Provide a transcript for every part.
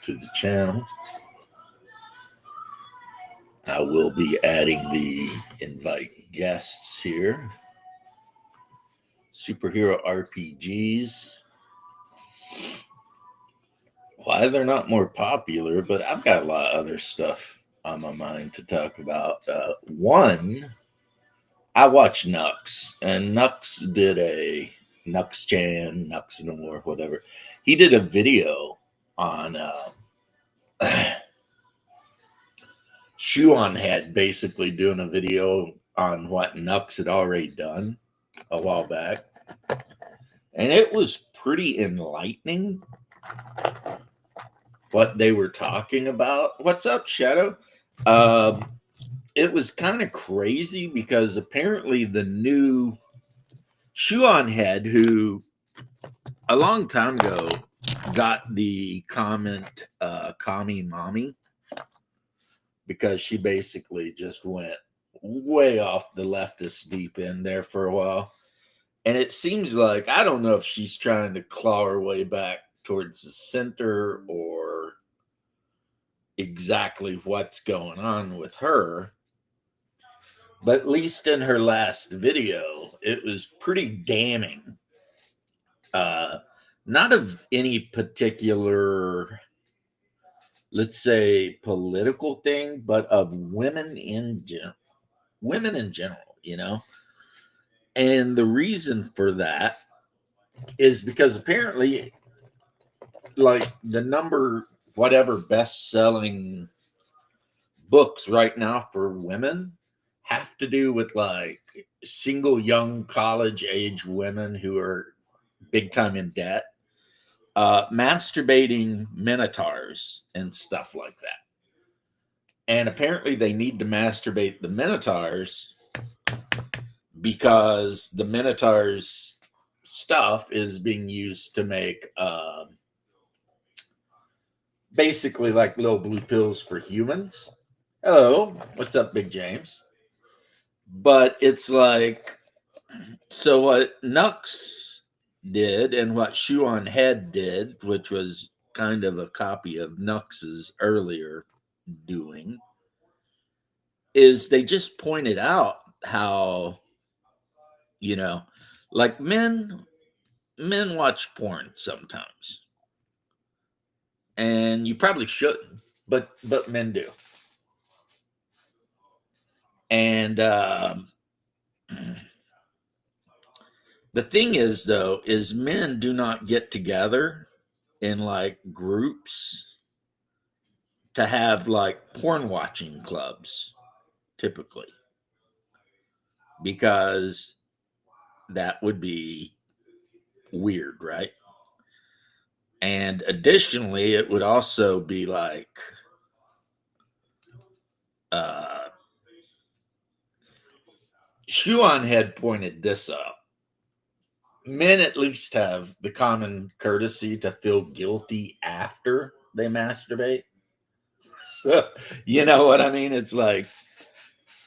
to the channel. I will be adding the invite guests here. Superhero RPGs. Why they're not more popular, but I've got a lot of other stuff on my mind to talk about. One, I watched Nux, and Nux did a Nux Chan, Nux No More, whatever. He did a video on Shuon had basically doing a video on what Nux had already done a while back, and it was pretty enlightening what they were talking about. What's up, Shadow? It was kind of crazy because apparently the new Shuon head, who a long time ago got the comment Kami Mommy, because she basically just went way off the leftist deep end there for a while. And it seems like, I don't know if she's trying to claw her way back towards the center or exactly what's going on with her. But at least in her last video, it was pretty damning. Not of any particular, let's say, political thing, but of women in general. Women in general, you know? And the reason for that is because apparently, like, the number, whatever, best-selling books right now for women have to do with, like, single young college-age women who are big time in debt, masturbating minotaurs and stuff like that. And apparently they need to masturbate the minotaurs because the minotaurs stuff is being used to make basically like little blue pills for humans. Hello, what's up, Big James? But it's like, so what Nux did and what Shuon Head did, which was kind of a copy of Nux's earlier doing, is they just pointed out how, you know, like men watch porn sometimes, and you probably shouldn't, but men do. And the thing is, though, is men do not get together in like groups to have like porn watching clubs typically, because that would be weird, right? And additionally, it would also be like Shuon had pointed this up. Men at least have the common courtesy to feel guilty after they masturbate. So, you know what I mean? It's like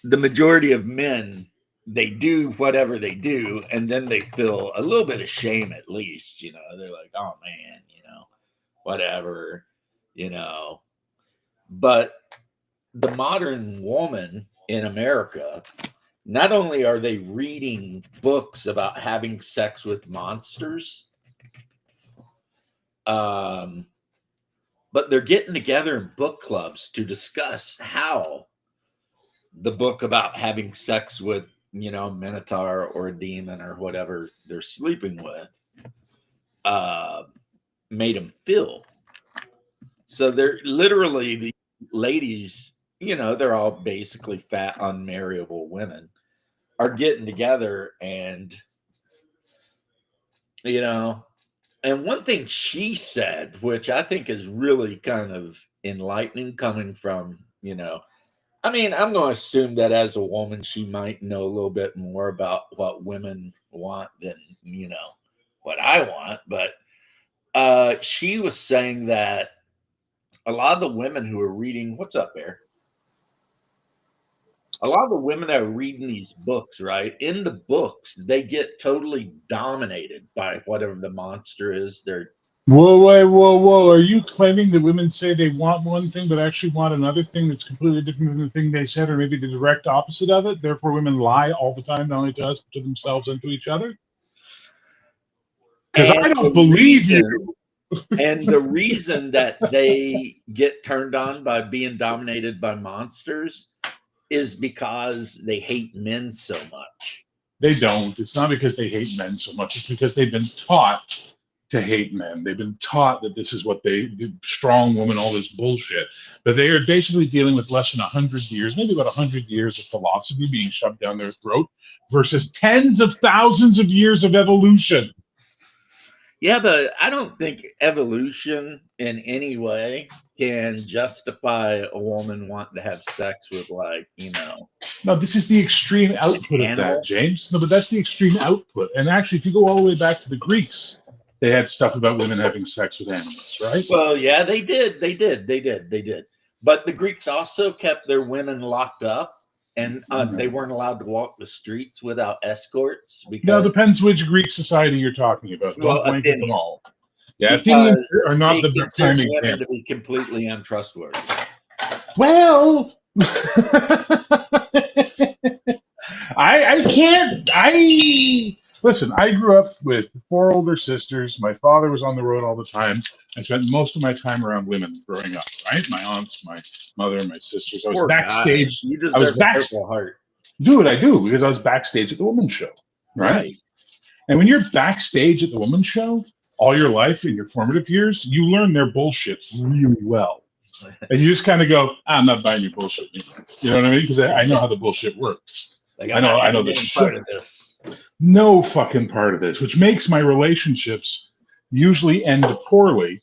the majority of men, they do whatever they do, and then they feel a little bit of shame at least. You know, they're like, oh man, you know, whatever, you know. But the modern woman in America, not only are they reading books about having sex with monsters, but they're getting together in book clubs to discuss how the book about having sex with, you know, Minotaur or a demon or whatever they're sleeping with made them feel. So they're literally, the ladies, you know, they're all basically fat, unmarriable women, are getting together and, you know, and one thing she said, which I think is really kind of enlightening coming from, you know, I mean, I'm going to assume that as a woman, she might know a little bit more about what women want than, you know, what I want. But she was saying that a lot of the women who are reading, what's up, Bear? A lot of the women that are reading these books, right? In the books, they get totally dominated by whatever the monster is they're Whoa, whoa, whoa, whoa. Are you claiming that women say they want one thing but actually want another thing that's completely different than the thing they said, or maybe the direct opposite of it? Therefore, women lie all the time, not only to us, but to themselves and to each other? Because And I the don't believe reason you. and the reason that they get turned on by being dominated by monsters is because they hate men so much. They don't. It's not because they hate men so much. It's because they've been taught to hate men. They've been taught that this is what the strong woman, all this bullshit. But they are basically dealing with less than 100 years, maybe about 100 years of philosophy being shoved down their throat versus tens of thousands of years of evolution. Yeah, but I don't think evolution in any way can justify a woman wanting to have sex with, like, No, this is the extreme an output of that, animal. James. No, but that's the extreme output. And actually, if you go all the way back to the Greeks, they had stuff about women having sex with animals, right? Well, yeah, they did. They did. But the Greeks also kept their women locked up, and they weren't allowed to walk the streets without escorts Now, because, depends which Greek society you're talking about. well, Don't blanket them Athenians, all. Yeah, Athenians because are not they the prime considered women to example. be completely untrustworthy. Well, I can't. Listen. I grew up with four older sisters. My father was on the road all the time. I spent most of my time around women growing up. Right, my aunts, my mother, my sisters. I was Poor guy. backstage. You I was deserve a back. Purple Heart. Do what I do because I was backstage at the women's show. Right. Right. And when you're backstage at the women's show all your life in your formative years, you learn their bullshit really well. And you just kind of go, I'm not buying your bullshit anymore. You know what I mean? Because I know how the bullshit works. Like, I I'm know not I know having the any shit. part of this. No fucking part of this, which makes my relationships usually end poorly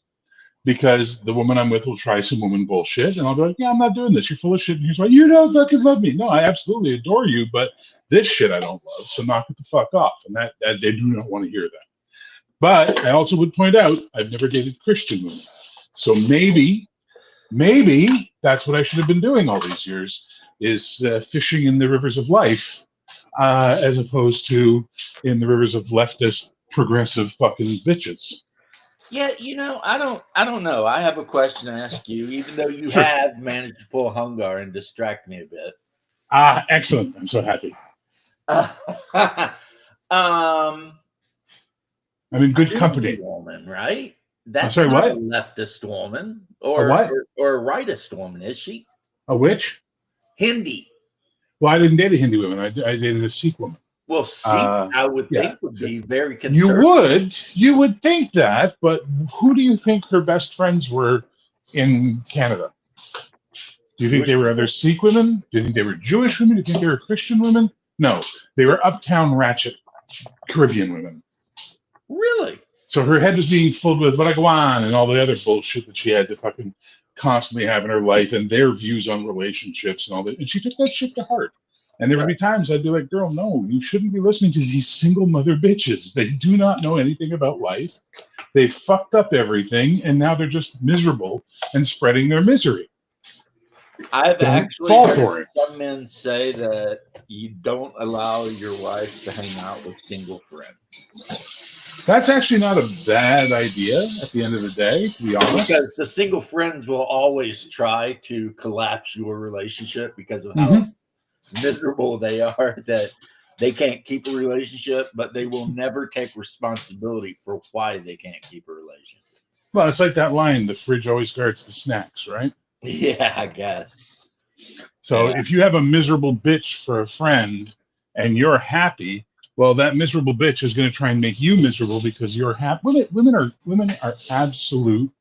because the woman I'm with will try some woman bullshit, and I'll be like, "Yeah, I'm not doing this. You're full of shit." And here's why: you don't fucking love me. No, I absolutely adore you, but this shit I don't love. So knock it the fuck off. And that they do not want to hear that. But I also would point out I've never dated Christian women, so maybe that's what I should have been doing all these years is fishing in the rivers of life as opposed to in the rivers of leftist progressive fucking bitches. Yeah, I don't know. I have a question to ask you, even though you Sure. have managed to pull Hungar and distract me a bit. Excellent. I'm so happy. Um, I'm in good Hindi company. woman, right? I'm That's sorry, not a what? leftist woman A or what? or a rightist woman, is she? A witch? Hindi. Well, I didn't date a Hindu woman. I dated a Sikh woman. Well, Sikh, I would Yeah. think would be very You conservative. would think that, but who do you think her best friends were in Canada? Do you think Jewish they were other people. Sikh women? Do you think they were Jewish women? Do you think they were Christian women? No, they were uptown ratchet Caribbean women. Really? So her head was being filled with Baragwan and all the other bullshit that she had to fucking constantly have in her life and their views on relationships and all that. And she took that shit to heart. And there would be times I'd be like, girl, no, you shouldn't be listening to these single mother bitches. They do not know anything about life. They fucked up everything and now they're just miserable and spreading their misery. I've Don't actually fall heard for it. some men say that you don't allow your wife to hang out with single friends. That's actually not a bad idea at the end of the day, to be honest. Because the single friends will always try to collapse your relationship because of how miserable they are that they can't keep a relationship, but they will never take responsibility for why they can't keep a relationship. Well, it's like that line, the fridge always guards the snacks, right? Yeah, I guess. So Yeah. if you have a miserable bitch for a friend and you're happy, well, that miserable bitch is going to try and make you miserable because you're happy. Women are absolute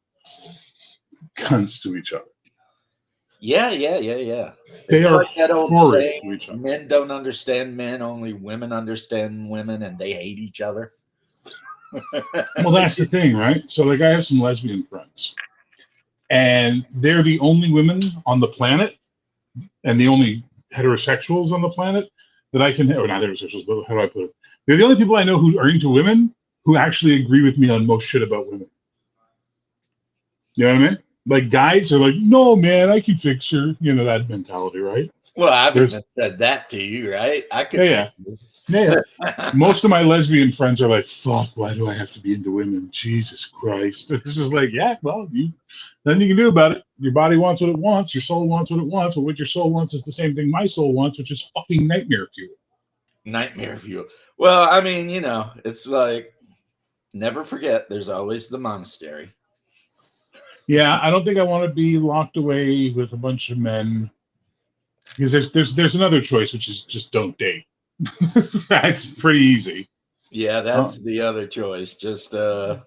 cunts to each other. Yeah. They It's are like that old horrid saying, to each other. men don't understand men, only women understand women, and they hate each other. Well, that's the thing, right? So like I have some lesbian friends and they're the only women on the planet and the only heterosexuals on the planet that I can, or not heterosexuals, but how do I put it? They're the only people I know who are into women who actually agree with me on most shit about women. You know what I mean? Like guys are like, no, man, I can fix her. You know, that mentality, right? Well, I've There's- even said that to you, right? I could. Yeah. Yeah. Most of my lesbian friends are like, "Fuck, why do I have to be into women? Jesus Christ!" This is like, yeah, well, nothing you can do about it. Your body wants what it wants. Your soul wants what it wants. But what your soul wants is the same thing my soul wants, which is fucking nightmare fuel. Nightmare fuel. Well, I mean, it's like never forget. There's always the monastery. Yeah, I don't think I want to be locked away with a bunch of men because there's another choice, which is just don't date. That's pretty easy. Yeah, that's the other choice. Just join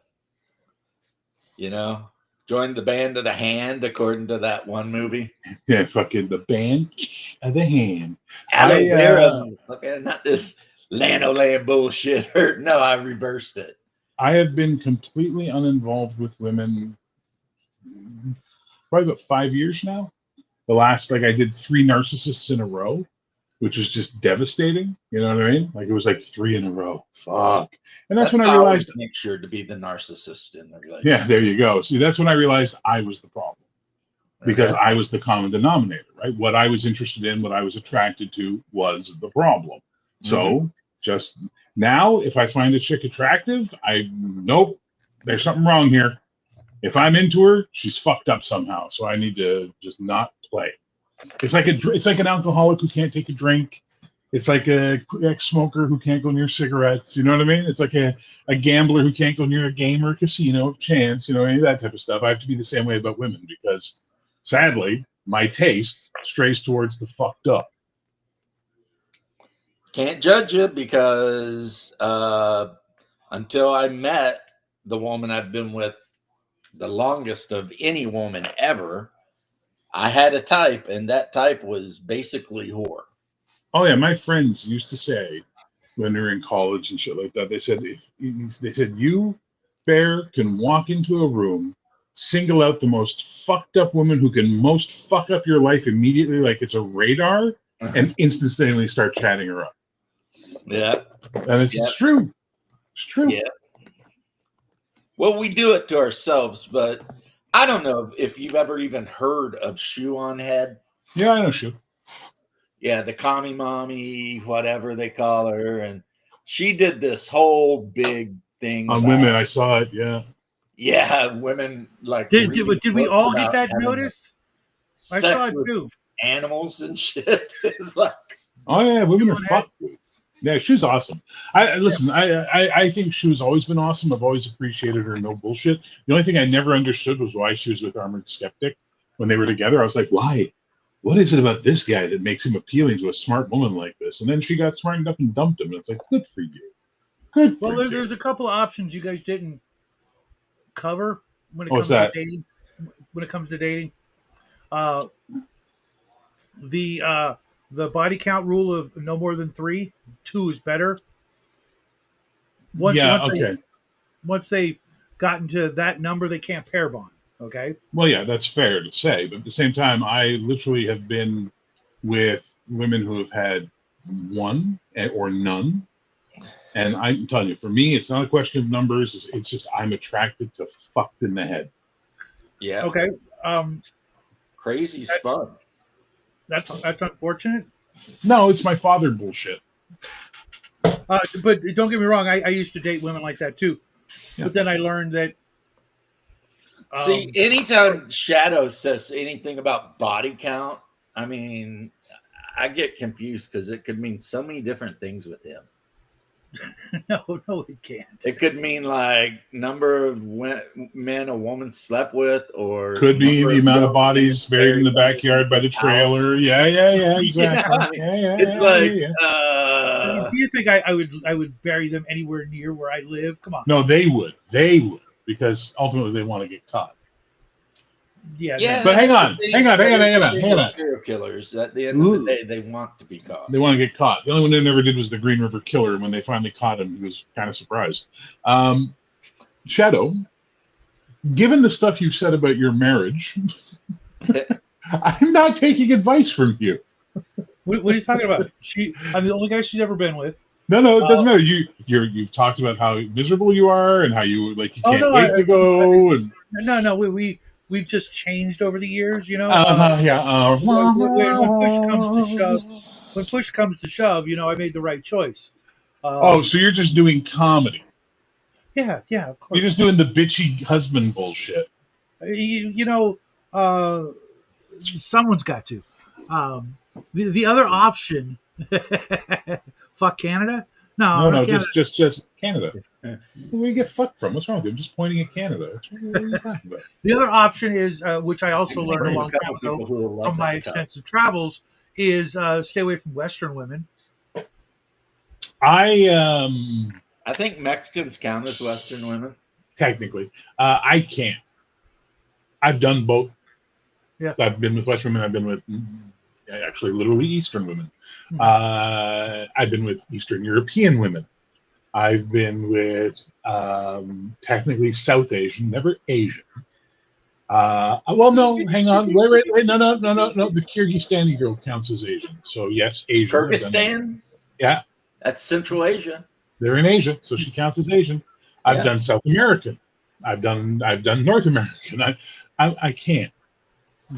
the band of the hand, according to that one movie. Yeah, fucking the band of the hand. Aloe vera, not this Lano bullshit. No, I reversed it. I have been completely uninvolved with women probably about 5 years now. The last, I did 3 narcissists in a row, which was just devastating. You know what I mean? It was like 3 in a row. Fuck. And that's when I realized. Make sure to be the narcissist in the relationship. Yeah, there you go. See, that's when I realized I was the problem. Because I was the common denominator, right? What I was interested in, what I was attracted to was the problem. So just now, if I find a chick attractive, nope, there's something wrong here. If I'm into her, she's fucked up somehow. So I need to just not play. It's like an alcoholic who can't take a drink. It's like a ex-smoker who can't go near cigarettes. You know what I mean? It's like a gambler who can't go near a game or a casino of chance. Any of that type of stuff. I have to be the same way about women because sadly, my taste strays towards the fucked up. Can't judge you because until I met the woman I've been with the longest of any woman ever, I had a type, and that type was basically whore. Oh yeah, my friends used to say when they were in college and shit like that, they said you, Bear, can walk into a room, single out the most fucked up woman who can most fuck up your life immediately, like it's a radar, and instantly start chatting her up. Yeah. And it's true. It's true. Yeah. Well, we do it to ourselves, but I don't know if you've ever even heard of Shoe on Head. Yeah, I know Shoe. Yeah, the commie mommy, whatever they call her. And she did this whole big thing on women. I saw it. Yeah. Yeah, women Did we all get that notice? I saw it too. Animals and shit. It's like, oh yeah, women are fucked. Yeah, she's awesome. I think Shoe's always been awesome. I've always appreciated her. No bullshit. The only thing I never understood was why she was with Armored Skeptic when they were together. I was like, why? What is it about this guy that makes him appealing to a smart woman like this? And then she got smartened up and dumped him. And it's like, good for you. Good. Well, there's a couple of options you guys didn't cover when it comes to dating. When it comes to dating, the body count rule of no more than 3, 2 is better. Once they got into that number, they can't pair bond. Okay. Well, yeah, that's fair to say, but at the same time, I literally have been with women who have had 1 or none. And I'm telling you, for me, it's not a question of numbers. It's just I'm attracted to fucked in the head. Yeah. Okay. Crazy fun. That's unfortunate. No, it's my father bullshit. But don't get me wrong. I used to date women like that too. Yeah. But then I learned that. See, anytime Shadow says anything about body count, I mean, I get confused because it could mean so many different things with him. No, it can't. It could mean like number of men a woman slept with, or could be the amount of bodies buried in the backyard by the trailer. Yeah, exactly. It's like. Do you think I would bury them anywhere near where I live? Come on. No, they would, because ultimately they want to get caught. Yeah. But hang on. Serial killers. At the end of the day, they want to be caught. They want to get caught. The only one they never did was the Green River Killer. When they finally caught him, he was kind of surprised. Shadow, given the stuff you said about your marriage, I'm not taking advice from you. What are you talking about? I'm the only guy she's ever been with. No, it doesn't matter. You've talked about how miserable you are and how you can't wait to go. No, we've just changed over the years, you know. When push comes to shove, I made the right choice. So you're just doing comedy. Yeah, of course. You're just doing the bitchy husband bullshit. Someone's got to. The other option, fuck Canada. No, Canada. Canada. just Canada. Where do you get fucked from? What's wrong with you? I'm just pointing at Canada. What are you talking about? The other option is, which I also learned a long time ago from my extensive travels, is stay away from Western women. I think Mexicans count as Western women. Technically, I can't. I've done both. Yeah, I've been with Western women. I've been with actually literally Eastern women. I've been with Eastern European women. I've been with technically South Asian, never Asian. Well, no, hang on, wait, no. The Kyrgyzstani girl counts as Asian, so yes, Asian. Kyrgyzstan, yeah, that's Central Asia. They're in Asia, so she counts as Asian. I've done South American. I've done North American. I can't.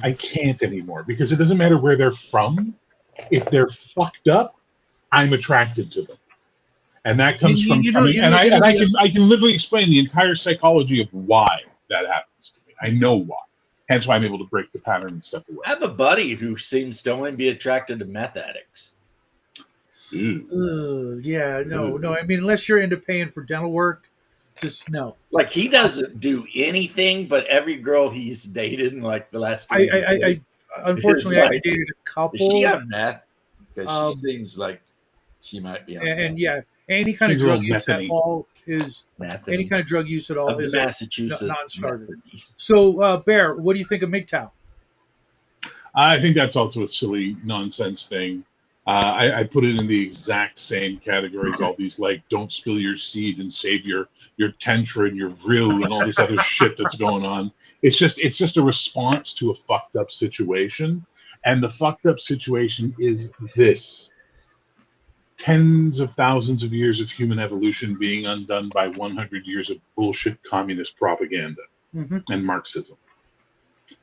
I can't anymore because it doesn't matter where they're from. If they're fucked up, I'm attracted to them. And that comes from coming. I can literally explain the entire psychology of why that happens to me. I know why. Hence why I'm able to break the pattern and step away. I have a buddy who seems to only be attracted to meth addicts. No. I mean, unless you're into paying for dental work, just no. Like he doesn't do anything, but every girl he's dated in like the last. I unfortunately I dated a couple. Is she on meth? Because she seems like she might be on meth. Any kind of drug use at all is any kind of drug use at all is Massachusetts non-starter. So, Bear, what do you think of MGTOW? I think that's also a silly nonsense thing. I put it in the exact same categories. All these like don't spill your seed and save your tantra and your vril and all this other shit that's going on. It's just a response to a fucked up situation, and the fucked up situation is this. Tens of thousands of years of human evolution being undone by 100 years of bullshit communist propaganda and Marxism,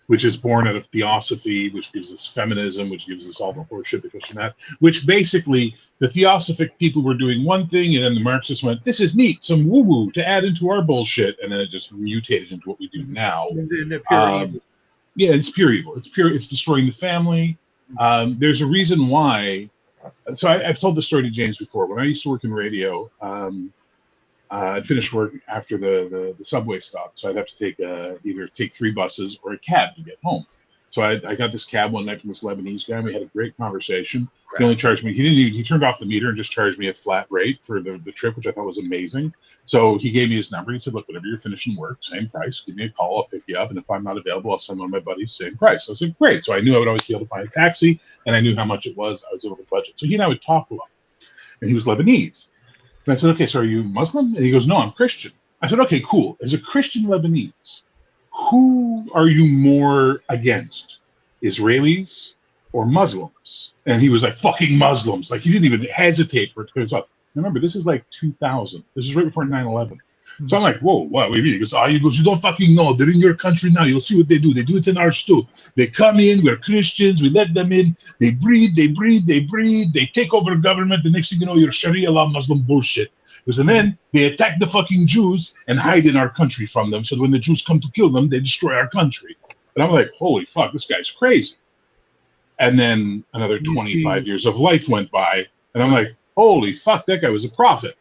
which is born out of theosophy, which gives us feminism, which gives us all the horseshit that goes from that, which basically the theosophic people were doing one thing, and then the Marxists went, this is neat, some woo-woo to add into our bullshit, and then it just mutated into what we do now. It's pure evil. It's destroying the family. There's a reason why. So I've told the story to James before. When I used to work in radio, I'd finish work after the subway stop, so I'd have to take either 3 buses or a cab to get home. So I got this cab one night from this Lebanese guy, and we had a great conversation. Right. He only charged me. He turned off the meter and just charged me a flat rate for the trip, which I thought was amazing. So he gave me his number. He said, "Look, whenever you're finishing work, same price. Give me a call. I'll pick you up, and if I'm not available, I'll send one of my buddies. Same price." So I said, "Great." So I knew I would always be able to find a taxi, and I knew how much it was. I was able to budget. So he and I would talk a lot, and he was Lebanese. And I said, "Okay, so are you Muslim?" And he goes, "No, I'm Christian." I said, "Okay, cool. As a Christian Lebanese, who are you more against, Israelis or Muslims?" And he was like, "Fucking Muslims." Like, he didn't even hesitate for it to come up. Remember, this is like 2000. This is right before 9/11. So I'm like, "Whoa, what do you mean?" He goes, "You don't fucking know. They're in your country now. You'll see what they do. They do it in ours too. They come in, we're Christians, we let them in, they breed, they take over the government. The next thing you know, you're Sharia law Muslim bullshit." Because and then they attack the fucking Jews and hide in our country from them. So when the Jews come to kill them, they destroy our country. And I'm like, holy fuck, this guy's crazy. And then another 25 years of life went by, and I'm like, holy fuck, that guy was a prophet.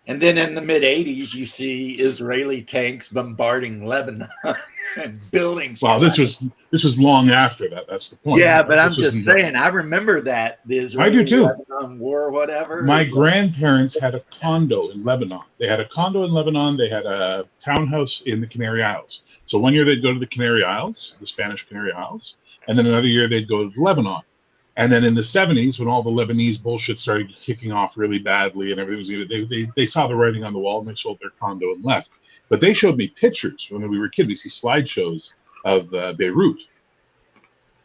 And then in the mid-'80s, you see Israeli tanks bombarding Lebanon and buildings. Well, this was long after that. That's the point. Yeah, but I'm just saying, I remember that the Israeli-Lebanon war or whatever. My grandparents had a condo in Lebanon. They had a condo in Lebanon. They had a townhouse in the Canary Isles. So one year they'd go to the Canary Isles, the Spanish Canary Isles, and then another year they'd go to Lebanon. And then in the 70s, when all the Lebanese bullshit started kicking off really badly and everything was good, they saw the writing on the wall and they sold their condo and left. But they showed me pictures when we were kids. We see slideshows of Beirut.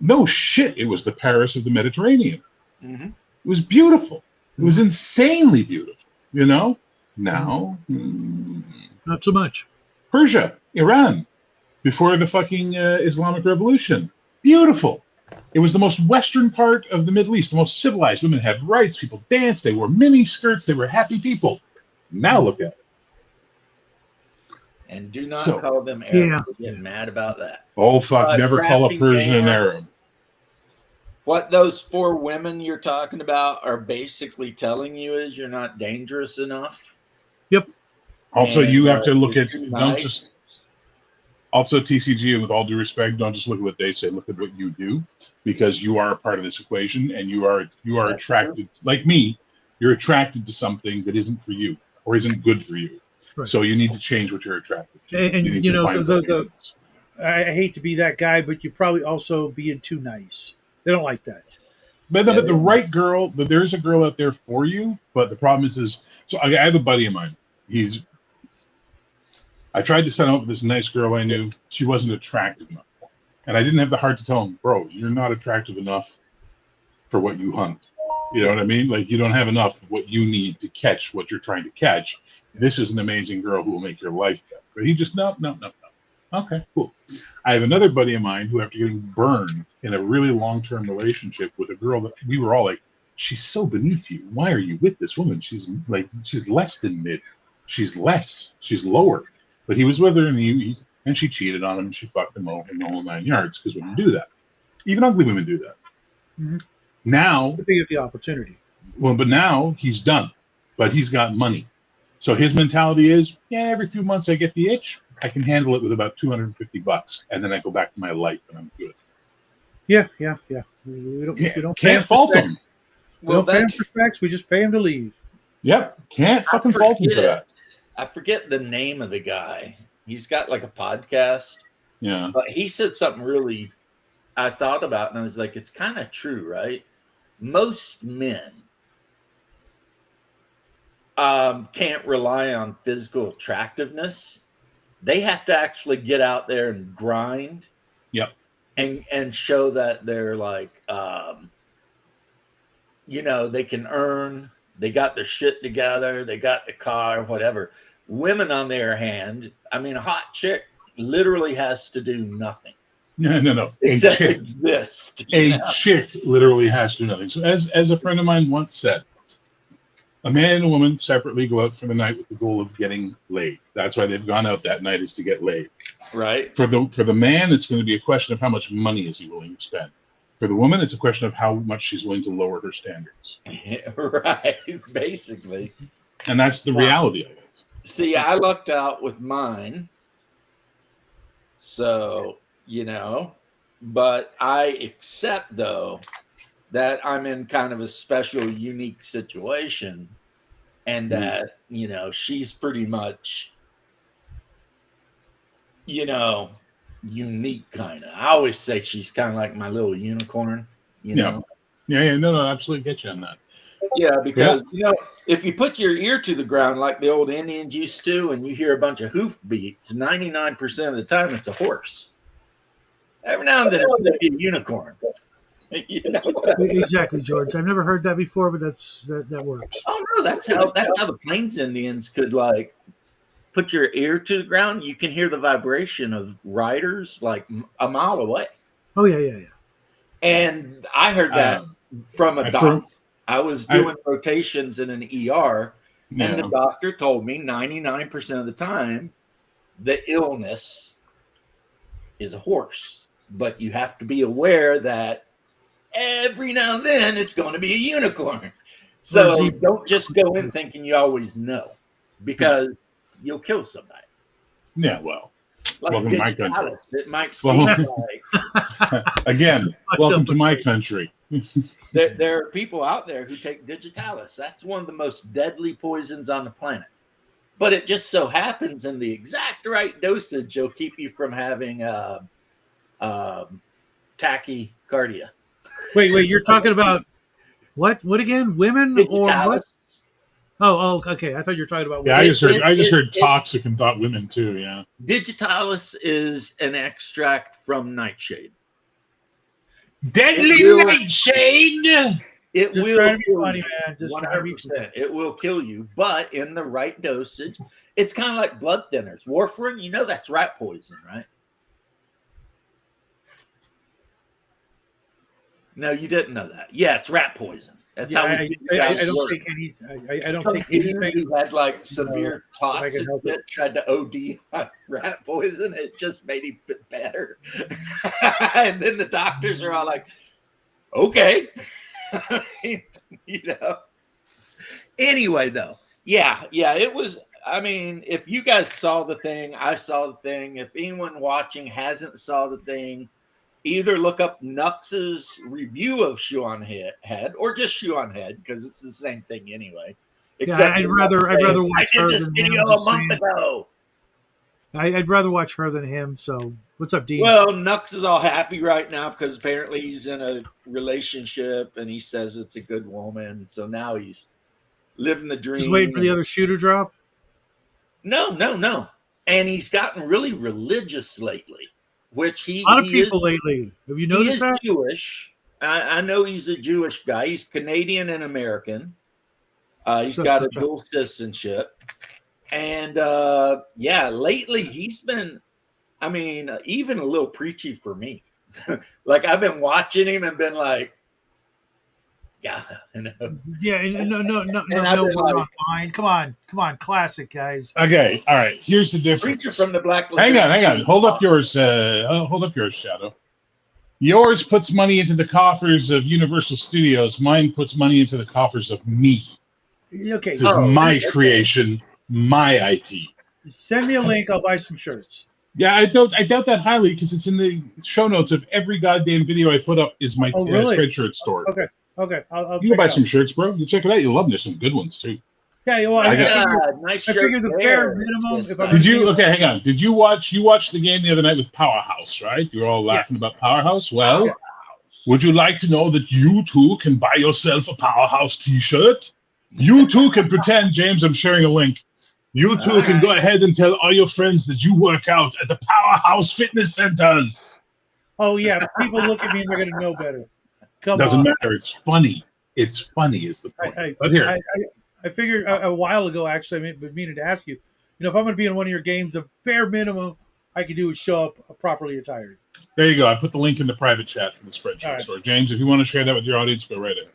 No shit, it was the Paris of the Mediterranean. Mm-hmm. It was beautiful. It was insanely beautiful. You know? Now, not so much. Persia, Iran, before the fucking Islamic Revolution. Beautiful. It was the most Western part of the Middle East, the most civilized. Women had rights. People danced. They wore mini skirts. They were happy people. Now look at it. And do not call them Arabs. Yeah. We're getting mad about that. Oh, fuck. Never call a Persian an Arab. What those 4 women you're talking about are basically telling you is you're not dangerous enough. Yep. Also, you have to look at, nice. Also, TCG, with all due respect, don't just look at what they say. Look at what you do, because you are a part of this equation, and you are attracted, like me, you're attracted to something that isn't for you or isn't good for you. Right. So you need to change what you're attracted to. And you know, I hate to be that guy, but you're probably also being too nice. They don't like that. But the right girl, there's a girl out there for you. But the problem is so I have a buddy of mine. I tried to set him up with this nice girl I knew. She wasn't attractive enough for him. And I didn't have the heart to tell him, bro, you're not attractive enough for what you hunt. You know what I mean? Like, you don't have enough of what you need to catch what you're trying to catch. This is an amazing girl who will make your life better. But he just, no. Okay, cool. I have another buddy of mine who, after getting burned in a really long-term relationship with a girl that we were all like, she's so beneath you. Why are you with this woman? She's less than mid. She's lower. But he was with her, and she cheated on him, and she fucked him over in the whole 9 yards, because women do that. Even ugly women do that. Mm-hmm. Now, they get the opportunity. Well, but now he's done, but he's got money. So his mentality is, every few months I get the itch. I can handle it with about $250, and then I go back to my life, and I'm good. Yeah. We don't can't fault him. We don't pay him for sex. We just pay him to leave. Yep, can't fucking fault him for that. I forget the name of the guy. He's got like a podcast. Yeah. But he said something really I thought about, and I was like, it's kind of true, right? Most men can't rely on physical attractiveness. They have to actually get out there and grind. Yep. And show that they're like, they can earn, they got their shit together, they got the car, whatever. Women, on their hand, I mean, a hot chick literally has to do nothing. No. Except exist. Chick literally has to do nothing. So as a friend of mine once said, a man and a woman separately go out for the night with the goal of getting laid. That's why they've gone out that night, is to get laid. Right. For the man, it's going to be a question of how much money is he willing to spend. For the woman, it's a question of how much she's willing to lower her standards. Right, basically. And that's the reality of it. See, I lucked out with mine. So, but I accept, though, that I'm in kind of a special, unique situation, and that, she's pretty much, unique kind of. I always say she's kind of like my little unicorn, know? Yeah, no, absolutely get you on that. Yeah, because, if you put your ear to the ground like the old Indians used to, and you hear a bunch of hoof beats, 99% of the time it's a horse. Every now and then it'll be a unicorn. Exactly, George. I've never heard that before, but that works. Oh no, that's how the Plains Indians could like put your ear to the ground. You can hear the vibration of riders like a mile away. Oh yeah. And I heard that from a doctor. I was doing rotations in an ER, and the doctor told me 99% of the time the illness is a horse, but you have to be aware that every now and then it's going to be a unicorn. So don't just go in thinking you always know, because you'll kill somebody. Yeah, well, like welcome to my country. It might seem like again, welcome to my country. There are people out there who take digitalis. That's one of the most deadly poisons on the planet. But it just so happens, in the exact right dosage, will keep you from having tachycardia. Wait, you're talking about what? What again? Women digitalis. Or what? Oh, okay. I thought you were talking about. Yeah, I just heard toxic and thought women too. Yeah. Digitalis is an extract from nightshade. Deadly nightshade. It just will trying to be kill funny, you. man. Just 100%. It will kill you, but in the right dosage. It's kind of like blood thinners. Warfarin, that's rat poison, right? No, you didn't know that. Yeah, it's rat poison. That's Yeah, how we I, figured I, out I it don't worked. take any. I don't Some take dude anything. who had like severe if I clots can and help it. shit tried to OD on rat poison. It just made him feel better. And then the doctors are all like, okay. you know. Anyway, though, yeah, it was. I mean, if you guys saw the thing, I saw the thing. If anyone watching hasn't saw the thing, either look up Nux's review of Shoe on Head or just Shoe on Head because it's the same thing anyway. Yeah, I'd rather watch I did her this than video him. a month ago. I'd rather watch her than him. So, what's up, Dean? Well, Nux is all happy right now because apparently he's in a relationship and he says it's a good woman. So now he's living the dream. Just waiting for the other shoe to drop. No. And he's gotten really religious lately, which A lot of people lately. Have you noticed that? Jewish. I know he's a Jewish guy. He's Canadian and American. He's got a dual citizenship. And lately he's been, I mean, even a little preachy for me. Like I've been watching him and been like, yeah, no. Yeah, no, we're not fine. Come on, classic guys. Okay, all right. Here's the difference. Preacher from the Black. Hang on. Hold up yours. Hold up yours, Shadow. Yours puts money into the coffers of Universal Studios. Mine puts money into the coffers of me. Okay, this is my creation, my IP. Send me a link. I'll buy some shirts. Yeah, I doubt that highly because it's in the show notes of every goddamn video I put up. Is my Spreadshirt store. Okay, I'll you go buy some shirts, bro. You check it out. You'll love them. There's some good ones too. Yeah, well, I figured the bare minimum. Did you? Okay, hang on. Did you watch? You watched the game the other night with Powerhouse, right? You were all laughing about Powerhouse. Well, would you like to know that you too can buy yourself a Powerhouse T-shirt? You too can pretend, James. I'm sharing a link. You too can go ahead and tell all your friends that you work out at the Powerhouse Fitness Centers. Oh yeah, people look at me and they're gonna know better. Doesn't matter. It's funny. It's funny is the point. But here. I figured a while ago, actually, I've been meaning to ask you, if I'm going to be in one of your games, the bare minimum I can do is show up properly attired. There you go. I put the link in the private chat for the Spreadshirt store. James, if you want to share that with your audience, go right ahead.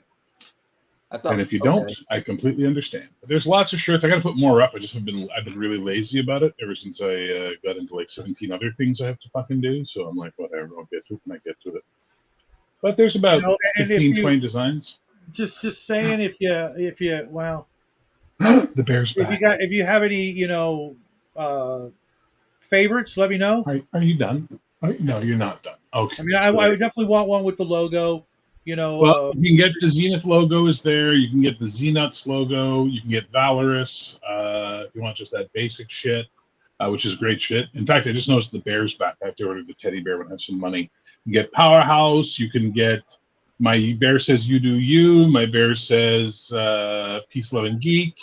And if you don't, I completely understand. But there's lots of shirts. I got to put more up. I've been really lazy about it ever since I got into like 17 other things I have to fucking do. So I'm like, whatever, I'll get to it when I get to it. But there's about 15, 20 designs. Just saying, if you well, the Bears back. If you have any favorites, let me know. Are you done? No, you're not done. Okay. I mean, I would definitely want one with the logo. Well, you can get the Zenith logo is there. You can get the Znuts logo. You can get Valorous. If you want just that basic shit, which is great shit. In fact, I just noticed the Bears back. I have to order the teddy bear when I have some money. You can get Powerhouse. You can get my bear says you do you. My bear says peace, love, and geek.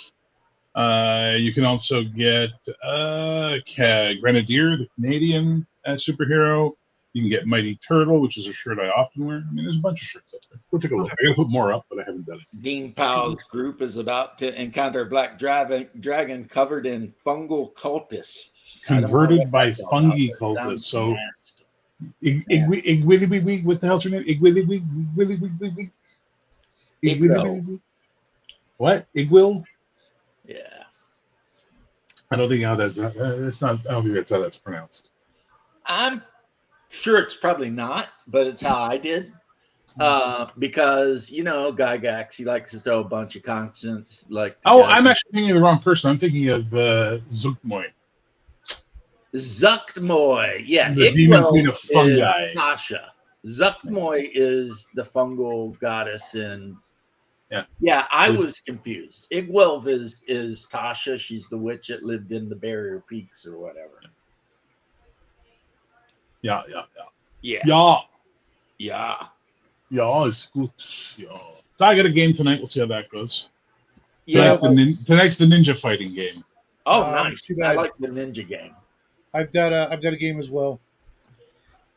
You can also get Grenadier, the Canadian superhero. You can get Mighty Turtle, which is a shirt I often wear. I mean, there's a bunch of shirts up there. We'll take a look. I got to put more up, but I haven't done it. Dean Powell's group is about to encounter a black dragon covered in fungal cultists. Converted by fungi cultists. So, what the hell's her name? Igwilly. What? Igwil? Yeah. I don't think how that's. It's not. I don't think that's how that's pronounced. I'm sure it's probably not, but it's how I did. Because Gygax, he likes to throw a bunch of consonants. I'm actually thinking of the wrong person. I'm thinking of Zuckmoy. Zuckmoy, yeah. The demon queen of fungi. Tasha. Zuckmoy is the fungal goddess in. Yeah, I was confused. Igwelv is Tasha. She's the witch that lived in the Barrier Peaks or whatever. Yeah. Yeah, it's good. Yeah. So I got a game tonight. We'll see how that goes. Yeah. Tonight's the ninja fighting game. Oh, nice. I like the ninja game. I've got a game as well.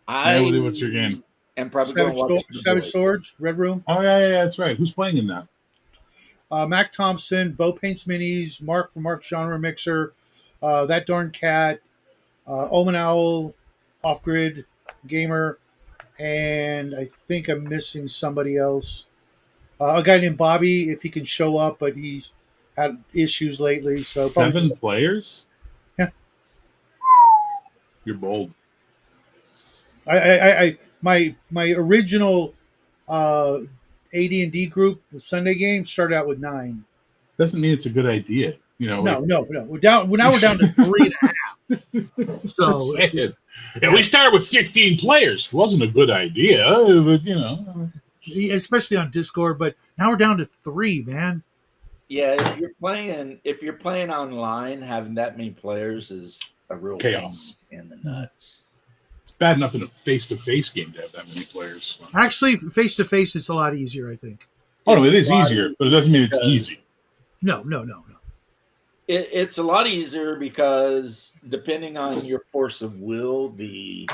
What's your game? And probably Savage Swords, Red Room. Oh yeah, that's right. Who's playing in that? Mac Thompson, Bo Paints Minis, Mark from Mark Genre Mixer, That Darn Cat, Omen Owl, Off Grid Gamer, and I think I'm missing somebody else. A guy named Bobby, if he can show up, but he's had issues lately. So probably 7 players? yeah. You're bold. My original AD&D group, the Sunday game, started out with 9. Doesn't mean it's a good idea. No. We're down. Now we're down to 3.5. So just saying. Yeah, we started with 15 players. It wasn't a good idea, but especially on Discord. But now we're down to 3, man. Yeah, if you're playing online, having that many players is a real chaos in the nuts. It's bad enough in a face-to-face game to have that many players. Actually, face-to-face, it's a lot easier, I think. Oh, no, it is easier, but it doesn't mean it's easy. No. It's a lot easier because depending on your force of will, the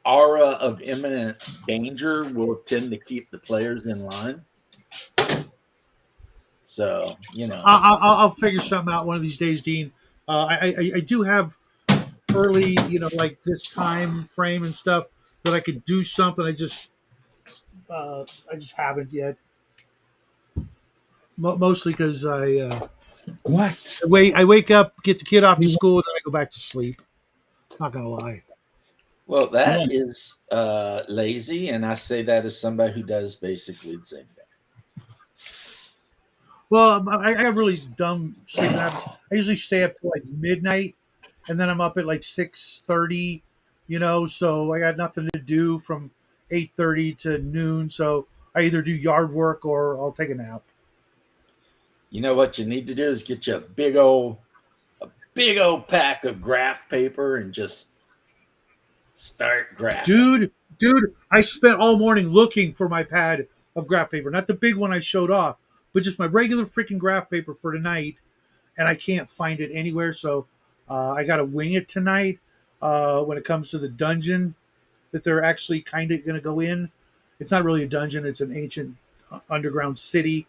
aura of imminent danger will tend to keep the players in line. So, I'll figure something out one of these days, Dean. I do have early, like this time frame and stuff that I could do something. I just haven't yet. Mostly because I wake up, get the kid off to school, and then I go back to sleep. Not gonna lie. Well, that is lazy, and I say that as somebody who does basically the same thing. Well, I have really dumb sleeping habits. I usually stay up to like midnight, and then I'm up at like 6:30. So I got nothing to do from 8:30 to noon. So I either do yard work or I'll take a nap. You know what you need to do is get you a big old pack of graph paper and just start graphing. Dude, I spent all morning looking for my pad of graph paper, not the big one I showed off, but just my regular freaking graph paper for tonight, and I can't find it anywhere. So I got to wing it tonight when it comes to the dungeon that they're actually kind of going to go in. It's not really a dungeon; it's an ancient underground city.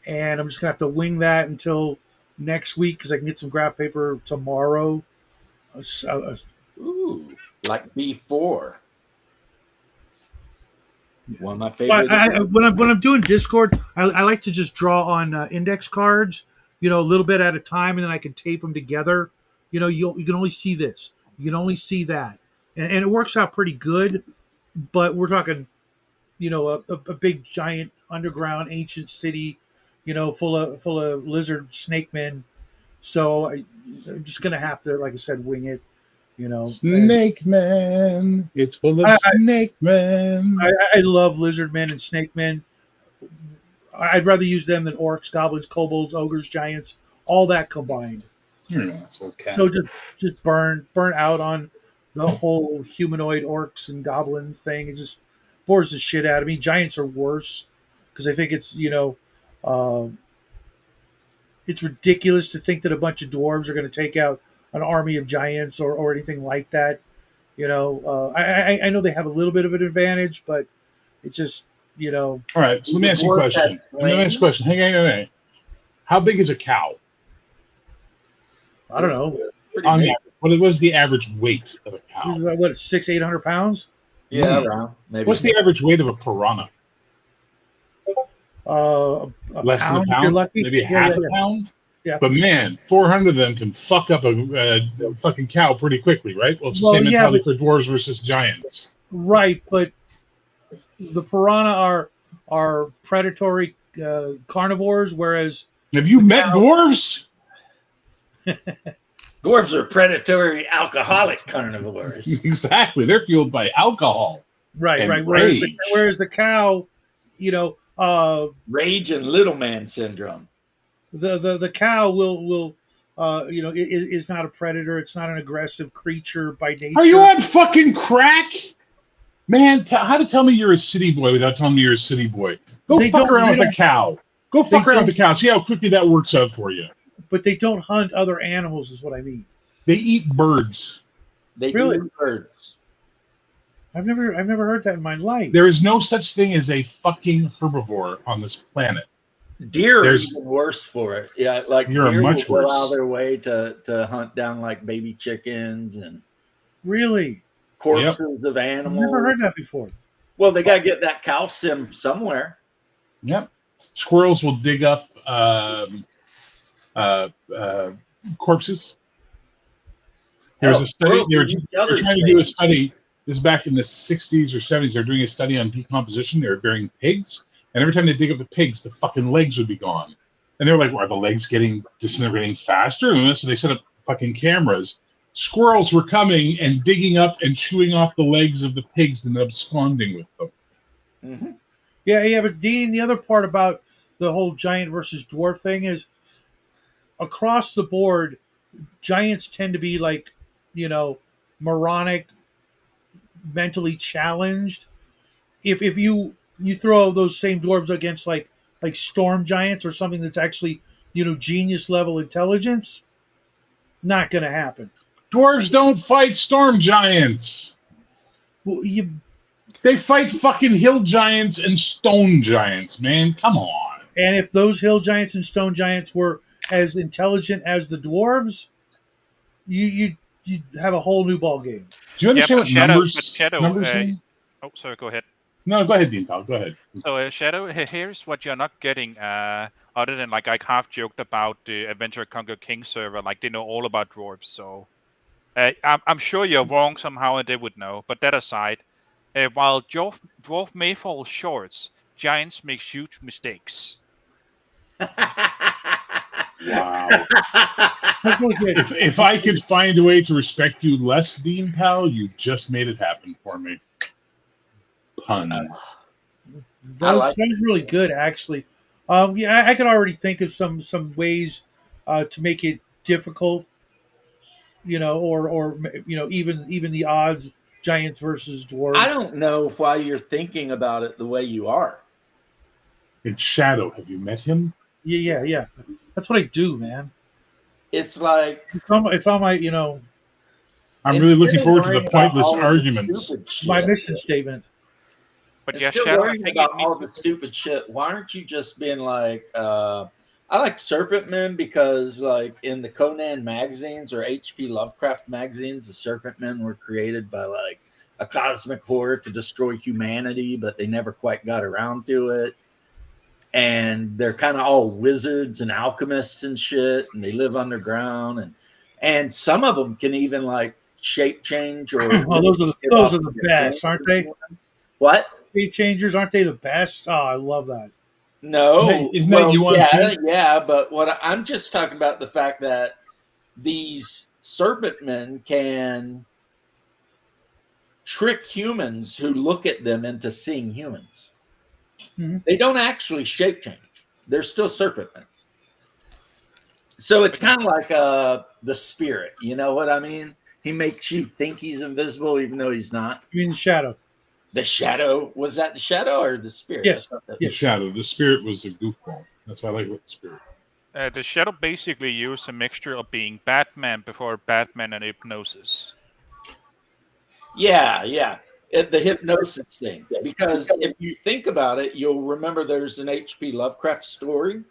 And I'm just going to have to wing that until next week because I can get some graph paper tomorrow. Ooh, like B4. One of my favorite. When I'm doing Discord, I like to just draw on index cards, a little bit at a time, and then I can tape them together. You can only see this. You can only see that. And it works out pretty good. But we're talking, a big, giant, underground, ancient city, full of lizard snake men. So I'm just gonna have to, like I said, wing it. Snake men. It's full of snake men. I love lizard men and snake men. I'd rather use them than orcs, goblins, kobolds, ogres, giants, all that combined. So just burn out on the whole humanoid orcs and goblins thing. It just bores the shit out of me. Giants are worse because I think it's it's ridiculous to think that a bunch of dwarves are going to take out an army of giants or anything like that. I know they have a little bit of an advantage, but it's just All right, so let me ask you a question. Hang on. How big is a cow? I don't know. What was the average weight of a cow? What, 600-800 pounds? Yeah, around. Maybe. What's the average weight of a piranha? Less than a pound? You're lucky. Maybe half a pound? Yeah. But man, 400 of them can fuck up a fucking cow pretty quickly, right? Well, it's the same mentality for dwarves versus giants. Right, but the piranha are predatory carnivores, whereas... Have you met dwarves? Dwarves are predatory alcoholic carnivores. Exactly. They're fueled by alcohol. Right. Whereas the cow, rage and little man syndrome. The cow will is not a predator. It's not an aggressive creature by nature. Are you on fucking crack? Man, how to tell me you're a city boy without telling me you're a city boy? Go fuck around with a cow. Go fuck around with a cow. See how quickly that works out for you. But they don't hunt other animals, is what I mean. They eat birds. They do eat birds. I've never heard that in my life. There is no such thing as a fucking herbivore on this planet. Deer are even worse for it. Yeah, like deer will worse. Go out of their way to hunt down like baby chickens and really corpses of animals. I've never heard that before. Well, they got to get that calcium somewhere. Yep. Squirrels will dig up corpses. There was a study. They were trying to do a study. This is back in the 60s or 70s. They're doing a study on decomposition. They were burying pigs, and every time they dig up the pigs, the fucking legs would be gone. And they're like, "Are the legs getting disintegrating faster?" And so they set up fucking cameras. Squirrels were coming and digging up and chewing off the legs of the pigs and absconding with them. Mm-hmm. Yeah. But Dean, the other part about the whole giant versus dwarf thing is, across the board, giants tend to be like, moronic, mentally challenged. If you throw those same dwarves against like storm giants or something that's actually genius level intelligence, not going to happen. Dwarves don't fight storm giants. Well, they fight fucking hill giants and stone giants, man. Come on. And if those hill giants and stone giants were as intelligent as the dwarves, you'd have a whole new ball game. Do you understand what Shadow, numbers mean? Oh, sorry, go ahead. No, go ahead, Dean Pal. Go ahead. So, Shadow, here's what you're not getting, other than, like, I half joked about the Adventure Conquer King server, like, they know all about dwarves, so... I'm sure you're wrong somehow, and they would know, but that aside, while dwarf may fall short, giants make huge mistakes. Wow. if I could find a way to respect you less, Dean Pal, you just made it happen for me. Puns. That sounds really good, actually. I could already think of some ways to make it difficult, or even the odds, giants versus dwarves. I don't know why you're thinking about it the way you are. It's Shadow. Have you met him? Yeah. That's what I do, man. It's like it's on my, I'm really looking forward to the pointless arguments. My mission statement. But yeah, Shadow, I think about all the stupid shit. Why aren't you just being like, I like Serpent Men because, like, in the Conan magazines or H.P. Lovecraft magazines, the Serpent Men were created by, like, a cosmic horde to destroy humanity, but they never quite got around to it. And they're kind of all wizards and alchemists and shit, and they live underground, and some of them can even, like, shape change or. Oh, those are the best, aren't they? What? Shape changers, aren't they the best? Oh, I love that. No, isn't that you want to? Yeah, but what I'm just talking about the fact that these serpent men can trick humans who look at them into seeing humans. Mm-hmm. They don't actually shape change; they're still serpent men. So it's kind of like the spirit. You know what I mean? He makes you think he's invisible, even though he's not. You mean the Shadow? The Shadow, was that the Shadow or the Spirit? Yes, the Shadow. The Spirit was a goofball. That's why I like the Spirit. The Shadow basically used a mixture of being Batman before Batman and hypnosis. Yeah. The hypnosis thing. Because if you think about it, you'll remember there's an H.P. Lovecraft story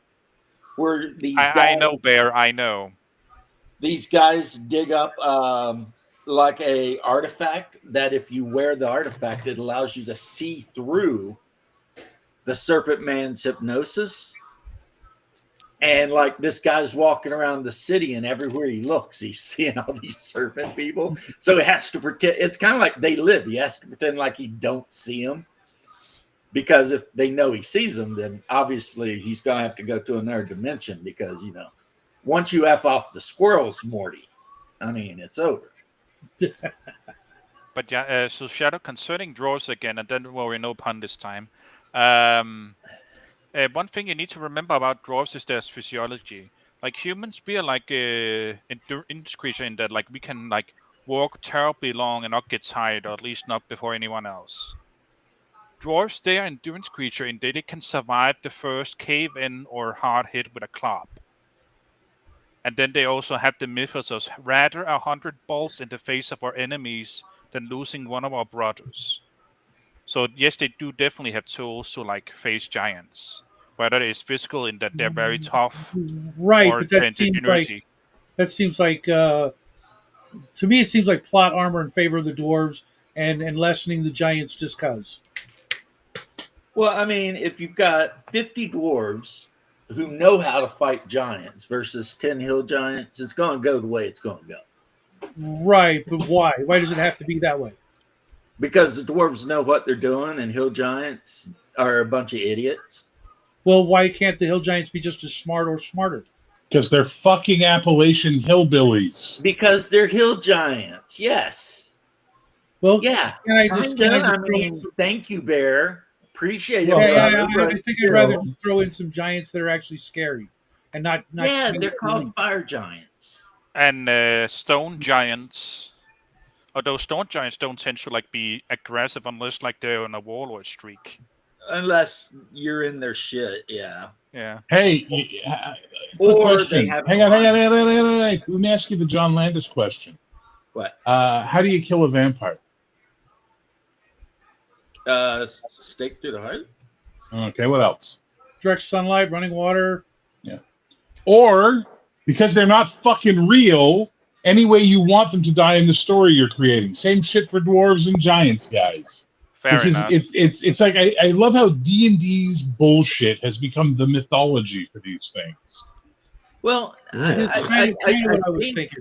where these guys... I know, Bear, I know. These guys dig up... like a artifact that if you wear the artifact, it allows you to see through the serpent man's hypnosis. And like this guy's walking around the city and everywhere he looks, he's seeing all these serpent people. So he has to pretend. It's kind of like They Live. He has to pretend like he don't see them. Because if they know he sees them, then obviously he's going to have to go to another dimension because, once you F off the squirrels, Morty, I mean, it's over. But yeah, so Shadow, concerning dwarves again, and don't worry, no pun this time. One thing you need to remember about dwarves is their physiology. Like humans, we are like endurance creature in that, like we can like walk terribly long and not get tired, or at least not before anyone else. Dwarves, they are endurance creature in that they can survive the first cave-in or hard hit with a club. And then they also have the mythos of rather 100 balls in the face of our enemies than losing one of our brothers. So yes, they do definitely have tools to like face giants. Whether it's physical in that they're very tough, right? Or but that seems like to me it seems like plot armor in favor of the dwarves and lessening the giants just cause. Well, I mean, if you've got 50 dwarves who know how to fight giants versus 10 hill giants, it's going to go the way it's going to go. Right, but why? Why does it have to be that way? Because the dwarves know what they're doing, and hill giants are a bunch of idiots. Well, why can't the hill giants be just as smart or smarter? Because they're fucking Appalachian hillbillies. Because they're hill giants, yes. Well, Yeah. can I just throw mean, in some, thank you, Bear. Appreciate it. I brother, think I'd rather just throw in some giants that are actually scary and not yeah, they're called fire giants. And stone giants. Although stone giants don't tend to like be aggressive unless like they're on a warlord streak. Unless you're in their shit, yeah. Yeah. Hey, quick question. Hang on. Let me ask you the John Landis question. What? How do you kill a vampire? Stake through the heart. Okay, what else? direct sunlight, running water. Yeah. Or because they're not fucking real, any way you want them to die in the story you're creating. Same shit for dwarves and giants, guys. Fair enough. It's like I love how D&D's bullshit has become the mythology for these things. Well, I think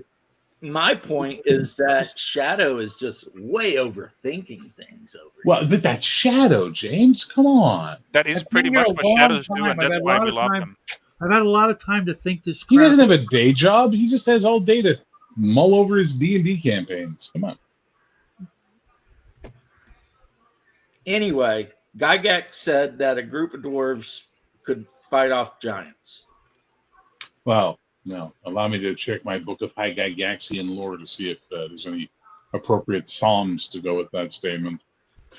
my point is that Shadow is just way overthinking things over here. Well, but that's Shadow, James. Come on. That is pretty much what Shadows do, and that's why we love them. I've had a lot of time to think this. He doesn't have a day job. He just has all day to mull over his D&D campaigns. Come on. Anyway, Gygax said that a group of dwarves could fight off giants. Well, no. Allow me to check my book of High Gygaxian lore to see if there's any appropriate psalms to go with that statement.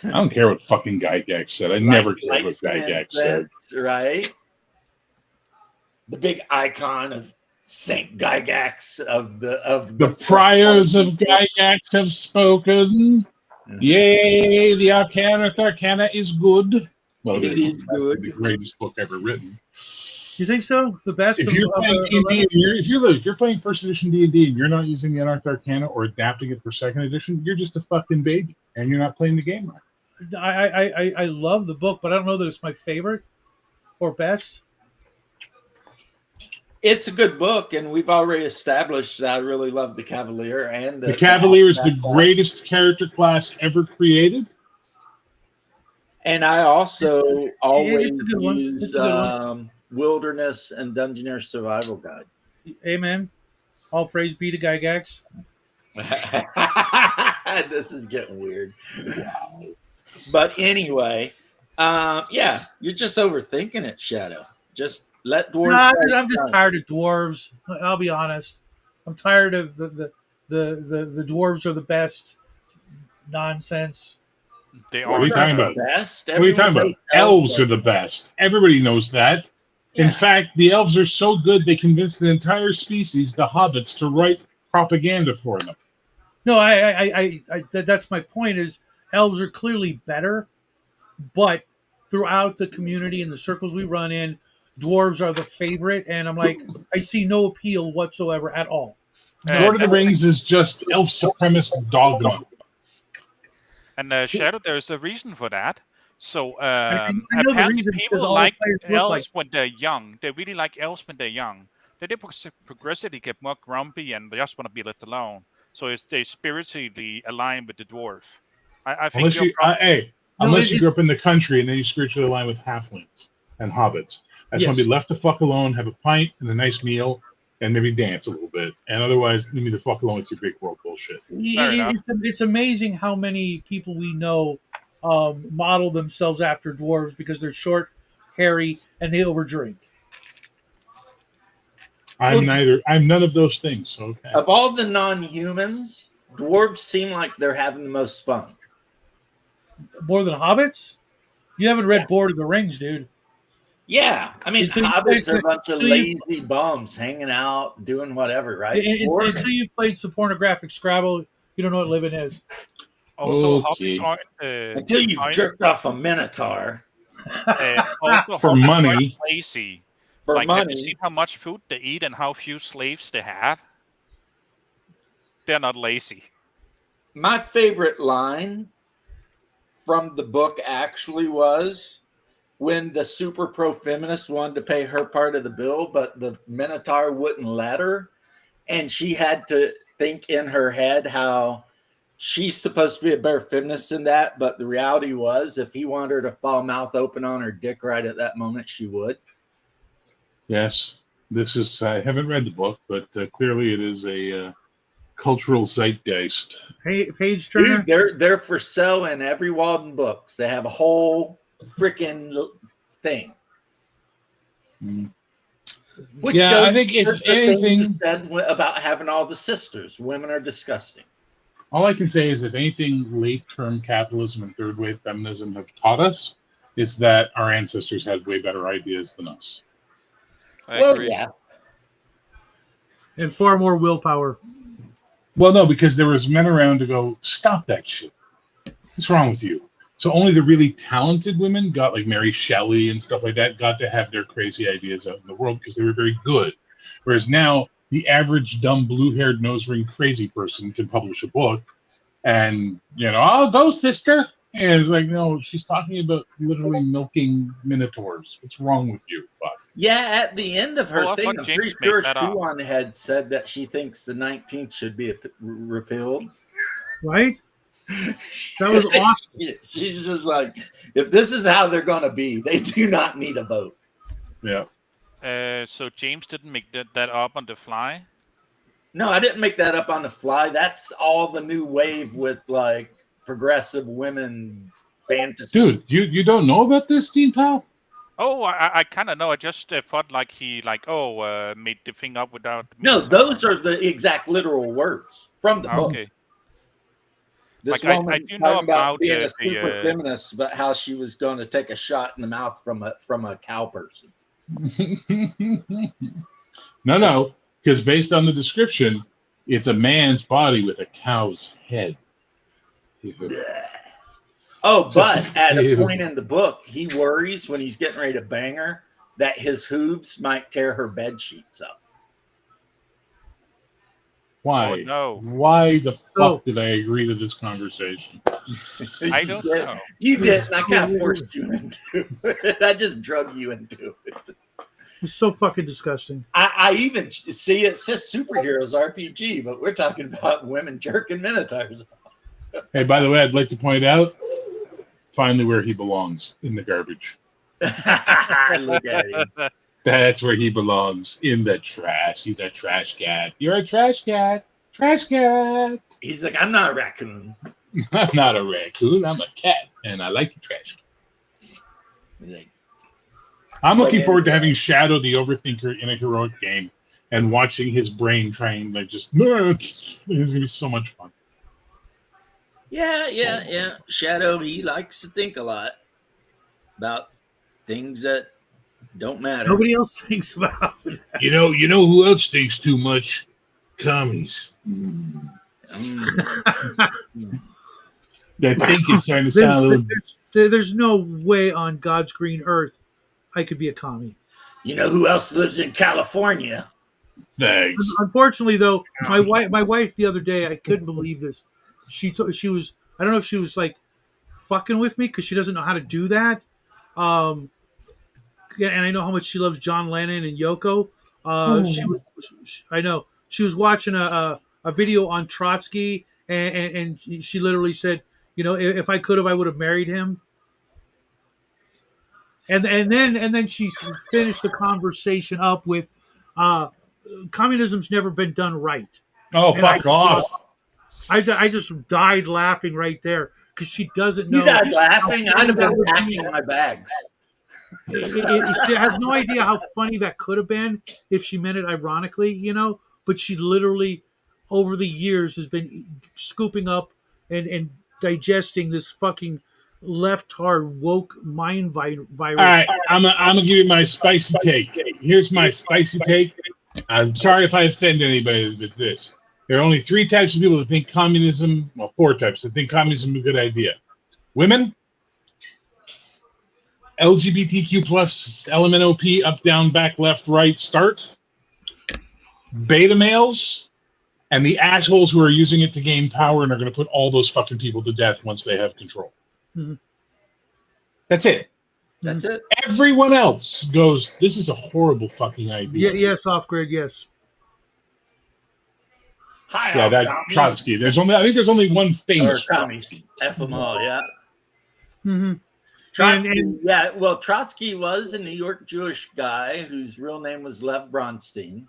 I don't care what fucking Gygax said. I never cared what Gygax said. Right? The big icon of Saint Gygax of the priors of Gygax have spoken. Mm-hmm. Yay, the Arcana is good. Well, it is good. The greatest book ever written. You think so? The best. If you're playing D&D, if you're playing first edition D&D and you're not using the Anarch Arcana or adapting it for second edition, you're just a fucking baby, and you're not playing the game right. I love the book, but I don't know that it's my favorite or best. It's a good book, and we've already established that I really love the Cavalier. And the Cavalier is the greatest character class ever created. And I also always use Wilderness and Dungeoneer Survival Guide. Amen. All praise be to Gygax. This is getting weird. But anyway, yeah, you're just overthinking it, Shadow. Just let dwarves. No, I'm just tired of dwarves. I'll be honest. I'm tired of the dwarves are the best nonsense. What are you talking about? Best? What are you talking about? Elves are the best. Everybody knows that. Yeah. In fact, the elves are so good they convinced the entire species, the hobbits, to write propaganda for them. No, I that's my point. Is elves are clearly better, but throughout the community and the circles we run in, dwarves are the favorite, and I'm like, I see no appeal whatsoever at all. Lord of the Rings is just elf supremacist dogma. And Shadow, there's a reason for that. So apparently people like elves when they're young. They really like elves when they're young. Then they progressively get more grumpy and they just want to be left alone. So they spiritually align with the dwarf. I think unless you grew up in the country and then you spiritually align with halflings and hobbits. I just want to be left the fuck alone, have a pint and a nice meal, and maybe dance a little bit. And otherwise, leave me the fuck alone with your big world bullshit. It's amazing how many people we know model themselves after dwarves because they're short, hairy, and they overdrink. I'm none of those things. So okay. Of all the non-humans, dwarves seem like they're having the most fun. More than hobbits? You haven't read Lord of the Rings, dude. Yeah, I mean, hobbits are a bunch of lazy bums hanging out, doing whatever, right? Until you played some pornographic Scrabble, you don't know what living is. Also, hobbits aren't... until you've jerked off a minotaur. Also, for money. Lazy. For money. Have you seen how much food they eat and how few slaves they have? They're not lazy. My favorite line from the book actually was, when the super pro feminist wanted to pay her part of the bill, but the Minotaur wouldn't let her. And she had to think in her head how she's supposed to be a better feminist than that. But the reality was, if he wanted her to fall mouth open on her dick right at that moment, she would. Yes. This is, I haven't read the book, but clearly it is a cultural zeitgeist. Page Turner. Dude, they're for sale in every Walden Books. They have a whole freaking thing. Which yeah, I think if anything said about having all the sisters, women are disgusting. All I can say is, if anything, late-term capitalism and third-wave feminism have taught us is that our ancestors had way better ideas than us. I agree. Yeah. And far more willpower. Well, no, because there was men around to go, stop that shit. What's wrong with you? So only the really talented women got, like Mary Shelley and stuff like that, got to have their crazy ideas out in the world because they were very good. Whereas now, the average dumb blue-haired nose-ring crazy person can publish a book and, I'll go, sister. And it's like, no, she's talking about literally milking minotaurs. What's wrong with you? Fuck. Yeah, at the end of her thing, I'm pretty made sure that up. Shuan had said that she thinks the 19th should be repealed. Right? That was awesome. She's just like, if this is how they're going to be, they do not need a vote. Yeah. So James didn't make that up on the fly? No, I didn't make that up on the fly. That's all the new wave with like progressive women fantasy. Dude, you don't know about this, Dean Powell? Oh, I kind of know. I just thought like he made the thing up without. No, those are the exact literal words from the book. Okay. This Like, woman I do know about being a super feminist, but how she was going to take a shot in the mouth from a cow person. No, because based on the description, it's a man's body with a cow's head. Oh, but at a point in the book, he worries when he's getting ready to bang her that his hooves might tear her bed sheets up. Why? Oh, no. Why the fuck did I agree to this conversation? I don't know. You didn't. I kind of forced you into it. I just drug you into it. It's so fucking disgusting. I even see it says superheroes RPG, but we're talking about women jerking minotaurs. Hey, by the way, I'd like to point out finally where he belongs, in the garbage. Look at him. That's where he belongs, in the trash. He's a trash cat. You're a trash cat. Trash cat. He's like, I'm not a raccoon. I'm not a raccoon. I'm a cat, and I like the trash cat. Like, I'm looking forward to having Shadow the Overthinker in a heroic game and watching his brain trying to just. It's going to be so much fun. Yeah. Shadow, he likes to think a lot about things that don't matter. Nobody else thinks about it. You know who else thinks too much? Commies. That thinking starting to sound a little. There's no way on God's green earth I could be a commie. You know who else lives in California? Thanks. Unfortunately, though, my wife the other day, I couldn't believe this. She was, I don't know if she was like fucking with me because she doesn't know how to do that. And I know how much she loves John Lennon and Yoko. I know she was watching a video on Trotsky, and she literally said, if I could have, I would have married him. And then she finished the conversation up with, communism's never been done right. Oh, fuck off. I just died laughing right there because she doesn't know. You died laughing? I'd have been packing my bags. She has no idea how funny that could have been if she meant it ironically, but she literally over the years has been scooping up and digesting this fucking left-hard woke mind virus. All right, I'm gonna give you my spicy take. Here's my spicy take. I'm sorry if I offend anybody with this. There are only 3 types of people that think communism, 4 types that think communism is a good idea. Women, LGBTQ plus, LMNOP, up, down, back, left, right, start, beta males, and the assholes who are using it to gain power and are going to put all those fucking people to death once they have control. Mm-hmm. That's it. That's it. Everyone else goes, this is a horrible fucking idea. Yes, off grid. Yes. Hi, Yeah, that commies. Trotsky. I think there's only one Or famous. commies. F them all, yeah. Mm-hmm. Trotsky, And- yeah. Well, Trotsky was a New York Jewish guy whose real name was Lev Bronstein.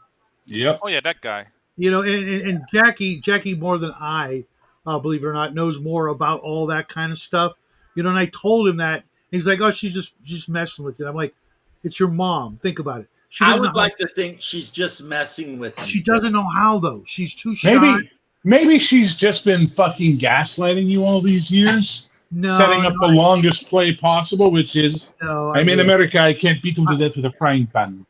Yep. Oh yeah, that guy. You know, and Jackie more than I, believe it or not, knows more about all that kind of stuff. You know, and I told him that. He's like, "Oh, she's just messing with you." I'm like, "It's your mom. Think about it." She I doesn't would know like to think she's just messing with how, you. she doesn't know how though. She's too shy. Maybe she's just been fucking gaslighting you all these years, No, setting up the longest play possible, which is, no, I'm in America, I can't beat them to death with a frying pan.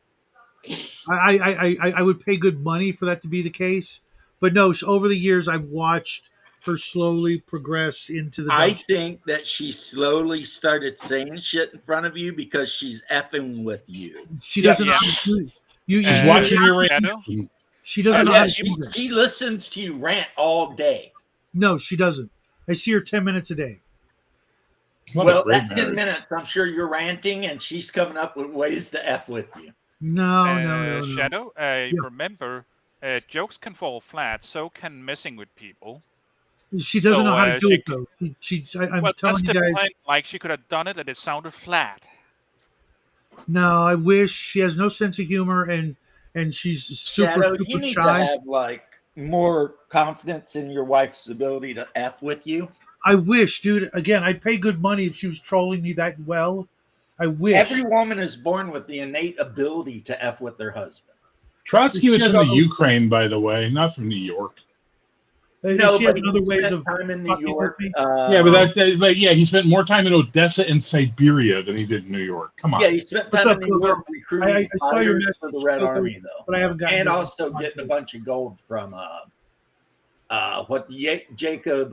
I would pay good money for that to be the case, but no. Over the years, I've watched her slowly progress into the. I think that she slowly started saying shit in front of you because she's effing with you. She doesn't know yeah. how to do. You She's watching your Shadow? reactions. She doesn't know Yeah, how to do that. she listens to you rant all day. No, she doesn't. I see her 10 minutes a day. What a Well, great that 10 marriage. minutes, I'm sure you're ranting and she's coming up with ways to F with you. No. Shadow, remember, jokes can fall flat, so can messing with people. She doesn't So, know how to do she- it though. I'm well, telling that's you the guys. point. Like she could have done it, and it sounded flat. No, I wish she has no sense of humor and she's super Shadow, you super need shy. to have like more confidence in your wife's ability to F with you. I wish, dude. Again, I'd pay good money if she was trolling me that well. I wish. Every woman is born with the innate ability to F with their husband. Trotsky was She from has the a- Ukraine, by the way, not from New York. No, she has but other he ways spent of time in New fucking with York. me. Yeah, but he spent more time in Odessa and Siberia than he did in New York. Come on. Yeah, he spent What's time up, in New Coco? York recruiting I saw your fighters for the message, Red Coco, Army, though, but I haven't gotten and it. also getting a bunch of gold from Jacob,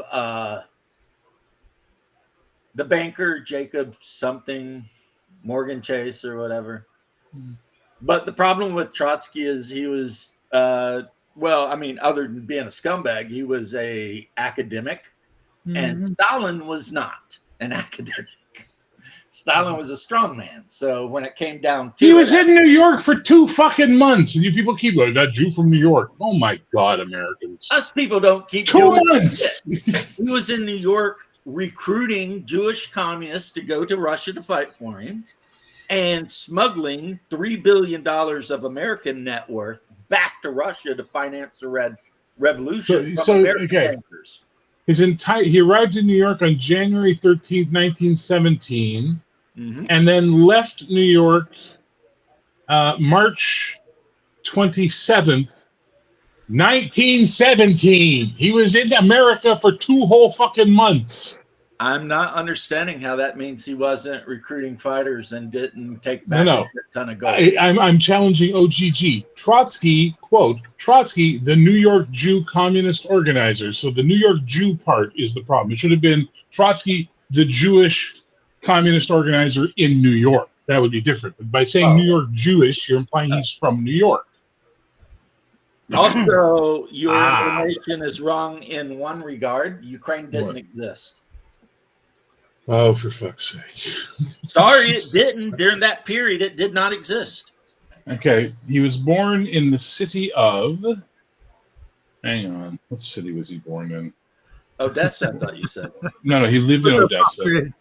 the banker Jacob something, Morgan Chase or whatever. But the problem with Trotsky is he was, well, I mean, other than being a scumbag, he was a academic, and Mhm. Stalin was not an academic. Stalin was a strong man. So when it came down to He was in New York for 2 fucking months, and you people keep going, that Jew from New York. Oh my God, Americans. us people don't keep 2 doing months! it. He was in New York recruiting Jewish communists to go to Russia to fight for him and smuggling $3 billion of American net worth back to Russia to finance the Red Revolution from American bankers. He arrived in New York on January 13th, 1917, Mhm. and then left New York March 27th, 1917. He was in America for 2 whole fucking months. I'm not understanding how that means he wasn't recruiting fighters and didn't take back No. a ton of gold. I'm challenging OGG. Trotsky, quote, Trotsky, the New York Jew communist organizer. So the New York Jew part is the problem. It should have been Trotsky, the Jewish communist organizer in New York. That would be different. But by saying New York Jewish, you're implying he's from New York. Also, your information is wrong in one regard. Ukraine didn't What? exist. Oh, for fuck's sake. Sorry, it didn't. During that period, it did not exist. Okay, he was born in the city of... Hang on. What city was he born in? Odessa, I thought you said. No, he lived in What's up, Odessa. Off-Grid?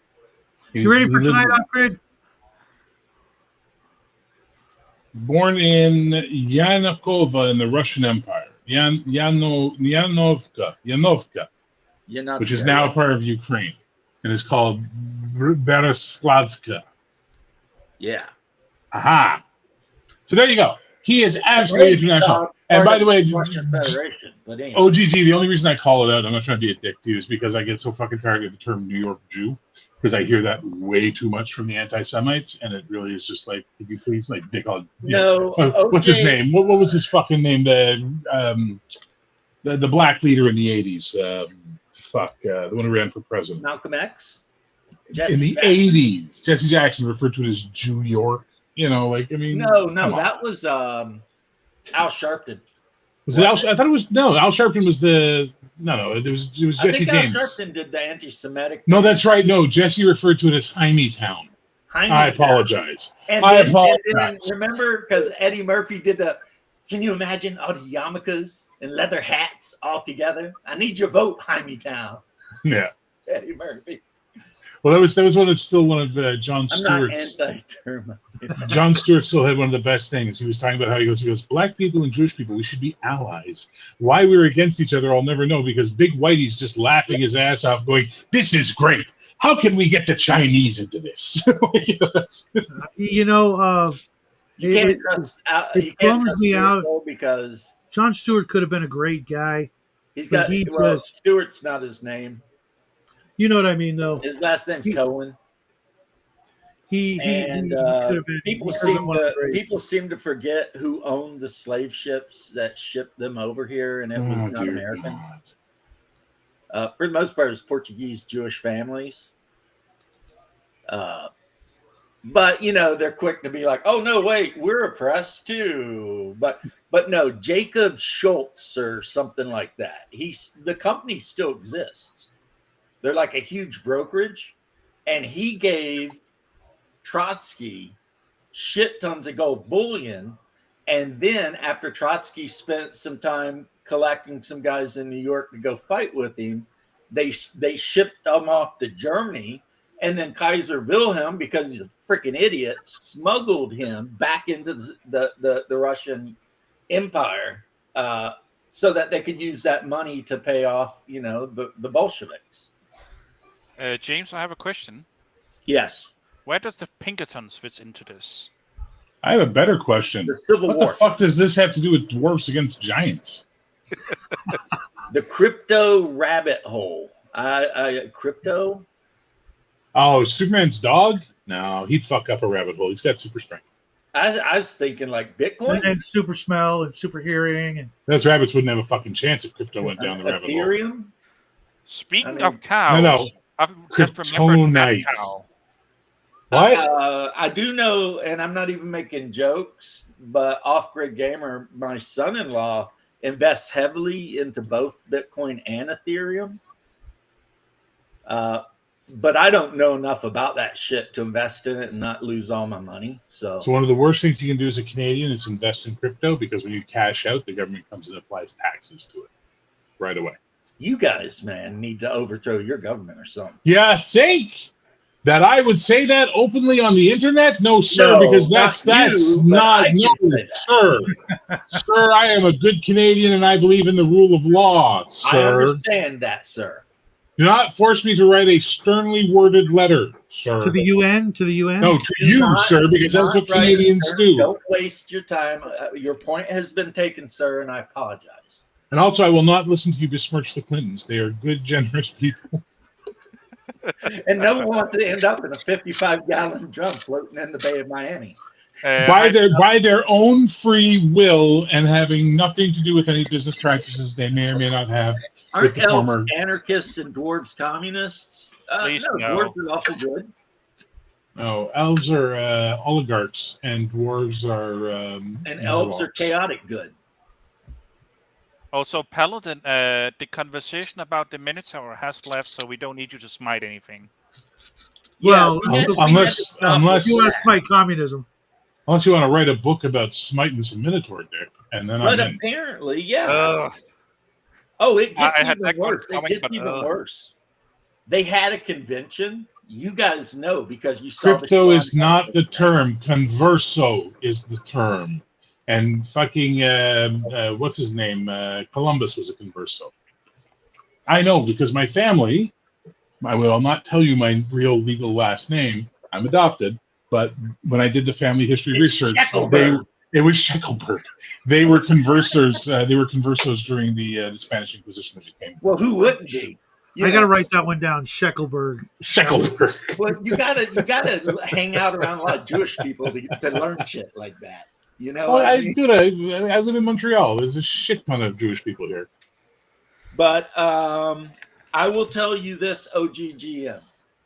He- You ready he for lived tonight, in- Off-Grid? Born in Yanukova in the Russian Empire. Yanovka, You're not which is now a part of Ukraine, and is called Beroslavka. Yeah. Aha. So there you go. He is absolutely international. And by the way, Russian Federation. But anyway. OGG, the only reason I call it out, I'm not trying to be a dick to you, is because I get so fucking tired of the term New York Jew, because I hear that way too much from the anti-Semites, and it really is just like, could you please, like, dick on... No. What's his OJ name? What was his fucking name? The black leader in the 80s. The one who ran for president. Malcolm X? In the 80s. Jesse Jackson referred to it as Jew York. You know, like, I mean... No, come on. that was Al Sharpton. Was it Al? I thought it was... No, Al Sharpton was the... No, it was I Jesse think Al James. Sharpton did the anti-Semitic. No, that's right. No, Jesse referred to it as Jaime Town. I apologize. And I then, apologize. and then remember, because Eddie Murphy did the. Can you imagine all the yarmulkes and leather hats all together? I need your vote, Town. Yeah. Eddie Murphy. Well, that was one of Jon I'm Stewart's. not anti-term. Jon Stewart still had one of the best things. He was talking about how he goes, black people and Jewish people, we should be allies. Why we were against each other, I'll never know, because Big Whitey's just laughing his ass off, going, this is great. How can we get the Chinese into this? You know, You can't trust. it bums me out because Jon Stewart could have been a great guy. he's got. Well, Stewart's not his name. You know what I mean, though. His last name's Cohen. He could have been. People seem to forget who owned the slave ships that shipped them over here, and it was not American. For the most part, it was Portuguese Jewish families. But they're quick to be like, "Oh no, wait, we're oppressed too." But no, Jacob Schultz or something like that. The company still exists. They're like a huge brokerage, and he gave Trotsky shit tons of gold bullion, and then after Trotsky spent some time collecting some guys in New York to go fight with him, they shipped them off to Germany, and then Kaiser Wilhelm, because he's a freaking idiot, smuggled him back into the Russian Empire so that they could use that money to pay off the Bolsheviks. James, I have a question. Yes. Where does the Pinkertons fit into this? I have a better question. The Civil War. What the fuck does this have to do with dwarfs against giants? The crypto rabbit hole. Crypto? Oh, Superman's dog? No, he'd fuck up a rabbit hole. He's got super strength. I was thinking like Bitcoin and super smell and super hearing, and those rabbits wouldn't have a fucking chance if crypto went down the rabbit hole. Ethereum. Speaking of cows, no. I've just remembered that Kryptonite. cow. What? I do know, and I'm not even making jokes, but Off Grid Gamer, my son-in-law, invests heavily into both Bitcoin and Ethereum. But I don't know enough about that shit to invest in it and not lose all my money. So one of the worst things you can do as a Canadian is invest in crypto, because when you cash out, the government comes and applies taxes to it right away. You guys, man, need to overthrow your government or something. Yeah, think that I would say that openly on the internet? No, sir, because that's not sir. Sir, I am a good Canadian and I believe in the rule of law, sir. I understand that, sir. Do not force me to write a sternly worded letter, sir. To the UN? To the UN? No, to you, sir, because that's what Canadians do. Don't waste your time. Your point has been taken, sir, and I apologize. And also, I will not listen to you besmirch the Clintons. They are good, generous people. And no one wants to end up in a 55-gallon drum floating in the Bay of Miami. By their own free will and having nothing to do with any business practices they may or may not have. Aren't elves anarchists and dwarves communists? No. Dwarves are also good. No, elves are oligarchs and dwarves are... and elves are chaotic good. Also, Paladin, the conversation about the Minotaur has left, so we don't need you to smite anything. Well, unless you want to smite communism. Unless you want to write a book about smiting some Minotaur dick, and then but apparently, yeah. It gets even worse. It gets even worse. They had a convention. You guys know because you saw. Crypto is not the term. Converso is the term. And fucking what's his name? Columbus was a converso. I know because my family. I will not tell you my real legal last name. I'm adopted. But when I did the family history research, it was Sheckelberg. They were conversors. They were conversos during the Spanish Inquisition as it came. Well, who wouldn't be? I gotta write that one down. Sheckelberg. Sheckelberg. Well, you gotta hang out around a lot of Jewish people to learn shit like that. You know. Well, I live in Montreal. There's a shit ton of Jewish people here. But I will tell you this, OGGM.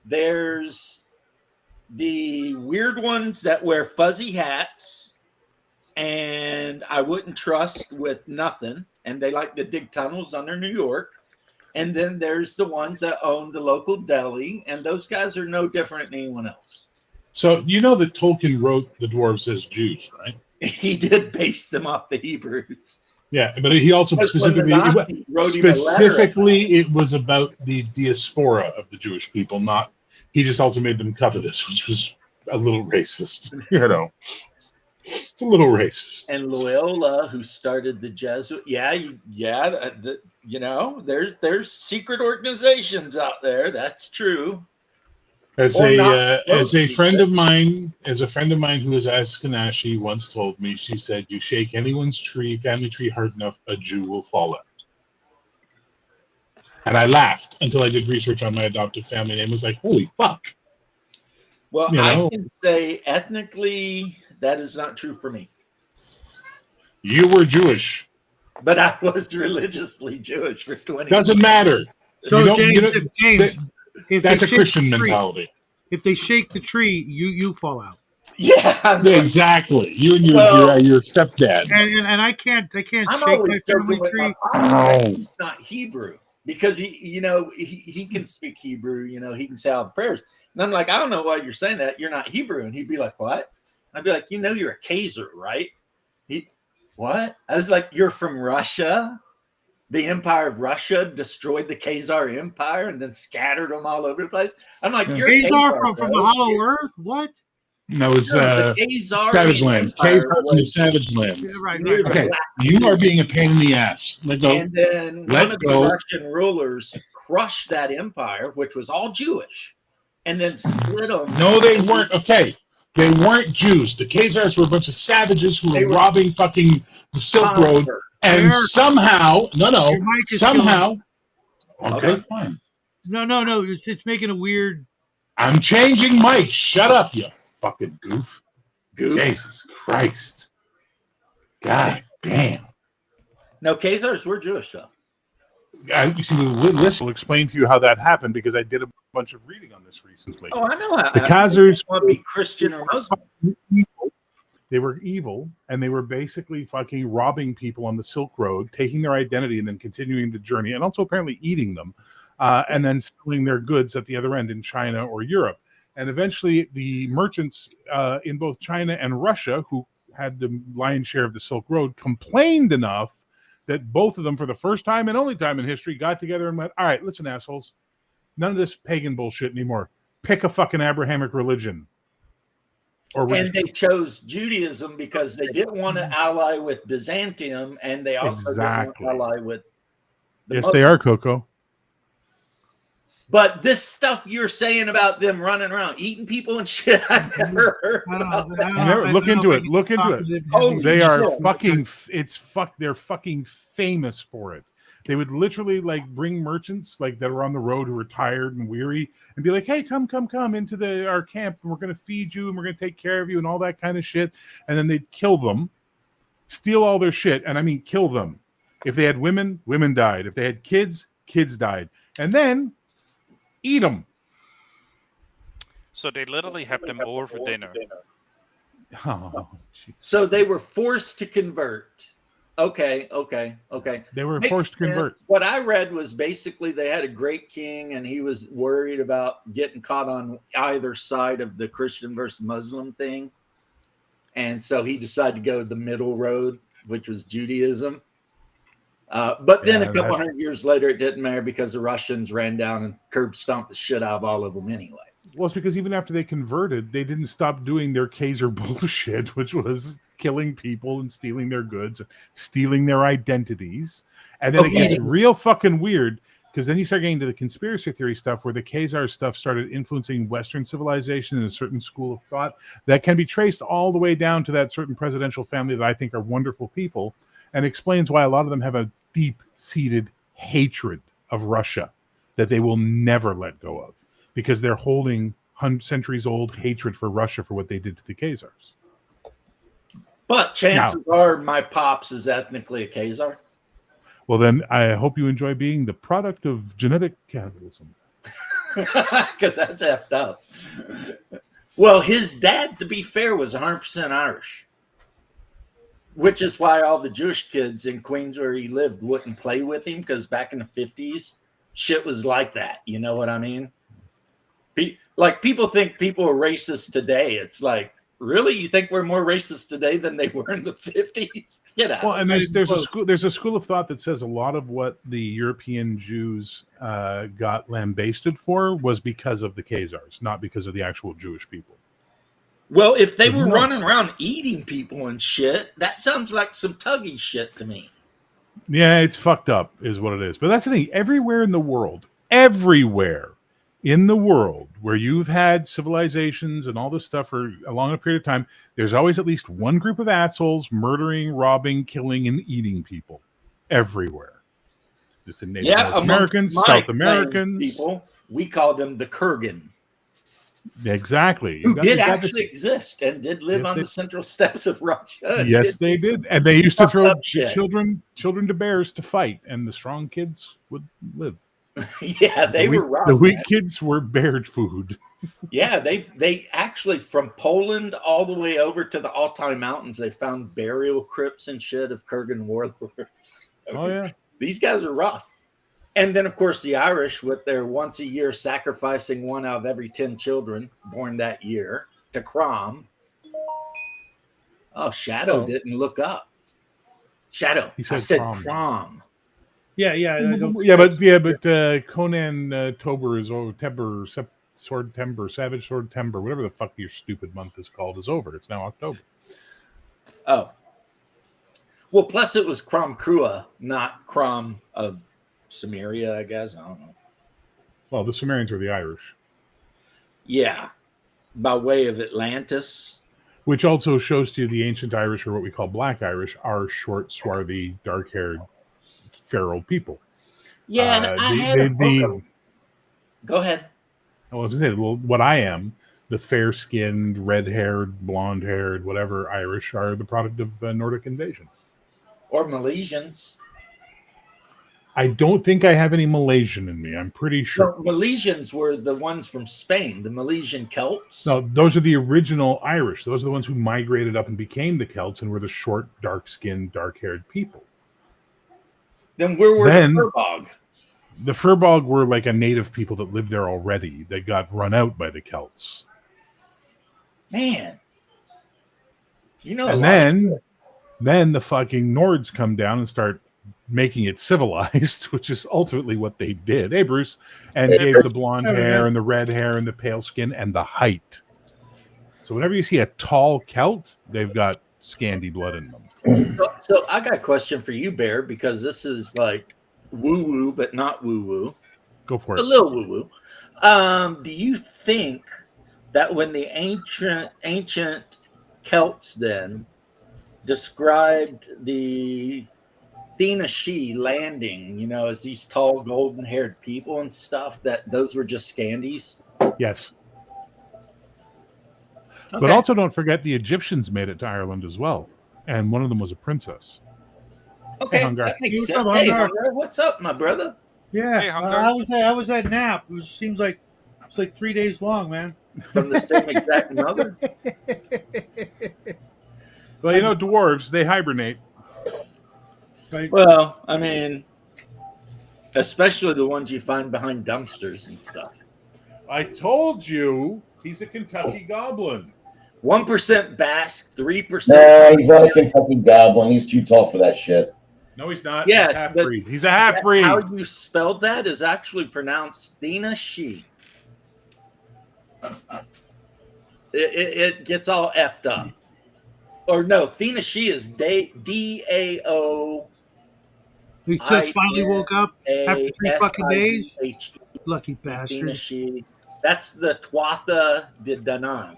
There's the weird ones that wear fuzzy hats and I wouldn't trust with nothing, and they like to dig tunnels under New York. And then there's the ones that own the local deli, and those guys are no different than anyone else. So you know that Tolkien wrote the dwarves as Jews, right? He did base them off the Hebrews. Yeah, but he also Because when the specifically Nazis wrote him a letter, it was about the diaspora of the Jewish people, not he just also made them covetous, which was a little racist. You know, it's a little racist. and Loyola, who started the Jesuit, there's secret organizations out there. That's true. As a friend of mine who is Ashkenazi once told me, she said, "You shake anyone's family tree hard enough, a Jew will fall out." And I laughed until I did research on my adoptive family name. Was like, holy fuck. Well, I can say ethnically that is not true for me. You were Jewish, but I was religiously Jewish for 20 Doesn't years. matter. So James, if that's a Christian mentality. If they shake the tree, you fall out. Yeah, exactly. You and your stepdad. And I can't I'm shake my family tree. He's not Hebrew because he can speak Hebrew. He can say all the prayers. And I'm like, I don't know why you're saying that. You're not Hebrew. And he'd be like, what? I'd be like, you're a Kaiser, right? What? I was like, you're from Russia? The Empire of Russia destroyed the Khazar Empire and then scattered them all over the place. I'm like, you're Khazar from the Hollow Earth? What? No, it's Savage Lands. Khazar from the Savage Lands. Yeah, right. Okay, you are being a pain in the ass. Let go. And then one of the Russian rulers crushed that empire, which was all Jewish, and then split them. No, they weren't. Okay. They weren't Jews. The Khazars were a bunch of savages who were robbing fucking the Silk Road. And somehow, okay, fine. No, it's making a weird. I'm changing mic. Shut up, you fucking goof. Jesus Christ. God damn. No, Khazars were Jewish, though. Listen, I'll explain to you how that happened because I did a bunch of reading on this recently. Oh, I know how. The Khazars want to be Christian or Muslim. They were evil, and they were basically fucking robbing people on the Silk Road, taking their identity and then continuing the journey, and also apparently eating them, and then selling their goods at the other end in China or Europe. And eventually the merchants in both China and Russia, who had the lion's share of the Silk Road, complained enough that both of them, for the first time and only time in history, got together and went, all right, listen, assholes, none of this pagan bullshit anymore. Pick a fucking Abrahamic religion. And they chose Judaism because they didn't want to ally with Byzantium, and they also didn't want to ally with the Muslims. They are, Coco. But this stuff you're saying about them running around eating people and shit, I never heard about that. Look into it. Oh, they are fucking. They're fucking famous for it. They would literally bring merchants that were on the road who were tired and weary and be like, hey, come into our camp and we're going to feed you and we're going to take care of you and all that kind of shit. And then they'd kill them, steal all their shit. And I mean, kill them. If they had women, women died. If they had kids, kids died. And then eat them. So they literally have them over for dinner. Oh, so they were forced to convert. Okay. They were forced to convert. What I read was basically they had a great king and he was worried about getting caught on either side of the Christian versus Muslim thing. And so he decided to go the middle road, which was Judaism. But then a couple hundred years later, it didn't matter because the Russians ran down and curb stomped the shit out of all of them anyway. Well, it's because even after they converted, they didn't stop doing their Khazar bullshit, which was killing people and stealing their goods, stealing their identities. And then it gets real fucking weird because then you start getting to the conspiracy theory stuff where the Khazar stuff started influencing Western civilization and a certain school of thought that can be traced all the way down to that certain presidential family that I think are wonderful people, and explains why a lot of them have a deep-seated hatred of Russia that they will never let go of because they're holding centuries-old hatred for Russia for what they did to the Khazars. But chances are my pops is ethnically a Khazar. Well, then I hope you enjoy being the product of genetic capitalism. Because that's effed up. Well, his dad, to be fair, was 100% Irish. Which is why all the Jewish kids in Queens where he lived wouldn't play with him because back in the 50s, shit was like that. You know what I mean? Like people think people are racist today. It's like, really? You think we're more racist today than they were in the 50s? Get out. Well, and there's a school of thought that says a lot of what the European Jews got lambasted for was because of the Khazars, not because of the actual Jewish people. Well, if they were Nuts. running around eating people and shit, that sounds like some Tuggy shit to me. Yeah, it's fucked up, is what it is. But that's the thing. Everywhere in the world where you've had civilizations and all this stuff for a long period of time, there's always at least one group of assholes murdering, robbing, killing, and eating people. Everywhere. It's in Native Americans, South Americans. People, we call them the Kurgan. Exactly. Who did actually exist and did live on the central steps of Russia. Yes, they did. And they used to throw children to bears to fight, and the strong kids would live. Yeah, they were rough. The weak kids were bear food. Yeah, they actually, from Poland all the way over to the Altai Mountains, they found burial crypts and shit of Kurgan warlords. Oh, yeah. These guys are rough. And then, of course, the Irish, with their once a year sacrificing one out of every 10 children born that year to Crom. Oh, Shadow didn't look up. Shadow. I said Crom. Yeah. But Conan Tober is over. Savage Sword Timber, whatever the fuck your stupid month is called, is over. It's now October. Oh. Well, plus it was Crom Crua, not Crom of Samaria, I guess. I don't know. Well, the Sumerians were the Irish. Yeah. By way of Atlantis. Which also shows to you the ancient Irish, or what we call Black Irish, are short, swarthy, dark-haired, feral people. Yeah, Go ahead. I was going to say, well, what I am, the fair-skinned, red-haired, blonde-haired, whatever Irish, are the product of Nordic invasion. Or Milesians. I don't think I have any Malaysian in me. I'm pretty sure. No, Milesians were the ones from Spain, the Milesian Celts. No, those are the original Irish. Those are the ones who migrated up and became the Celts and were the short, dark-skinned, dark-haired people. Then where were the Furbolg? The Furbolg were like a native people that lived there already. They got run out by the Celts. Man. You know, and then the fucking Nords come down and start making it civilized, which is ultimately what they did. Hey, Bruce. And gave the blonde hair and the red hair and the pale skin and the height. So whenever you see a tall Celt, they've got Scandi blood in them. So I got a question for you, Bear, because this is like woo-woo, but not woo-woo. Go for it. A little woo-woo. Do you think that when the ancient Celts then described the Thena-Shi landing, as these tall, golden-haired people and stuff, that those were just Scandis? Yes. Okay. But also don't forget the Egyptians made it to Ireland as well. And one of them was a princess. Okay, hey, Hungar. That makes sense. Hey, Hungar, what's up, my brother? Yeah, hey, I was at nap. It seems like it's like 3 days long, man. From the same exact mother? Well, dwarves, they hibernate. Right. Well, I mean, especially the ones you find behind dumpsters and stuff. I told you, he's a Kentucky goblin. 1% Basque, 3%. Nah, he's not a Kentucky goblin. He's too tall for that shit. No, he's not. Yeah, he's a half-breed. He's a half-breed. How you spelled that is actually pronounced Thena-Shi. It gets all effed up. Or no, Thena-Shi is D-A-O. He just finally woke up after 3 fucking days. Lucky bastard. Thena-Shi. That's the Tuatha De Danann.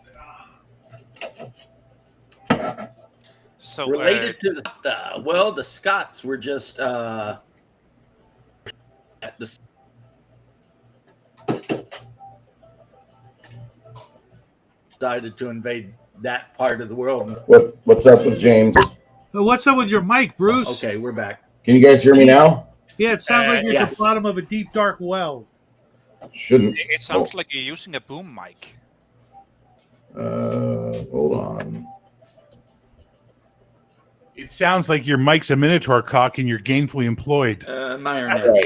So related to the Scots were just at the decided to invade that part of the world. What's up with James? What's up with your mic, Bruce? Okay, we're back. Can you guys hear me now? Yeah, it sounds like you're at yes. the bottom of a deep, dark well. Shouldn't. It sounds like you're using a boom mic. Hold on. It sounds like your mic's a Minotaur cock and you're gainfully employed. My All right,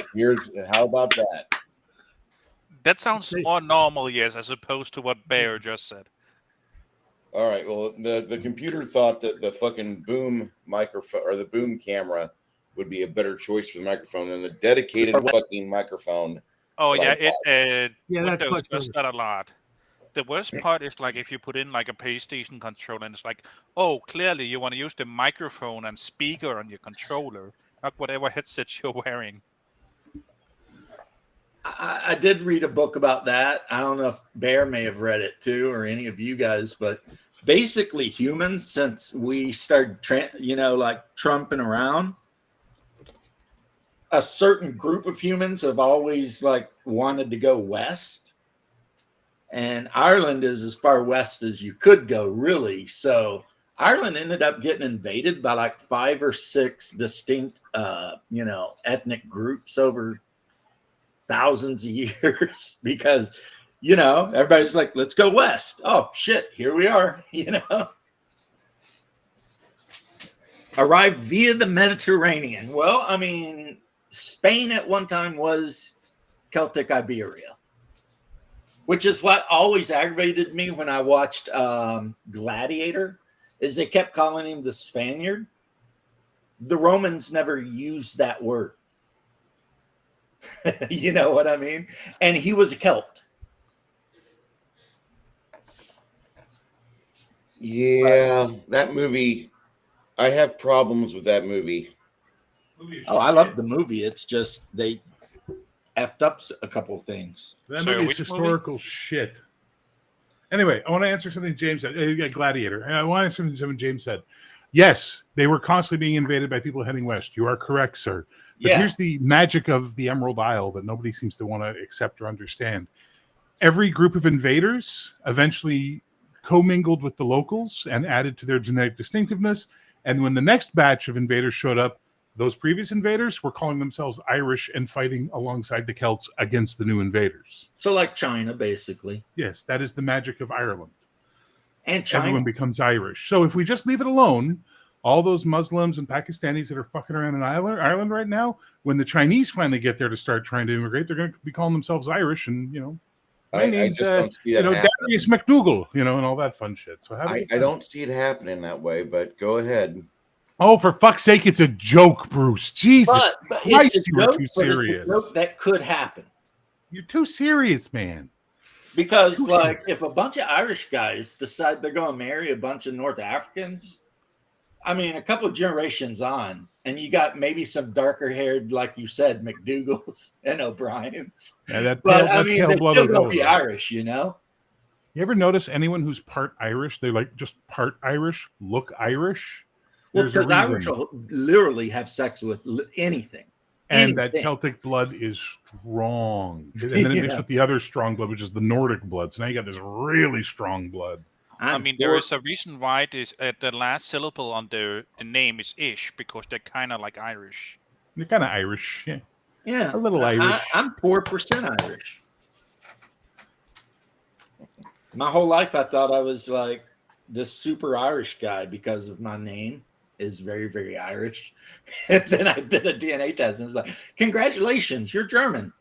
how about that? That sounds more normal, yes, as opposed to what Bear just said. All right. Well, the computer thought that the fucking boom microphone or the boom camera would be a better choice for the microphone than the dedicated fucking microphone. Oh yeah, Yeah, that's Windows much does better. that a lot. The worst part is like if you put in like a PlayStation controller and it's like, oh, clearly you want to use the microphone and speaker on your controller, not whatever headset you're wearing. I did read a book about that. I don't know if Bear may have read it too, or any of you guys, but basically humans, since we started, like trumping around, a certain group of humans have always like wanted to go west. And Ireland is as far west as you could go, really. So Ireland ended up getting invaded by like 5 or 6 distinct, ethnic groups over thousands of years because, everybody's like, let's go west. Oh, shit, here we are, Arrived via the Mediterranean. Well, I mean, Spain at one time was Celtic Iberia, which is what always aggravated me when I watched Gladiator, is they kept calling him the Spaniard. The Romans never used that word. You know what I mean? And he was a Celt. Yeah, that movie. I have problems with that movie. Oh, I love the movie. It's just they effed up a couple things. That Sorry, movie is which historical shit. Anyway, I want to answer something James said. Gladiator. And I want to answer something James said. Yes, they were constantly being invaded by people heading west. You are correct, sir. But here's the magic of the Emerald Isle that nobody seems to want to accept or understand. Every group of invaders eventually commingled with the locals and added to their genetic distinctiveness. And when the next batch of invaders showed up, those previous invaders were calling themselves Irish and fighting alongside the Celts against the new invaders. So like China, basically. Yes, that is the magic of Ireland. And China. Everyone becomes Irish. So if we just leave it alone, all those Muslims and Pakistanis that are fucking around in Ireland right now, when the Chinese finally get there to start trying to immigrate, they're going to be calling themselves Irish. And, my name's, don't see that Darius McDougal, and all that fun shit. So I don't see it happening that way, but go ahead. Oh, for fuck's sake, it's a joke, Bruce. Jesus but Christ, it's a you are joke, too but serious. it's a joke that could happen. You're too serious, man. Because, if a bunch of Irish guys decide they're going to marry a bunch of North Africans, I mean, a couple of generations on, and you got maybe some darker-haired, like you said, McDougals and O'Briens. Yeah, but, I mean, they're still going to be Irish, You ever notice anyone who's part Irish, they like just part Irish, look Irish? Well, because Irish will literally have sex with anything. And that Celtic blood is strong. And then it mixed with the other strong blood, which is the Nordic blood. So now you got this really strong blood. There is a reason why it is the last syllable on the name is ish, because they're kind of like Irish. They're kind of Irish, yeah. Yeah. A little Irish. I'm 4% Irish. My whole life I thought I was like this super Irish guy because of my name is very, very Irish. And then I did a DNA test and it's like, congratulations, you're German.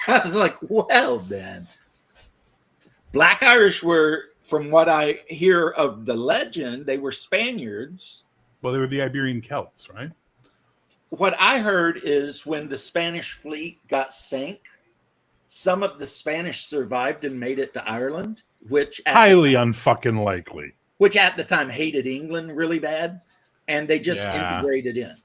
I was like, well then. Black Irish were, from what I hear of the legend, they were Spaniards. Well, they were the Iberian Celts, right? What I heard is when the Spanish fleet got sank, some of the Spanish survived and made it to Ireland, which highly unfucking likely. Which at the time hated England really bad, and they just integrated in.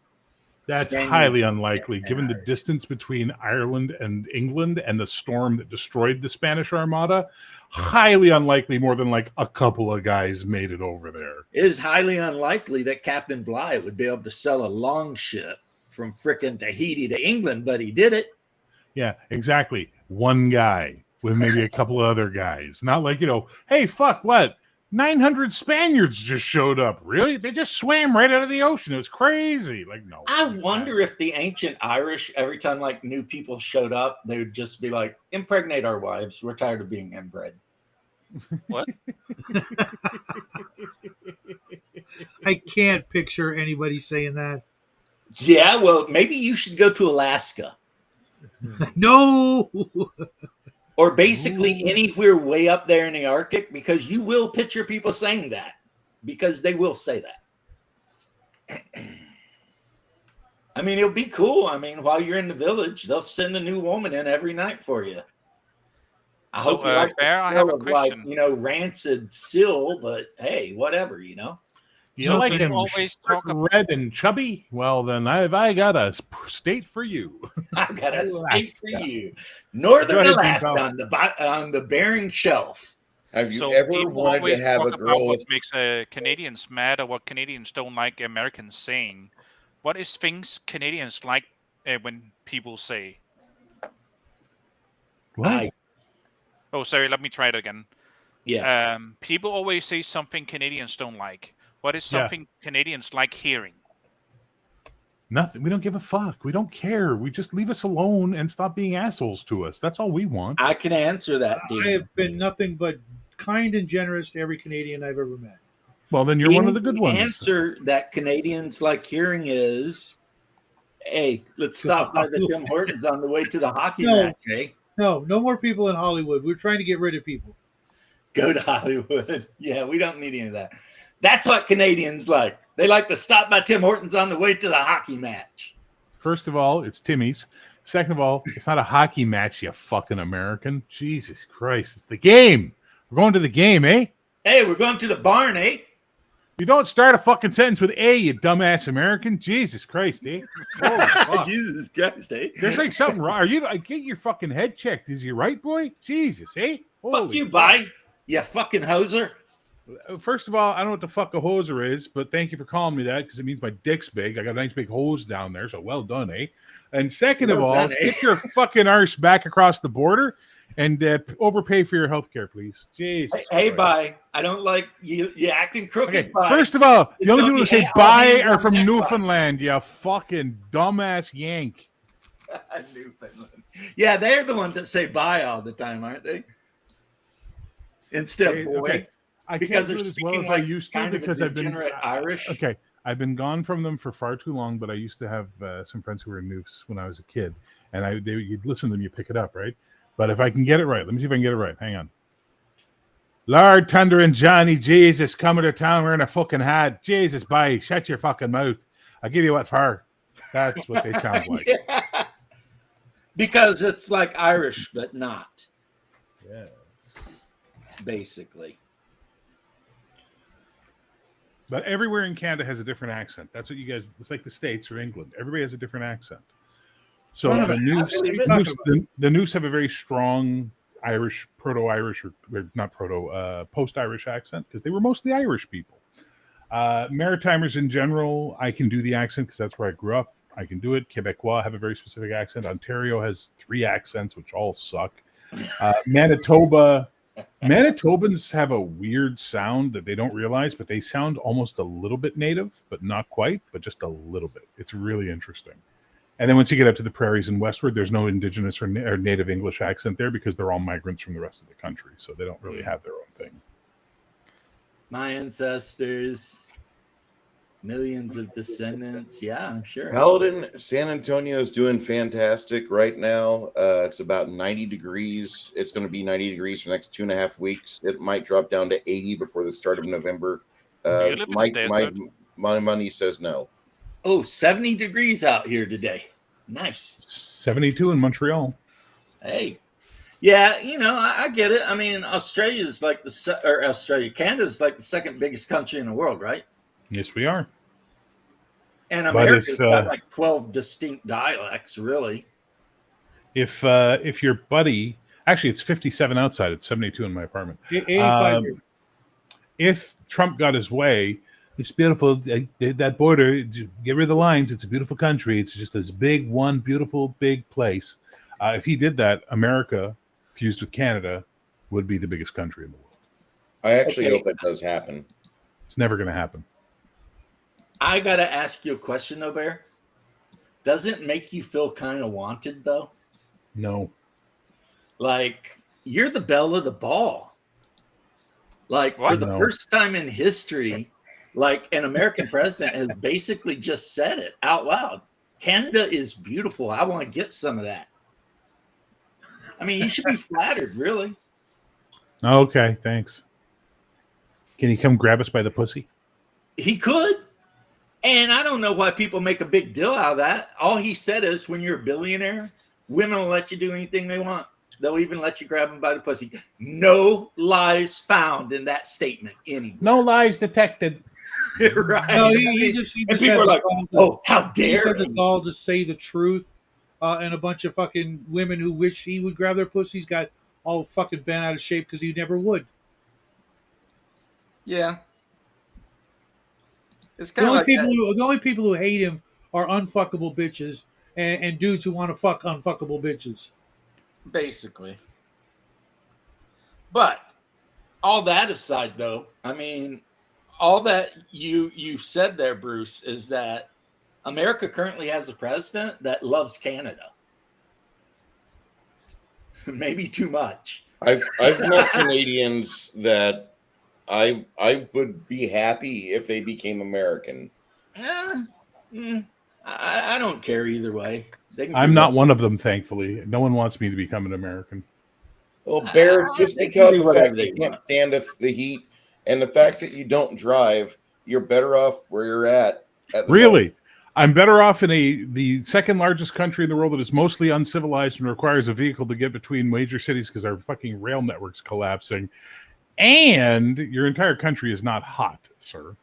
That's highly unlikely, given the distance between Ireland and England and the storm that destroyed the Spanish Armada. Highly unlikely more than like a couple of guys made it over there. It is highly unlikely that Captain Bligh would be able to sell a long ship from frickin' Tahiti to England, but he did it. Yeah, exactly. One guy with maybe a couple of other guys. Not like, hey, fuck, what? 900 Spaniards just showed up. Really? They just swam right out of the ocean. It was crazy. Like, no. I wonder if the ancient Irish, every time like new people showed up, they would just be like, impregnate our wives. We're tired of being inbred. What? I can't picture anybody saying that. Yeah, well, maybe you should go to Alaska. No. or basically anywhere way up there in the Arctic, because you will picture people saying that, because they will say that. I mean, it'll be cool. I mean, while you're in the village, they'll send a new woman in every night for you. I hope you like Bear, the I have a smell of, like, question. rancid sill, but hey, whatever, You So like people him always short, talk about red and chubby? Well, then I got a state for you. I've got a state for Alaska. you. Northern Go ahead, Alaska Bing on the Bering Shelf. Have you so ever people wanted to always have talk a about girl what with? makes Canadians mad or what Canadians don't like Americans saying. What is things Canadians like when people say? What? Oh, sorry. Let me try it again. Yes. People always say something Canadians don't like. What is Yeah. something Canadians like hearing? Nothing. We don't give a fuck. We don't care. We just leave us alone and stop being assholes to us. That's all we want. I can answer that, I Dean. have been nothing but kind and generous to every Canadian I've ever met. Well, then you're one of the good ones. Answer that Canadians like hearing is, hey, let's stop by the Tim Hortons on the way to the hockey No. match, eh? No more people in Hollywood. We're trying to get rid of people. Go to Hollywood. Yeah, we don't need any of that. That's what Canadians like. They like to stop by Tim Hortons on the way to the hockey match. First of all, it's Timmy's. Second of all, it's not a hockey match, you fucking American. Jesus Christ. It's the game. We're going to the game, eh? Hey, we're going to the barn, eh? You don't start a fucking sentence with A, you dumbass American. Jesus Christ, eh? Holy fuck. Jesus Christ, eh? There's like something wrong. Are you? Get your fucking head checked. Is you right, boy? Jesus, eh? Fuck Holy you, bye. You fucking hoser. First of all, I don't know what the fuck a hoser is, but thank you for calling me that because it means my dick's big. I got a nice big hose down there, so well done, eh? And second of Well all, done, eh? get your fucking arse back across the border and overpay for your health care, please. Jesus. Hey, Christ. bye. I don't like you. You acting crooked. Okay, Bye. first of all, It's the only gonna people who be say all bye hands are on from deck, bye. Newfoundland, you fucking dumbass Yank. Newfoundland. Yeah, they're the ones that say bye all the time, aren't they? Instead of boy. Okay. I Because can't they're do it as well speaking as like I used to kind of a because I've been degenerate Irish. Okay, I've been gone from them for far too long, but I used to have some friends who were in Newfs when I was a kid, and you'd listen to them, you pick it up, right? But if I can get it right, let me see if I can get it right. Hang on. Lord, Thunder, and Johnny, Jesus, coming to town wearing a fucking hat. Jesus, bye. Shut your fucking mouth. I'll give you what for. That's what they sound like. Yeah. Because it's like Irish, but not, Yeah. basically. But everywhere in Canada has a different accent. That's what you guys, it's like the States or England. Everybody has a different accent. So No, the no, Newfs, I believe it. the Newfs have a very strong Irish, proto-Irish, or not proto, post-Irish accent because they were mostly Irish people. Maritimers in general, I can do the accent because that's where I grew up. I can do it. Quebecois have a very specific accent. Ontario has 3 accents, which all suck. Manitobans have a weird sound that they don't realize, but they sound almost a little bit native, but not quite, but just a little bit. It's really interesting. And then once you get up to the prairies and westward, there's no indigenous or native English accent there because they're all migrants from the rest of the country. So they don't really have their own thing. My ancestors, millions of descendants. Yeah, I'm sure. Paladin, San Antonio is doing fantastic right now. It's about 90 degrees. It's going to be 90 degrees for the next 2.5 weeks. It might drop down to 80 before the start of November. You live in the desert. My money says no. Oh, 70 degrees out here today. Nice. 72 in Montreal. Hey. Yeah, I get it. I mean, Canada's like the second biggest country in the world, right? Yes, we are. And But America's if, got like 12 distinct dialects, really. If your buddy, actually it's 57 outside, it's 72 in my apartment. 85 years. If Trump got his way, it's beautiful. That border, get rid of the lines. It's a beautiful country. It's just this big, one beautiful, big place. If he did that, America, fused with Canada, would be the biggest country in the world. I actually Okay. hope that does happen. It's never going to happen. I got to ask you a question, though, Bear. Does it make you feel kind of wanted, though? No. Like, you're the belle of the ball. Like, for What? the No. first time in history, like, an American president has basically just said it out loud. Canada is beautiful. I want to get some of that. I mean, he should be flattered, really. Okay, thanks. Can he come grab us by the pussy? He could. And I don't know why people make a big deal out of that. All he said is when you're a billionaire, women will let you do anything they want. They'll even let you grab them by the pussy. No lies found in that statement anywhere. No lies detected. Right. No, he just and had people are the like, gall to- oh, how he just dare had the he. gall to say the truth. And a bunch of fucking women who wish he would grab their pussies got all fucking bent out of shape because he never would. Yeah. It's The kind of only, like people that. the only people who hate him are unfuckable bitches and dudes who want to fuck unfuckable bitches. Basically. But all that aside, though, I mean, all that you said there, Bruce, is that America currently has a president that loves Canada. Maybe too much. I've met Canadians that I would be happy if they became American. I don't care either way. They can I'm do not what- one of them, thankfully. No one wants me to become an American. Well, Bear, it's just They can because do the fact whatever that they you can't want. stand the heat and the fact that you don't drive, you're better off where you're at the Really? I'm better off in the second largest country in the world that is mostly uncivilized and requires a vehicle to get between major cities because our fucking rail network's collapsing. And your entire country is not hot, sir.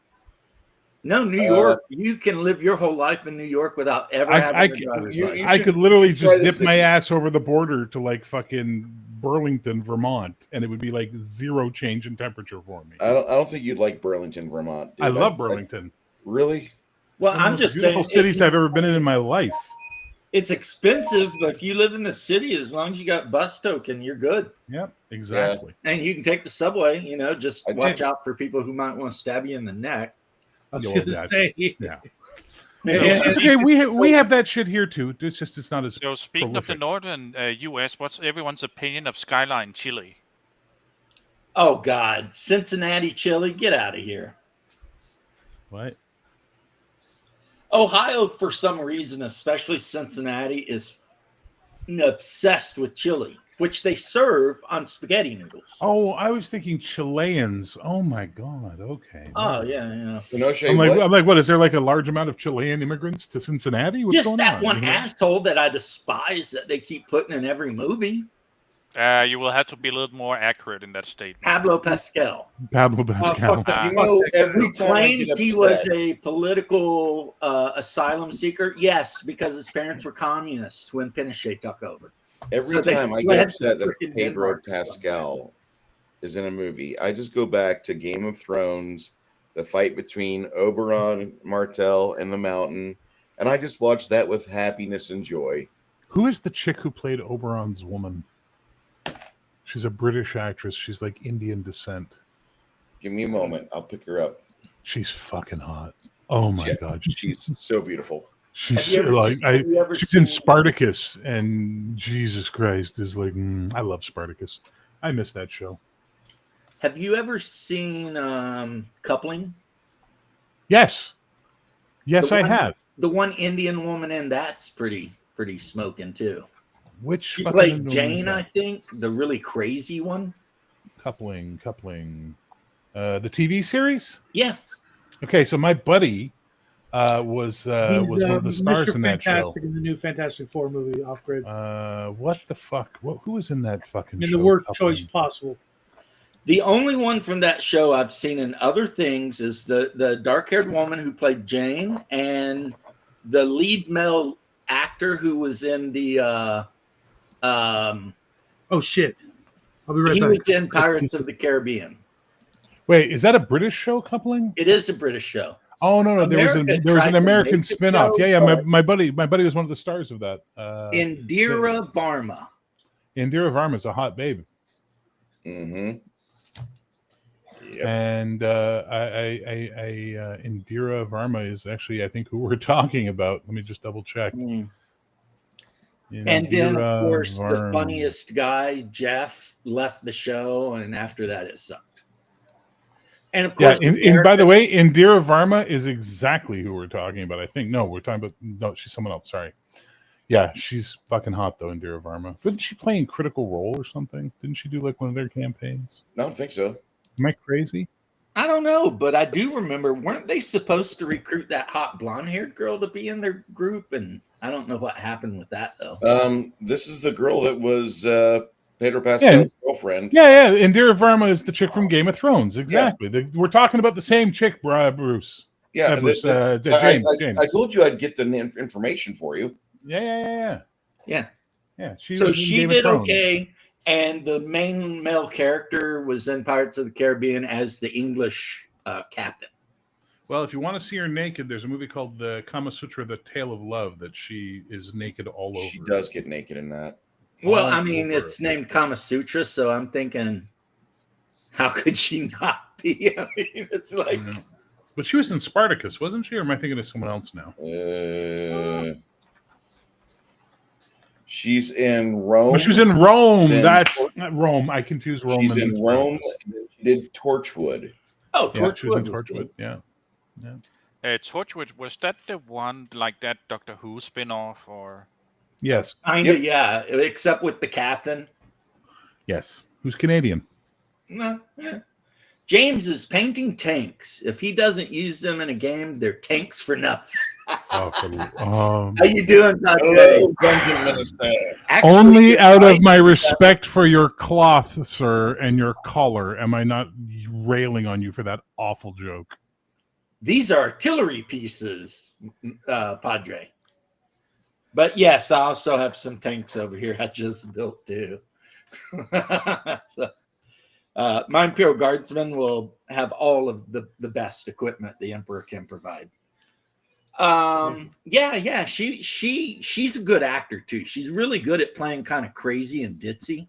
No, New York. You can live your whole life in New York without ever I having a could- driver's you- license. I should- could literally you should try just dip this my again. ass over the border to like fucking Burlington, Vermont, and it would be like zero change in temperature for me. I don't think you'd like Burlington, Vermont. dude. I love Burlington. Really? Well, One of the I'm most just beautiful saying, cities I've ever been in my life. it's expensive, but if you live in the city, as long as you got bus token, you're good. Yep, exactly. And you can take the subway. Just I watch did. out for people who might want to stab you in the neck. I was Yo, going to that- say. Yeah. And- It's okay. We have that shit here too. It's not as So speaking of the prolific. northern U.S., what's everyone's opinion of Skyline Chili? Oh God, Cincinnati chili, get out of here. What? Ohio, for some reason, especially Cincinnati, is obsessed with chili, which they serve on spaghetti noodles. Oh, I was thinking Chileans. Oh my god. Okay. Oh, yeah. Kenosha, I'm what? like, what is there like a large amount of Chilean immigrants to Cincinnati? What's Just going that on? one You know? asshole that I despise that they keep putting in every movie, You will have to be a little more accurate in that statement. Pablo Pascal. Pablo Pascal. fuck that. You know, every Who time I get claimed he was upset, a political asylum seeker? Yes, because his parents were communists when Pinochet took over. every so they time I fled get to upset that freaking Pedro Denmark. Pascal is in a movie, I just go back to Game of Thrones, the fight between Oberon Martell and the Mountain, and I just watch that with happiness and joy. Who is the chick who played Oberon's woman? She's a British actress. She's like Indian descent. Give me a moment, I'll pick her up. She's fucking hot. Oh my Yeah. god. She's so beautiful. She's Have you ever like seen- have you ever she's in seen- Spartacus, and Jesus Christ is like I love Spartacus. I miss that show. Have you ever seen Coupling? Yes, yes, The I one- have. The one Indian woman in that's pretty smoking too. Which She fucking played woman is Jane, that? I think, the really crazy one. Coupling. The TV series. Yeah, Okay, so my buddy was one of the stars Mr. in that show. Fantastic in the new Fantastic Four movie, Off Grid. What the fuck? Who was in that fucking In show? the worst Coupling? choice possible. the only one from that show I've seen in other things is the dark-haired woman who played Jane and the lead male actor who was in the Oh shit! I'll be right he back. was in Pirates of the Caribbean. Wait, is that a British show? Coupling? It is a British show. Oh no, there was America an tried to American make the spin-off. show, Yeah. but- My buddy was one of the stars of that. Indira Varma. Indira Varma's a hot babe. Mm-hmm. Yep. And Indira Varma is actually, I think, who we're talking about. Let me just double check. And then, of Indira course, the Varma. funniest guy, Jeff, left the show, and after that, it sucked. And of Yeah, course, and by the way, Indira Varma is exactly who we're talking about. I think we're talking about she's someone else. Sorry, Yeah, she's fucking hot though, Indira Varma. Wasn't she playing Critical Role or something? Didn't she do like one of their campaigns? I don't think so. Am I crazy? I don't know, but I do remember, weren't they supposed to recruit that hot blonde-haired girl to be in their group? And I don't know what happened with that though. This is the girl that was Pedro Pascal's girlfriend. Yeah. Indira Varma is the chick from Game of Thrones. Exactly. We're talking about the same chick, Bruce. Yeah, Bruce, James. I told you I'd get the information for you. Yeah. Yeah. She So was in she Game of did Thrones. okay, and the main male character was in Pirates of the Caribbean as the English captain. Well, if you want to see her naked, there's a movie called The Kama Sutra: The Tale of Love that she is naked all over. She does get naked in that. Well, All I mean, over. it's named Kama Sutra, so I'm thinking, how could she not be? I mean, it's like, But she was in Spartacus, wasn't she? Or am I thinking of someone else now? She's in Rome. Oh, she was in Rome. Then- That's not Rome. I confuse Rome. She's and in Rome. Spartacus. And then she did Torchwood. oh, Yeah, she was in Torchwood. was Torchwood. good. Yeah. Torchwood, was that the one like that Doctor Who spin-off or? Yes. Kinda, yeah, except with the captain. Yes. Who's Canadian? No, yeah. James is painting tanks. If he doesn't use them in a game, they're tanks for nothing. Oh, How you doing, Hello, Dungeon Minister. Actually, only out of my I- respect for your cloth, sir, and your collar, am I not railing on you for that awful joke. These are artillery pieces, Padre. But yes, I also have some tanks over here I just built too. So, my Imperial Guardsmen will have all of the best equipment the Emperor can provide. Yeah, she's a good actor too. She's really good at playing kind of crazy and ditzy.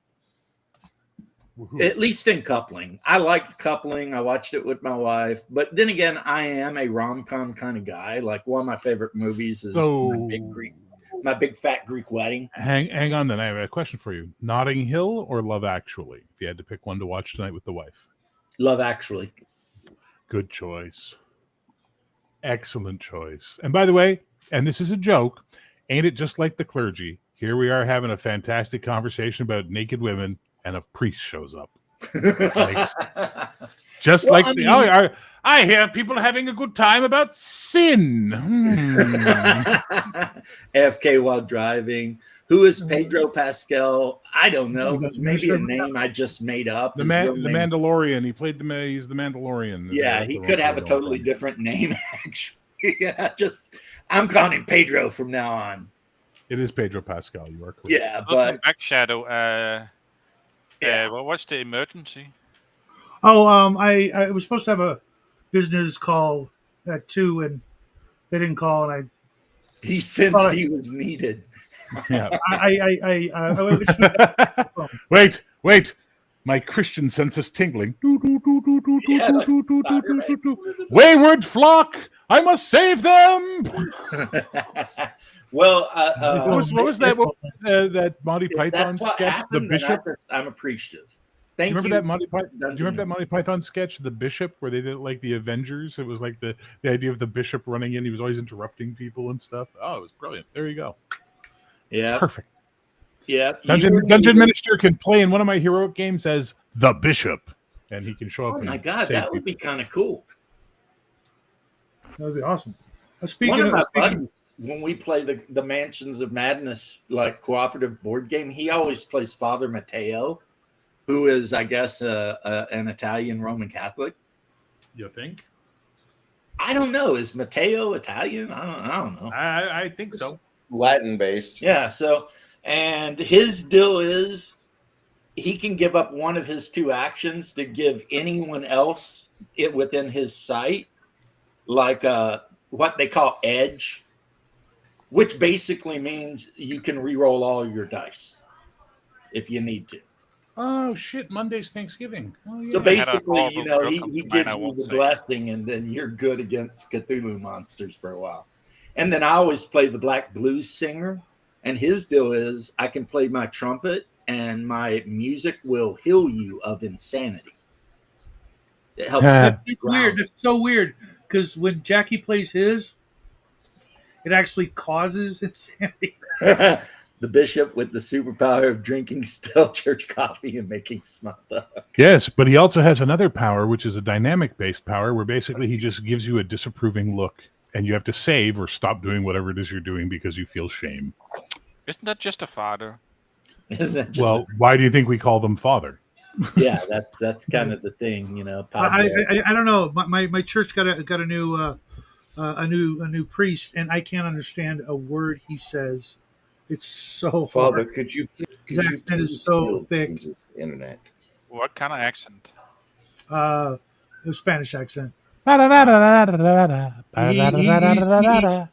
At least in Coupling. I liked Coupling. I watched it with my wife. But then again, I am a rom-com kind of guy. Like one of my favorite movies is my big fat Greek wedding. Hang on then. I have a question for you. Notting Hill or Love Actually? If you had to pick one to watch tonight with the wife. Love Actually. Good choice. Excellent choice. And by the way, and this is a joke, ain't it just like the clergy? Here we are having a fantastic conversation about naked women, and a priest shows up. Just Well, like I the mean- I hear people having a good time about sin. AFK while driving. Who is Pedro Pascal? I don't know. That's Maybe a Mr. name I just made up. The His real name- Mandalorian. He played he's the Mandalorian. Yeah, he could have a totally different name, actually. Yeah, I'm calling him Pedro from now on. It is Pedro Pascal. You are correct. Yeah, Welcome but back, Shadow. Yeah. What was the emergency? Oh, I was supposed to have a business call at 2, and they didn't call, and he sensed he was needed. Yeah. Wait. My Christian sense is tingling. Yeah, like Spider-Man. Wayward flock, I must save them. Well, What was that? That Monty Python that's what sketch, The happened, then Bishop. I'm appreciative. Do Thank you remember that Monty Python? Do you Dungeon remember that Monty Python sketch, The Bishop, where they did like the Avengers? It was like the idea of the bishop running in. He was always interrupting people and stuff. Oh, it was brilliant. There you go. Yeah, Perfect. yeah. Dungeon Minister can play in one of my heroic games as the Bishop, and he can show up. Oh my and god, save that would be people. kind of cool. that would be awesome. One Speaking of my of buddies, when we play the Mansions of Madness like cooperative board game, he always plays Father Matteo, who is, I guess, an Italian Roman Catholic. You think? I don't know. Is Matteo Italian? I don't know. I think so. Latin based. Yeah. So, and his deal is he can give up one of his 2 actions to give anyone else it within his sight, like what they call edge, which basically means you can re-roll all your dice if you need to. Oh shit! Monday's Thanksgiving. Oh, yeah. So basically, horrible joke he of mine, gives I you won't the say. blessing, and then you're good against Cthulhu monsters for a while. And then I always play the Black Blues Singer, and his deal is I can play my trumpet, and my music will heal you of insanity. It helps. That's keep you weird. grounded. That's so weird because when Jackie plays his, it actually causes insanity. The bishop with the superpower of drinking stale church coffee and making small talk. Yes, but he also has another power, which is a dynamic-based power, where basically he just gives you a disapproving look, and you have to save or stop doing whatever it is you're doing because you feel shame. Isn't that just a father? Well, why do you think we call them father? Yeah, that's kind of the thing, you know. I don't know. My church got a new priest, and I can't understand a word he says. It's so Father, hard. could you His accent is so thick. Internet. What kind of accent? The Spanish accent.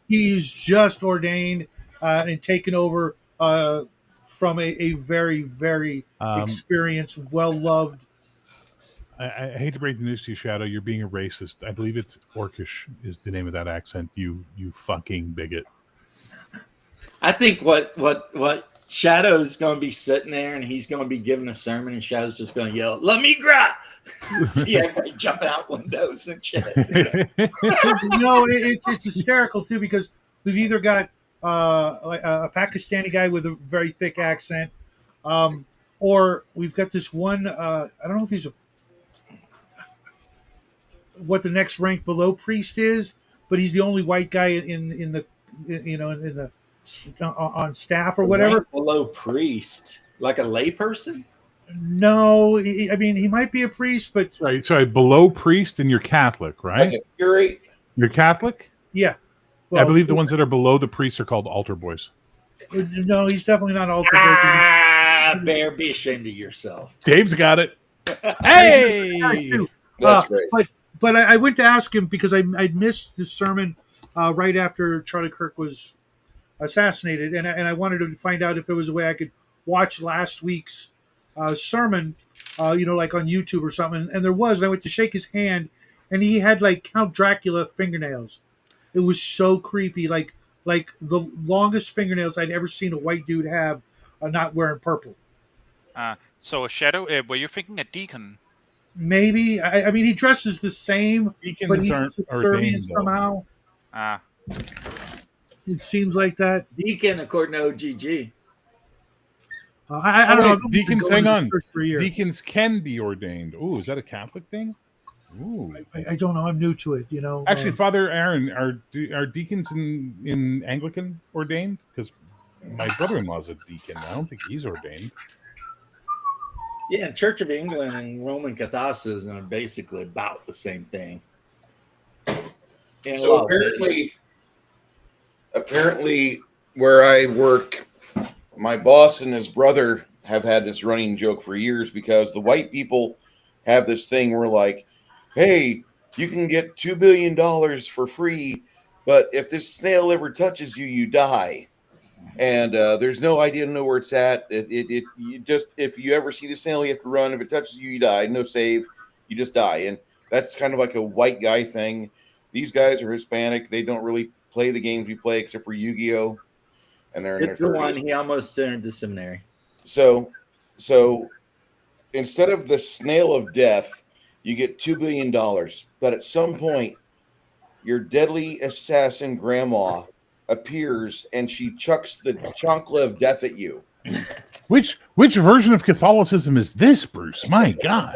He's just ordained and taken over from a very, very experienced, well-loved. I hate to break the news to you, Shadow. You're being a racist. I believe it's Orcish is the name of that accent. You fucking bigot. I think what Shadow's going to be sitting there and he's going to be giving a sermon and Shadow's just going to yell, "La migra!" See everybody jumping out windows and shit. It's hysterical too because we've either got like a Pakistani guy with a very thick accent, or we've got this one. I don't know if he's what the next rank below priest is, but he's the only white guy on staff or whatever. Rank below priest, like a layperson. No, he might be a priest, but sorry, below priest, and you're Catholic, right? Okay, you're Catholic. Yeah, well, I believe the ones that are below the priest are called altar boys. No, he's definitely not altar boy. Bear, be ashamed of yourself. Dave's got it. Hey, that's great. But I went to ask him because I missed the sermon right after Charlie Kirk was assassinated, and I wanted to find out if there was a way I could watch last week's sermon, like on YouTube or something. And there was. And I went to shake his hand, and he had like Count Dracula fingernails. It was so creepy, like the longest fingernails I'd ever seen a white dude have, not wearing purple. So Shadow, were you thinking a deacon? Maybe. I mean, he dresses the same, Deacons but he's aren't subservient ordained, somehow. It seems like that. Deacon, according to OGG. I don't know. Deacons, hang on. Deacons can be ordained. Ooh, is that a Catholic thing? Ooh, I don't know. I'm new to it. Actually, Father Aaron, are deacons in Anglican ordained? Because my brother-in-law's a deacon. I don't think he's ordained. Yeah, Church of England and Roman Catholicism are basically about the same thing. So apparently, where I work, my boss and his brother have had this running joke for years because the white people have this thing where like, hey, you can get $2 billion for free, but if this snail ever touches you, you die. And there's no idea to know where it's at. You just, if you ever see the snail, you have to run. If it touches you, you die. No save. You just die. And that's kind of like a white guy thing. These guys are Hispanic. They don't really play the games we play except for Yu-Gi-Oh! And they're in it's their the 30s. one he almost entered the seminary. So instead of the snail of death, you get $2 billion. But at some point, your deadly assassin grandma appears and she chucks the chancla of death at you. Which version of Catholicism is this, Bruce? My God.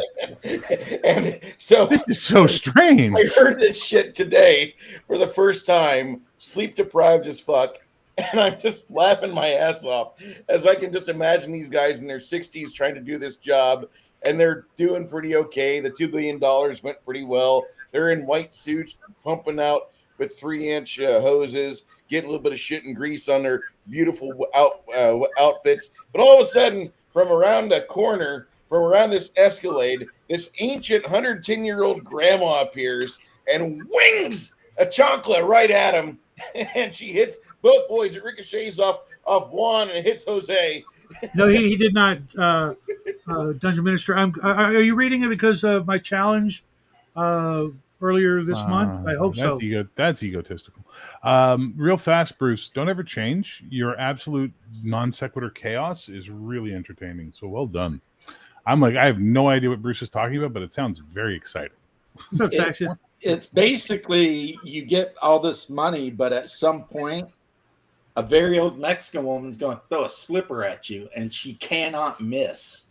And so this is so strange. I heard this shit today for the first time, sleep deprived as fuck. And I'm just laughing my ass off as I can just imagine these guys in their 60s trying to do this job, and they're doing pretty okay. The $2 billion went pretty well. They're in white suits, pumping out with 3-inch hoses, getting a little bit of shit and grease on their beautiful outfits. But all of a sudden, from around the corner, from around this Escalade, this ancient 110-year-old grandma appears and wings a chancla right at him. And she hits both boys. It ricochets off Juan and hits Jose. No, he did not. Dungeon Minister, are you reading it because of my challenge earlier this month? I hope so. That's egotistical. Real fast, Bruce. Don't ever change. Your absolute non sequitur chaos is really entertaining. So well done. I'm like, I have no idea what Bruce is talking about, but it sounds very exciting. What's up, Saxius? It's basically you get all this money, but at some point, a very old Mexican woman's going to throw a slipper at you, and she cannot miss.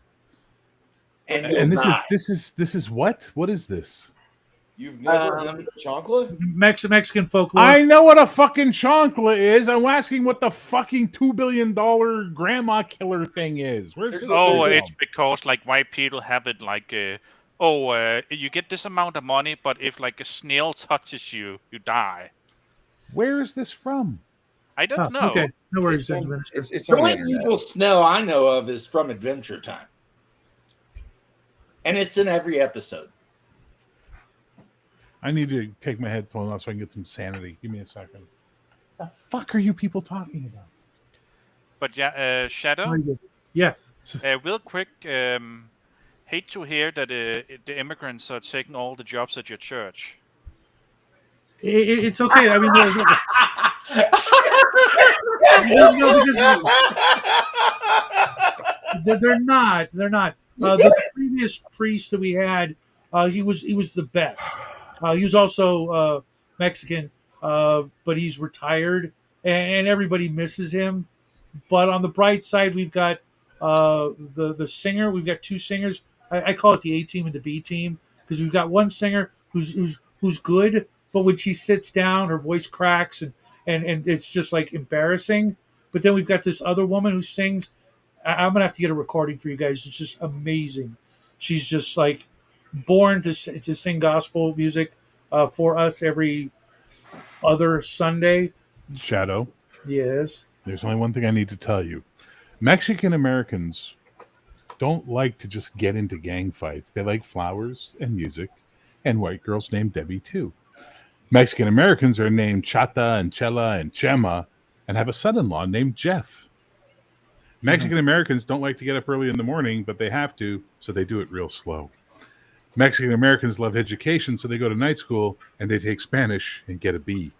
And this is what? What is this? You've never heard of chancla? Mexican folklore. I know what a fucking chancla is. I'm asking what the fucking $2 billion grandma killer thing is. Where's this? It's because like white people have it like, you get this amount of money, but if like a snail touches you, you die. Where is this from? I don't know. Okay, no worries. It's the on the only internet. evil snail I know of is from Adventure Time. And it's in every episode. I need to take my headphone off so I can get some sanity. Give me a second. The fuck are you people talking about? But yeah, Shadow. Yeah. Real quick, hate to hear that the immigrants are taking all the jobs at your church. It's okay. I mean, they're not. They're not. The previous priest that we had, he was the best. He was also Mexican, but he's retired, and everybody misses him. But on the bright side, we've got the singer. We've got two singers. I call it the A team and the B team because we've got one singer who's good, but when she sits down, her voice cracks and it's just like embarrassing. But then we've got this other woman who sings. I'm gonna have to get a recording for you guys. It's just amazing. She's just like born to sing gospel music for us every other Sunday. Shadow. Yes. There's only one thing I need to tell you. Mexican Americans don't like to just get into gang fights. They like flowers and music and white girls named Debbie too. Mexican Americans are named Chata and Chela and Chema and have a son-in-law named Jeff. Mexican Americans don't like to get up early in the morning, but they have to, so they do it real slow. Mexican Americans love education, so they go to night school and they take Spanish and get a B.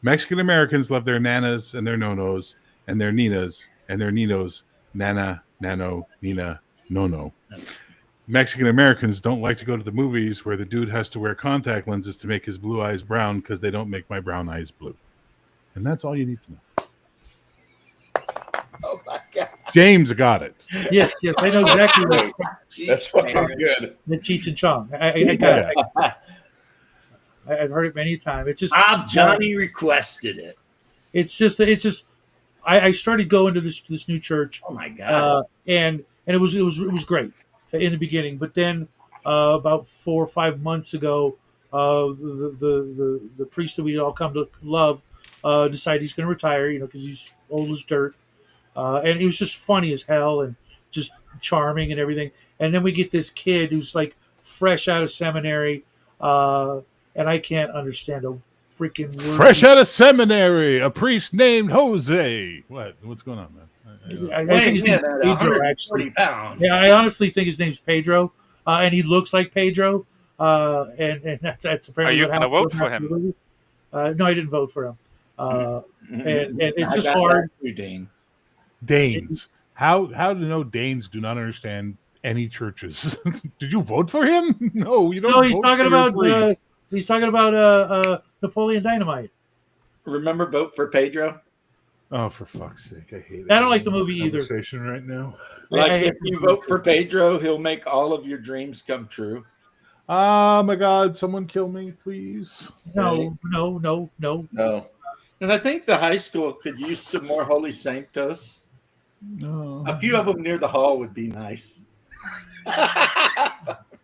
Mexican Americans love their nanas and their nonos and their ninas and their ninos, nana, nano, nina, nono. Mexican Americans don't like to go to the movies where the dude has to wear contact lenses to make his blue eyes brown because they don't make my brown eyes blue. And that's all you need to know. Oh my God. James got it. Yes, I know exactly what That's fucking good. the Cheech and Chong. I got it. I've heard it many times. It's just Johnny requested it. It's just I started going to this new church. Oh my God. And it was great in the beginning, but then about 4 or 5 months ago, the priest that we all come to love decided he's going to retire, because he's old as dirt, and he was just funny as hell and just charming and everything. And then we get this kid who's like fresh out of seminary, and I can't understand a freaking word. Fresh out of seminary, a priest named Jose. What's going on, man? I think his name's Pedro, actually. Pounds. Yeah, I honestly think his name's Pedro, and he looks like Pedro. And that's apparently. Are you going to vote for him? No, I didn't vote for him. And it's just hard. Danes. How do know Danes do not understand any churches? Did you vote for him? No, you don't. No, he's talking about. He's talking about Napoleon Dynamite. Remember, vote for Pedro. Oh, for fuck's sake! I hate it. I don't like the movie either. Conversation right now. Like if you vote for Pedro, he'll make all of your dreams come true. Oh my God! Someone kill me, please. No. And I think the high school could use some more Holy Sanctos. No. A few of them near the hall would be nice.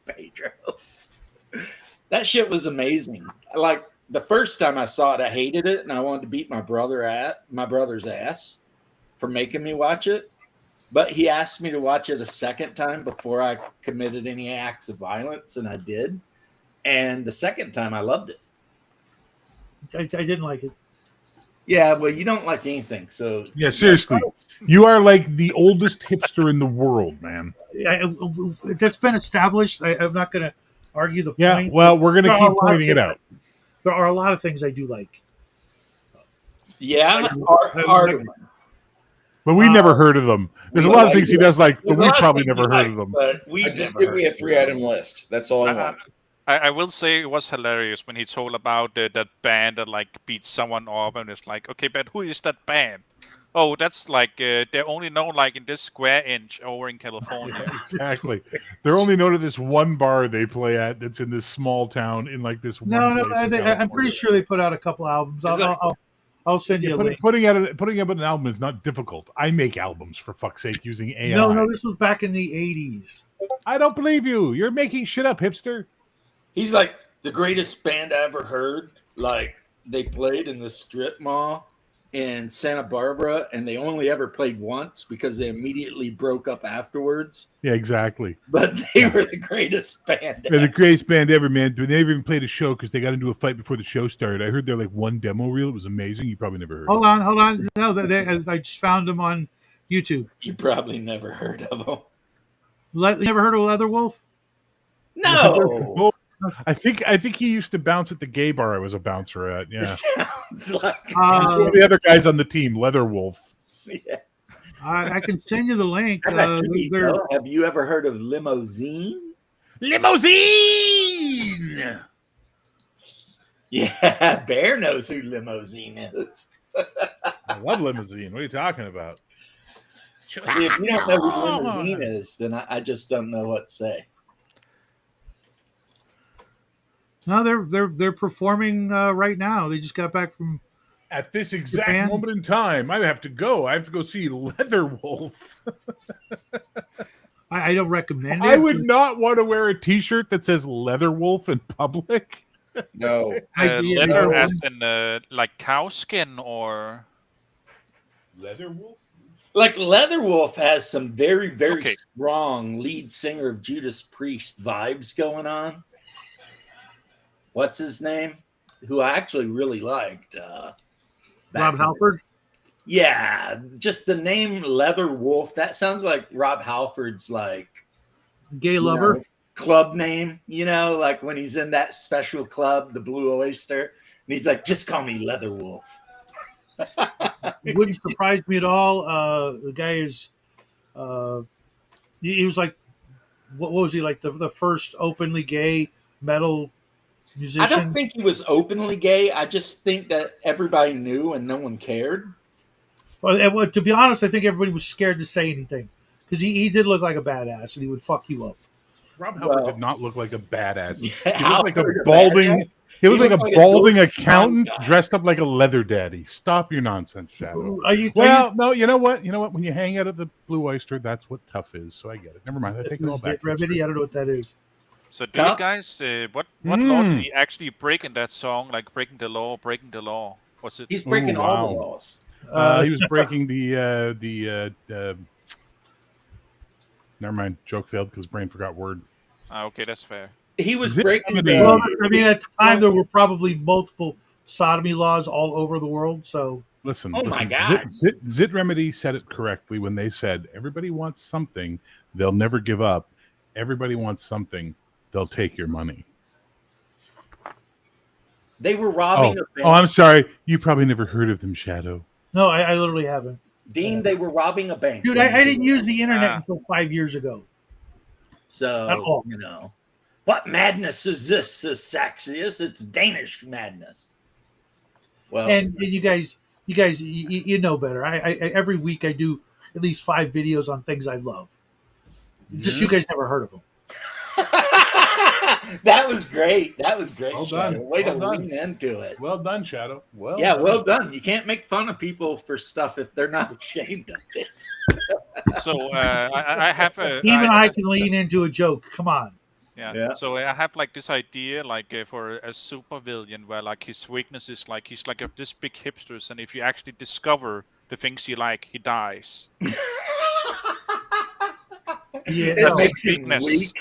Pedro. That shit was amazing. Like the first time I saw it, I hated it, and I wanted to beat my brother's ass for making me watch it. But he asked me to watch it a second time before I committed any acts of violence, and I did. And the second time, I loved it. I didn't like it. Yeah, well, you don't like anything, so Yeah, seriously, you are like the oldest hipster in the world, man. That's been established. I'm not going to argue the Yeah, point. well, we're gonna There are keep a lot pointing of it out. There are a lot of things I do like. yeah, But we never heard of them. There's a lot of things he does like, but we There's a lot of probably things never he heard of likes, them. But we Just never give me a heard of 3-item list. That's all I want. I will say it was hilarious when he told about that band that like beat someone up, and it's like, okay, but who is that band? Oh, that's like they're only known like in this square inch over in California. Exactly. They're only known to this one bar they play at that's in this small town in like this No, one no, place. in I'm pretty California. sure they put out a couple albums. I'll send you a link. Putting out an album is not difficult. I make albums, for fuck's sake, using AI. No, this was back in the 80s. I don't believe you. You're making shit up, hipster. He's like the greatest band I ever heard. Like they played in the strip mall in Santa Barbara, and they only ever played once because they immediately broke up afterwards. Yeah, exactly. But they were the greatest band. They're the greatest band ever, man. They never even played a show because they got into a fight before the show started. I heard they're like one demo reel. It was amazing. You probably never heard. Hold on. No, I just found them on YouTube. You probably never heard of them. You never heard of Leatherwolf? No. I think he used to bounce at the gay bar I was a bouncer at. Yeah. Sounds like He's one of the other guys on the team, Leatherwolf. yeah. I can send you the link. Have you ever heard of Limousine? Limousine! Yeah, Bear knows who Limousine is. I love Limousine. What are you talking about? If you don't know who Limousine is, then I just don't know what to say. No, they're performing right now. They just got back from. At this exact Japan? moment in time, I have to go. I have to go see Leatherwolf. I don't recommend it. I would not want to wear a T-shirt that says Leatherwolf in public. No. Leather as in like cow skin or Leatherwolf? Like Leatherwolf has some very, very Okay. strong lead singer of Judas Priest vibes going on. What's his name? Who I actually really liked. Rob Halford. Yeah, just the name Leatherwolf. That sounds like Rob Halford's like Gay lover. Club name. You know, like when he's in that special club, the Blue Oyster, and he's like, "Just call me Leatherwolf." It wouldn't surprise me at all. The guy is. He was like, what was he like? The first openly gay metal musician. I don't think he was openly gay. I just think that everybody knew and no one cared. Well, to be honest, I think everybody was scared to say anything because he did look like a badass and he would fuck you up. Rob Halford did not look like a badass. Yeah, He looked like a Halford, balding. He looked like a looked like a balding dork accountant guy. dressed up like a leather daddy. Stop your nonsense, Shadow. Are you? Well, no, you know what? When you hang out at the Blue Oyster, that's what tough is. So I get it. Never mind. I take it all back. Remedy? I don't know what that is. so. Do you guys what law did he actually break in that song? Like breaking the law? Was it? He's breaking Ooh, all the wow. laws. He was breaking the never mind. Joke failed because brain forgot word. Okay, that's fair. He was Zit breaking Remedy. Well, the. I mean, at the time there were probably multiple sodomy laws all over the world. So Listen, Oh my listen. God. Zit Remedy said it correctly when they said everybody wants something, they'll never give up. Everybody wants something, they'll take your money. They were robbing a bank. Oh, I'm sorry. You probably never heard of them, Shadow. no, I literally haven't. Dean, they were robbing a bank. Dude, I didn't use the internet Ah. until 5 years ago. At So, all. you know. What madness is this, Saxius? It's Danish madness. Well, And you guys, you know better. I every week I do at least 5 videos on things I love. Just you guys never heard of them. that was great. That was great. Well Shadow. done. Way Well to done. lean into it. Well done, Shadow. Well Yeah, done. well done. You can't make fun of people for stuff if they're not ashamed of it. So I have a Even I can lean into a joke. Come on. Yeah. So I have like this idea, like for a super villain, where like his weakness is like he's like this big hipsters, and if you actually discover the things you like, he dies. Yeah. It That's makes his him weakness. weak.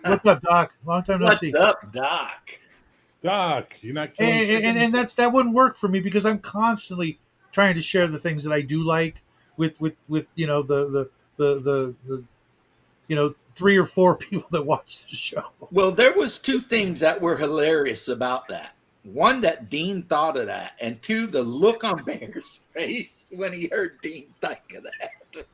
What's up, Doc? Long time no see. What's up, Doc? Doc, you're not killing And that wouldn't work for me because I'm constantly trying to share the things that I do like with you know the 3 or 4 people that watch the show. Well, there was 2 things that were hilarious about that. One, that Dean thought of that, and 2, the look on Bear's face when he heard Dean think of that.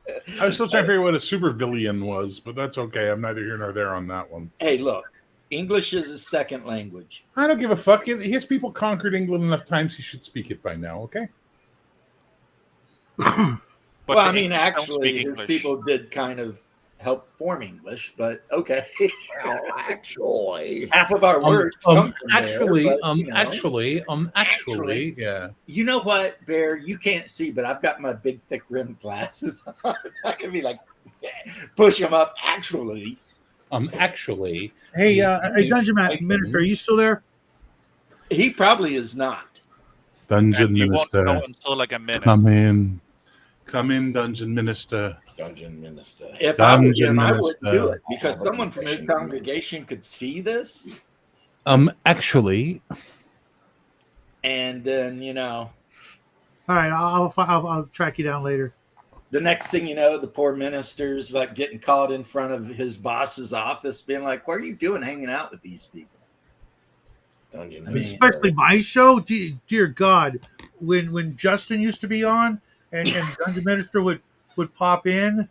I was still trying to figure out what a super villain was, but that's okay. I'm neither here nor there on that one. Hey, look, English is his second language. I don't give a fuck. His people conquered England enough times. He should speak it by now. Okay. But Well, I the mean, English don't actually, speak his English. people did kind of help form English, but okay. Well, actually, Half of our words come from actually, there, but, you know. actually, yeah. You know what, Bear? You can't see, but I've got my big, thick rimmed glasses on. I can be like, push them up. Actually, Actually, Hey, Dungeon Minister, are you still there? he probably is not. Dungeon And you won't know Minister, until like a minute. come in, Dungeon Minister. Dungeon Minister. If I were Dungeon him, I would Minister. do it because I have a someone from his confession to make. congregation could see this, Actually, and then you know, All right, I'll track you down later. the next thing you know, the poor minister's like getting caught in front of his boss's office, being like, "What are you doing, hanging out with these people?" Dungeon I mean, Minister. Especially my show. Dear God, when Justin used to be on and Dungeon Minister would pop in.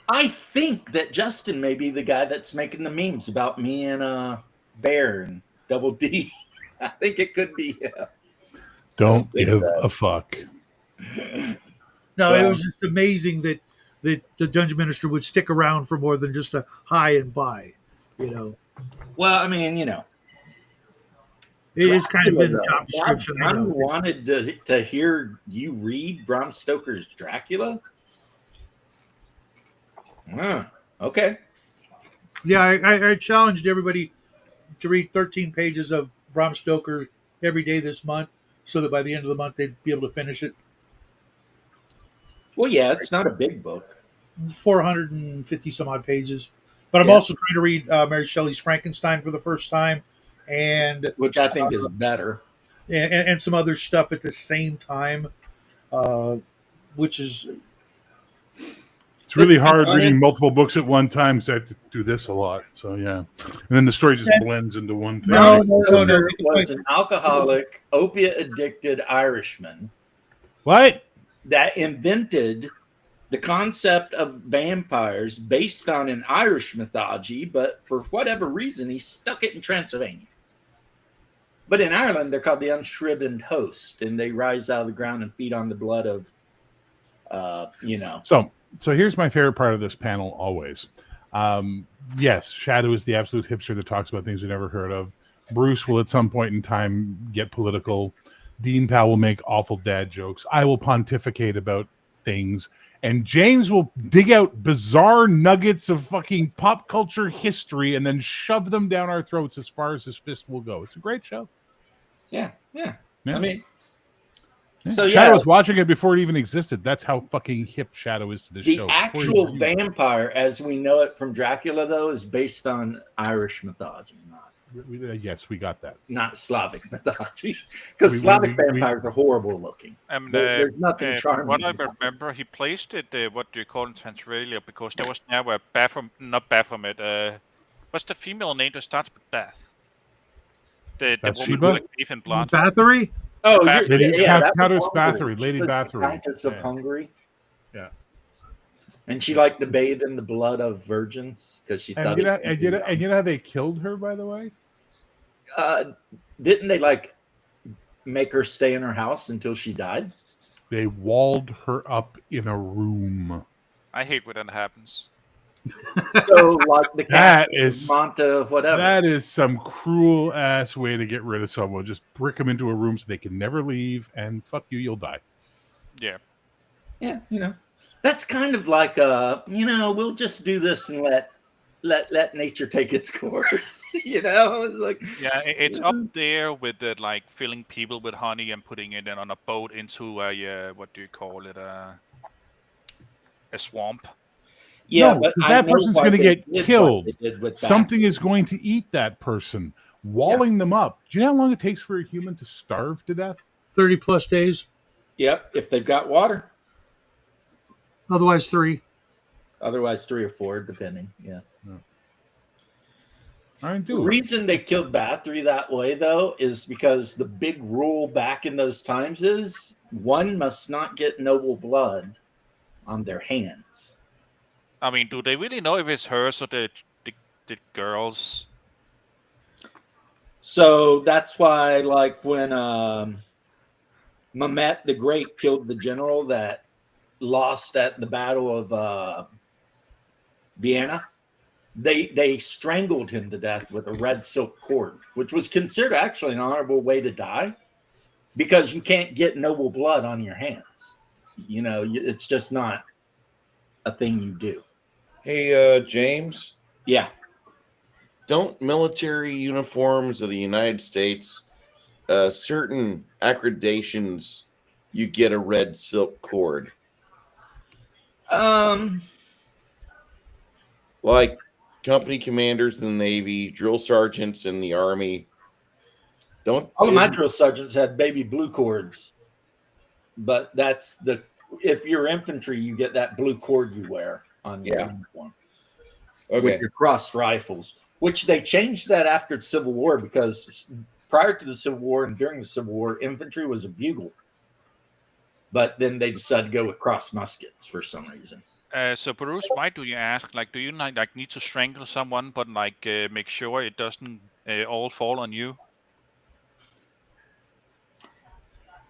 I think that Justin may be the guy that's making the memes about me and Bear and Double D. I think it could be him. don't think give that. a fuck. No, it Well- was just amazing that the Dungeon Minister would stick around for more than just a hi and bye. You know, Well, I mean, you know, it is kind of in the Dracula, job description. I I know. wanted to hear you read Bram Stoker's Dracula. Okay. Yeah, I challenged everybody to read 13 pages of Bram Stoker every day this month, so that by the end of the month they'd be able to finish it. Well, yeah, it's not a big book. It's 450 some odd pages. But I'm Yeah. also trying to read Mary Shelley's Frankenstein for the first time, and Which I think is better. and some other stuff at the same time, which is It's really It's hard funny. reading multiple books at one time because I have to do this a lot. So yeah, and then the story just blends into one thing. No. Stoker was an alcoholic, opiate-addicted Irishman What? that invented the concept of vampires based on an Irish mythology, but for whatever reason, he stuck it in Transylvania. But in Ireland, they're called the unshrivened host, and they rise out of the ground and feed on the blood of, So here's my favorite part of this panel always. Yes, Shadow is the absolute hipster that talks about things we never heard of. Bruce will at some point in time get political. Dean Powell will make awful dad jokes. I will pontificate about things. And James will dig out bizarre nuggets of fucking pop culture history and then shove them down our throats as far as his fist will go. It's a great show. Yeah. Yeah. I mean, Yeah. so Shadow yeah, was watching it before it even existed. That's how fucking hip Shadow is to this the show. actual vampire, as we know it from Dracula, though, is based on Irish mythology, Yes, we got that. not Slavic mythology. Because We- Slavic we- vampires are horrible looking. There's nothing charming What I about remember, he placed it, what do you call in Transylvania, because there was now a Baphomet, not Baphomet, what's the female name that starts with Beth? The woman Bathsheba? with like beef and blood. Bathory. Oh, Bath- Lady that was Countess Hungary. Bathory, She Lady was the Bathory. Countess of Yeah. Hungary. Yeah. And she liked to bathe in the blood of virgins because she And thought you know, it and you know, and you know how they killed her, by the way? didn't they like make her stay in her house until she died? They walled her up in a room. I hate when that happens. So like the That cat is- Monta, whatever. That is some cruel ass way to get rid of someone. Just brick them into a room so they can never leave, and fuck you, you'll die. Yeah. Yeah, that's kind of like we'll just do this and let nature take its course. It's like Yeah, it's up there with the, like filling people with honey and putting it in on a boat into a what do you call it, a swamp. yeah, No, but 'cause I that know person's why gonna they get did what killed. they did with Something is going to eat that person. Walling them up. Do you know how long it takes for a human to starve to death? 30 plus days. Yep, if they've got water. Otherwise, 3. Otherwise, 3 or 4, depending. Yeah. I The do. reason they killed Bathory that way, though, is because the big rule back in those times is one must not get noble blood on their hands. I mean, do they really know if it's hers or the girls? So that's why, like when Mehmet the Great killed the general that lost at the Battle of Vienna, they strangled him to death with a red silk cord, which was considered actually an honorable way to die because you can't get noble blood on your hands. You know, it's just not a thing you do. Hey, James, Yeah. don't military uniforms of the United States, certain accreditations, you get a red silk cord? Like company commanders in the Navy, drill sergeants in the Army. Don't All of my drill sergeants had baby blue cords, but that's if you're infantry, you get that blue cord you wear on your uniform with your crossed rifles, which they changed that after the Civil War because prior to the Civil War and during the Civil War, infantry was a bugle, but then they decided to go with crossed muskets for some reason. So Bruce, why do you ask? Like, do you like need to strangle someone, but like make sure it doesn't all fall on you?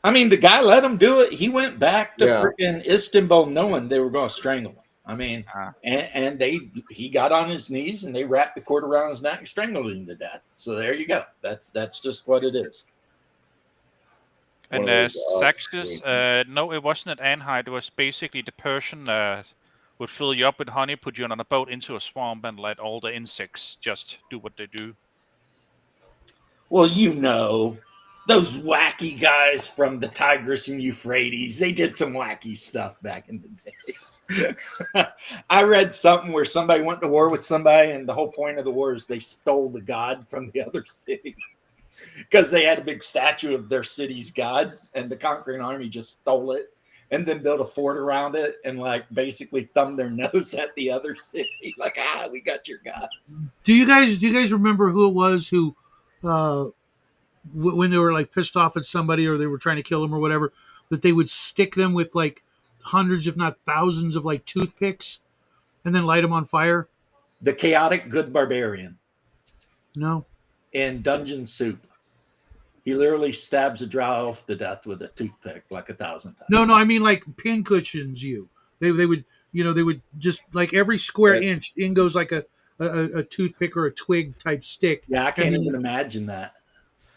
I mean, the guy let him do it. He went back to freaking Istanbul knowing they were going to strangle him. I mean, and he got on his knees and they wrapped the cord around his neck and strangled him to death. So there you go. That's just what it is. And Saxtus, no, it wasn't at Anhide. It was basically the Persian would fill you up with honey, put you on a boat into a swamp, and let all the insects just do what they do. Well, you know, those wacky guys from the Tigris and Euphrates, they did some wacky stuff back in the day. I read something where somebody went to war with somebody, and the whole point of the war is they stole the god from the other city because they had a big statue of their city's god, and the conquering army just stole it and then built a fort around it and like basically thumbed their nose at the other city, like, we got your god. Do you guys remember who it was who, when they were like pissed off at somebody or they were trying to kill them or whatever, that they would stick them with like hundreds, if not thousands, of like toothpicks and then light them on fire? The chaotic good barbarian. No. In Dungeon Soup. He literally stabs a drow elf to death with a toothpick like 1,000 times. No, I mean like pin cushions you. They would, you know, they would just like every square inch in goes like a toothpick or a twig type stick. Yeah, I can't even imagine that.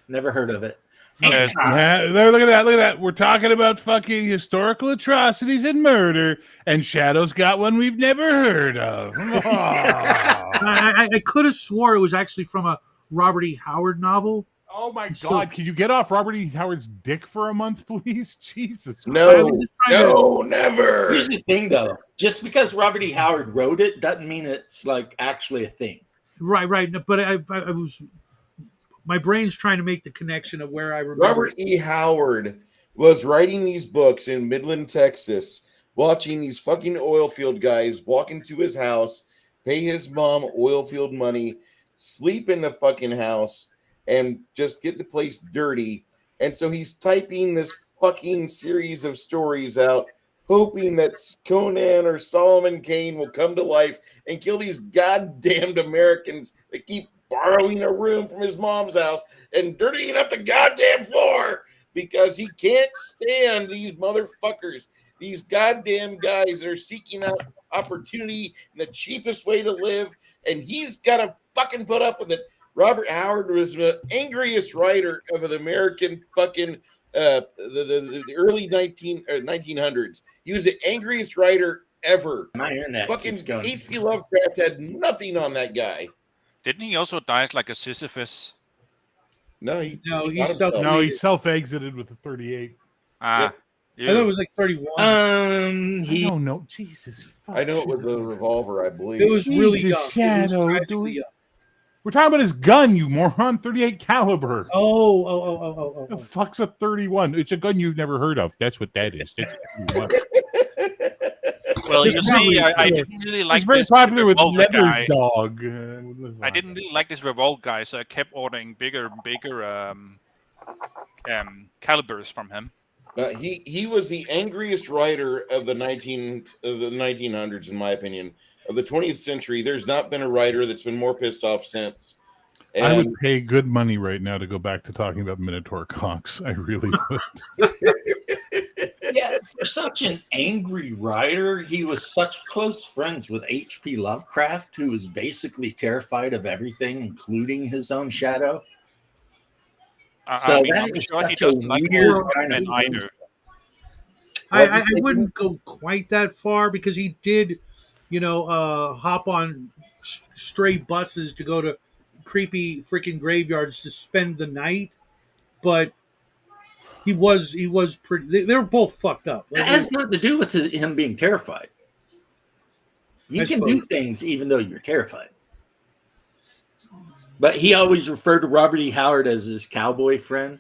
Never heard of it. Look at that. We're talking about fucking historical atrocities and murder, and Shadow's got one we've never heard of. I could have swore it was actually from a Robert E. Howard novel. Oh my God! Could you get off Robert E. Howard's dick for a month, please? Jesus. No, never. Here's the thing, though. Just because Robert E. Howard wrote it doesn't mean it's like actually a thing. Right. But I was. My brain's trying to make the connection of where I remember. Robert E. Howard was writing these books in Midland, Texas, watching these fucking oil field guys walk into his house, pay his mom oil field money, sleep in the fucking house, and just get the place dirty. And so he's typing this fucking series of stories out, hoping that Conan or Solomon Kane will come to life and kill these goddamned Americans that keep borrowing a room from his mom's house and dirtying up the goddamn floor because he can't stand these motherfuckers, these goddamn guys that are seeking out opportunity and the cheapest way to live, and he's got to fucking put up with it. Robert Howard was the angriest writer of the American fucking the early 1900s. He was the angriest writer ever. My internet fucking H.P. Lovecraft had nothing on that guy. Didn't he also die like a Sisyphus? No, he self-exited with a 38. I thought it was like 31. I don't know. Jesus. I know it was a revolver, I believe. It was really young. Shadow. We're talking about his gun, you moron. 38 caliber. Oh. The fuck's a 31? It's a gun you've never heard of. That's what that is. Well, you see, I didn't really like. It's very this popular with Revolt Leather's guy. dog. I didn't really like this Revolt guy, so I kept ordering bigger and bigger calibers from him. He was the angriest writer of the 1900s, in my opinion. Of the 20th century, there's not been a writer that's been more pissed off since. I would And pay good money right now to go back to talking about Minotaur cocks. I really would. Yeah, for such an angry writer, he was such close friends with H.P. Lovecraft, who was basically terrified of everything, including his own shadow. So I mean, that I'm is sure he such a doesn't like weird all kind of men thing. either. I wouldn't go quite that far because he did, hop on stray buses to go to creepy freaking graveyards to spend the night, but he was pretty. They were both fucked up. That has nothing to do with him being terrified. You I can suppose. do things even though you're terrified. But he always referred to Robert E. Howard as his cowboy friend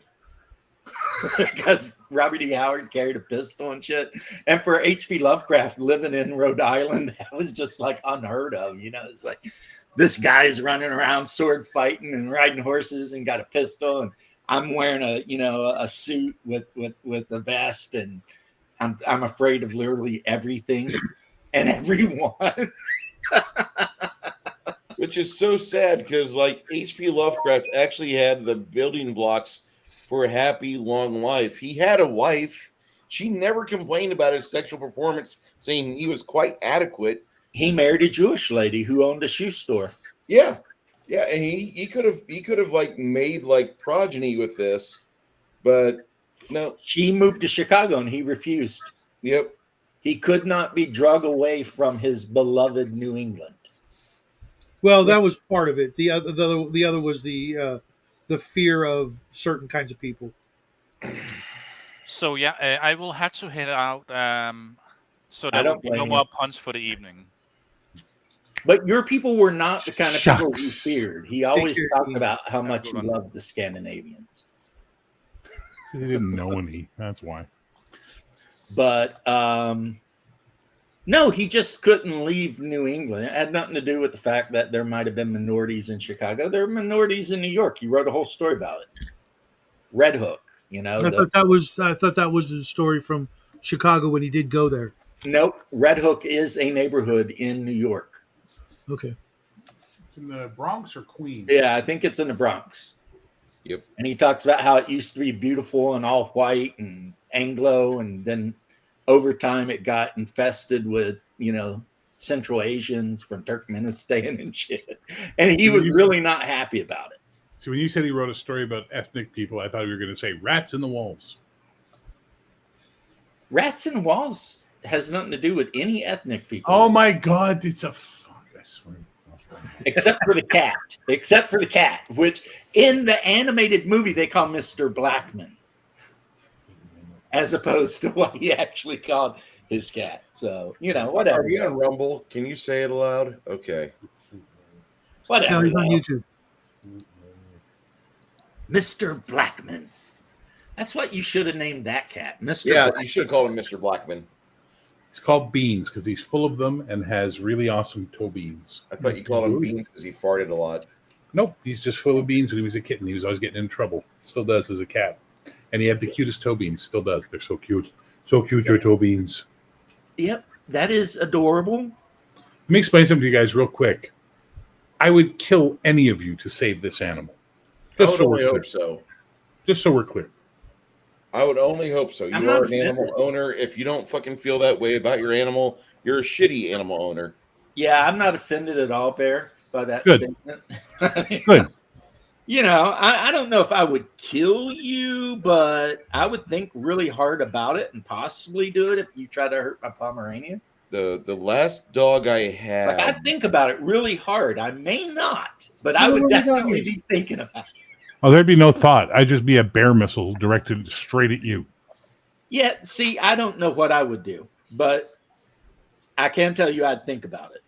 because Robert E. Howard carried a pistol and shit. And for H.P. Lovecraft living in Rhode Island, that was just like unheard of. It's like this guy's running around sword fighting and riding horses and got a pistol, and I'm wearing a suit with a vest, and I'm afraid of literally everything and everyone. which is so sad because like H.P. Lovecraft actually had the building blocks for a happy long life. He had a wife. She never complained about his sexual performance, saying he was quite adequate. He married a Jewish lady who owned a shoe store. Yeah. Yeah, and he could have like made like progeny with this, but no. She moved to Chicago and he refused. Yep. He could not be drug away from his beloved New England. Well, that was part of it. The other was the fear of certain kinds of people. So yeah, I will have to head out. So I there don't will be no blame more you. puns for the evening. But your people were not the kind of people he Shucks. feared. He always care, talked Dean. about how Have a much good he one. loved the Scandinavians. He didn't know any. That's why. But no, he just couldn't leave New England. It had nothing to do with the fact that there might have been minorities in Chicago. There were minorities in New York. He wrote a whole story about it. Red Hook, I thought that was the story from Chicago when he did go there. Nope. Red Hook is a neighborhood in New York. Okay. In the Bronx or Queens? Yeah, I think it's in the Bronx. Yep. And he talks about how it used to be beautiful and all white and Anglo, and then over time it got infested with, Central Asians from Turkmenistan and shit. And he was really not happy about it. So when you said he wrote a story about ethnic people, I thought you were going to say rats in the walls. Rats in walls has nothing to do with any ethnic people. Oh my God, it's a fuck! I swear. Except for the cat. Except for the cat, which in the animated movie they call Mr. Blackman, as opposed to what he actually called his cat. So, whatever. Are we on Rumble? Can you say it aloud? Okay. Whatever. No, he's on YouTube. Mr. Blackman. That's what you should have named that cat. Mr. Yeah, Blackman. you should have called him Mr. Blackman. It's called Beans because he's full of them and has really awesome toe beans. I thought you called him Beans because he farted a lot. Nope, he's just full of beans when he was a kitten. He was always getting in trouble. Still does as a cat. And he had the cutest toe beans. Still does. They're so cute. So cute, your toe beans. Yep, that is adorable. Let me explain something to you guys real quick. I would kill any of you to save this animal. I Just would so only we're clear. hope so. Just so we're clear. I would only hope so. I'm You not are an animal owner. If you don't fucking feel that way about your animal, you're a shitty animal owner. Yeah, I'm not offended at all, Bear, by that Good. statement. Good. I don't know if I would kill you, but I would think really hard about it and possibly do it if you try to hurt my Pomeranian. The last dog I had. Like, I'd think about it really hard. I may not, but I would definitely be thinking about it. Oh, there'd be no thought. I'd just be a bear missile directed straight at you. Yeah, see, I don't know what I would do, but I can tell you I'd think about it.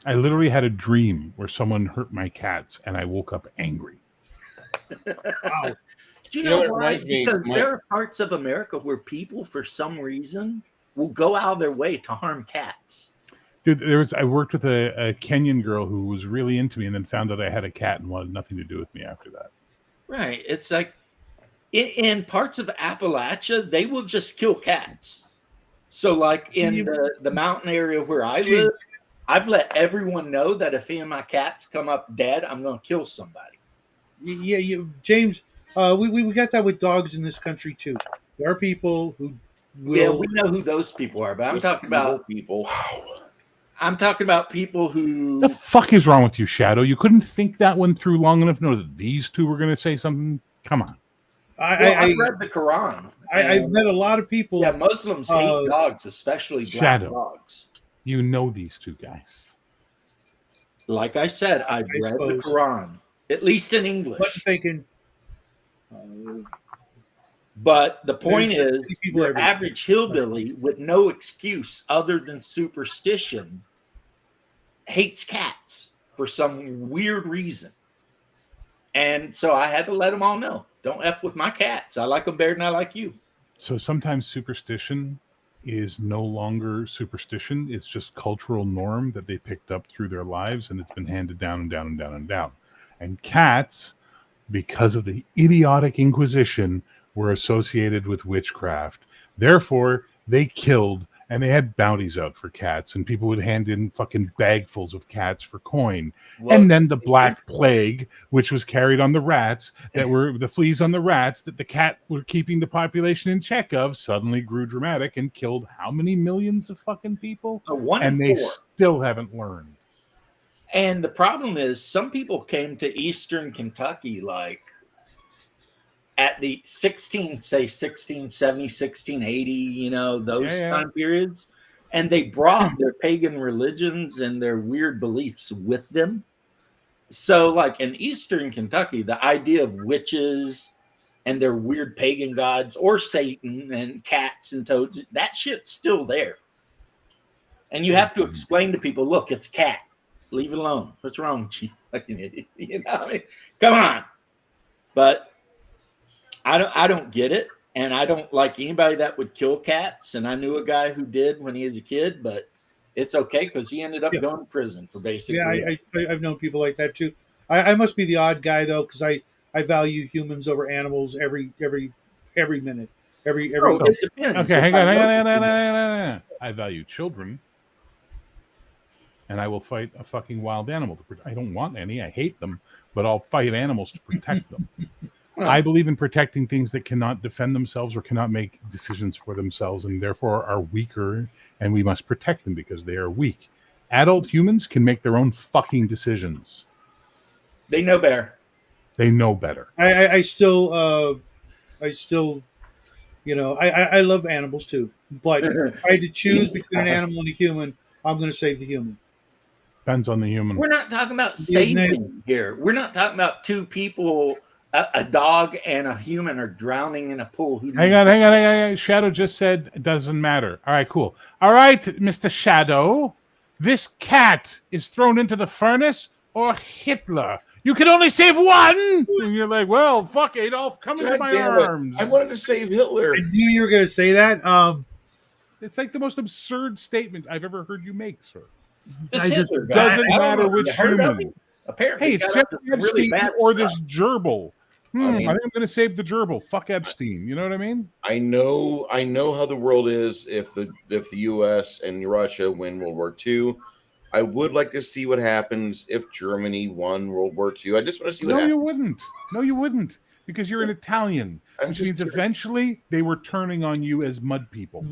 I literally had a dream where someone hurt my cats, and I woke up angry. Wow. Do you You know know, it why? reminds me- Because my- there are parts of America where people, for some reason, will go out of their way to harm cats. Dude, I worked with a Kenyan girl who was really into me and then found out I had a cat and wanted nothing to do with me after that. Right. It's like in parts of Appalachia, they will just kill cats. So, like in the mountain area where I live, I've let everyone know that if any of my cats come up dead, I'm going to kill somebody. James. We got that with dogs in this country too. There are people who Yeah, will. we know who those people are, but I'm Those talking evil about people. people who. The fuck is wrong with you, Shadow? You couldn't think that one through long enough to know that these two were going to say something? Come on. I've read the Quran. I've met a lot of people. Yeah, Muslims hate dogs, especially black Shadow. dogs. You know these two guys. Like I said, I've read the suppose. Quran, at least in But English. thinking, But the point There's is, people your everywhere. average hillbilly with no excuse other than superstition hates cats for some weird reason. And so I had to let them all know, don't F with my cats. I like them better than I like you. So sometimes superstition is no longer superstition. It's just cultural norm that they picked up through their lives, and it's been handed down and down and down and down. And cats, because of the idiotic Inquisition, were associated with witchcraft. Therefore, they killed, and they had bounties out for cats, and people would hand in fucking bagfuls of cats for coin. And then the Black Plague, which was carried on the rats, that were the fleas on the rats, that the cat were keeping the population in check of, suddenly grew dramatic and killed how many millions of fucking people? One And in they four. still haven't learned. And the problem is, some people came to Eastern Kentucky like at the 1670, 1680, you know, those time periods. And they brought their pagan religions and their weird beliefs with them. So, like in Eastern Kentucky, the idea of witches and their weird pagan gods, or Satan and cats and toads, that shit's still there. And you have to explain to people, look, it's a cat. Leave it alone. What's wrong with you? Fucking idiot. You know, I mean, come on. But I don't get it, and I don't like anybody that would kill cats. And I knew a guy who did when he was a kid, but it's okay because he ended up going to prison for basically. Yeah, I've known people like that too. I must be the odd guy though, because I value humans over animals every minute, every. Oh, it depends. Okay, hang on. I value children, and I will fight a fucking wild animal. I don't want any. I hate them, but I'll fight animals to protect them. I believe in protecting things that cannot defend themselves or cannot make decisions for themselves and therefore are weaker, and we must protect them because they are weak. Adult humans can make their own fucking decisions. They know better. They know better. I still, you know, I love animals too, but if I had to choose between an animal and a human, I'm going to save the human. Depends on the human. We're not talking about saving here. We're not talking about two people. A dog and a human are drowning in a pool. Hang on. Shadow just said it doesn't matter. All right, cool. All right, Mr. Shadow. This cat is thrown into the furnace or Hitler. You can only save one. And you're like, well, fuck, Adolf, come into my arms. I wanted to save Hitler. I knew you were going to say that. It's like the most absurd statement I've ever heard you make, sir. It doesn't matter which human. Apparently, Hey, it's Jeffrey Epstein or this stuff. gerbil. I mean, I think I'm going to save the gerbil. Fuck Epstein. You know what I mean? I know how the world is if the U.S. and Russia win World War II. I would like to see what happens if Germany won World War II. I just want to see what happens. No, you wouldn't. Because you're an Italian. Which means eventually they were turning on you as mud people.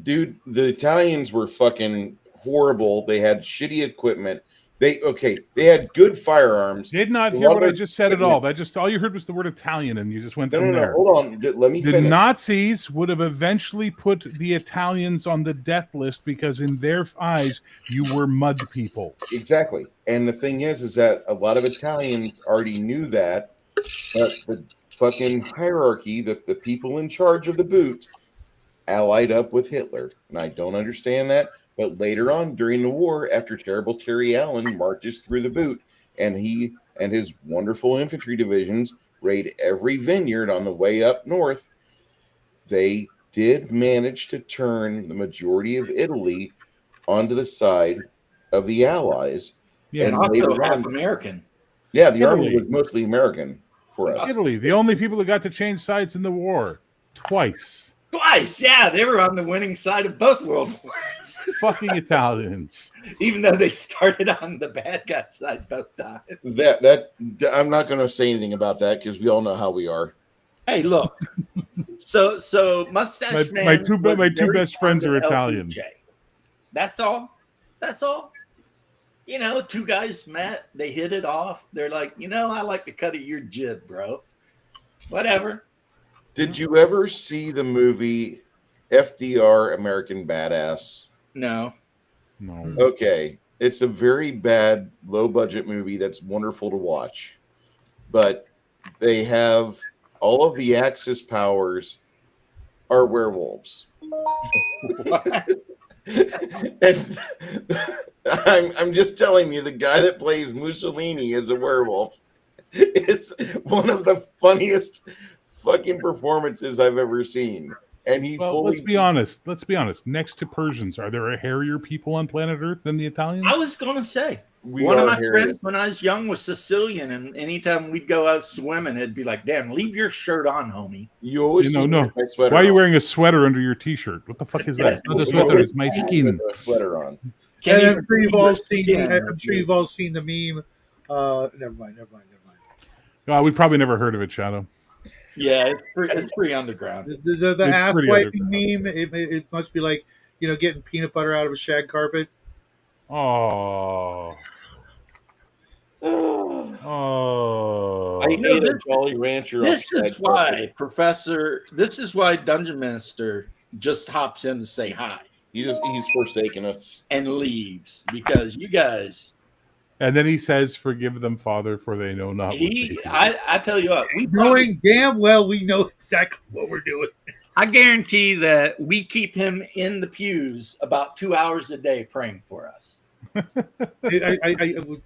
Dude, the Italians were fucking horrible. They had shitty equipment. They had good firearms. Did not hear what I just said at all. All you heard was the word Italian, and you just went from there. Hold on, let me finish. The Nazis would have eventually put the Italians on the death list because in their eyes, you were mud people. Exactly. And the thing is that a lot of Italians already knew that, but the fucking hierarchy, the people in charge of the boot, allied up with Hitler. And I don't understand that. But later on during the war, after terrible Terry Allen marches through the boot, and he and his wonderful infantry divisions raid every vineyard on the way up north, they did manage to turn the majority of Italy onto the side of the Allies. Yeah, and also half American. Yeah, the army was mostly American for us. Italy, the only people who got to change sides in the war twice. Yeah, they were on the winning side of both world wars. Fucking Italians. Even though they started on the bad guy side both times. That I'm not going to say anything about that because we all know how we are. Hey, look. So Mustache Man. My two was very best friends fond are of Italian. LBJ. That's all. That's all. You know, two guys met. They hit it off. They're like, I like the cut of your jib, bro. Whatever. Did you ever see the movie FDR American Badass? No. No. Okay. It's a very bad, low budget movie that's wonderful to watch. But they have all of the Axis powers are werewolves. And I'm just telling you, the guy that plays Mussolini is a werewolf. It's one of the funniest fucking performances I've ever seen. And let's be honest. Next to Persians, are there hairier people on planet Earth than the Italians? I was going to say, We one of are my hairy. friends when I was young was Sicilian, and anytime we'd go out swimming, it'd be like, "Damn, leave your shirt on, homie." You always see no. my sweater Why are you on. wearing a sweater under your T-shirt? What the fuck is that? It's not a sweater. It's my skin. With a sweater on. Can't And even I'm sure you've see all your seen. skin. I'm sure you've all seen the meme. Never mind. We probably never heard of it, Shadow. Yeah, it's pretty underground. The It's ass pretty wiping meme. It must be like getting peanut butter out of a shag carpet. Oh. Oh. I ate No, a this- Jolly Rancher. This off is that why This is why Dungeon Minister just hops in to say hi he's forsaken us. and leaves because you guys. And then he says, "Forgive them, Father, for they know not what they do." I tell you what, Knowing damn well we know exactly what we're doing. I guarantee that we keep him in the pews about 2 hours a day praying for us. I would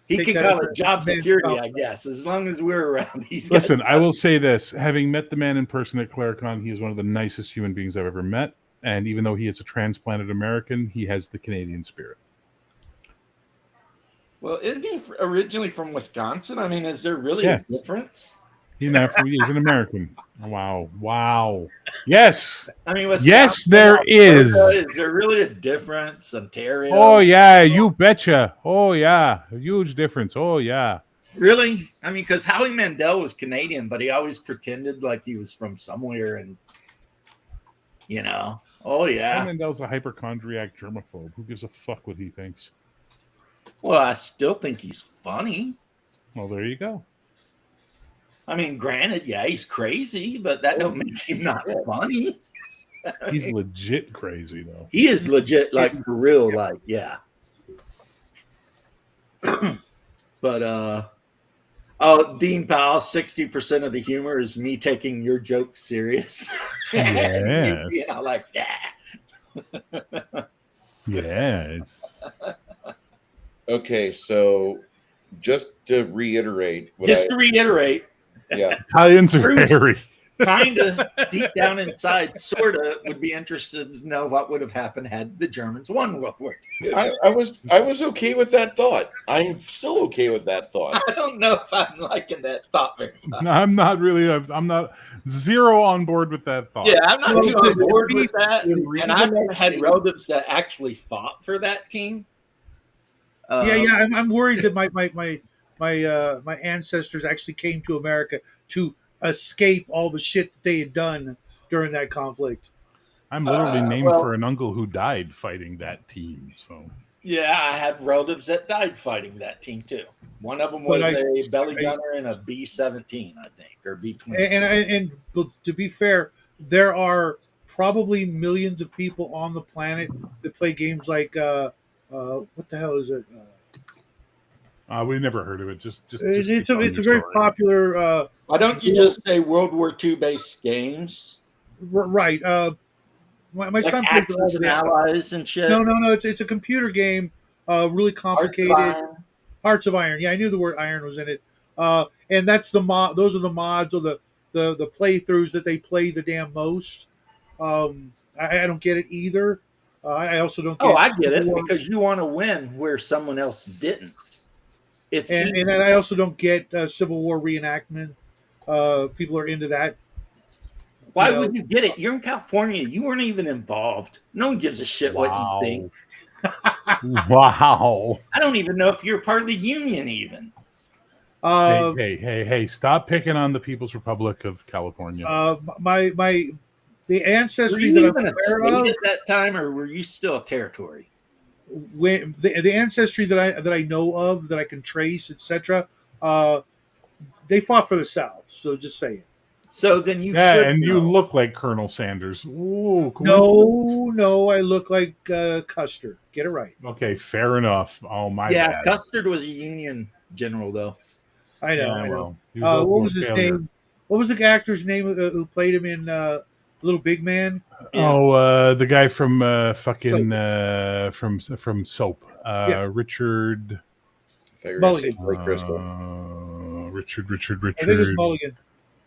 He Take can that call as it a job man's security, I compliment. guess, as long as we're around. Listen, I will say this: having met the man in person at Claricon, he is one of the nicest human beings I've ever met. And even though he is a transplanted American, he has the Canadian spirit. Well, isn't he originally from Wisconsin? I mean, is there really Yes. a difference? He's an American. Wow. Yes. I mean, Yes, there is. Is there really a difference? Ontario? Oh yeah, you betcha. Oh yeah, huge difference. Oh yeah. Really? I mean, because Howie Mandel was Canadian, but he always pretended like he was from somewhere, and oh yeah. Mandel's a hypochondriac germaphobe. Who gives a fuck what he thinks? Well, I still think he's funny. Well, there you go. I mean, granted, yeah, he's crazy, but that don't make him not funny. He's legit crazy though. He is legit, like for real, like yeah. But Dean Powell, 60% of the humor is me taking your joke serious. Yes. Like yeah. Yes. Okay, so just to reiterate, Just to reiterate, yeah, Italians are Bruce. hairy. kind of deep down inside, sort of would be interested to know what would have happened had the Germans won World War II. I was okay with that thought. I'm still okay with that thought. I don't know if I'm liking that thought very much. No, I'm not really. I'm not zero on board with that thought. Yeah, I'm not too on board with that. the And reason I've I had say- relatives that actually fought for that team. I'm worried that my ancestors actually came to America to escape all the shit that they had done during that conflict. I'm literally named well- for an uncle who died fighting that team. So Yeah, I have relatives that died fighting that team too. One of them was But a belly gunner in a B-17, I think, or B-20. And to be fair, there are probably millions of people on the planet that play games like what the hell is it? we never heard of it. It's a very popular. Why don't you just say World War II based games? Right. My Like son plays Axis all and the Allies and shit? No. It's a computer game. Really Hearts of complicated. Iron? Hearts of Iron. Yeah, I knew the word iron was in it. And that's the mod. Those are the mods or the playthroughs that they play the damn most. I don't get it either. I also don't. Oh, I get it because you want to win where someone else didn't. And I also don't get Civil War reenactment. People are into that. Why You know? would you get it? You're in California. You weren't even involved. No one gives a shit what you think. Wow. I don't even know if you're part of the union even. Hey! Stop picking on the People's Republic of California. The ancestry Were you that even I'm a aware state of, at that time, or were you still a territory? when the ancestry that I know of, that I can trace, etc. They fought for the South. So just saying. So then you Yeah, should and you know. look like Colonel Sanders. Ooh, coincidence? No, I look like Custer. Get it right. Okay, fair enough. Oh, my Yeah, bad. Custard was a Union general, though. I know. Yeah, I know. well, he was also What a was his failure. name? What was the actor's name who played him in Little Big Man? Oh, the guy from from Soap. Yeah. Richard. I thought you were gonna say Mulligan. Billy Crystal. Richard. I think it was Mulligan.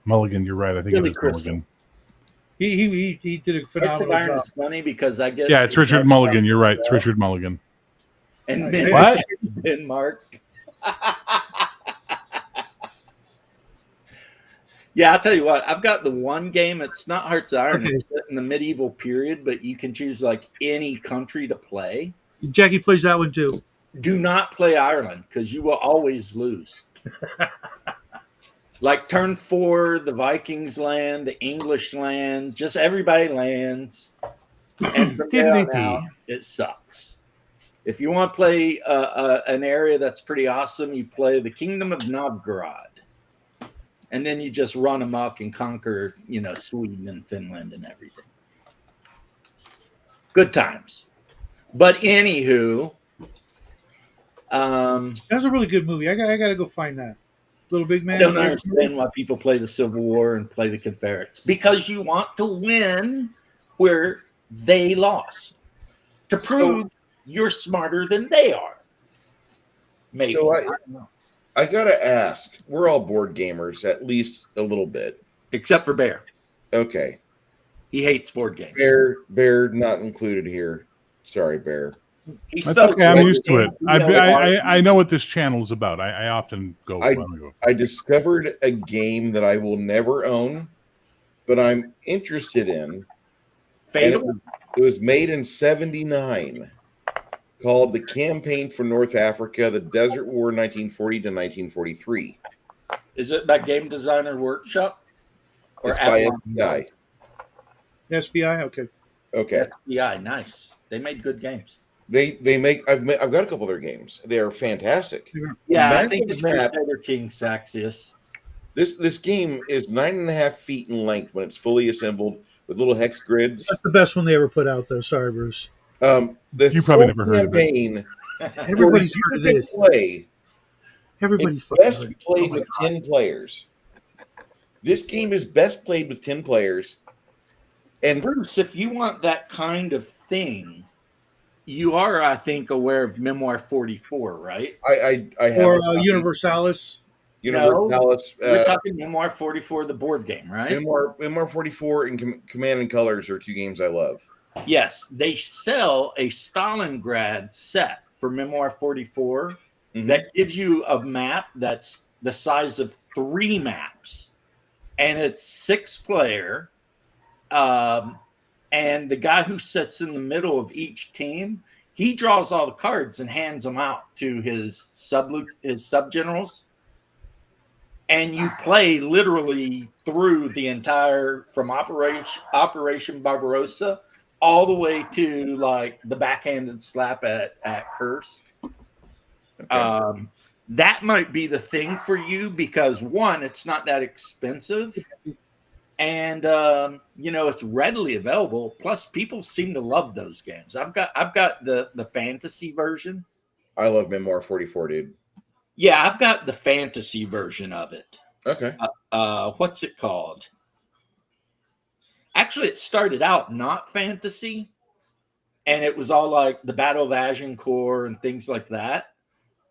Mulligan, you're right. I think Billy it is Crystal. Mulligan. He did a Hearts of phenomenal Iron job. is funny because I get Yeah, it's Richard Mulligan. You're right. It's Richard Mulligan. And What? Denmark. Yeah, I'll tell you what. I've got the one game. It's not Hearts of Iron. Okay. It's set in the medieval period, but you can choose like any country to play. Jackie plays that one too. Do not play Ireland because you will always lose. Like turn 4, the Vikings land, the English land, just everybody lands. And from there on out, it sucks. If you want to play an area that's pretty awesome, you play the Kingdom of Novgorod. And then you just run amok and conquer, Sweden and Finland and everything. Good times. But anywho, That's a really good movie. I got to go find that. Little Big Man. I don't understand why people play the Civil War and play the Confederates. Because you want to win where they lost. To prove you're smarter than they are. Maybe. So I don't know. I gotta ask. We're all board gamers, at least a little bit. Except for Bear. Okay, He hates board games. Bear, not included here. Sorry, Bear. He That's spells okay. I'm board used to it. games, I know what this channel is about. I often go. I discovered a game that I will never own, but I'm interested in. Fatal. And it was made in '79, called The Campaign for North Africa: The Desert War, 1940 to 1943. Is it by Game Designer Workshop? Or It's by Avalon? SBI. SBI. Okay. Okay, SBI, nice. They made good games. they make. I've got a couple of their games. They are fantastic. Yeah, I Imagine think it's that. Crusader King Saxius. This game is 9.5 feet in length when it's fully assembled with little hex grids. That's the best one they ever put out, though. Sorry, Bruce. The You probably full never heard of it. campaign Everybody's for heard of you to this. Play, Everybody's it's fucking best heard. played Oh my with God. 10 players. This game is best played with 10 players. And Bruce, if you want that kind of thing, you are, I think, aware of Memoir 44, right? I have Or a copy. Universalis. Universalis, We're talking Memoir 44, the board game, right? Memoir 44 and Command and Colors are two games I love. Yes, they sell a Stalingrad set for Memoir 44 Mhm. that gives you a map that's the size of 3 maps, and it's 6-player. And the guy who sits in the middle of each team, he draws all the cards and hands them out to his sub generals. And you play literally through the entire, from Operation Barbarossa all the way to like the backhanded slap at Kursk. Okay. That might be the thing for you because one, it's not that expensive, and it's readily available. Plus, people seem to love those games. I've got the fantasy version. I love Memoir 44, dude. Yeah, I've got the fantasy version of it. Okay. What's it called? Actually, it started out not fantasy, and it was all like the Battle of Agincourt and things like that.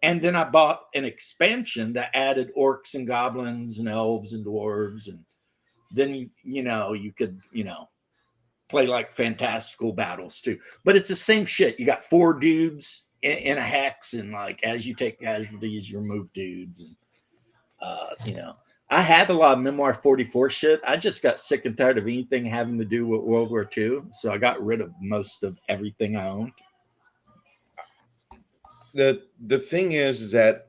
And then I bought an expansion that added orcs and goblins and elves and dwarves, and then you could play like fantastical battles too. But it's the same shit. You got 4 dudes in a hex, and like as you take casualties, you remove dudes, and I had a lot of Memoir 44 shit. I just got sick and tired of anything having to do with World War II. So I got rid of most of everything I owned. The thing is that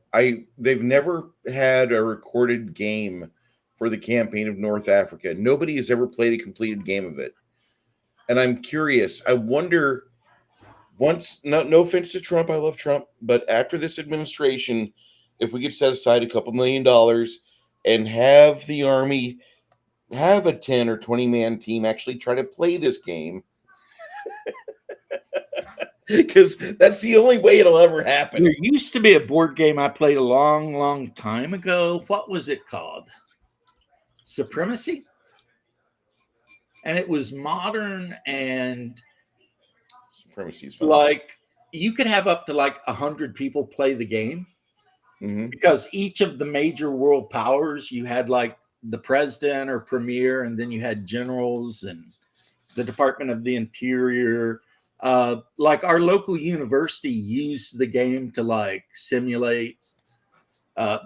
they've never had a recorded game for the campaign of North Africa. Nobody has ever played a completed game of it. And I'm curious. I wonder once, no offense to Trump, I love Trump, but after this administration, if we could set aside a couple $1 million and have the Army have a 10 or 20 man team actually try to play this game, because that's the only way it'll ever happen. There used to be a board game I played a long, long time ago. What was it called? Supremacy? And it was modern, and Supremacy's fun. like you could have up to like 100 people play the game. Mm-hmm. Because each of the major world powers, you had like the president or premier, and then you had generals and the Department of the Interior. Like our local university used the game to like simulate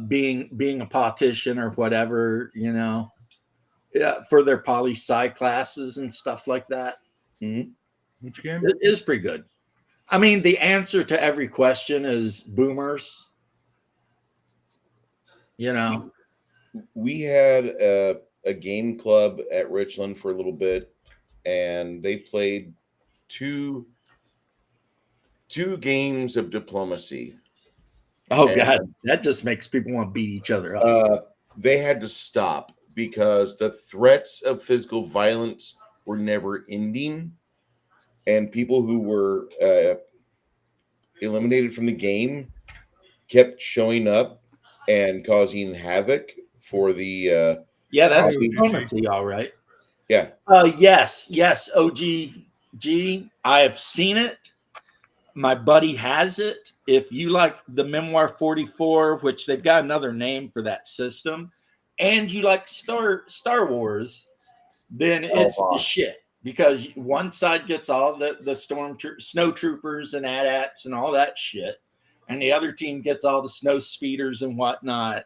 being a politician or whatever, you know, for their poli-sci classes and stuff like that. Mm-hmm. Which game? It is pretty good. I mean, the answer to every question is boomers. You know, we had a game club at Richland for a little bit, and they played two games of diplomacy. oh God, that just makes people want to beat each other up. They had to stop because the threats of physical violence were never ending, and people who were eliminated from the game kept showing up and causing havoc for the yeah, that's diplomacy, all right. Yeah. Yes, OGG. I have seen it. My buddy has it. If you like the Memoir 44, which they've got another name for that system, and you like Star Wars, then it's the shit. Because one side gets all the snow troopers and AT-ATs and all that shit, and the other team gets all the snow speeders and whatnot.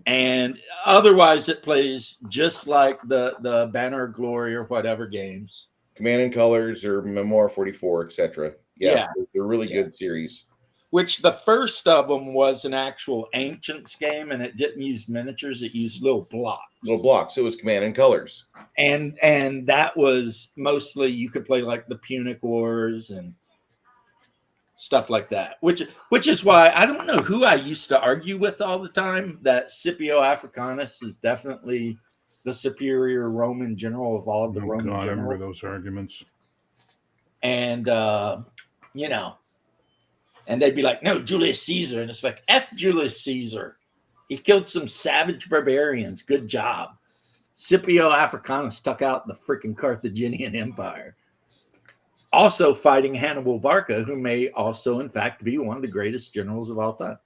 And otherwise, it plays just like the Banner of Glory or whatever games. Command and Colors or Memoir 44, etc. Yeah, they're really good series. Which the first of them was an actual Ancients game, and it didn't use miniatures; it used little blocks. Little blocks. It was Command and Colors, and that was mostly you could play like the Punic Wars and stuff like that, which is why I don't know who I used to argue with all the time that Scipio Africanus is definitely the superior Roman general of all of the Roman generals. I remember those arguments. And, you know, and they'd be like, no, Julius Caesar. And it's like, F Julius Caesar. He killed some savage barbarians. Good job. Scipio Africanus stuck out the freaking Carthaginian Empire. Also fighting Hannibal Barca, who may also, in fact, be one of the greatest generals of all time.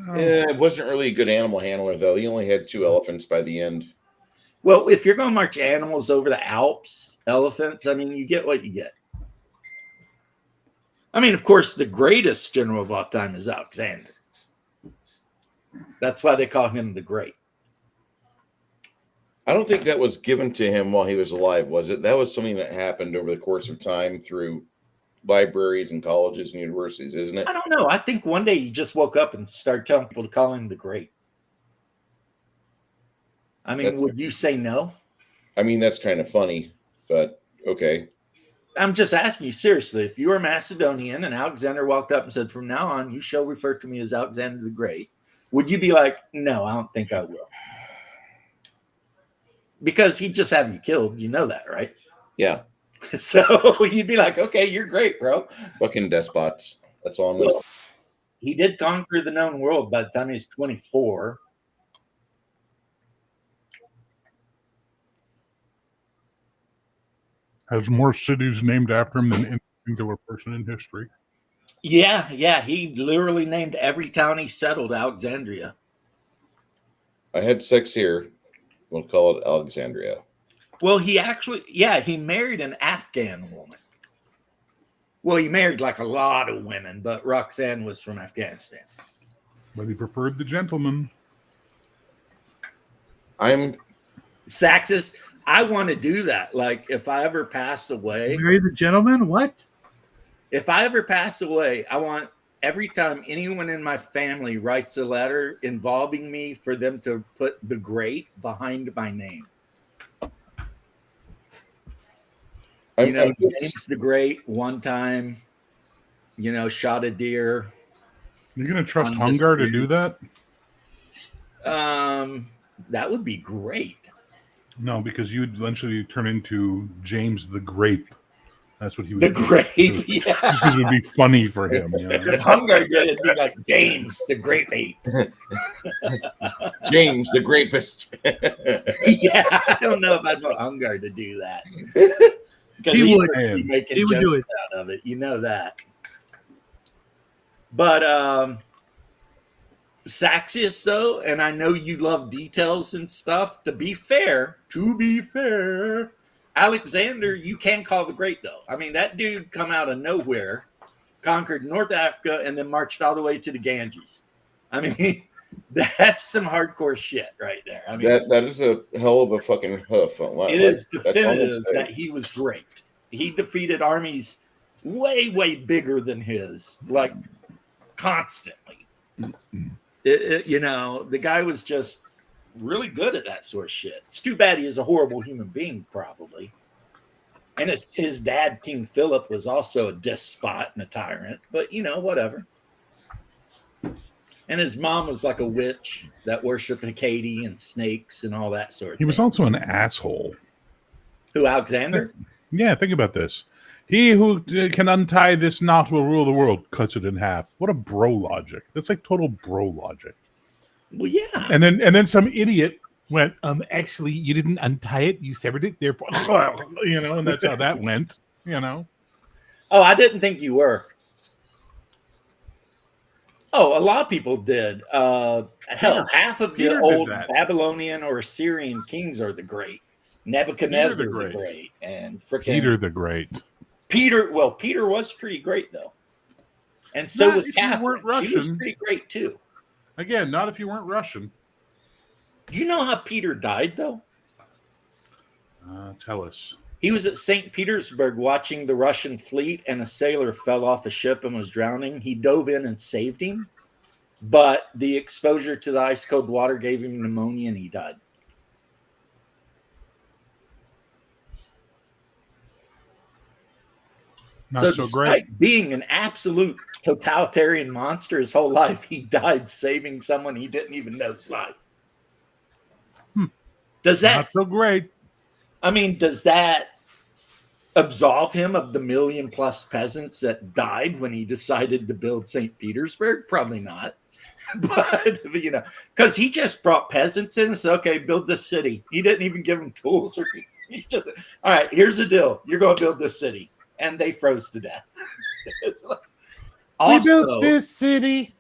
Yeah, it wasn't really a good animal handler, though. He only had 2 elephants by the end. Well, if you're going to march animals over the Alps, elephants, I mean, you get what you get. I mean, of course, the greatest general of all time is Alexander. That's why they call him the Great. I don't think that was given to him while he was alive, was it? That was something that happened over the course of time through libraries and colleges and universities, isn't it? I don't know. I think one day he just woke up and started telling people to call him the Great. I mean, would you say no? I mean, that's kind of funny, but okay. I'm just asking you seriously. If you were Macedonian and Alexander walked up and said, from now on, you shall refer to me as Alexander the Great, would you be like, no, I don't think I will? Because he'd just have you killed. You know that, right? Yeah. So you'd be like, okay, you're great, bro. Fucking despots. That's all I'm well, he did conquer the known world by the time he was 24. Has more cities named after him than any singular person in history. Yeah. He literally named every town he settled Alexandria. I had sex here. We'll call it Alexandria. Well, he actually, he married an Afghan woman. Well, he married like a lot of women, but Roxanne was from Afghanistan. But he preferred the gentleman. Saxus, I want to do that. Like, if I ever pass away, Marry the gentleman? What? if I ever pass away, I want every time anyone in my family writes a letter involving me for them to put the great behind my name. James the Great, one time, shot a deer. You're going to trust Hungar to do that? That would be great. No, because you'd eventually turn into James the Grape. That's what he would The Grape, yeah. Just because it would be funny for him. If Hungar did it, it'd be like James the Grape Ape. James the Grapist. Yeah, I don't know if I'd want Hungar to do that. He would. Be making He would jokes do it. out of it. You know that. But Saxius, though, and I know you love details and stuff. To be fair, Alexander, you can call the Great, though. I mean, that dude come out of nowhere, conquered North Africa, and then marched all the way to the Ganges. I mean, that's some hardcore shit right there. I mean, that is a hell of a fucking hoof. It is definitive that he was great. He defeated armies way, way bigger than his, like constantly. The guy was just really good at that sort of shit. It's too bad he is a horrible human being, probably. And his dad, King Philip, was also a despot and a tyrant, but whatever. And his mom was like a witch that worshipped Hecate and snakes and all that sort of thing. He was also an asshole. Who, Alexander? Yeah, think about this. He who can untie this knot will rule the world, cuts it in half. What a bro logic. That's like total bro logic. Well, yeah. And then some idiot went, actually, you didn't untie it. You severed it. Therefore, and that's how that went, Oh, I didn't think you were. Oh, a lot of people did. Hell, half of the old Babylonian or Assyrian kings are the great. Nebuchadnezzar the great. And freaking Peter the Great. Peter was pretty great, though. And so was Catherine. Weren't Russian. She was pretty great, too. Again, not if you weren't Russian. Do you know how Peter died, though? Tell us. He was at St. Petersburg watching the Russian fleet, and a sailor fell off a ship and was drowning. He dove in and saved him, but the exposure to the ice-cold water gave him pneumonia, and he died. Not so great. Being an absolute totalitarian monster his whole life, he died saving someone he didn't even know's life. Does that not so great? I mean, does that absolve him of the 1 million+ peasants that died when he decided to build St. Petersburg? Probably not. But because he just brought peasants in and said, "Okay, build this city." He didn't even give them tools, or all right, here's the deal: you're going to build this city. And they froze to death. We built this city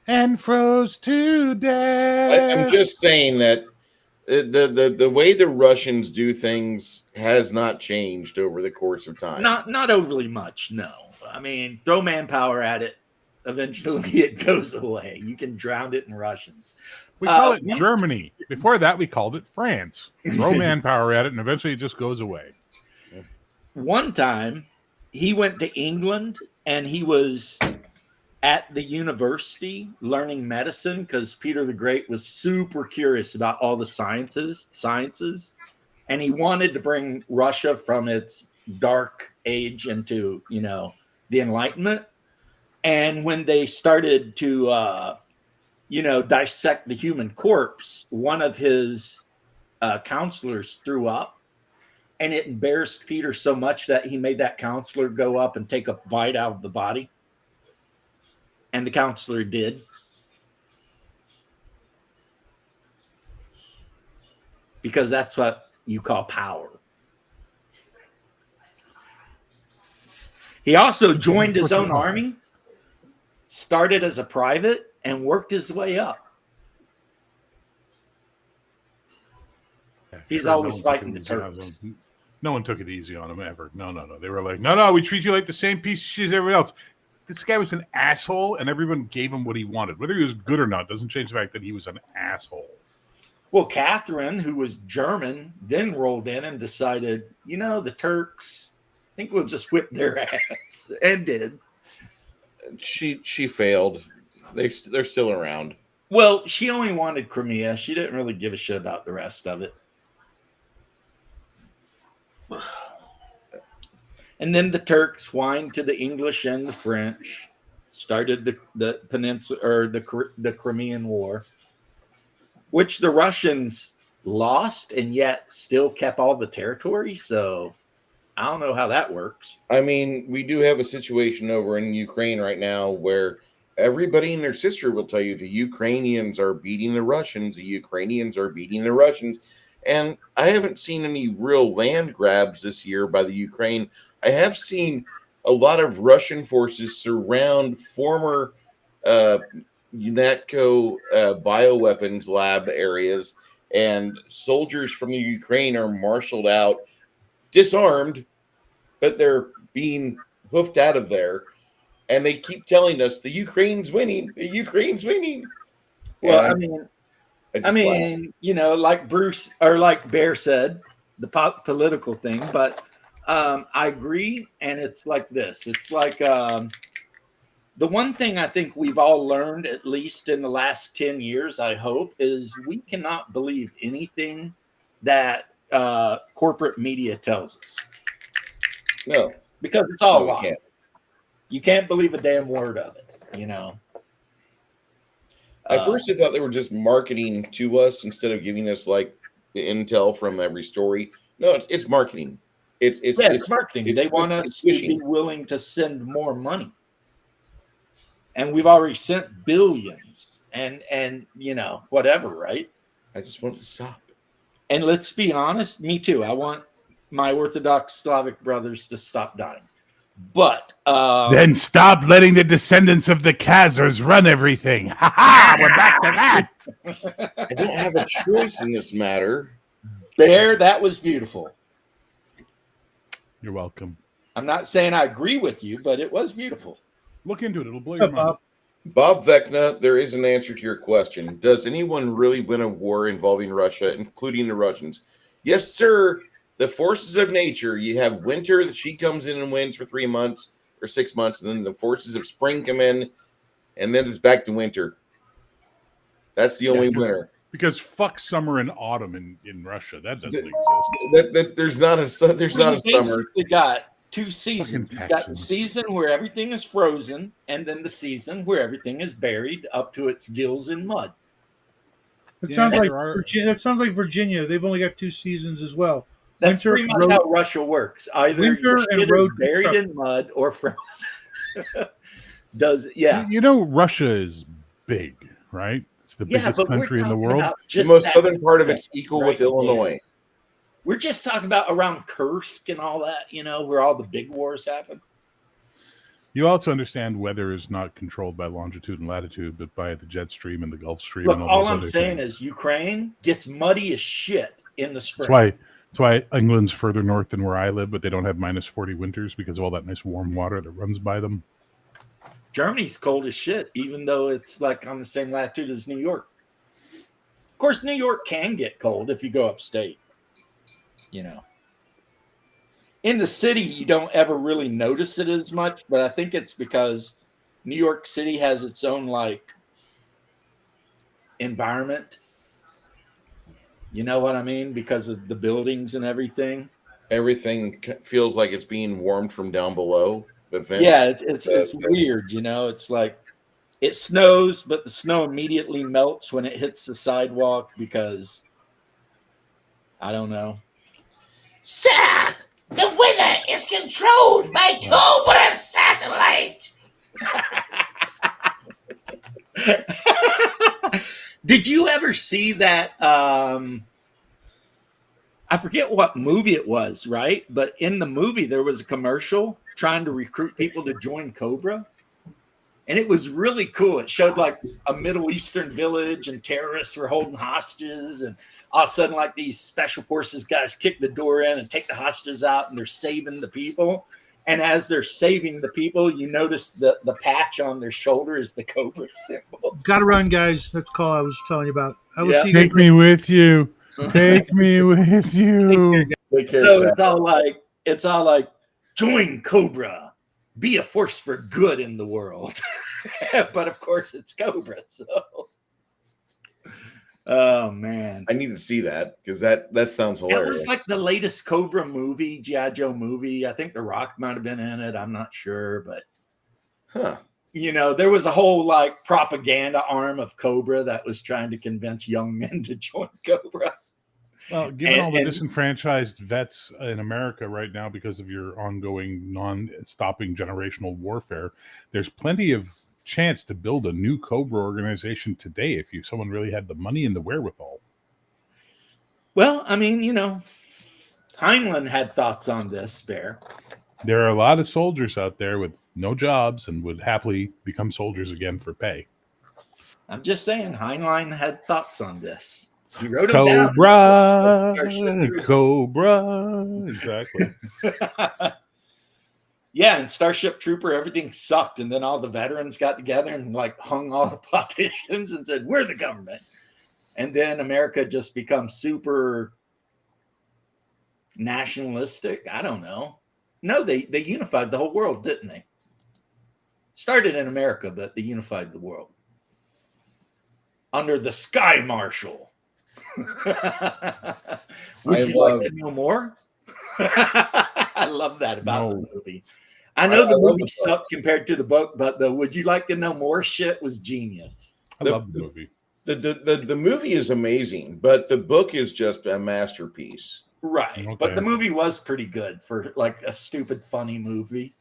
and froze to death. I'm just saying that the way the Russians do things has not changed over the course of time. Not overly much, no. I mean, throw manpower at it. Eventually, it goes away. You can drown it in Russians. We call it Germany. Before that, we called it France. Throw manpower at it, and eventually it just goes away. One time, he went to England, and he was at the university learning medicine because Peter the Great was super curious about all the sciences, and he wanted to bring Russia from its dark age into, the Enlightenment. And when they started to, dissect the human corpse, one of his counselors threw up. And it embarrassed Peter so much that he made that counselor go up and take a bite out of the body. And the counselor did. Because that's what you call power. He also joined his own army, started as a private, and worked his way up. He's always fighting the Turks. No one took it easy on him ever. No. They were like, no, we treat you like the same piece of shit as everyone else. This guy was an asshole, and everyone gave him what he wanted. Whether he was good or not doesn't change the fact that he was an asshole. Well, Catherine, who was German, then rolled in and decided, the Turks, I think we'll just whip their ass, and did. She failed. They're still around. Well, she only wanted Crimea. She didn't really give a shit about the rest of it. And then the Turks whined to the English and the French, started the peninsula or the Crimean War, which the Russians lost and yet still kept all the territory. So I don't know how that works. I mean, we do have a situation over in Ukraine right now where everybody and their sister will tell you the Ukrainians are beating the Russians. The Ukrainians are beating the Russians. And I haven't seen any real land grabs this year by the Ukraine. I have seen a lot of Russian forces surround former UNATCO bioweapons lab areas, and soldiers from the Ukraine are marshaled out, disarmed, but they're being hoofed out of there. And they keep telling us the Ukraine's winning. The Ukraine's winning. Well, And I mean, like Bruce or like Bear said, the political thing, but I agree. And it's like this. It's like the one thing I think we've all learned, at least in the last 10 years, I hope, is we cannot believe anything that corporate media tells us. No. Because it's all No, we lie. can't. You can't believe a damn word of it, At first, I thought they were just marketing to us instead of giving us like the intel from every story. No, it's marketing. It's marketing. it's- They want it's us to be fishing. willing to send more money, and we've already sent billions, and whatever, right? I just want it to stop. And let's be honest, me too. I want my Orthodox Slavic brothers to stop dying, but Then stop letting the descendants of the Khazars run everything. Ha ha! We're back to that. I don't have a choice in this matter. Bear, that was beautiful. You're welcome. I'm not saying I agree with you, but it was beautiful. Look into it. It'll blow What's your up, mind. Bob? Bob Vecna, there is an answer to your question. Does anyone really win a war involving Russia, including the Russians? Yes, sir. The forces of nature. You have winter that she comes in and wins for 3 months or 6 months, and then the forces of spring come in, and then it's back to winter. That's the only winner. Because fuck summer and autumn in Russia. That doesn't exist. There's not a summer. Basically got two seasons. Fucking You got the Texans. season where everything is frozen, and then the season where everything is buried up to its gills in mud. It Yeah, sounds like there are- Virginia. That sounds like Virginia. They've only got 2 seasons as well. That's Winter, pretty much road- how Russia works. Either winter your and shit is road buried stuff. in mud or frozen. Yeah. You know, Russia is big, right? It's the biggest but we're country in the talking world. about The just most that- southern part of it's equal right with Illinois. We're just talking about around Kursk and all that, where all the big wars happen. You also understand weather is not controlled by longitude and latitude, but by the jet stream and the Gulf Stream. Look, and all those I'm other saying things. is Ukraine gets muddy as shit in the spring. That's why England's further north than where I live, but they don't have minus 40 winters because of all that nice warm water that runs by them. Germany's cold as shit, even though it's like on the same latitude as New York. Of course, New York can get cold if you go upstate. In the city, you don't ever really notice it as much, but I think it's because New York City has its own environment. You know what I mean? Because of the buildings and everything. Everything feels like it's being warmed from down below. But Vince, Yeah, it's weird. It's like it snows, but the snow immediately melts when it hits the sidewalk because I don't know. Sir, the weather is controlled by Cobra satellite. Did you ever see that? I forget what movie it was, right? But in the movie, there was a commercial trying to recruit people to join Cobra. And it was really cool. It showed like a Middle Eastern village and terrorists were holding hostages. And all of a sudden, like these special forces guys kick the door in and take the hostages out and they're saving the people. And as they're saving the people, you notice the patch on their shoulder is the cobra symbol. Gotta run, guys. That's the call I was telling you about. I will see you Take guys me with you. Take me with you. Take care, So Shaq. it's all like join Cobra, be a force for good in the world. But of course it's Cobra. So oh man. I need to see that because that sounds It hilarious. was like the latest Cobra movie, G.I. Joe movie. I think The Rock might have been in it. I'm not sure, but huh. you know, there was a whole like propaganda arm of Cobra that was trying to convince young men to join Cobra. Well, given all the And- disenfranchised vets in America right now because of your ongoing non-stopping generational warfare, there's plenty of chance to build a new Cobra organization today if someone really had the money and the wherewithal. Well, I mean, you know, Heinlein had thoughts on this, Bear. There are a lot of soldiers out there with no jobs and would happily become soldiers again for pay. I'm just saying, Heinlein had thoughts on this. He wrote them down. Cobra, Starship Troopers. Cobra, exactly. Yeah, and Starship Trooper, everything sucked. And then all the veterans got together and like hung all the politicians and said, we're the government. And then America just becomes super nationalistic. I don't know. No, they unified the whole world, didn't they? Started in America, but they unified the world. Under the Sky Marshal. Would you like to know more? I love that about the movie. I know the movie sucked compared to the book, but the would you like to know more shit was genius. I love the movie. The movie is amazing, but the book is just a masterpiece. Right. Okay. But the movie was pretty good for like a stupid, funny movie.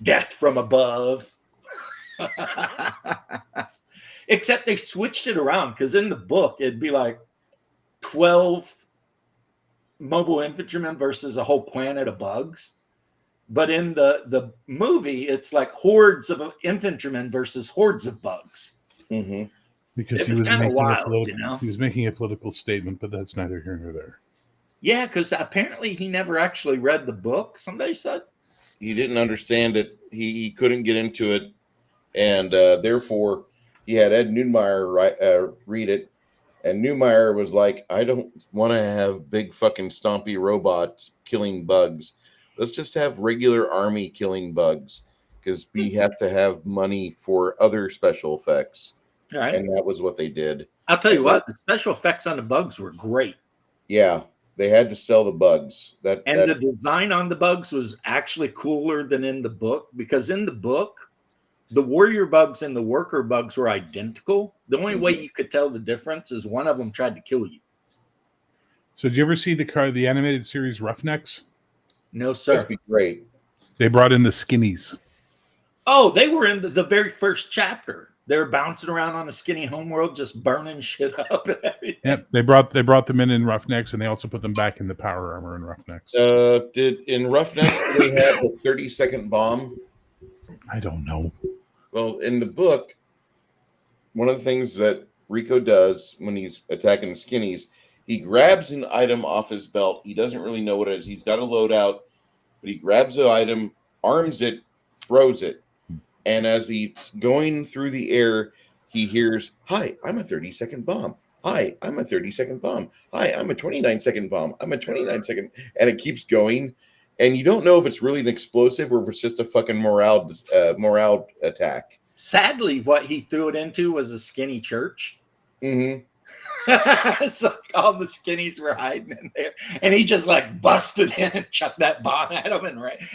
Death from Above. Except they switched it around because in the book, it'd be like 12 mobile infantrymen versus a whole planet of bugs. But in the movie, it's like hordes of infantrymen versus hordes of bugs. Mm-hmm. Because It he was was kinda making wild, a political, you know? he was making a political statement, but that's neither here nor there. Yeah, because apparently he never actually read the book, somebody said. He didn't understand it. He couldn't get into it, and therefore he had Ed Neumeyer read it. And Neumeyer was like, I don't want to have big fucking stompy robots killing bugs. Let's just have regular army killing bugs because we have to have money for other special effects. Right. And that was what they did. I'll tell you what, the special effects on the bugs were great. Yeah, they had to sell the bugs. The design on the bugs was actually cooler than in the book because in the book, the warrior bugs and the worker bugs were identical. The only way you could tell the difference is one of them tried to kill you. So, did you ever see the animated series Roughnecks? No, sir. That'd be great. They brought in the skinnies. Oh, they were in the very first chapter. They were bouncing around on a skinny homeworld, just burning shit up and everything. Yep, they brought them in Roughnecks, and they also put them back in the power armor in Roughnecks. Did in Roughnecks they have the 30-second bomb? I don't know. Well, in the book, one of the things that Rico does when he's attacking the skinnies, he grabs an item off his belt. He doesn't really know what it is. He's got a loadout, but he grabs the item, arms it, throws it. And as he's going through the air, he hears, hi, I'm a 30-second bomb. Hi, I'm a 30-second bomb. Hi, I'm a 29-second bomb. I'm a 29-second. And it keeps going. And you don't know if it's really an explosive or if it's just a fucking morale attack. Sadly, what he threw it into was a skinny church. Mm-hmm. So all the skinnies were hiding in there, and he just like busted in and chucked that bomb at them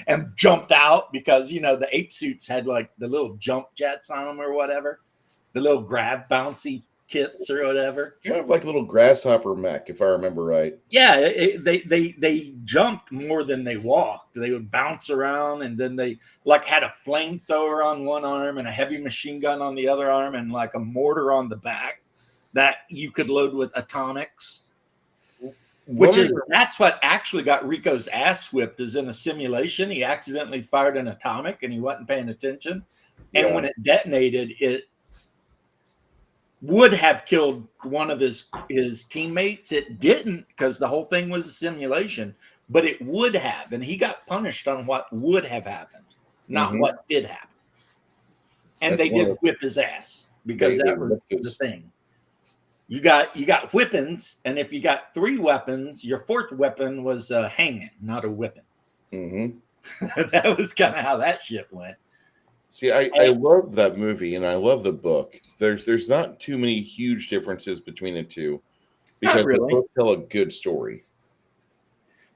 and jumped out because the ape suits had like the little jump jets on them or whatever, the little grab bouncy kits or whatever. Kind of like a little grasshopper mech, if I remember right. Yeah, they jumped more than they walked. They would bounce around, and then they like had a flamethrower on one arm and a heavy machine gun on the other arm and like a mortar on the back that you could load with atomics. That's what actually got Rico's ass whipped is in a simulation. He accidentally fired an atomic and he wasn't paying attention. And when it detonated, it would have killed one of his teammates. It didn't because the whole thing was a simulation. but it would have, and he got punished on what would have happened, not what did happen. And That's they did whip his ass because They that was whipped the his- thing. You got whippings, and if you got 3 weapons, your 4th weapon was a hanging, not a whipping. That was kind of how that shit went. See, I love that movie and I love the book. There's not too many huge differences between the two because really. they both tell a good story.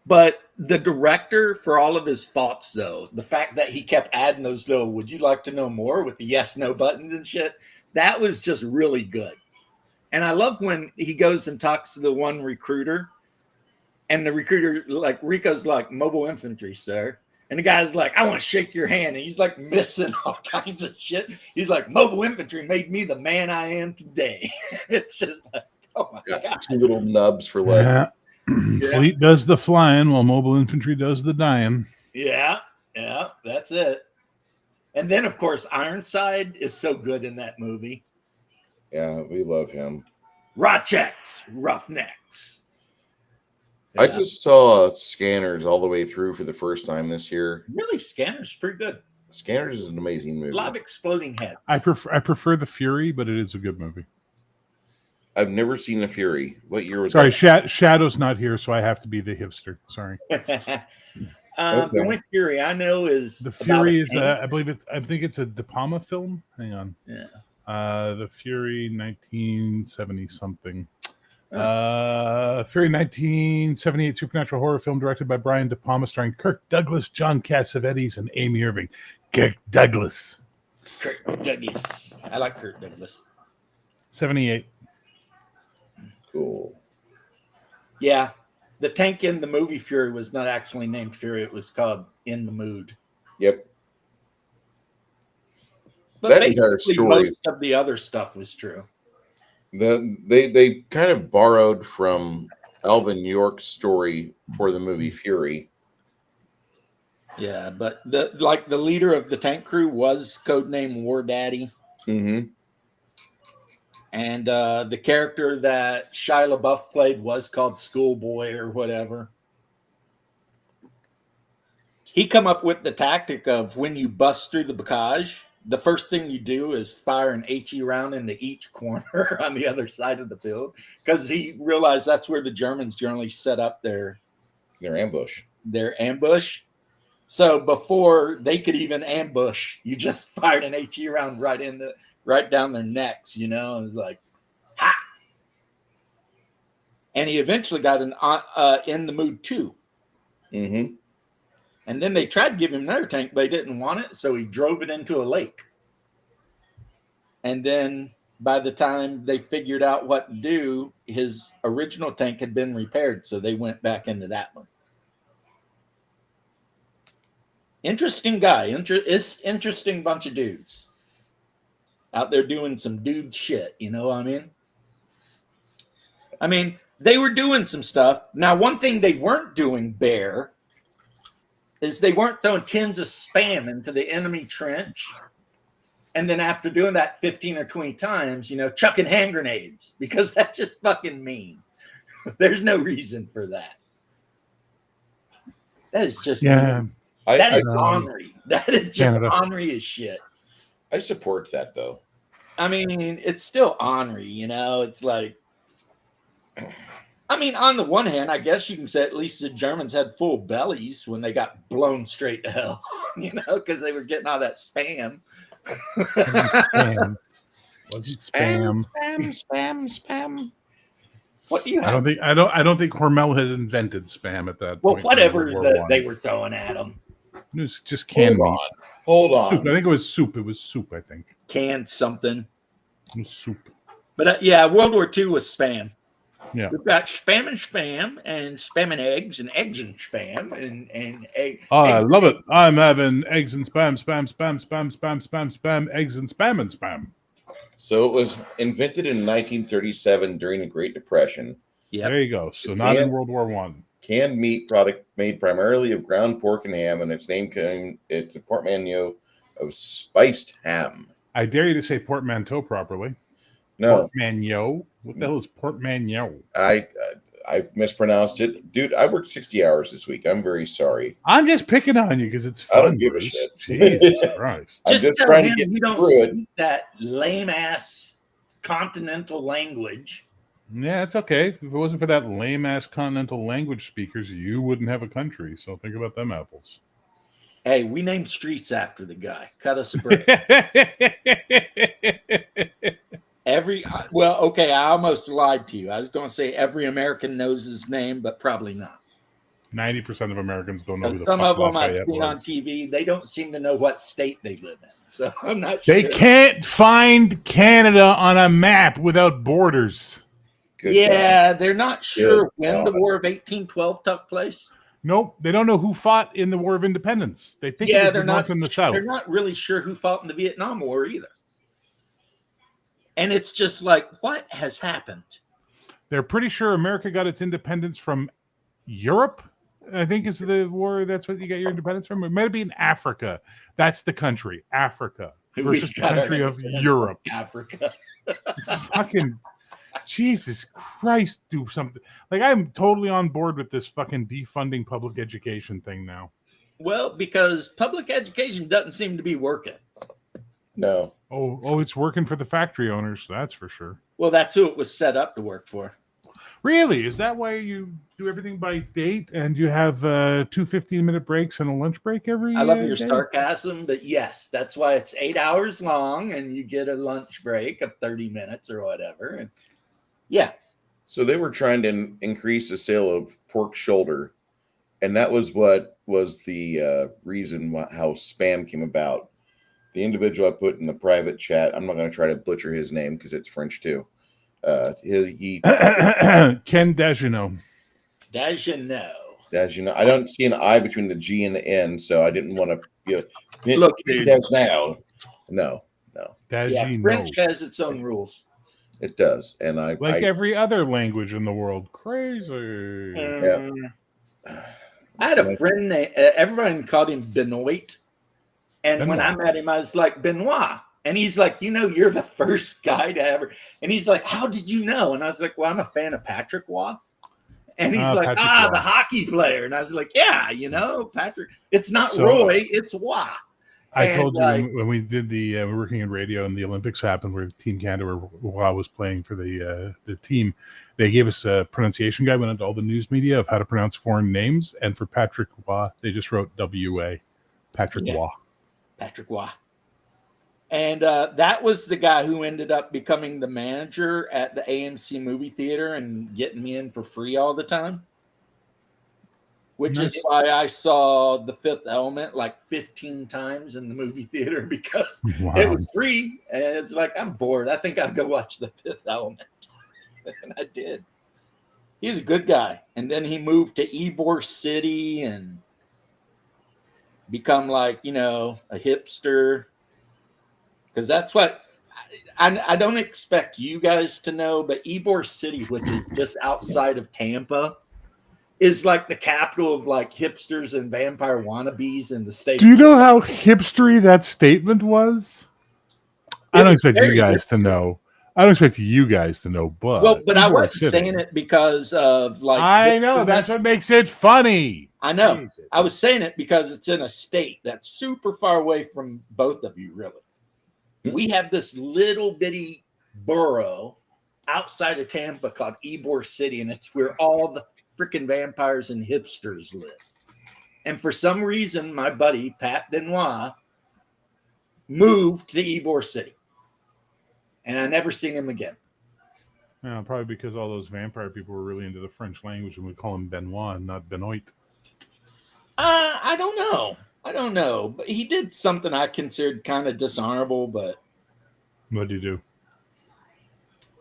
But the director, for all of his faults, though, the fact that he kept adding those little "would you like to know more" with the yes, no buttons and shit, that was just really good. And I love when he goes and talks to the one recruiter, and the recruiter, like, Rico's like, "Mobile infantry, sir." And the guy's like, "I want to shake your hand." And he's like missing all kinds of shit. He's like, "Mobile infantry made me the man I am today." It's just like, oh my Got God. 2 little nubs for lead. Yeah. Fleet does the flying while mobile infantry does the dying. Yeah, that's it. And then, of course, Ironside is so good in that movie. Yeah, we love him. Rochecks, Roughnecks. I Yeah. just saw Scanners all the way through for the first time this year. Really, Scanner's pretty good. Scanners is an amazing A movie. lot of exploding heads. I prefer the Fury, but it is a good movie. I've never seen The Fury. What year was Sorry, that? Shadow's not here, so I have to be the hipster. Sorry. The only Fury I know is The about Fury a is, tank. I think it's a De Palma film. Hang on. Yeah. The Fury, 1970 something. Fury, 1978 supernatural horror film directed by Brian De Palma, starring Kirk Douglas, John Cassavetes, and Amy Irving. Kirk Douglas. Kirk Douglas. I like Kirk Douglas. 78. Cool. Yeah. The tank in the movie Fury was not actually named Fury. It was called In the Mood. Yep. But That entire basically, story- most of the other stuff was true. They kind of borrowed from Alvin York's story for the movie Fury. Yeah, but the leader of the tank crew was codenamed War Daddy. Mm-hmm. And the character that Shia LaBeouf played was called Schoolboy or whatever. He come up with the tactic of when you bust through the bocage, the first thing you do is fire an HE round into each corner on the other side of the field, because he realized that's where the Germans generally set up their ambush. So before they could even ambush, you just fired an HE round right down their necks, you know. It was like, ha! And he eventually got an In the Mood 2. Mm-hmm. And then they tried to give him another tank, but he didn't want it, so he drove it into a lake. And then by the time they figured out what to do, his original tank had been repaired, so they went back into that one. Interesting guy. Interesting bunch of dudes out there doing some dude shit. You know what I mean? I mean, they were doing some stuff. Now, one thing they weren't doing, Bear, is they weren't throwing tins of spam into the enemy trench. And then after doing that 15 or 20 times, you know, chucking hand grenades, because that's just fucking mean. There's no reason for that. That is just mean. That is ornery. That is just ornery as shit. I support that, though. I mean, it's still ornery, you know. It's like, I mean, on the one hand, I guess you can say at least the Germans had full bellies when they got blown straight to hell, you know, because they were getting all that spam. Wasn't spam. Spam. What do you have? I don't think Hormel had invented spam at that point. Well, whatever they were throwing at them. It was just canned meat. Hold on. Soup. I think it was soup. It was soup, I think. Canned something. It was soup. But yeah, World War II was spam. Yeah. We've got spam and eggs and spam and egg. Oh, I love it. I'm having eggs and spam, eggs and spam. So it was invented in 1937 during the Great Depression. Yeah. There you go. So not in World War I. Canned meat product made primarily of ground pork and ham, and its name it's a portmanteau of spiced ham. I dare you to say portmanteau properly. No. Portmanteau. What the hell is portmanteau? I I mispronounced it. Dude, I worked 60 hours this week. I'm very sorry. I'm just picking on you because it's fun. I don't give a Bruce. shit. Jesus Christ. I'm Just just tell trying to him get you don't through it. speak that lame ass continental language. Yeah, it's okay. If it wasn't for that lame ass continental language speakers, you wouldn't have a country. So think about them apples. Hey, we named streets after the guy. Cut us a break. Okay, I almost lied to you. I was going to say every American knows his name, but probably not. 90% of Americans don't know who the Some fuck of them I've Lafayette seen on was. TV, they don't seem to know what state they live in. So I'm not sure. They can't find Canada on a map without borders. Good Yeah, they're not sure Good when the God. War of 1812 took place. Nope, they don't know who fought in the War of Independence. They think it Yeah, was they're the North not. and the South. They're not really sure who fought in the Vietnam War either. And it's just like, what has happened? They're pretty sure America got its independence from Europe. I think is the war. That's what you got your independence from. It might be in Africa. That's the country, Africa, versus the got our country of independence Europe. from Africa. Fucking Jesus Christ, do something. Like, I'm totally on board with this fucking defunding public education thing now. Well, because public education doesn't seem to be working. No. Oh, it's working for the factory owners. That's for sure. Well, that's who it was set up to work for. Really? Is that why you do everything by date and you have 2 15-minute breaks and a lunch break every I love your day? sarcasm, but yes, that's why it's 8 hours long and you get a lunch break of 30 minutes or whatever. And yeah. So they were trying to increase the sale of pork shoulder, and that was what was the reason how spam came about. The individual I put in the private chat, I'm not going to try to butcher his name because it's French too. He Ken Dagenot. Dagenot. I don't see an I between the G and the N, so I didn't want to. Look, dude. now. No, Yeah, Dagenot. French has its own rules. it does, and I Every other language in the world. Crazy. I had a friend named, everyone called him Benoit. And when I met him, I was like, Benoit. And he's like, you're the first guy to ever. And he's like, how did you know? And I was like, well, I'm a fan of Patrick Waugh. And he's like, Patrick Waugh. the hockey player. And I was like, yeah, Patrick. It's not So- Roy, it's Waugh. I And, told you like- when we did we were working in radio and the Olympics happened where Team Canada while I was playing for the team, they gave us a pronunciation guide, went into all the news media of how to pronounce foreign names. And for Patrick Waugh, they just wrote W-A, Patrick Waugh. Patrick Waugh. And that was the guy who ended up becoming the manager at the AMC movie theater and getting me in for free all the time. Which is why I saw The Fifth Element like 15 times in the movie theater because it was free. And it's like, I'm bored. I think I'll go watch The Fifth Element. And I did. He's a good guy. And then he moved to Ybor City and become like, a hipster. Because that's what I don't expect you guys to know, but Ybor City, which is just outside of Tampa, is like the capital of like hipsters and vampire wannabes in the state. Do you know how hipstery that statement was? I don't expect you guys to know. I don't expect you guys to know, but I wasn't saying it because of like. I know that's what makes it funny. I know. Jesus. I was saying it because it's in a state that's super far away from both of you, really. We have this little bitty borough outside of Tampa called Ybor City, and it's where all the freaking vampires and hipsters live. And for some reason, my buddy, Pat Benoit, moved to Ybor City. And I never seen him again. Yeah, probably because all those vampire people were really into the French language and we call him Benoit and not Benoit. I don't know. But he did something I considered kind of dishonorable, but What did you do?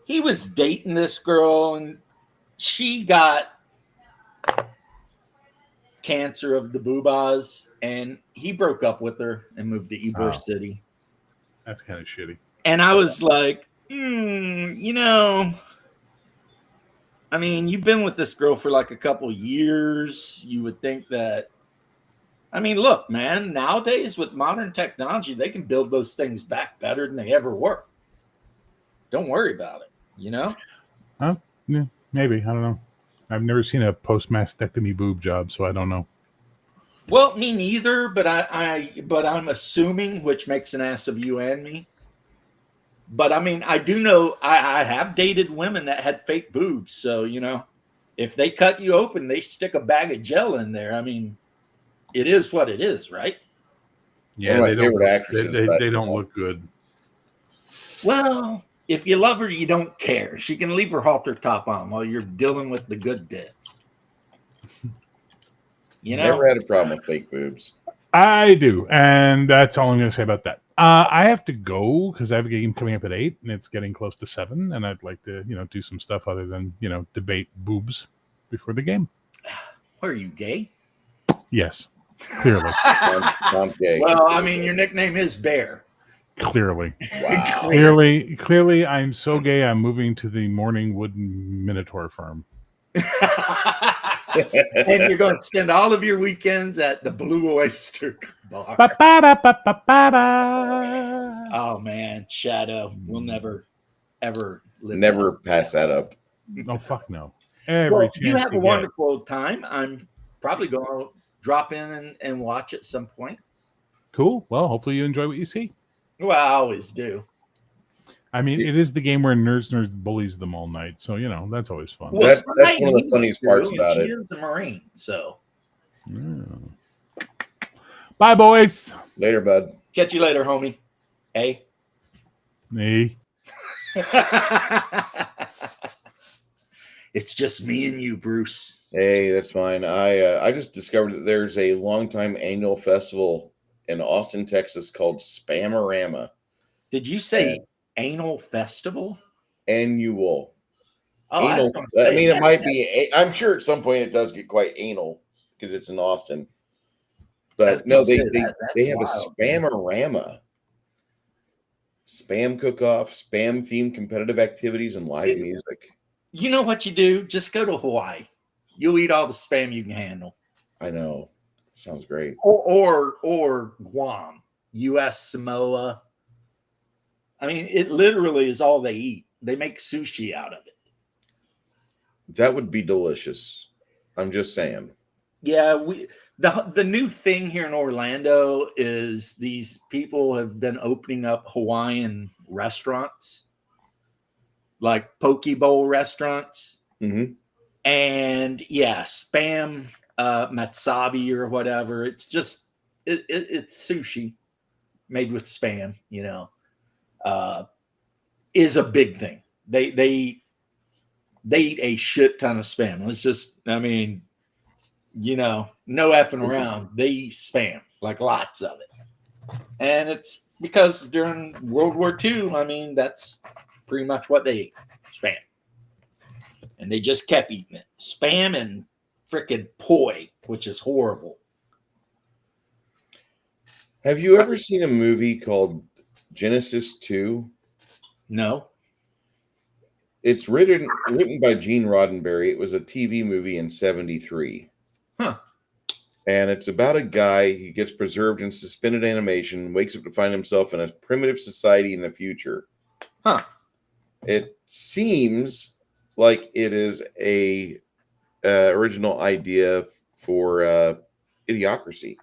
he was dating this girl and she got cancer of the boobas and he broke up with her and moved to Ybor City. That's kind of shitty. And I was like, I mean, you've been with this girl for like a couple years. You would think that, I mean, look, man, nowadays with modern technology, they can build those things back better than they ever were. Don't worry about it, Huh? Yeah, maybe. I don't know. I've never seen a post-mastectomy boob job, so I don't know. Well, me neither, but I'm assuming, which makes an ass of you and me. But I mean, I do know I have dated women that had fake boobs, so if they cut you open, they stick a bag of gel in there. I mean, it is what it is, right? Yeah, One of my they don't. favorite actresses They back don't then. look good. Well, if you love her, you don't care. She can leave her halter top on while you're dealing with the good bits. Never had a problem with fake boobs. I do, and that's all I'm going to say about that. I have to go because I have a game coming up at 8, and it's getting close to 7, and I'd like to, do some stuff other than, debate boobs before the game. Are you gay? Yes, clearly. Sounds gay. Well, I mean, your nickname is Bear. Clearly. Wow. Clearly, I'm so gay, I'm moving to the Morning Wood Minotaur farm. And you're going to spend all of your weekends at the Blue Oyster Bar. Oh, man. Shadow. We'll never, ever live. Never pass that up. No, fuck no. Well, you have a wonderful time. I'm probably going to drop in and watch at some point. Cool. Well, hopefully you enjoy what you see. Well, I always do. I mean, it is the game where nerds bullies them all night, so that's always fun. Well, That's one of the funniest parts about it. She is a Marine, so. Yeah. Bye, boys. Later, bud. Catch you later, homie. Hey. Hey. It's just me and you, Bruce. Hey, that's fine. I just discovered that there's a longtime annual festival in Austin, Texas called Spamorama. Did you say anal festival? Annual. Oh, Anal. I mean, it might be. I'm sure at some point it does get quite anal because it's in Austin. But no, they have a Spamorama. Spam cook-off, spam themed competitive activities, and live music. You know what you do? Just go to Hawaii. You'll eat all the spam you can handle. I know. Sounds great. Or Guam, U.S. Samoa. I mean, it literally is all they eat. They make sushi out of it. That would be delicious. I'm just saying. Yeah, the new thing here in Orlando is these people have been opening up Hawaiian restaurants, like poke bowl restaurants. Mm-hmm. And yeah, spam matsubi or whatever. It's just it's sushi made with spam. Is a big thing. They eat a shit ton of spam. Let's just, I mean, no effing around. They eat spam, like lots of it. And it's because during World War II, I mean, that's pretty much what they ate, spam. And they just kept eating it. Spam and freaking poi, which is horrible. Have you ever seen a movie called Genesis 2? No. It's written by Gene Roddenberry. It was a TV movie in 1973. Huh. And it's about a guy, he gets preserved in suspended animation, wakes up to find himself in a primitive society in the future. Huh. It seems like it is a original idea for Idiocracy.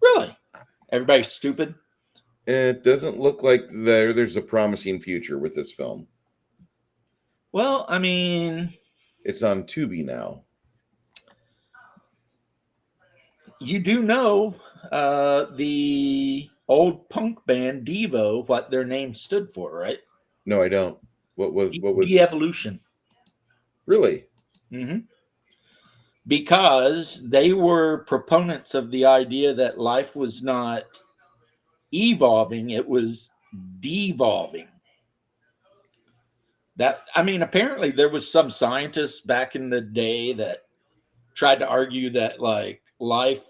Really? Everybody's stupid? It doesn't look like there's a promising future with this film. Well, I mean, it's on Tubi now. You do know the old punk band Devo, what their name stood for, right? No, I don't. What was De-evolution? Really? Mm-hmm. Because they were proponents of the idea that life was not evolving, it was devolving. Apparently there was some scientists back in the day that tried to argue that like life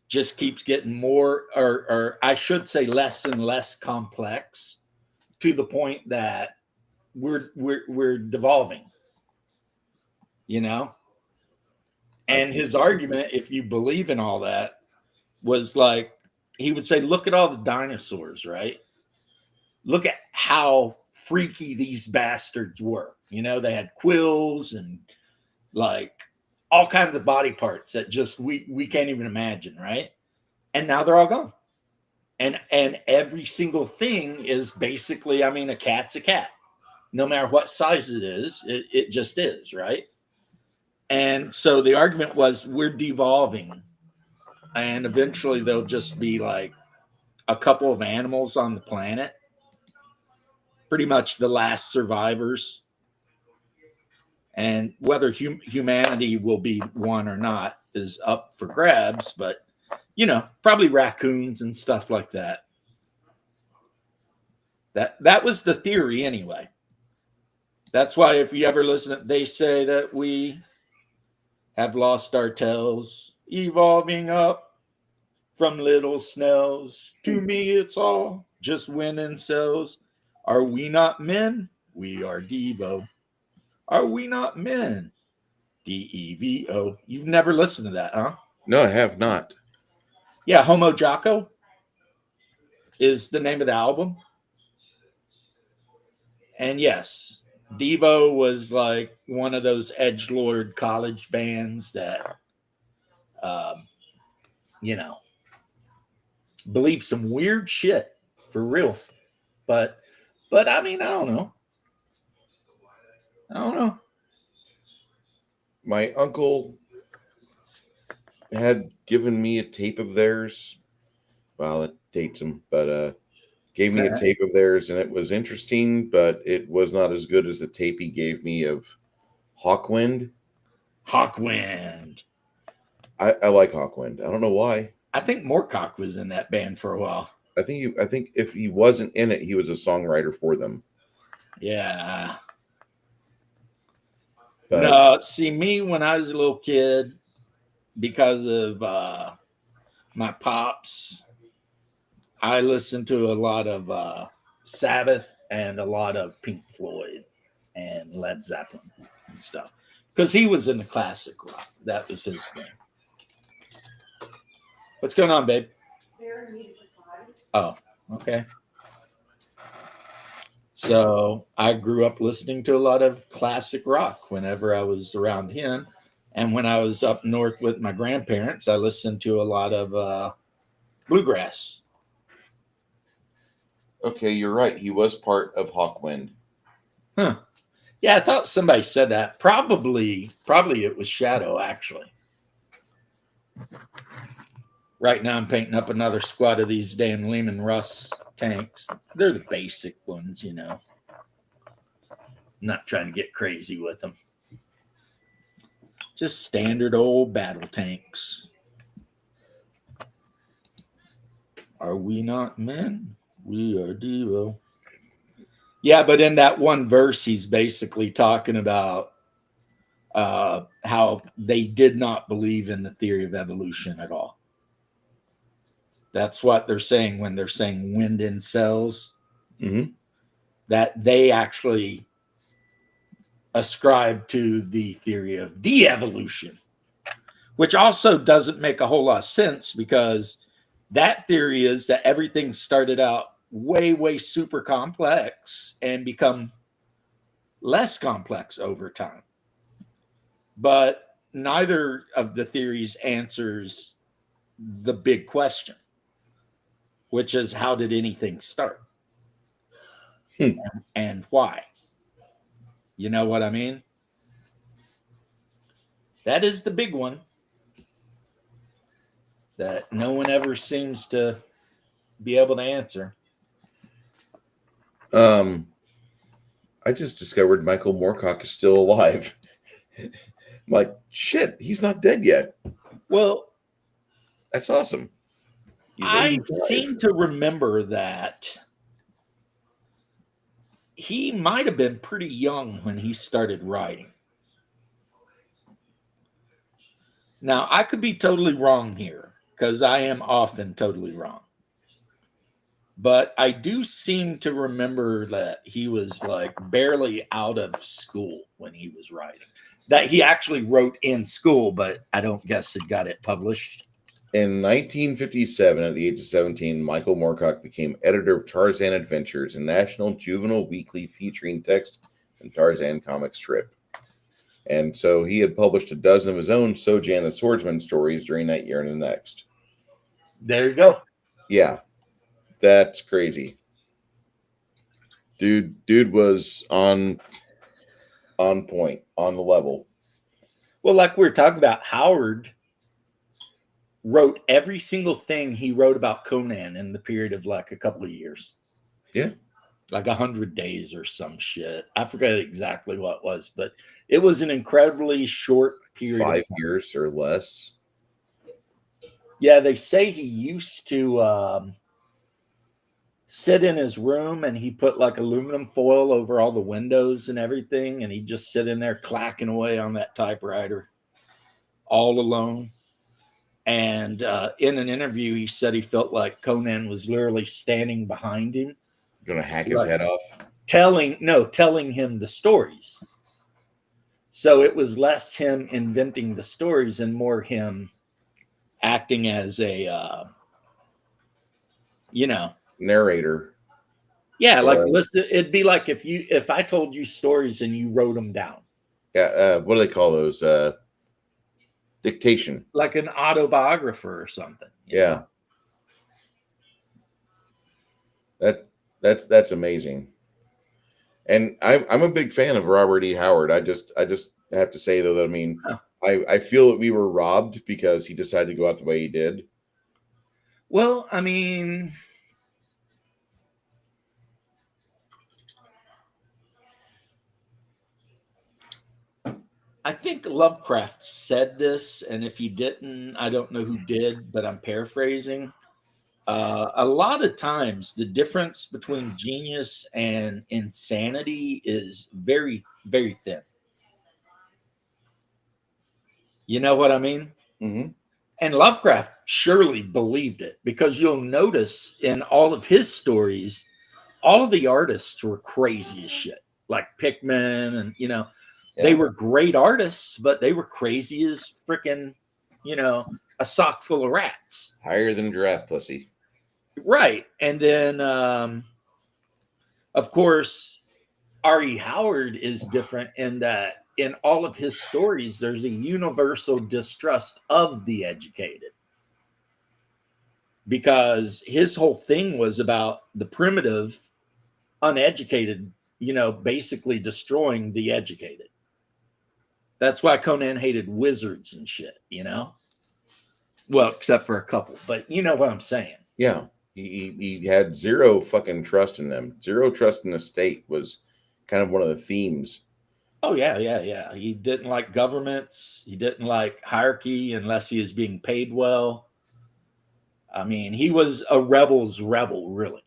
just keeps getting more, or I should say less and less complex, to the point that we're devolving, And his argument, if you believe in all that, was like, he would say, look at all the dinosaurs, right? Look at how freaky these bastards were. They had quills and like all kinds of body parts that just we can't even imagine, right? And now they're all gone. And every single thing is basically, I mean, a cat's a cat. No matter what size it is, it just is, right? And so the argument was we're devolving, and eventually there'll just be like a couple of animals on the planet, pretty much the last survivors. And whether humanity will be one or not is up for grabs, but you know, probably raccoons and stuff like that. That was the theory anyway. That's why if you ever listen, they say that we have lost our tails, evolving up from little snails. To me, it's all just winning cells. Are we not men? We are Devo. Are we not men? Devo. You've never listened to that, huh? No, I have not. Yeah, Homo Jocko is the name of the album. And yes, Devo was like one of those edgelord college bands that, you know, believe some weird shit for real. But I mean, I don't know. My uncle had given me a tape of theirs. Well, it dates him, but gave me a tape of theirs, and it was interesting, but it was not as good as the tape he gave me of Hawkwind. Hawkwind. I like Hawkwind. I don't know why. I think Moorcock was in that band for a while. I think if he wasn't in it, he was a songwriter for them. Yeah. But, no, see, me when I was a little kid, because of my pops, I listened to a lot of Sabbath and a lot of Pink Floyd and Led Zeppelin and stuff. Because he was in the classic rock. That was his thing. What's going on, babe? Oh, okay. So I grew up listening to a lot of classic rock whenever I was around him. And when I was up north with my grandparents, I listened to a lot of bluegrass. okay, you're right. He was part of Hawkwind. Huh. Yeah, I thought somebody said that. Probably it was Shadow, actually. Right now I'm painting up another squad of these damn Lehman Russ tanks. They're the basic ones, you know. I'm not trying to get crazy with them. Just standard old battle tanks. Are we not men? We are Devo. Yeah, but in that one verse, he's basically talking about how they did not believe in the theory of evolution at all. That's what they're saying when they're saying wind in cells. Mm-hmm. That they actually ascribe to the theory of de-evolution, which also doesn't make a whole lot of sense because that theory is that everything started out way, way super complex and become less complex over time. But neither of the theories answers the big question, which is how did anything start? And why? You know what I mean? That is the big one that no one ever seems to be able to answer. I just discovered Michael Moorcock is still alive. I'm like, shit, he's not dead yet. Well, that's awesome. I seem to remember that he might have been pretty young when he started writing. Now, I could be totally wrong here because I am often totally wrong. But I do seem to remember that he was like barely out of school when he was writing. That he actually wrote in school, but I don't guess it got it published. In 1957, at the age of 17, Michael Moorcock became editor of Tarzan Adventures, a national juvenile weekly featuring text and Tarzan comic strip. And so he had published a dozen of his own Sojan the Swordsman stories during that year and the next. There you go. Yeah, that's crazy. Dude was on point, on the level. Well, like we were talking about, Howard wrote every single thing he wrote about Conan in the period of like a couple of years. Yeah. Like 100 days or some shit. I forget exactly what it was, but it was an incredibly short period. 5 years or less. Yeah, they say he used to sit in his room and he put like aluminum foil over all the windows and everything, and he'd just sit in there clacking away on that typewriter all alone. And in an interview, he said he felt like Conan was literally standing behind him, Gonna hack his head off. telling him the stories. So it was less him inventing the stories and more him acting as a, Narrator. Yeah, like listen, it'd be like if I told you stories and you wrote them down. Yeah, what do they call those? Dictation. Like an autobiographer or something. Yeah. That's amazing. And I'm a big fan of Robert E. Howard. I just have to say though that I feel that we were robbed because he decided to go out the way he did. Well, I mean, I think Lovecraft said this, and if he didn't, I don't know who did, but I'm paraphrasing. A lot of times, the difference between genius and insanity is very, very thin. You know what I mean? Mm-hmm. And Lovecraft surely believed it, because you'll notice in all of his stories, all of the artists were crazy as shit, like Pickman, and they were great artists, but they were crazy as freaking, a sock full of rats. Higher than giraffe pussy. Right. And then, of course, R.E. Howard is different in that in all of his stories, there's a universal distrust of the educated. Because his whole thing was about the primitive, uneducated, basically destroying the educated. That's why Conan hated wizards and shit, Well, except for a couple, but you know what I'm saying. Yeah. He had zero fucking trust in them. Zero trust in the state was kind of one of the themes. Oh, yeah. He didn't like governments. He didn't like hierarchy unless he was being paid well. I mean, he was a rebel's rebel, really.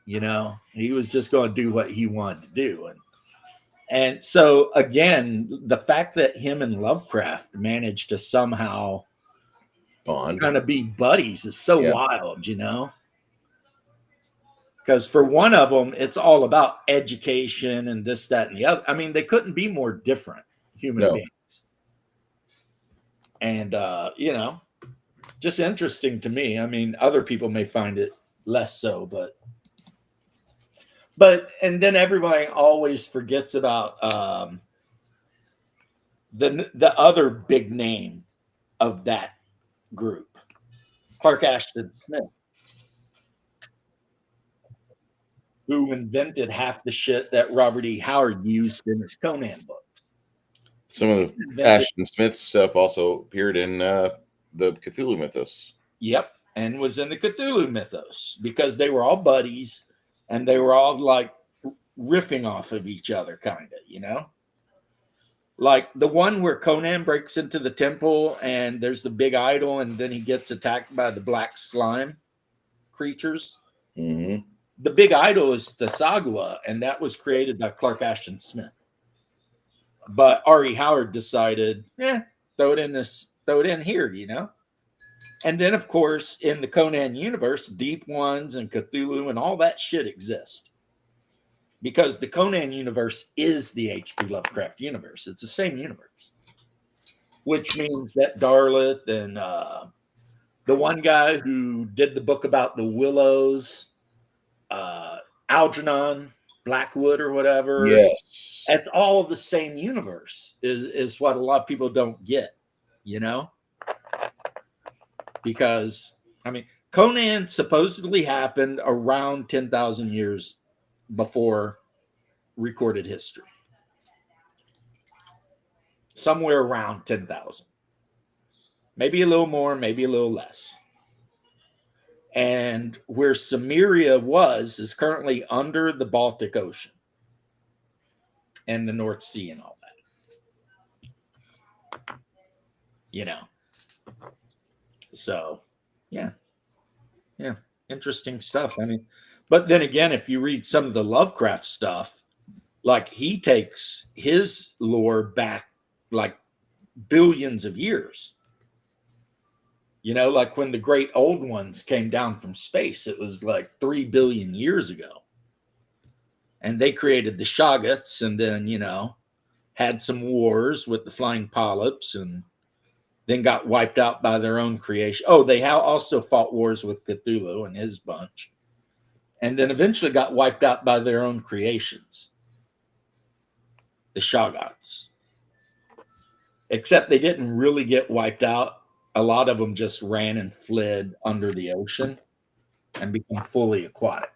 He was just going to do what he wanted to do. And so, again, the fact that him and Lovecraft managed to somehow bond, kind of be buddies is so wild, Because for one of them, it's all about education and this, that, and the other. I mean, they couldn't be more different human beings. And, just interesting to me. I mean, other people may find it less so, but and then everybody always forgets about the other big name of that group, Clark Ashton Smith, who invented half the shit that Robert E. Howard used in his Conan books. Some of the Ashton Smith stuff also appeared in the Cthulhu mythos. Yep, and was in the Cthulhu mythos because they were all buddies and they were all like riffing off of each other, kind of, Like the one where Conan breaks into the temple and there's the big idol and then he gets attacked by the black slime creatures. Mm-hmm. The big idol is the Sagua, and that was created by Clark Ashton Smith. But R.E. Howard decided, throw it in here, And then, of course, in the Conan universe, Deep Ones and Cthulhu and all that shit exist. Because the Conan universe is the H.P. Lovecraft universe. It's the same universe. Which means that Darlith and the one guy who did the book about the Willows, Algernon, Blackwood or whatever. Yes. It's all the same universe is what a lot of people don't get, you know? Because, I mean, Conan supposedly happened around 10,000 years before recorded history. Somewhere around 10,000. Maybe a little more, maybe a little less. And where Cimmeria was is currently under the Baltic Ocean and the North Sea and all that. You know. So, yeah. Yeah. Interesting stuff. I mean, but then again, if you read some of the Lovecraft stuff, like he takes his lore back like billions of years. You know, like when the great old ones came down from space, it was like 3 billion years ago. And they created the Shoggoths and then, you know, had some wars with the flying polyps and then got wiped out by their own creation. Oh, they also fought wars with Cthulhu and his bunch. And then eventually got wiped out by their own creations. The Shoggoths. Except they didn't really get wiped out. A lot of them just ran and fled under the ocean and became fully aquatic.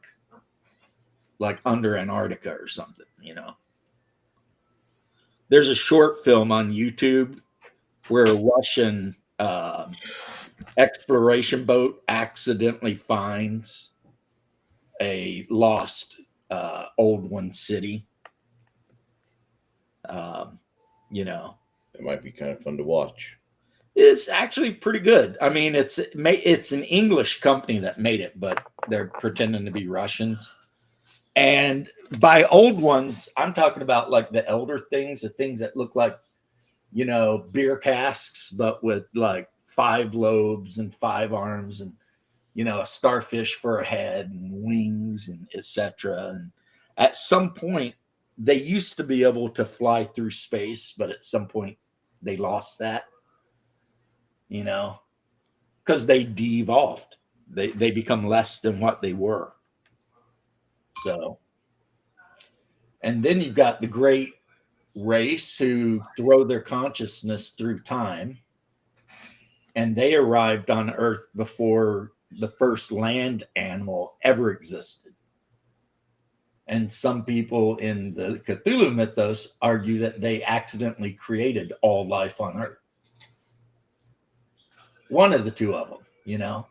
Like under Antarctica or something, you know. There's a short film on YouTube where a Russian exploration boat accidentally finds a lost old one city. You know, It might be kind of fun to watch. It's actually pretty good. I mean, it's an English company that made it, but they're pretending to be Russians. And by old ones, I'm talking about like the elder things, the things that look like, you know, beer casks, but with like 5 lobes and 5 arms and, you know, a starfish for a head and wings and etc. And at some point, they used to be able to fly through space, but at some point they lost that, you know, because they de-evolved. They become less than what they were. So, and then you've got the great race who throw their consciousness through time, and they arrived on Earth before the first land animal ever existed. And some people in the Cthulhu mythos argue that they accidentally created all life on Earth. One of the two of them, you know,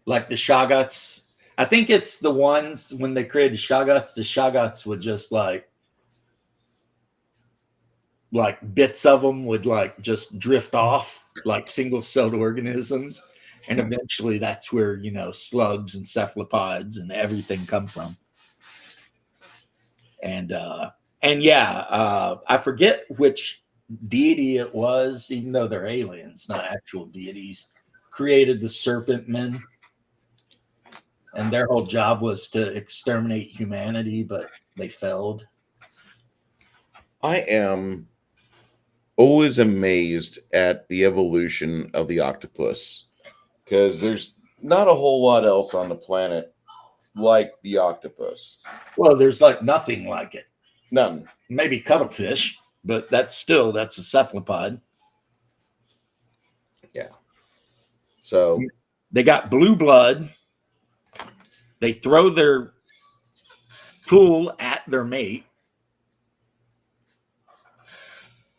like the Shoggoths. I think it's the ones when they created the Shoggoths would just like bits of them would like just drift off like single-celled organisms. And eventually that's where, you know, slugs and cephalopods and everything come from. And yeah, I forget which deity it was, even though they're aliens, not actual deities, created the serpent men. And their whole job was to exterminate humanity, but they failed. I am always amazed at the evolution of the octopus because there's not a whole lot else on the planet like the octopus. Well, there's like nothing like it. None. Maybe cuttlefish, but that's a cephalopod. Yeah. So they got blue blood. They throw their tool at their mate.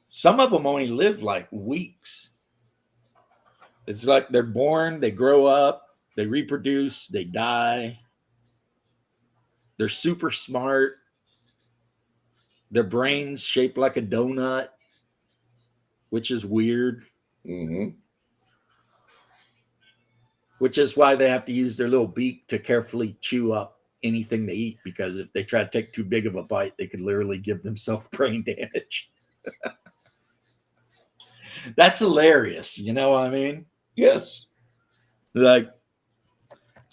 Some of them only live like weeks. It's like they're born, they grow up, they reproduce, they die. They're super smart. Their brain's shaped like a donut, which is weird. Mm-hmm. Which is why they have to use their little beak to carefully chew up anything they eat, because if they try to take too big of a bite, they could literally give themselves brain damage. That's hilarious. You know what I mean? Yes. Like,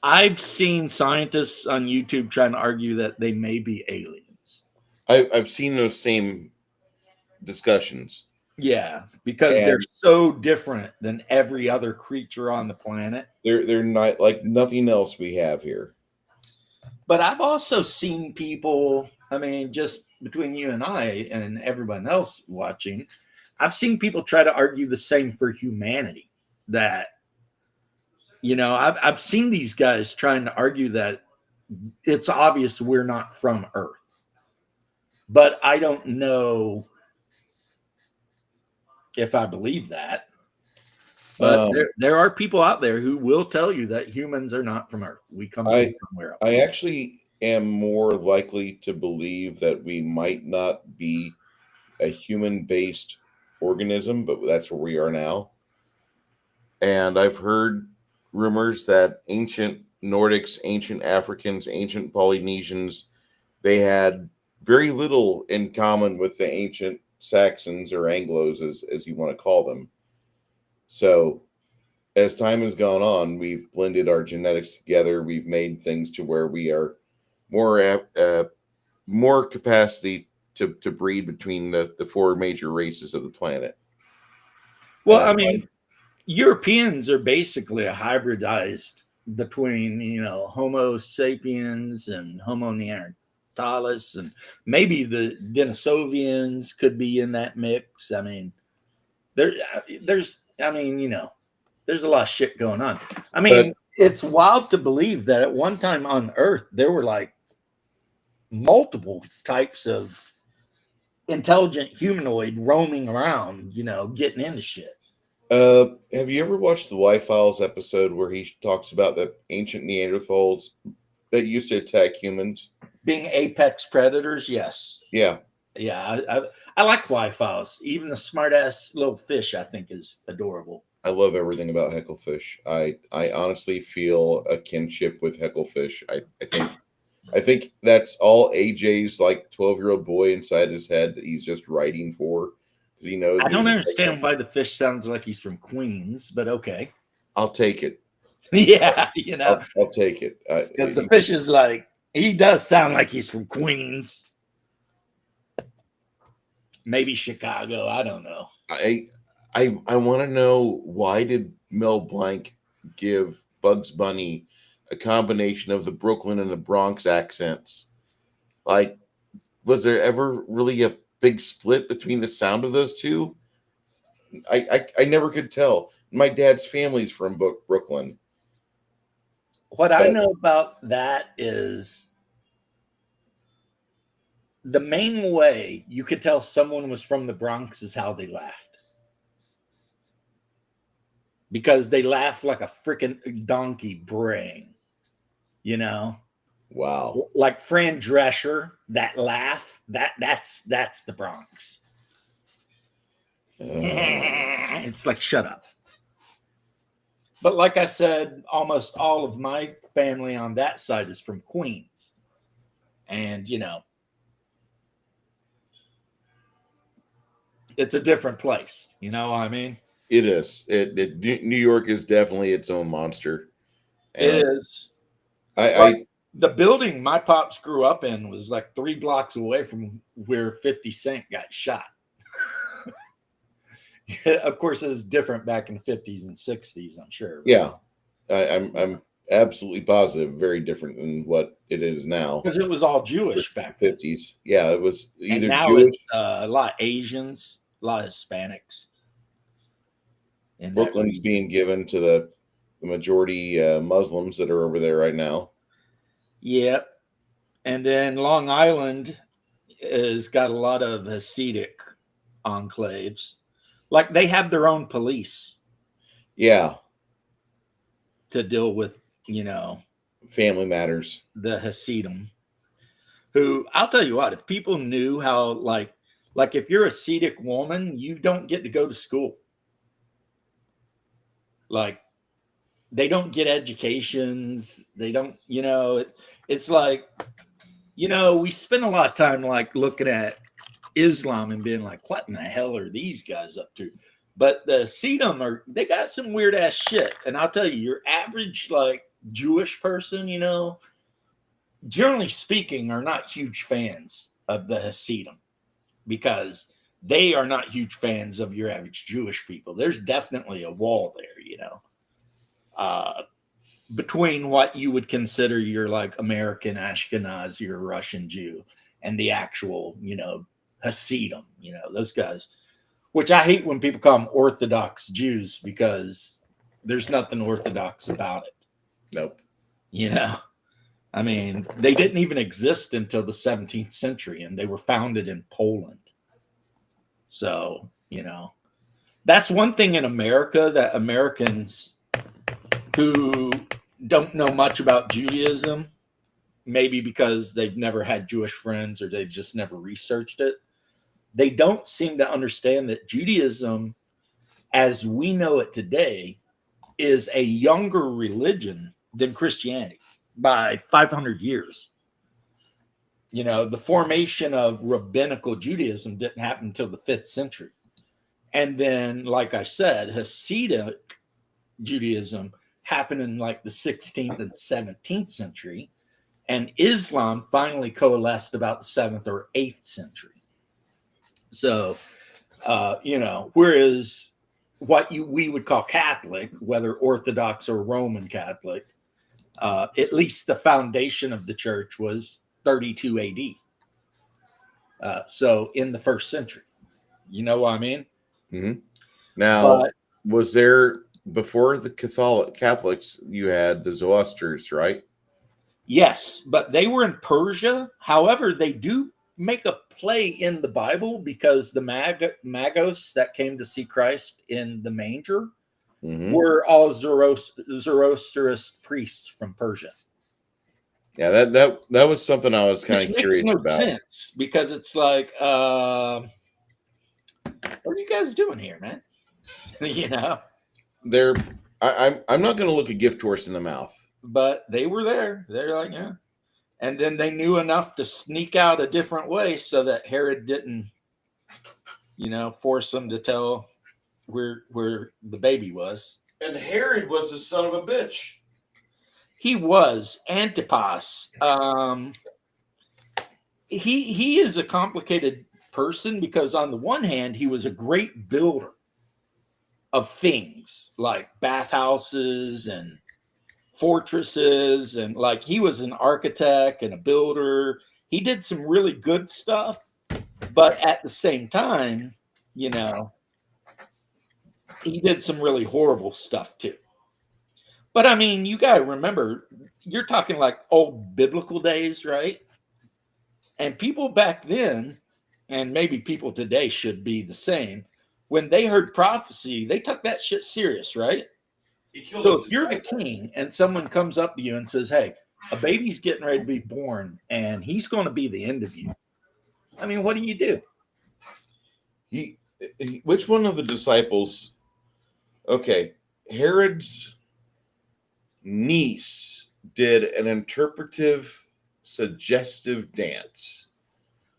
I've seen scientists on YouTube trying to argue that they may be aliens. I've seen those same discussions. Yeah, because they're so different than every other creature on the planet. They're not like nothing else we have here. But I've also seen people, I mean, just between you and I and everyone else watching, I've seen people try to argue the same for humanity. That, I've seen these guys trying to argue that it's obvious we're not from Earth. But I don't know if I believe that. But there are people out there who will tell you that humans are not from Earth. We come from somewhere else. I actually am more likely to believe that we might not be a human-based organism, but that's where we are now. And I've heard rumors that ancient Nordics, ancient Africans, ancient Polynesians, they had very little in common with the ancient Saxons or Anglos, as you want to call them. So as time has gone on, we've blended our genetics together. We've made things to where we are more capacity to breed between the four major races of the planet. Well, I mean, Europeans are basically a hybridized between, Homo sapiens and Homo neanderthalis, and maybe the Denisovians could be in that mix. I mean, there's a lot of shit going on. I mean, it's wild to believe that at one time on Earth, there were like multiple types of intelligent humanoid roaming around, getting into shit. Have you ever watched the Y-Files episode where he talks about the ancient Neanderthals that used to attack humans? Being apex predators, yes. Yeah. Yeah, I like Y-Files. Even the smart-ass little fish, I think, is adorable. I love everything about Hecklefish. I honestly feel a kinship with Hecklefish. I think that's all AJ's like 12-year-old boy inside his head that he's just writing for. He knows. I don't understand why the fish sounds like he's from Queens, but okay. I'll take it. Yeah, I'll take it. Because the fish is like, he does sound like he's from Queens. Maybe Chicago. I don't know. I want to know, why did Mel Blanc give Bugs Bunny a combination of the Brooklyn and the Bronx accents? Like, was there ever really a big split between the sound of those two? I never could tell. My dad's family's from Brooklyn. What I know about that is the main way you could tell someone was from the Bronx is how they laughed. Because they laugh like a freaking donkey braying, Wow. Like Fran Drescher, that laugh, that's the Bronx. It's like, shut up. But like I said, almost all of my family on that side is from Queens. And, it's a different place. You know what I mean? It is. New York is definitely its own monster. It is. The building my pops grew up in was like 3 blocks away from where 50 Cent got shot. Of course, it was different back in the 50s and 60s, I'm sure. Yeah. I'm absolutely positive, very different than what it is now. Because it was all Jewish back then. 50s. Yeah, it was either now Jewish. It's a lot of Asians, a lot of Hispanics. And Brooklyn's being given to the majority Muslims that are over there right now. Yep. And then Long Island has got a lot of Hasidic enclaves. Like, they have their own police. Yeah. To deal with, family matters. The Hasidim. Who, I'll tell you what, if people knew how, like if you're a Hasidic woman, you don't get to go to school. Like, they don't get educations. They don't, it's like, we spend a lot of time like looking at Islam and being like, what in the hell are these guys up to? But the Hasidim they got some weird ass shit. And I'll tell you, your average like Jewish person, generally speaking, are not huge fans of the Hasidim because they are not huge fans of your average Jewish people. There's definitely a wall there, between what you would consider your like American Ashkenazi or Russian Jew and the actual, Hasidim, those guys, which I hate when people call them Orthodox Jews because there's nothing Orthodox about it. Nope. I mean, they didn't even exist until the 17th century and they were founded in Poland. So, that's one thing in America that Americans who don't know much about Judaism, maybe because they've never had Jewish friends or they've just never researched it, they don't seem to understand that Judaism, as we know it today, is a younger religion than Christianity by 500 years. The formation of rabbinical Judaism didn't happen until the 5th century. And then, like I said, Hasidic Judaism happened in like the 16th and 17th century. And Islam finally coalesced about the 7th or 8th century. So, whereas what we would call Catholic, whether Orthodox or Roman Catholic, at least the foundation of the church was 32 AD. So in the 1st century, you know what I mean? Mm-hmm. Now, was there, before the Catholics, you had the Zoroastrians, right? Yes, but they were in Persia. However, they do make a play in the Bible because the Magos that came to see Christ in the manger were all Zoroastrian priests from Persia. Yeah, that was something I was kind of curious about. Makes no sense because it's like, what are you guys doing here, man? I'm not going to look a gift horse in the mouth. But they were there. They're like, yeah. And then they knew enough to sneak out a different way so that Herod didn't, force them to tell where the baby was. And Herod was the son of a bitch. He was. Antipas. He is a complicated person because on the one hand, he was a great builder of things like bathhouses and fortresses, and like he was an architect and a builder. He did some really good stuff, but at the same time, he did some really horrible stuff too. But I mean, you got to remember, you're talking like old biblical days, right? And people back then, and maybe people today should be the same, when they heard prophecy, they took that shit serious, right? So if you're the king and someone comes up to you and says, hey, a baby's getting ready to be born and he's going to be the end of you, I mean, what do you do? Which one of the disciples? Okay, Herod's niece did an interpretive, suggestive dance.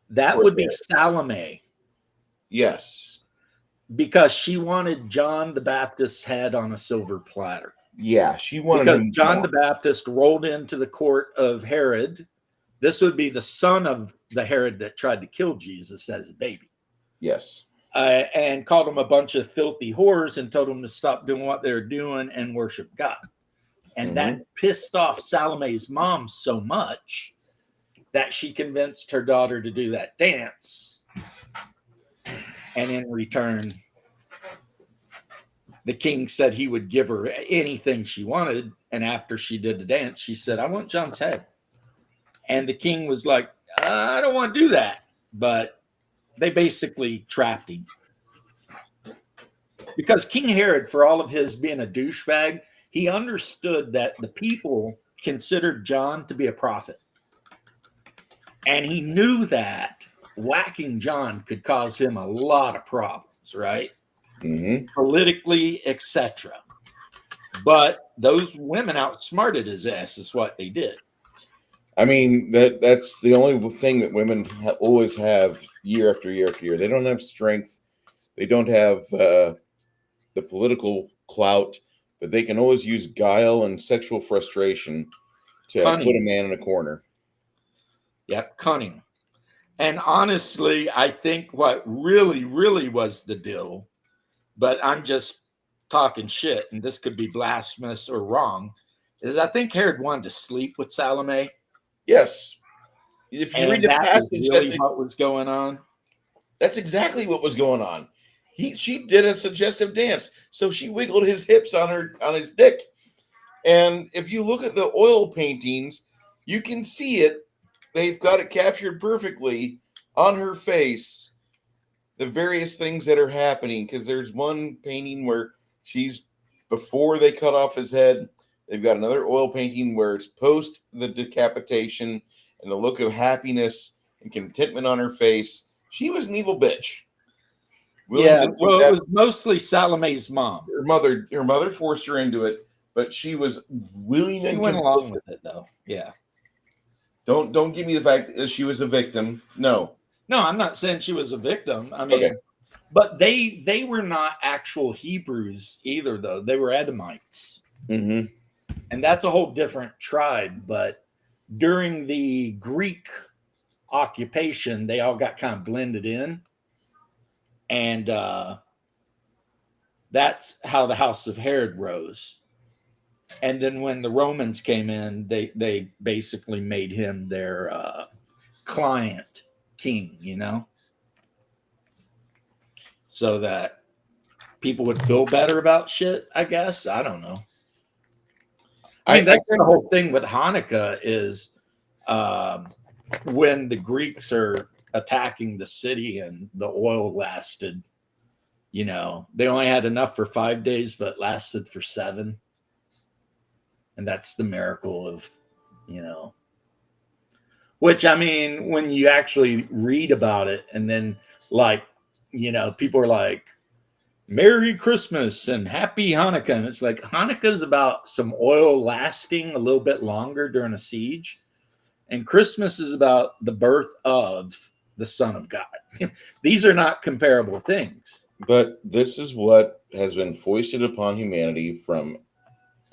That would be Salome. Yes. Because she wanted John the Baptist's head on a silver platter. Yeah, she wanted because John the Baptist rolled into the court of Herod. This would be the son of the Herod that tried to kill Jesus as a baby. Yes. And called them a bunch of filthy whores and told them to stop doing what they were doing and worship God. And that pissed off Salome's mom so much that she convinced her daughter to do that dance. And in return, the king said he would give her anything she wanted. And after she did the dance, she said, I want John's head. And the king was like, I don't want to do that. But they basically trapped him. Because King Herod, for all of his being a douchebag, he understood that the people considered John to be a prophet. And he knew that whacking John could cause him a lot of problems, right? Politically, etc. But those women outsmarted his ass is what they did. I mean, that's the only thing that women always have year after year after year. They don't have strength. They don't have the political clout, but they can always use guile and sexual frustration to put a man in a corner. Yep, cunning. And honestly, I think what really, really was the deal, but I'm just talking shit, and this could be blasphemous or wrong. is I think Herod wanted to sleep with Salome. Yes. If you read And the that was passage, really what was going on. that's exactly what was going on. She did a suggestive dance, so she wiggled his hips on his dick. And if you look at the oil paintings, you can see it. They've got it captured perfectly on her face, the various things that are happening. Because there's one painting where she's before they cut off his head. They've got another oil painting where it's post the decapitation and the look of happiness and contentment on her face. She was an evil bitch. Yeah, well, it was mostly Salome's mom. Her mother forced her into it, but she was willing and went along complicit. with it, though. Yeah. Don't give me the fact that she was a victim. No, I'm not saying she was a victim. I mean, Okay. but they were not actual Hebrews either, though. They were Edomites, Mm-hmm. and that's a whole different tribe. But during the Greek occupation, they all got kind of blended in, and that's how the house of Herod rose. And then when the Romans came in, they basically made him their client king, so that people would feel better about shit, I guess. I don't know. I mean, that's the whole thing with Hanukkah is when the Greeks are attacking the city and the oil lasted, they only had enough for 5 days, but lasted for 7. And that's the miracle of, which, I mean, when you actually read about it and then people are like, Merry Christmas and Happy Hanukkah. And it's like Hanukkah is about some oil lasting a little bit longer during a siege. And Christmas is about the birth of the Son of God. These are not comparable things. But this is what has been foisted upon humanity from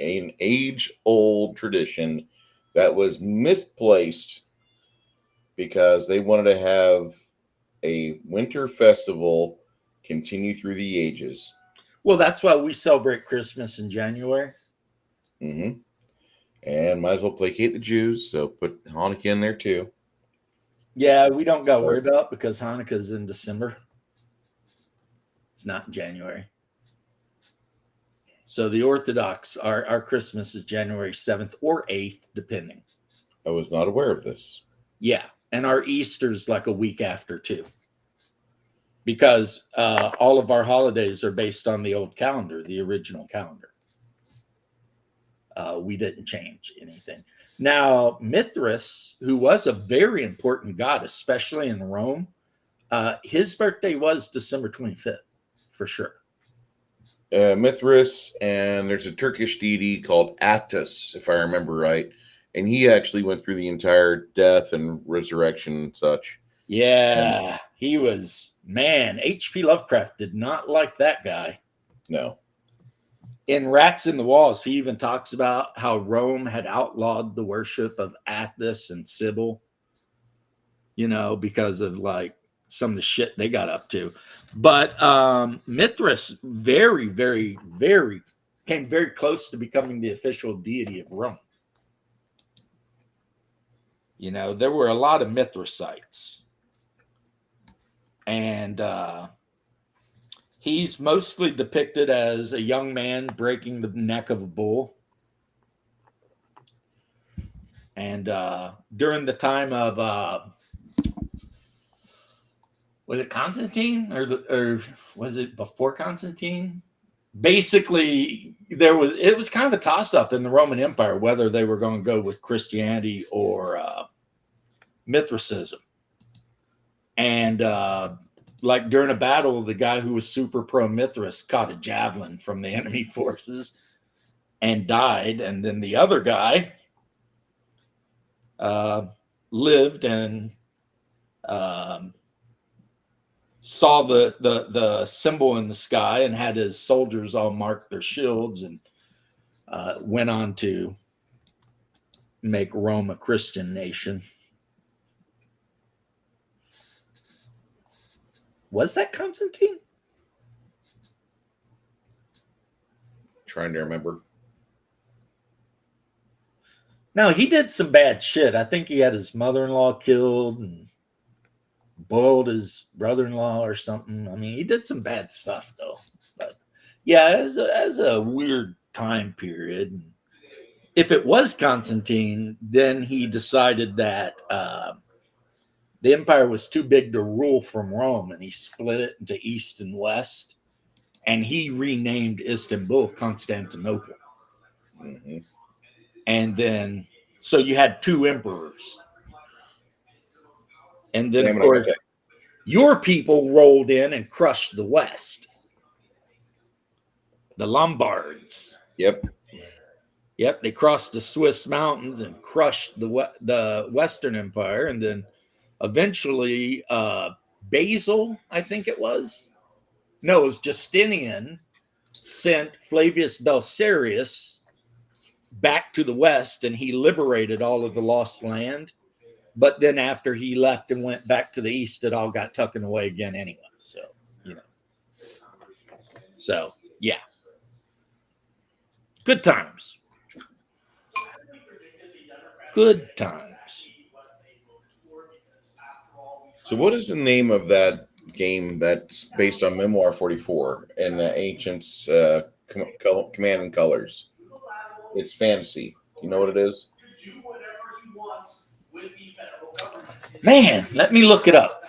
an age-old tradition that was misplaced because they wanted to have a winter festival continue through the ages. Well, that's why we celebrate Christmas in January. Mm-hmm. And might as well placate the Jews, so put Hanukkah in there too. Yeah, we don't got worried about because Hanukkah's in December. It's not in January. So the Orthodox, our Christmas is January 7th or 8th, depending. I was not aware of this. Yeah, and our Easter's like a week after too. Because all of our holidays are based on the old calendar, the original calendar. We didn't change anything. Now, Mithras, who was a very important god, especially in Rome, his birthday was December 25th, for sure. Mithras, and there's a Turkish deity called Attis, if I remember right. And he actually went through the entire death and resurrection and such. Yeah, he was, man, H.P. Lovecraft did not like that guy. No. In Rats in the Walls, he even talks about how Rome had outlawed the worship of Attis and Sybil, because of like some of the shit they got up to. But Mithras very, very, very came very close to becoming the official deity of Rome. There were a lot of Mithrasites. And he's mostly depicted as a young man breaking the neck of a bull. And during the time of, was it Constantine or was it before Constantine? Basically, it was kind of a toss-up in the Roman Empire whether they were going to go with Christianity or Mithraism. And like during a battle, the guy who was super pro Mithras caught a javelin from the enemy forces and died. And then the other guy lived and saw the symbol in the sky and had his soldiers all mark their shields and went on to make Rome a Christian nation. Was that Constantine? Trying to remember. No, he did some bad shit. I think he had his mother-in-law killed and boiled his brother-in-law or something. I mean, he did some bad stuff though. But yeah, as a weird time period. If it was Constantine, then he decided that the empire was too big to rule from Rome, and he split it into East and West, and he renamed Istanbul Constantinople. Mhm. And then, so you had two emperors. And then, Damn of it, I got course, that. your people rolled in and crushed the West. The Lombards. Yep. Yep, they crossed the Swiss mountains and crushed the Western Empire. And then eventually Basil, I think it was. No, it was Justinian sent Flavius Belisarius back to the West, and he liberated all of the lost land. But then after he left and went back to the East, it all got tucked away again anyway. So, you know. So, yeah. Good times. Good times. So, what is the name of that game that's based on Memoir 44 and the Ancients Command and Colors? It's fantasy. You know what it is? Man, let me look it up.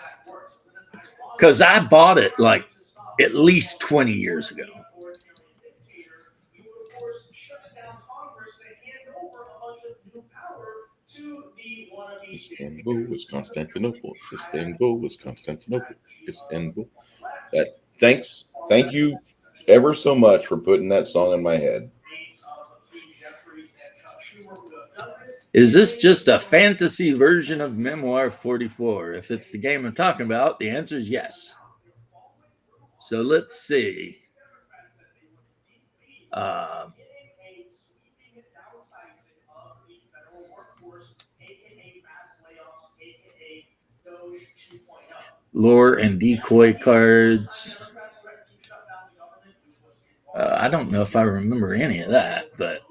Because I bought it like at least 20 years ago. Istanbul is Constantinople. Istanbul is Constantinople. Istanbul. Thank you ever so much for putting that song in my head. Is this just a fantasy version of Memoir 44? If it's the game I'm talking about, the answer is yes. So let's see. Lore and decoy cards. I don't know if I remember any of that, but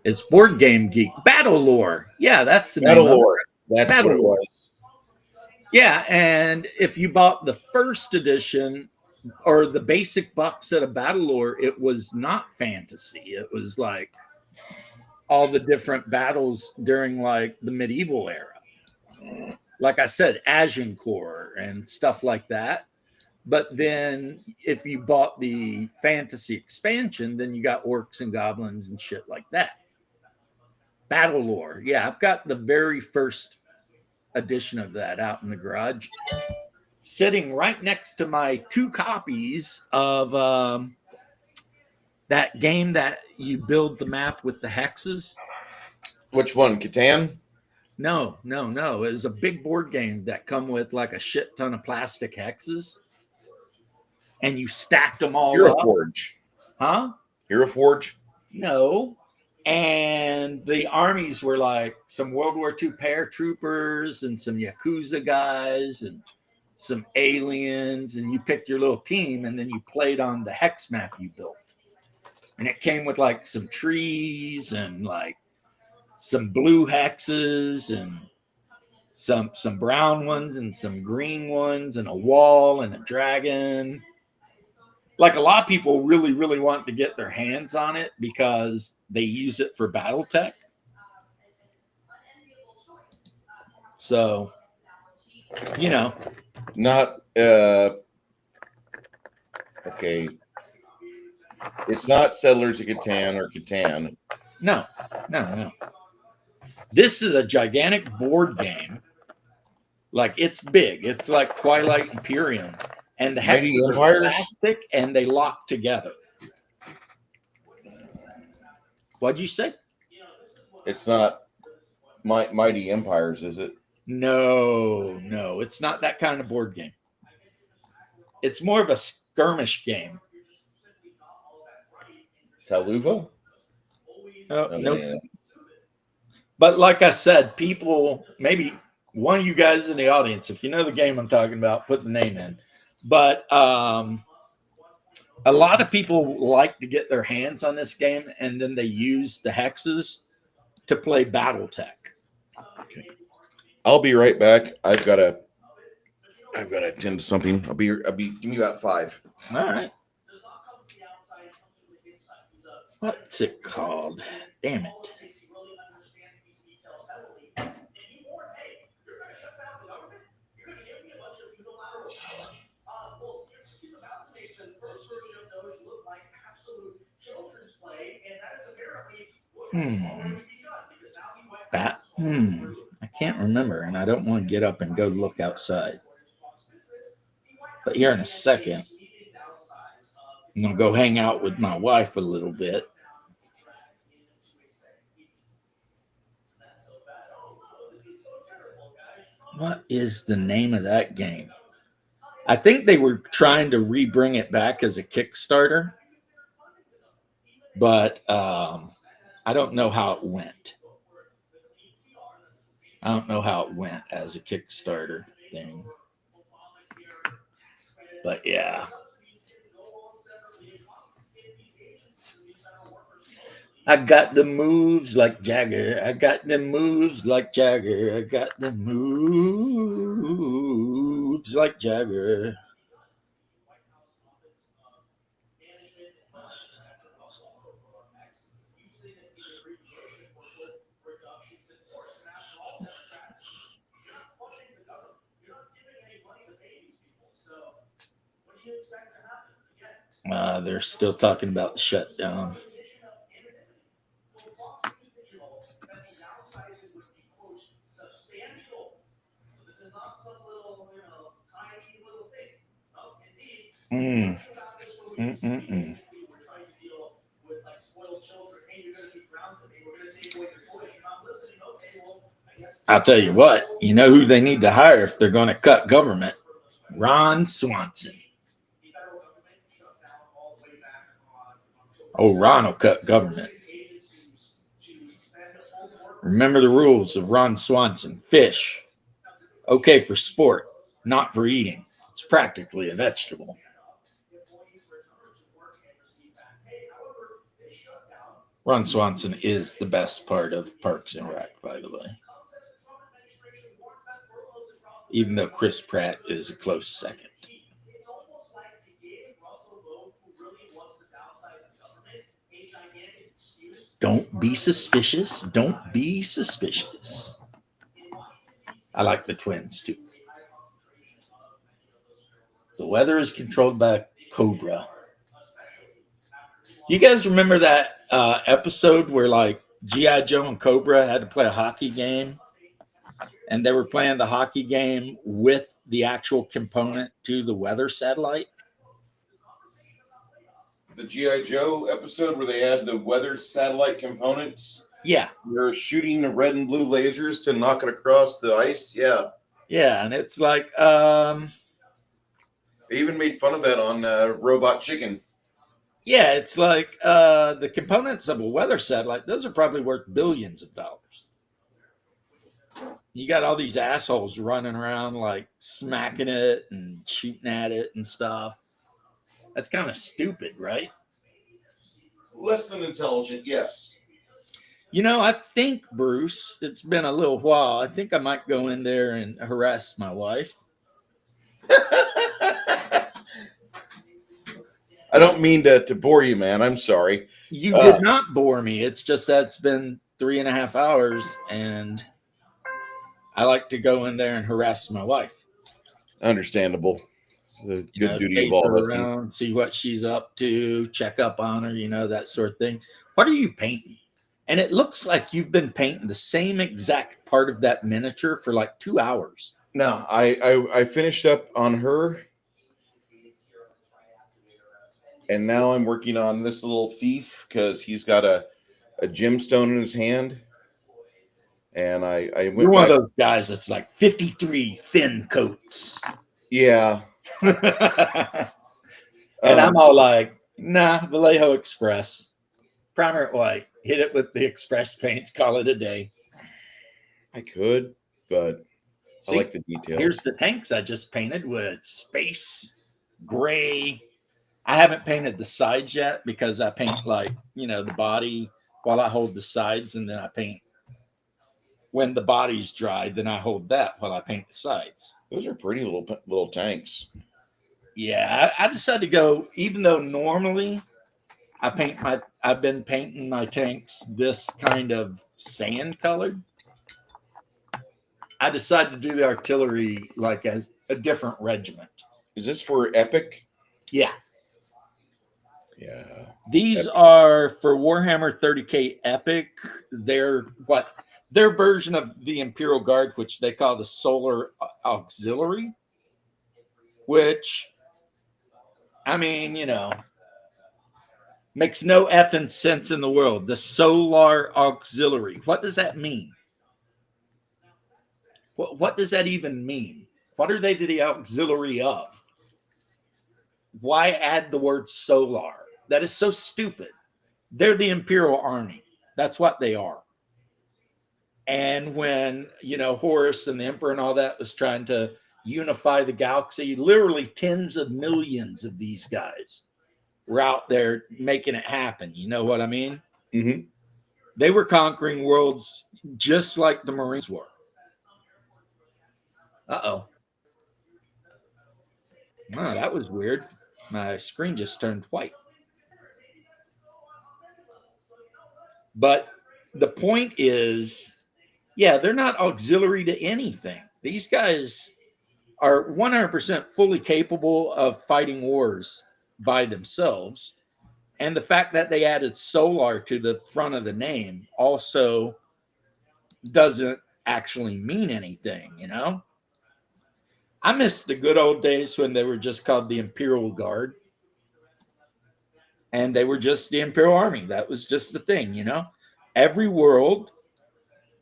it's Board Game Geek. Battle Lore. Yeah, that's the Battle name Lore. of it. That's Battle what it Lore. was. Yeah, and if you bought the first edition or the basic box set of Battle Lore, it was not fantasy. It was like all the different battles during like the medieval era. Like I said, Agincourt and stuff like that. But then if you bought the fantasy expansion, then you got orcs and goblins and shit like that. Battle Lore. Yeah, I've got the very first edition of that out in the garage, sitting right next to my 2 copies of that game that you build the map with the hexes. Which one? Catan? No. It was a big board game that come with like a shit ton of plastic hexes, and you stacked them all Hero up. Forge. Huh? Hero Forge? No. And the armies were like some World War II paratroopers and some Yakuza guys and some aliens, and you picked your little team and then you played on the hex map you built. And it came with like some trees and like some blue hexes and some brown ones and some green ones and a wall and a dragon. Like a lot of people really, really want to get their hands on it because they use it for BattleTech. So, you know. Not okay. It's not Settlers of Catan or Catan. No. This is a gigantic board game. Like it's big. It's like Twilight Imperium. And the hexes are plastic and they lock together. What'd you say? It's not Mighty Empires, is it? No. It's not that kind of board game. It's more of a skirmish game. Taluva? Nope. Yeah. But like I said, people, maybe one of you guys in the audience, if you know the game I'm talking about, put the name in. But a lot of people like to get their hands on this game, and then they use the hexes to play BattleTech. I'll be right back. I've got to attend to something. I'll be give me about 5. All right. What's it called? Damn it. I can't remember, and I don't want to get up and go look outside. But here in a second, I'm going to go hang out with my wife a little bit. What is the name of that game? I think they were trying to re-bring it back as a Kickstarter, but I don't know how it went. I don't know how it went as a Kickstarter thing. But yeah. I got the moves like Jagger. I got the moves like Jagger. I got the moves like Jagger. They're still talking about the shutdown. I'll tell you what, you know who they need to hire if they're going to cut government? Ron Swanson. Oh, Ron will cut government. Remember the rules of Ron Swanson. Fish, okay for sport, not for eating. It's practically a vegetable. Ron Swanson is the best part of Parks and Rec, by the way. Even though Chris Pratt is a close second. Don't be suspicious. Don't be suspicious. I like the twins, too. The weather is controlled by Cobra. You guys remember that episode where, like, G.I. Joe and Cobra had to play a hockey game? And they were playing the hockey game with the actual component to the weather satellite? The G.I. Joe episode where they had the weather satellite components. Yeah. They're shooting the red and blue lasers to knock it across the ice. Yeah. Yeah, and it's like... They even made fun of that on Robot Chicken. Yeah, it's like the components of a weather satellite, those are probably worth billions of dollars. You got all these assholes running around like smacking it and shooting at it and stuff. That's kind of stupid, right? Less than intelligent, yes. You know, I think, Bruce, it's been a little while. I think I might go in there and harass my wife. I don't mean to bore you, man. I'm sorry. You did not bore me. It's just that it's been 3.5 hours, and I like to go in there and harass my wife. Understandable. It's a good duty of all all around, see what she's up to, check up on her, that sort of thing. What are you painting? And it looks like you've been painting the same exact part of that miniature for like 2 hours. No, I finished up on her. And now I'm working on this little thief because he's got a gemstone in his hand. And I went You're one of those guys that's like 53 thin coats. Yeah. And I'm all like, nah, Vallejo Express. Primer it white. Hit it with the Express paints. Call it a day. I could, but See, I like the details. Here's the tanks I just painted with space, gray. I haven't painted the sides yet because I paint like, the body while I hold the sides, and then I paint when the body's dry, then I hold that while I paint the sides. Those are pretty little tanks. Yeah, I decided to go, even though normally I've been painting my tanks this kind of sand colored. I decided to do the artillery like a different regiment. Is this for Epic? Yeah. Yeah. These are for Warhammer 30K Epic. They're their version of the Imperial Guard, which they call the Solar Auxiliary, which, I mean, makes no effing sense in the world. The Solar Auxiliary. What does that mean? What does that even mean? What are they the auxiliary of? Why add the word solar? That is so stupid. They're the Imperial Army. That's what they are. And when, Horus and the Emperor and all that was trying to unify the galaxy, literally tens of millions of these guys were out there making it happen. You know what I mean? Mm-hmm. They were conquering worlds just like the Marines were. Uh-oh. Wow, that was weird. My screen just turned white. But the point is, yeah, they're not auxiliary to anything. These guys are 100% fully capable of fighting wars by themselves. And the fact that they added solar to the front of the name also doesn't actually mean anything, I miss the good old days when they were just called the Imperial Guard. And they were just the Imperial Army. That was just the thing, Every world,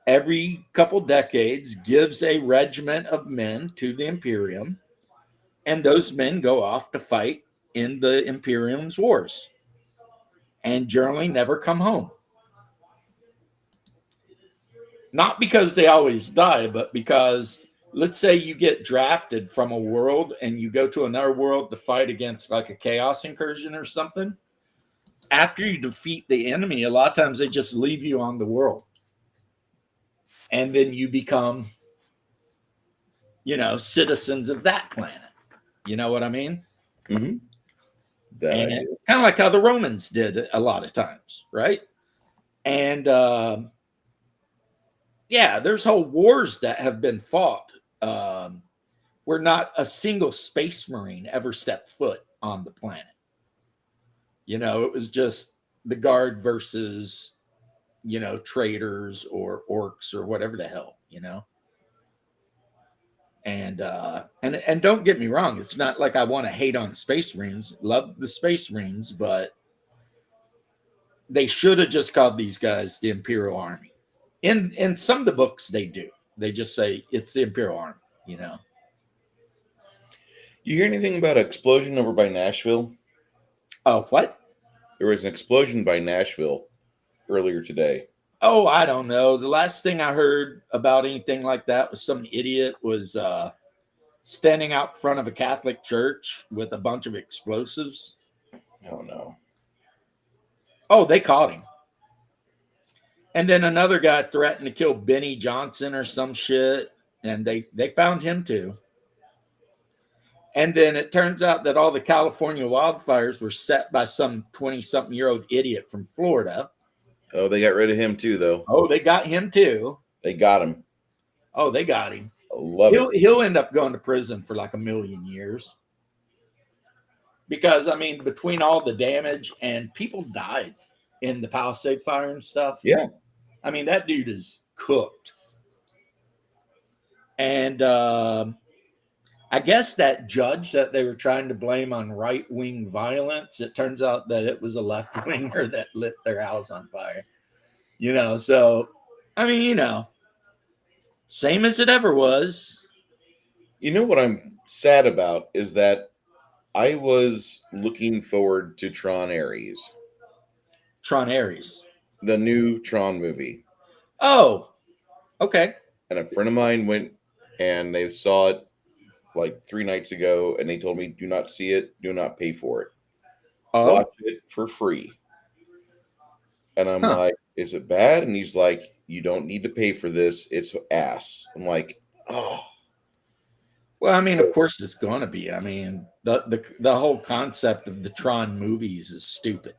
every couple decades, gives a regiment of men to the Imperium. And those men go off to fight in the Imperium's wars. And generally never come home. Not because they always die, but because, let's say you get drafted from a world and you go to another world to fight against like a chaos incursion or something. After you defeat the enemy, a lot of times they just leave you on the world. And then you become, citizens of that planet. You know what I mean? Mm-hmm. Kind of like how the Romans did a lot of times, right? And there's whole wars that have been fought where not a single space marine ever stepped foot on the planet. It was just the Guard versus, traitors or orcs or whatever the hell, And don't get me wrong, it's not like I want to hate on Space Marines. Love the Space Marines, but they should have just called these guys the Imperial Army. In some of the books, they do. They just say it's the Imperial Army, You hear anything about an explosion over by Nashville? Oh, what? There was an explosion by Nashville earlier today. Oh, I don't know. The last thing I heard about anything like that was some idiot was standing out front of a Catholic church with a bunch of explosives. Oh, no. Oh, they caught him. And then another guy threatened to kill Benny Johnson or some shit, and they found him too. And then it turns out that all the California wildfires were set by some 20-something-year-old idiot from Florida. Oh, they got rid of him too, though. Oh, they got him too. They got him. Oh, they got him. I love it. He'll end up going to prison for like 1,000,000 years. Because, between all the damage and people died in the Palisade fire and stuff. Yeah. That dude is cooked. And I guess that judge that they were trying to blame on right-wing violence, it turns out that it was a left-winger that lit their house on fire. So, same as it ever was. What I'm sad about is that I was looking forward to Tron Ares. Tron Ares. The new Tron movie. Oh, okay. And a friend of mine went and they saw it like 3 nights ago, and they told me, do not see it, do not pay for it. Watch it for free. And I'm like, is it bad? And he's like, you don't need to pay for this. It's ass. I'm like, oh. Well, I mean, of course it's going to be. I mean, the whole concept of the Tron movies is stupid.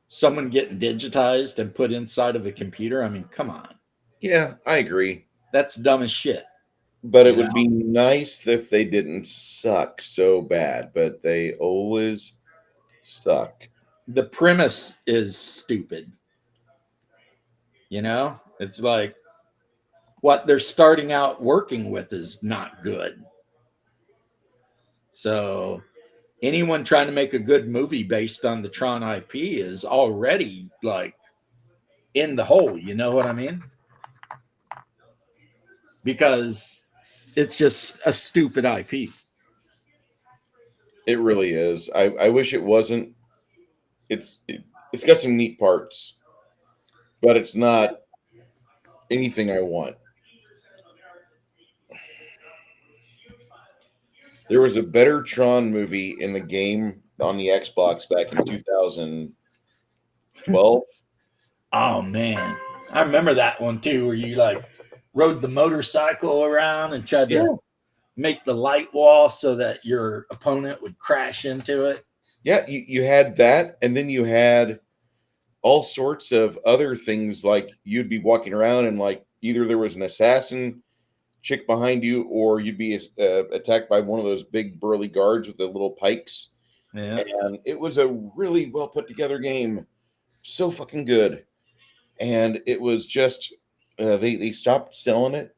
Someone getting digitized and put inside of a computer. I mean, come on. Yeah, I agree. That's dumb as shit. But it would be nice if they didn't suck so bad, but they always suck. The premise is stupid. You know, it's like what they're starting out working with is not good. So anyone trying to make a good movie based on the Tron IP is already like in the hole. You know what I mean? Because it's just a stupid IP. It really is. I wish it wasn't. It's got some neat parts, but it's not anything I want. There was a better Tron movie in the game on the Xbox back in 2012. Oh man, I remember that one too, where you like rode the motorcycle around and tried to make the light wall so that your opponent would crash into it. Yeah, you had that, and then you had all sorts of other things, like you'd be walking around and like either there was an assassin chick behind you, or you'd be attacked by one of those big burly guards with the little pikes. Yeah. And it was a really well put together game, so fucking good. And it was just they stopped selling it.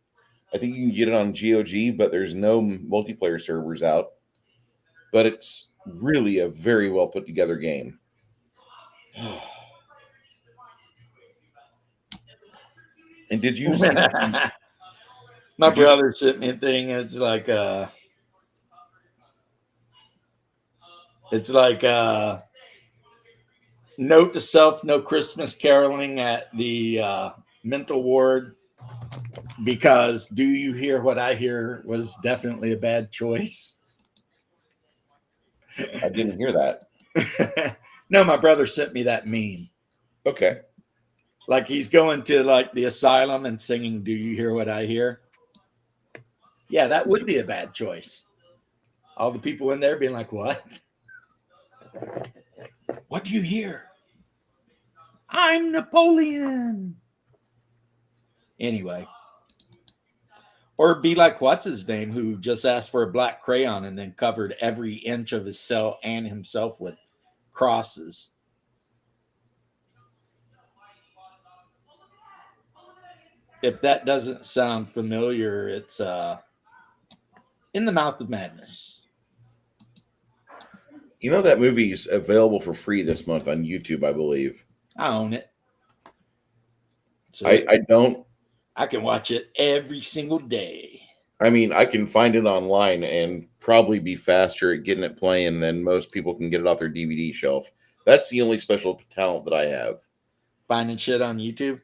I think you can get it on GOG, but there's no multiplayer servers out. But it's really a very well put together game. And did you see My brother sent me a thing. It's like note to self: no Christmas caroling at the mental ward, because Do You Hear What I Hear was definitely a bad choice. I didn't hear that. No, my brother sent me that meme. Okay. Like he's going to like the asylum and singing Do You Hear What I Hear? Yeah, that would be a bad choice. All the people in there being like, what? What do you hear? I'm Napoleon. Anyway. Or be like, what's his name, who just asked for a black crayon and then covered every inch of his cell and himself with crosses. If that doesn't sound familiar, it's In the Mouth of Madness. You know that movie's available for free this month on YouTube, I believe. I own it. So I don't. I can watch it every single day. I mean, I can find it online and probably be faster at getting it playing than most people can get it off their DVD shelf. That's the only special talent that I have. Finding shit on YouTube?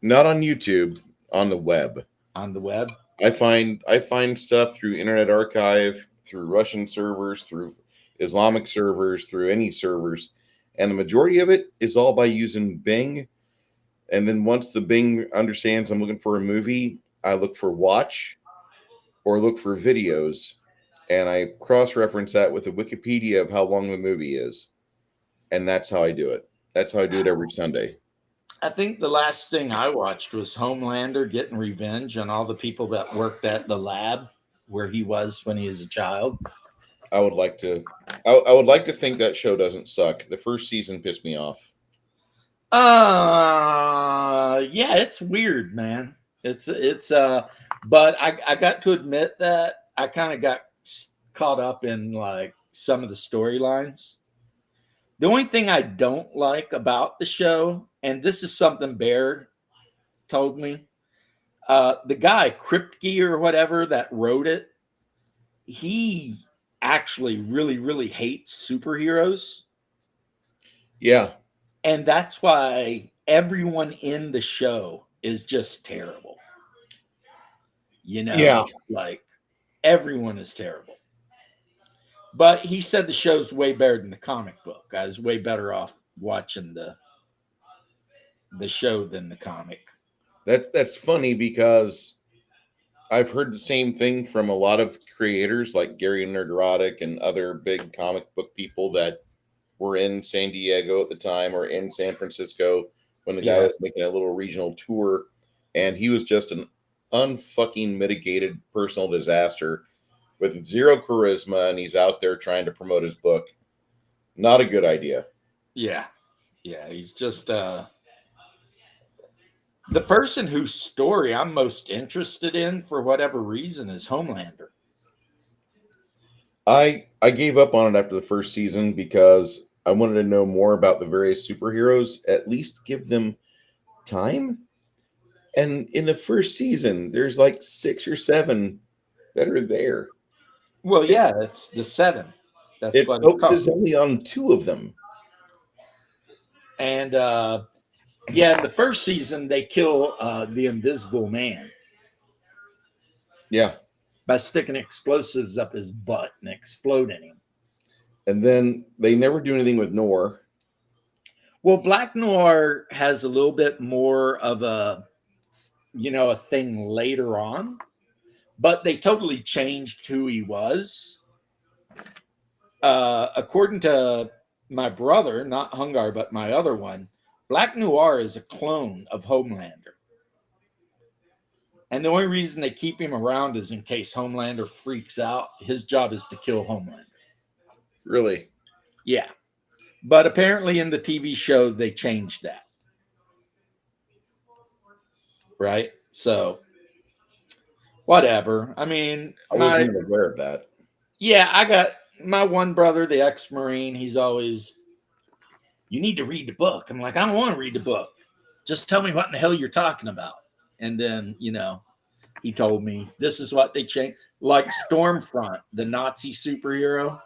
Not on YouTube, on the web. On the web? I find stuff through Internet Archive, through Russian servers, through Islamic servers, through any servers. And the majority of it is all by using Bing. And then once the Bing understands I'm looking for a movie, I look for watch or look for videos. And I cross-reference that with a Wikipedia of how long the movie is. And that's how I do it. That's how I do it every Sunday. I think the last thing I watched was Homelander getting revenge on all the people that worked at the lab where he was when he was a child. I would like to think that show doesn't suck. The first season pissed me off. Yeah, it's weird, man. It's but I got to admit that I kind of got caught up in like some of the storylines. The only thing I don't like about the show, and this is something Bear told me, the guy Kripke or whatever that wrote it, he actually really, really hates superheroes. Yeah. And that's why everyone in the show is just terrible. You know, yeah. Like everyone is terrible. But he said the show's way better than the comic book. I was way better off watching the the show than the comic. That's funny because I've heard the same thing from a lot of creators like Gary Nerdrotic and other big comic book people that were in San Diego at the time or in San Francisco when the guy was making a little regional tour, and he was just an unfucking mitigated personal disaster with zero charisma, and he's out there trying to promote his book. Not a good idea. Yeah. He's just the person whose story I'm most interested in for whatever reason is Homelander. I gave up on it after the first season because I wanted to know more about the various superheroes, at least give them time. And in the first season, there's like 6 or 7 that are there. Well, yeah, that's the 7. That's It what it's focuses called. only on 2 of them. And in the first season, they kill the Invisible Man. Yeah. By sticking explosives up his butt and exploding him. And then they never do anything with Noir. Well, Black Noir has a little bit more of a thing later on, but they totally changed who he was. According to my brother, not Hungar, but my other one, Black Noir is a clone of Homelander. And the only reason they keep him around is in case Homelander freaks out. His job is to kill Homelander. Really? Yeah. But apparently in the TV show, they changed that. Right? So, whatever. I mean, I wasn't even aware of that. Yeah, I got my one brother, the ex-Marine. He's always, you need to read the book. I'm like, I don't want to read the book. Just tell me what in the hell you're talking about. And then, he told me this is what they changed. Like Stormfront, the Nazi superhero,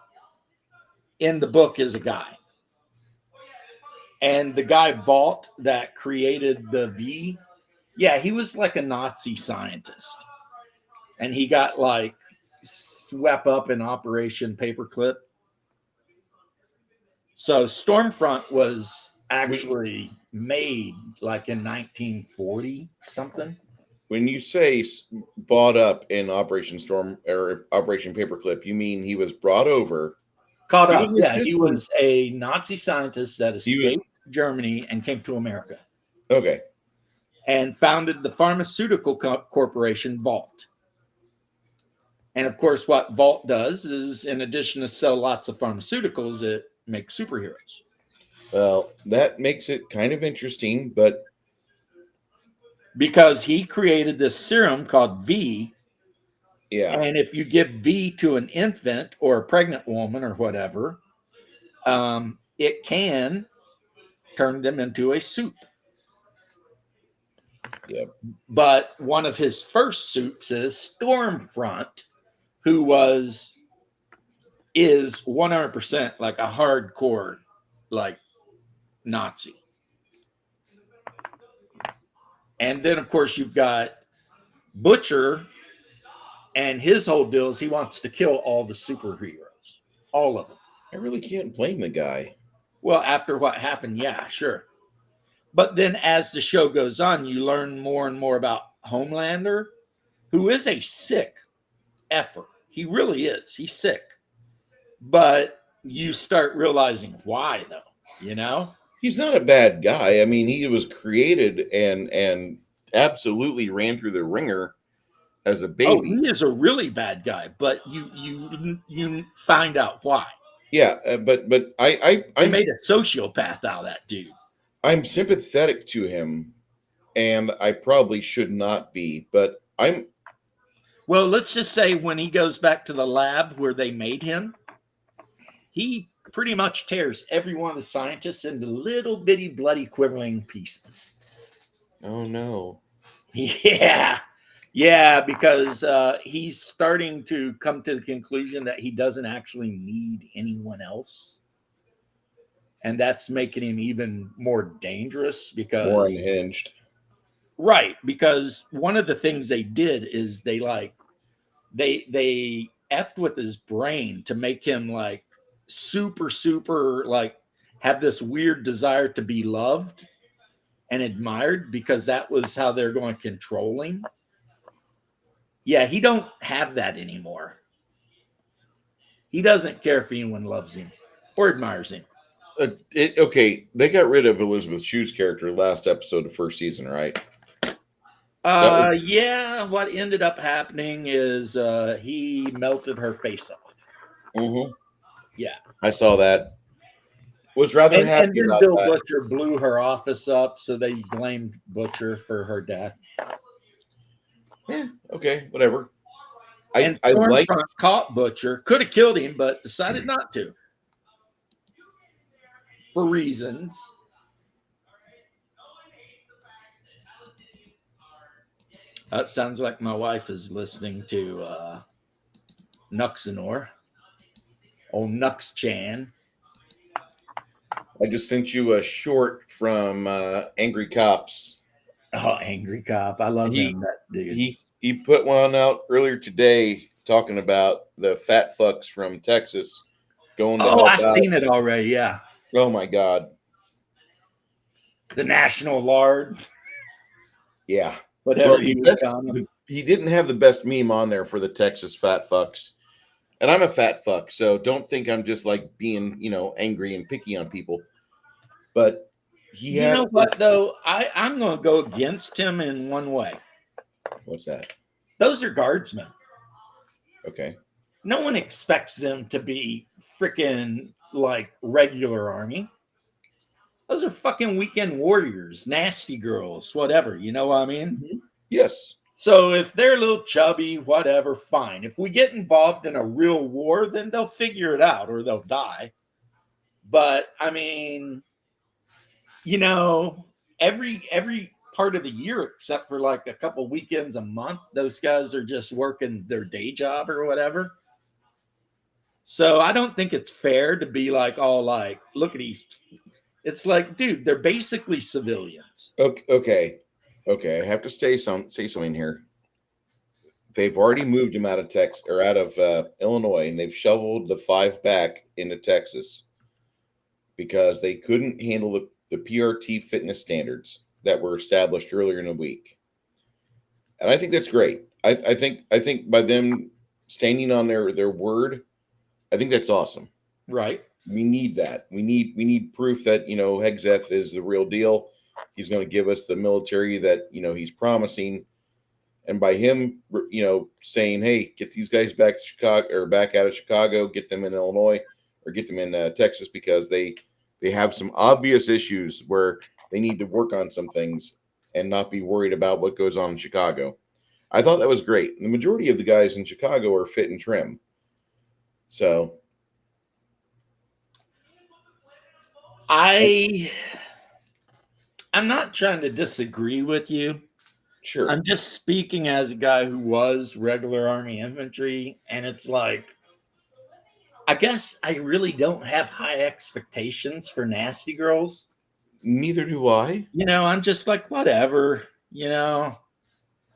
in the book is a guy. And the guy Vought that created the V, he was like a Nazi scientist. And he got like swept up in Operation Paperclip. So Stormfront was actually made like in 1940 something. When you say bought up in Operation Storm or Operation Paperclip, you mean he was brought over? Caught up. Yeah, he was a Nazi scientist that escaped Germany and came to America. Okay. And founded the pharmaceutical corporation Vought. And of course, what Vought does is, in addition to sell lots of pharmaceuticals, it makes superheroes. Well, that makes it kind of interesting, but because he created this serum called V. Yeah. And if you give V to an infant or a pregnant woman or whatever, it can turn them into a soup. Yep. But one of his first soups is Stormfront, who is 100% like a hardcore, like Nazi. And then, of course, you've got Butcher, and his whole deal is he wants to kill all the superheroes, all of them. I really can't blame the guy. Well, after what happened, yeah, sure. But then as the show goes on, you learn more and more about Homelander, who is a sick effer. He really is. He's sick. But you start realizing why, though, He's not a bad guy. I mean, he was created and absolutely ran through the ringer as a baby. Oh, he is a really bad guy, but you find out why. Yeah, but I made a sociopath out of that dude. I'm sympathetic to him, and I probably should not be, but I'm. Well, let's just say when he goes back to the lab where they made him, he pretty much tears every one of the scientists into little bitty bloody quivering pieces. Oh no. Yeah, because he's starting to come to the conclusion that he doesn't actually need anyone else. And that's making him even more dangerous because more unhinged. Right, because one of the things they did is they effed with his brain to make him like super like have this weird desire to be loved. and admired because that was how they're going to control him. Yeah, he don't have that anymore. He doesn't care if anyone loves him or admires him. Okay, they got rid of Elizabeth Shue's character last episode of first season, right? Yeah, what ended up happening is he melted her face off. Mm-hmm. Yeah. I saw that. Was rather happy and then about Bill that. Butcher blew her office up, so they blamed Butcher for her death. Yeah, okay, whatever. And I like Stormfront caught Butcher, could have killed him, but decided not to. For reasons. That sounds like my wife is listening to Nuxanor. Old Nux Chan. I just sent you a short from Angry Cops. Oh, Angry Cop. I love him, that dude. He put one out earlier today talking about the fat fucks from Texas going to help I've out. seen it already, yeah. Oh my God. The National Lard. Yeah. Whatever Well, he was calling. he didn't have the best meme on there for the Texas fat fucks. And I'm a fat fuck, so don't think I'm just like being, angry and picky on people. But You know what, though? I'm going to go against him in one way. What's that? Those are guardsmen. Okay. No one expects them to be freaking like regular army. Those are fucking weekend warriors, nasty girls, whatever. You know what I mean? Yes. So if they're a little chubby, whatever, fine. If we get involved in a real war, then they'll figure it out or they'll die. But I mean, every part of the year, except for like a couple weekends a month, those guys are just working their day job or whatever. So I don't think it's fair to be like, all like, look at these. It's like, dude, they're basically civilians. Okay. I have to say something here. They've already moved him out of Texas or out of Illinois, and they've shoveled the 5 back into Texas because they couldn't handle the PRT fitness standards that were established earlier in the week. And I think that's great. I think by them standing on their word, I think that's awesome. Right. We need that. We need proof that, Hegseth is the real deal. He's going to give us the military that, he's promising. And by him, saying, hey, get these guys back to Chicago or back out of Chicago, get them in Illinois or get them in Texas because they have some obvious issues where they need to work on some things and not be worried about what goes on in Chicago. I thought that was great. The majority of the guys in Chicago are fit and trim. So I'm not trying to disagree with you. Sure. I'm just speaking as a guy who was regular Army infantry, and it's like, I guess I really don't have high expectations for nasty girls. Neither do I. I'm just like, whatever, you're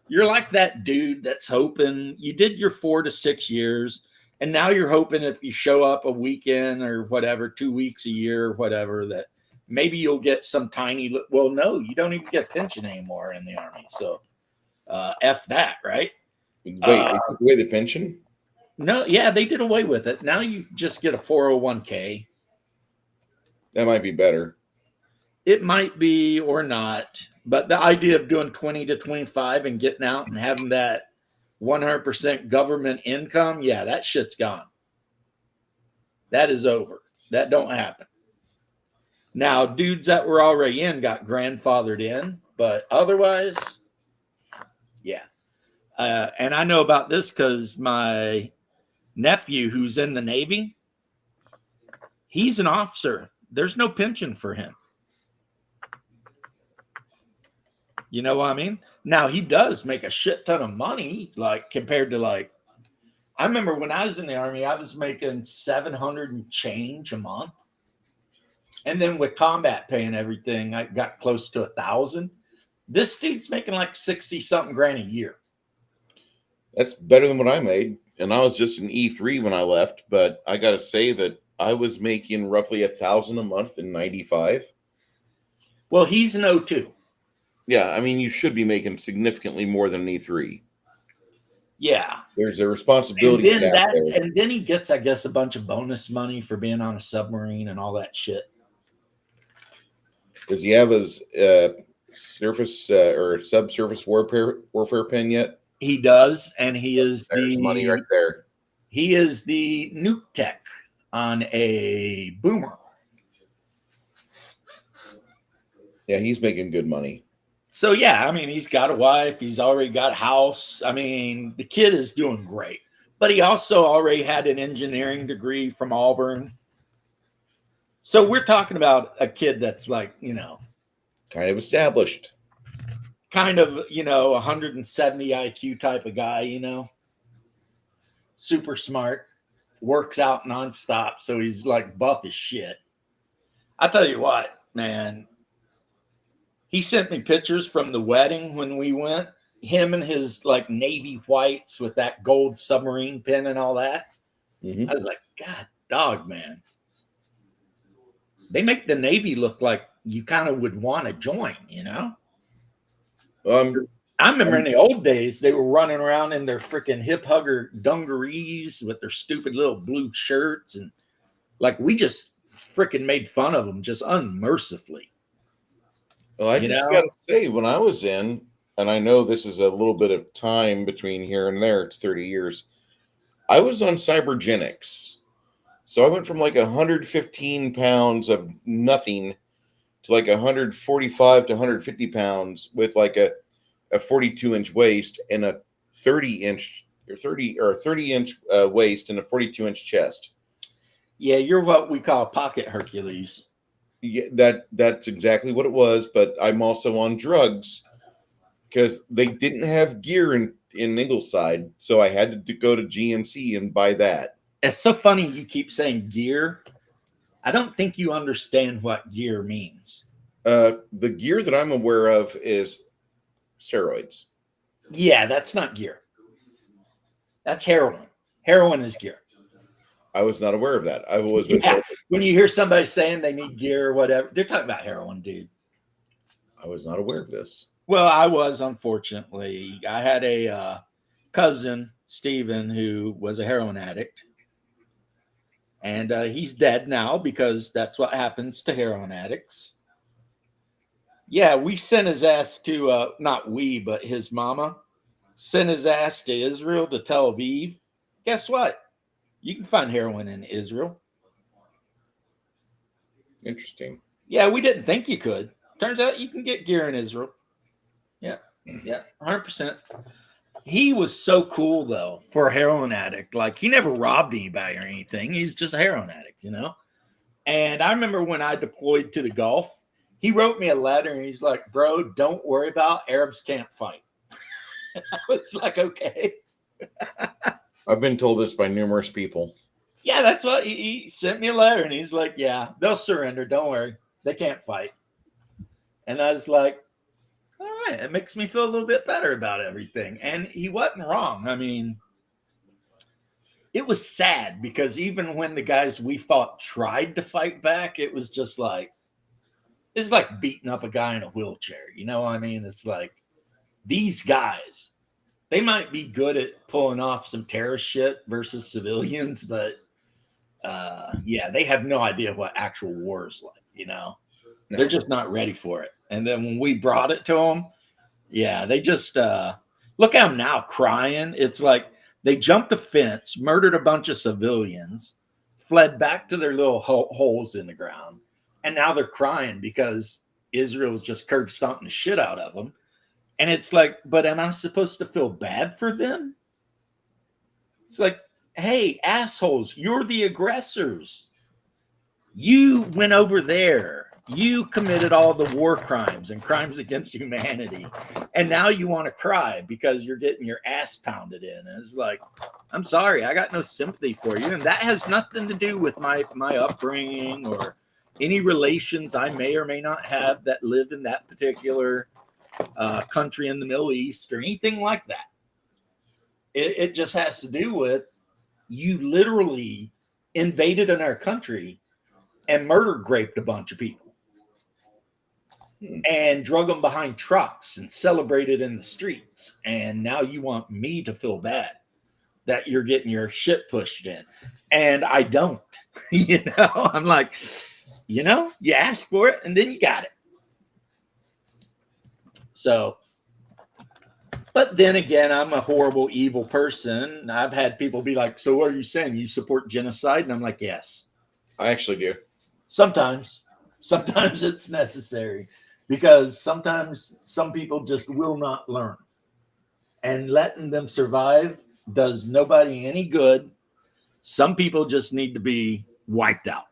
like that dude that's hoping you did your 4 to 6 years. And now you're hoping if you show up a weekend or whatever, 2 weeks a year or whatever, that maybe you'll get some tiny, well, no, you don't even get pension anymore in the Army. So F that, right? Wait, they took away the pension? No, yeah, they did away with it. Now you just get a 401k. That might be better. It might be or not. But the idea of doing 20 to 25 and getting out and having that 100% government income, yeah, that shit's gone. That is over. That don't happen. Now, dudes that were already in got grandfathered in, but otherwise, yeah. And I know about this because my nephew who's in the Navy, he's an officer. There's no pension for him. You know what I mean? Now, he does make a shit ton of money, like compared to I remember when I was in the Army, I was making 700 and change a month. And then with combat pay and everything, I got close to 1,000. This dude's making like 60 something grand a year. That's better than what I made. And I was just an E3 when I left, but I got to say that I was making roughly 1,000 a month in 95. Well, he's an O2. Yeah, I mean, you should be making significantly more than an E3. Yeah. There's a And responsibility then gap there. and then he gets, I guess, a bunch of bonus money for being on a submarine and all that shit. Does he have his surface or subsurface warfare pin yet? He does, and he is There's money right there. He is the nuke tech on a boomer. Yeah, he's making good money. So yeah, I mean, he's got a wife, he's already got a house. I mean, the kid is doing great. But he also already had an engineering degree from Auburn. So we're talking about a kid that's like, Kind of established. kind of, 170 IQ type of guy, super smart, works out nonstop. So he's like buff as shit. I tell you what, man, he sent me pictures from the wedding when we went, him and his like navy whites with that gold submarine pin and all that. Mm-hmm. I was like, God, dog, man. They make the Navy look like you kind of would want to join, I remember in the old days, they were running around in their freaking hip hugger dungarees with their stupid little blue shirts. And like, we just freaking made fun of them just unmercifully. Well, I just got to say, when I was in, and I know this is a little bit of time between here and there, it's 30 years, I was on Cybergenics. So I went from like 115 pounds of nothing to like 145 to 150 pounds with like a 42-inch waist and a 30-inch waist and a 42-inch chest. Yeah, you're what we call pocket Hercules. Yeah, that's exactly what it was. But I'm also on drugs because they didn't have gear in Ingleside, so I had to go to GNC and buy that. It's so funny you keep saying gear. I don't think you understand what gear means. The gear that I'm aware of is steroids. Yeah, that's not gear. That's heroin. Heroin is gear. I was not aware of that. I've always been told. When you hear somebody saying they need gear or whatever, they're talking about heroin, dude. I was not aware of this. Well, I was, unfortunately. I had a cousin, Steven, who was a heroin addict. And he's dead now because that's what happens to heroin addicts. Yeah, we sent his ass to, not we, but his mama, sent his ass to Israel, to Tel Aviv. Guess what? You can find heroin in Israel. Interesting. Yeah, we didn't think you could. Turns out you can get gear in Israel. Yeah, 100%. He was so cool, though, for a heroin addict. Like, he never robbed anybody or anything. He's just a heroin addict, And I remember when I deployed to the Gulf, he wrote me a letter, and he's like, bro, don't worry about Arabs can't fight. I was like, okay. I've been told this by numerous people. Yeah, that's what he sent me a letter, and he's like, yeah, they'll surrender. Don't worry. They can't fight. And I was like, all right, it makes me feel a little bit better about everything. And he wasn't wrong. I mean, it was sad because even when the guys we fought tried to fight back, it was just like, it's like beating up a guy in a wheelchair. You know what I mean? It's like these guys, they might be good at pulling off some terrorist shit versus civilians, but yeah, they have no idea what actual war is like, No. They're just not ready for it. And then when we brought it to them, yeah, they just look at them now crying. It's like they jumped a fence, murdered a bunch of civilians, fled back to their little holes in the ground. And now they're crying because Israel's just curb stomping the shit out of them. And it's like, but am I supposed to feel bad for them? It's like, hey, assholes, you're the aggressors. You went over there. You committed all the war crimes and crimes against humanity. And now you want to cry because you're getting your ass pounded in. And it's like, I'm sorry, I got no sympathy for you. And that has nothing to do with my upbringing or any relations I may or may not have that live in that particular country in the Middle East or anything like that. It just has to do with you literally invaded in our country and murder raped a bunch of people. and drug them behind trucks and celebrated in the streets. And now you want me to feel bad that you're getting your shit pushed in. And I don't, I'm like, you asked for it and then you got it. So, but then again, I'm a horrible, evil person. I've had people be like, so what are you saying? You support genocide? And I'm like, yes. I actually do. Sometimes it's necessary because sometimes some people just will not learn. And letting them survive does nobody any good. Some people just need to be wiped out.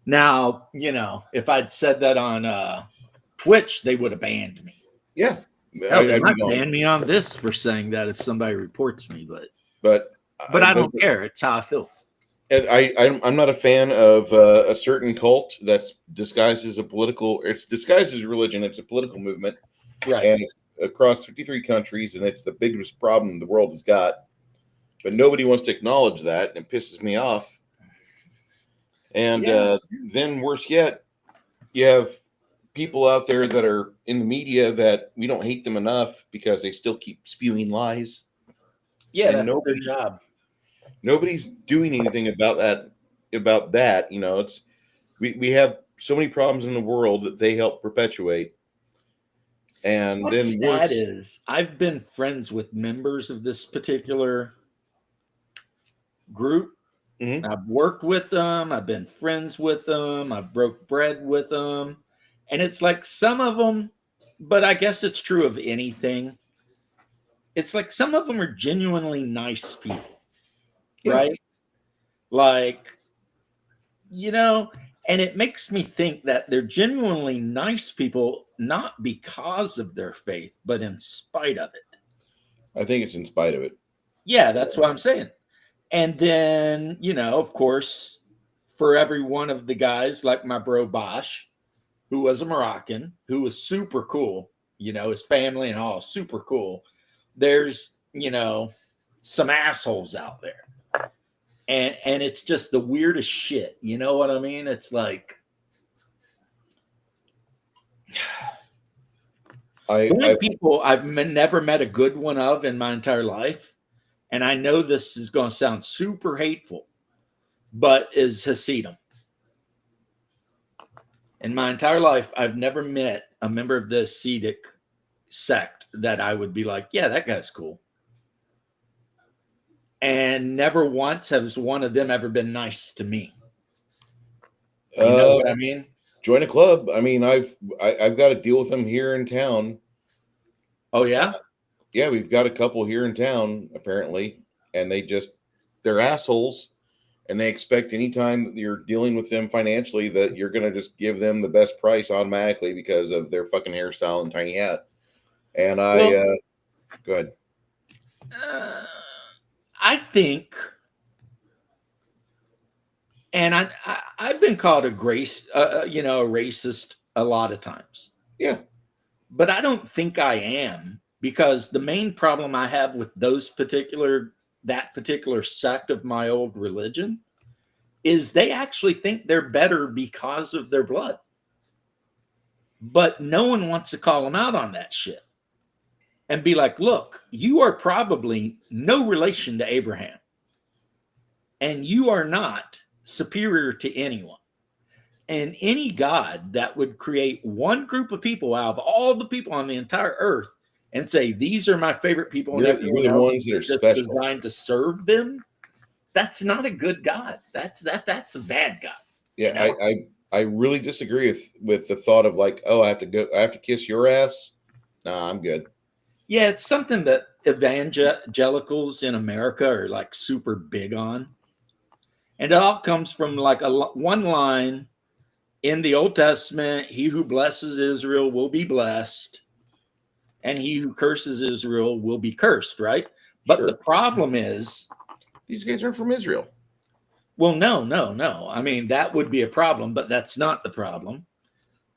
Now, if I'd said that on Twitch, they would have banned me. Yeah. They might ban me on this for saying that if somebody reports me, but I don't care. It's how I feel. I'm not a fan of a certain cult that's disguised as it's disguised as religion. It's a political movement. Right. And it's across 53 countries, and it's the biggest problem the world has got. But nobody wants to acknowledge that, and it pisses me off. And then worse yet, you have people out there that are in the media that we don't hate them enough because they still keep spewing lies. Yeah, and that's their job. Nobody's doing anything about that. It's we have so many problems in the world that they help perpetuate. And What's sad is I've been friends with members of this particular group. Mm-hmm. I've worked with them. I've been friends with them. I've broke bread with them. And it's like some of them, but I guess it's true of anything. It's like some of them are genuinely nice people, right? Like, and it makes me think that they're genuinely nice people, not because of their faith, but in spite of it. I think it's in spite of it. Yeah, that's what I'm saying. And then, of course, for every one of the guys, like my bro Bosch, who was a Moroccan, who was super cool, his family and all, super cool. There's, some assholes out there. And it's just the weirdest shit. You know what I mean? It's like, people I've never met a good one of in my entire life. And I know this is going to sound super hateful, but is Hasidim. In my entire life, I've never met a member of the Hasidic sect that I would be like, yeah, that guy's cool. And never once has one of them ever been nice to me. You know what I mean? Join a club. I mean, I've got to deal with them here in town. Oh, yeah? Yeah, we've got a couple here in town, apparently, and they're assholes, and they expect anytime that you're dealing with them financially that you're going to just give them the best price automatically because of their fucking hairstyle and tiny hat. And go ahead. I think, and I've been called a racist a lot of times. Yeah. But I don't think I am. Because the main problem I have with that particular sect of my old religion is they actually think they're better because of their blood. But no one wants to call them out on that shit and be like, look, you are probably no relation to Abraham. And you are not superior to anyone. And any God that would create one group of people out of all the people on the entire earth and say, these are my favorite people, and you're the ones that are special, designed to serve them. That's not a good God. That's a bad God. Yeah, I really disagree with the thought of like, oh, I have to kiss your ass. Nah, I'm good. Yeah, it's something that evangelicals in America are like super big on, and it all comes from like one line in the Old Testament: "He who blesses Israel will be blessed, and he who curses Israel will be cursed," right? But the problem is, these guys aren't from Israel. Well, no. I mean, that would be a problem, but that's not the problem.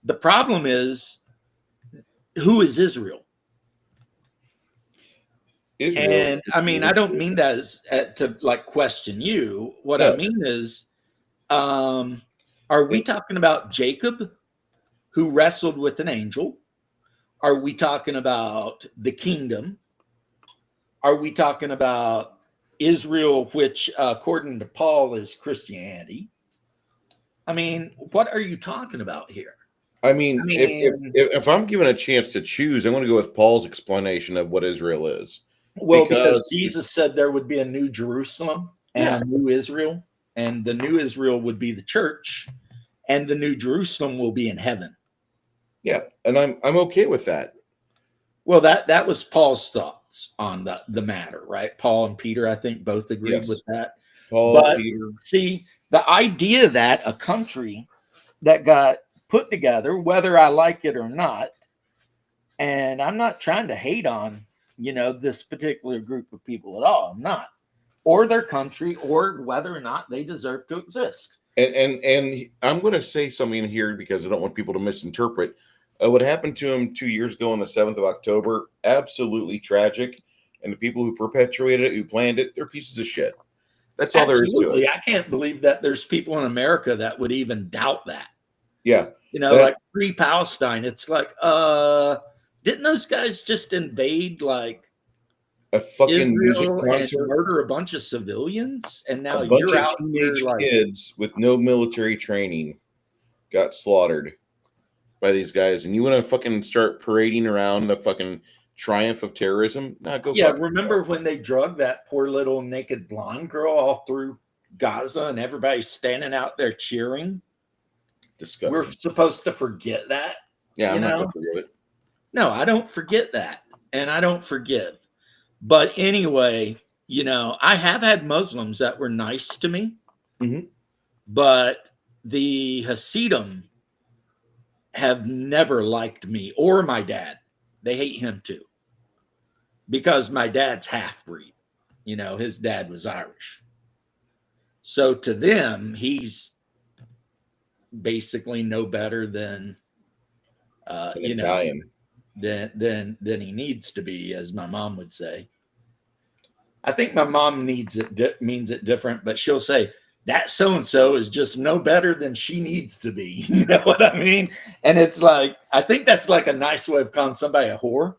The problem is, who is Israel? And I mean, I don't mean that as to like question you. What I mean is, are we talking about Jacob? who wrestled with an angel? Are we talking about the kingdom? Are we talking about Israel, which according to Paul is Christianity? I mean, what are you talking about here? I mean, if I'm given a chance to choose, I'm going to go with Paul's explanation of what Israel is. Well, because Jesus said there would be a new Jerusalem and a new Israel, and the new Israel would be the church, and the new Jerusalem will be in heaven. Yeah, and I'm okay with that. Well, that was Paul's thoughts on the matter, right? Paul and Peter, I think, both agreed with that. Peter. See, the idea that a country that got put together, whether I like it or not, and I'm not trying to hate on, this particular group of people at all. I'm not. Or their country, or whether or not they deserve to exist. And I'm going to say something here because I don't want people to misinterpret. What happened to him 2 years ago on the 7th of October, absolutely tragic. And the people who perpetuated it, who planned it, they're pieces of shit. That's all there is to it. I can't believe that there's people in America that would even doubt that. Yeah. Like pre-Palestine, it's like, didn't those guys just invade like a fucking Israel music concert and murder a bunch of civilians? And now a bunch you're of out teenage here, kids with no military training got slaughtered by these guys, and you want to fucking start parading around the fucking triumph of terrorism? Nah, go. Yeah, remember when they drugged that poor little naked blonde girl all through Gaza, and everybody's standing out there cheering? Disgusting. We're supposed to forget that. Yeah, I'm not gonna forgive it. No, I don't forget that, and I don't forgive. But anyway, I have had Muslims that were nice to me, but the Hasidim have never liked me or my dad. They hate him too, because my dad's half-breed. His dad was Irish. So to them, he's basically no better than Italian. Than he needs to be, as my mom would say. I think my mom means it different, but she'll say that so-and-so is just no better than she needs to be. You know what I mean? And it's like, I think that's like a nice way of calling somebody a whore.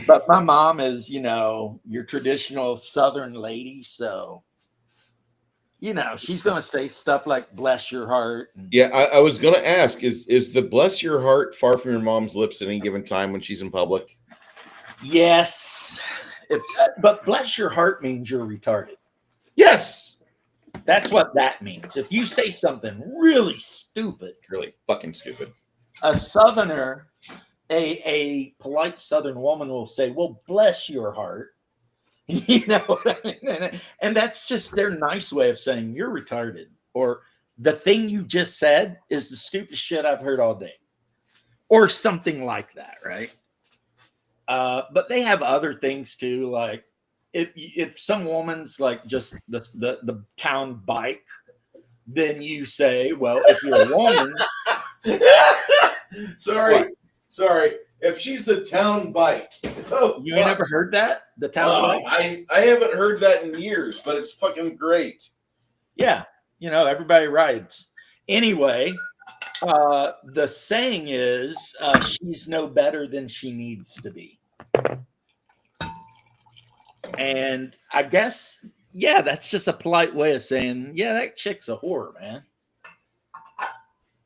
But my mom is, your traditional Southern lady. So, she's going to say stuff like, bless your heart. Yeah, I was going to ask, is the bless your heart far from your mom's lips at any given time when she's in public? Yes. But bless your heart means you're retarded. Yes. That's what that means. If you say something really stupid, really fucking stupid, a Southerner, a polite Southern woman will say, well, bless your heart. You know what I mean? And that's just their nice way of saying you're retarded, or the thing you just said is the stupidest shit I've heard all day, or something like that, right? But they have other things too, like if some woman's like just the town bike, then you say, well, if you're a woman, sorry. If she's the town bike, you never heard that? The town bike? I haven't heard that in years, but it's fucking great. Yeah, everybody rides. Anyway, the saying is, she's no better than she needs to be. And I guess, yeah, that's just a polite way of saying, yeah, that chick's a whore, man.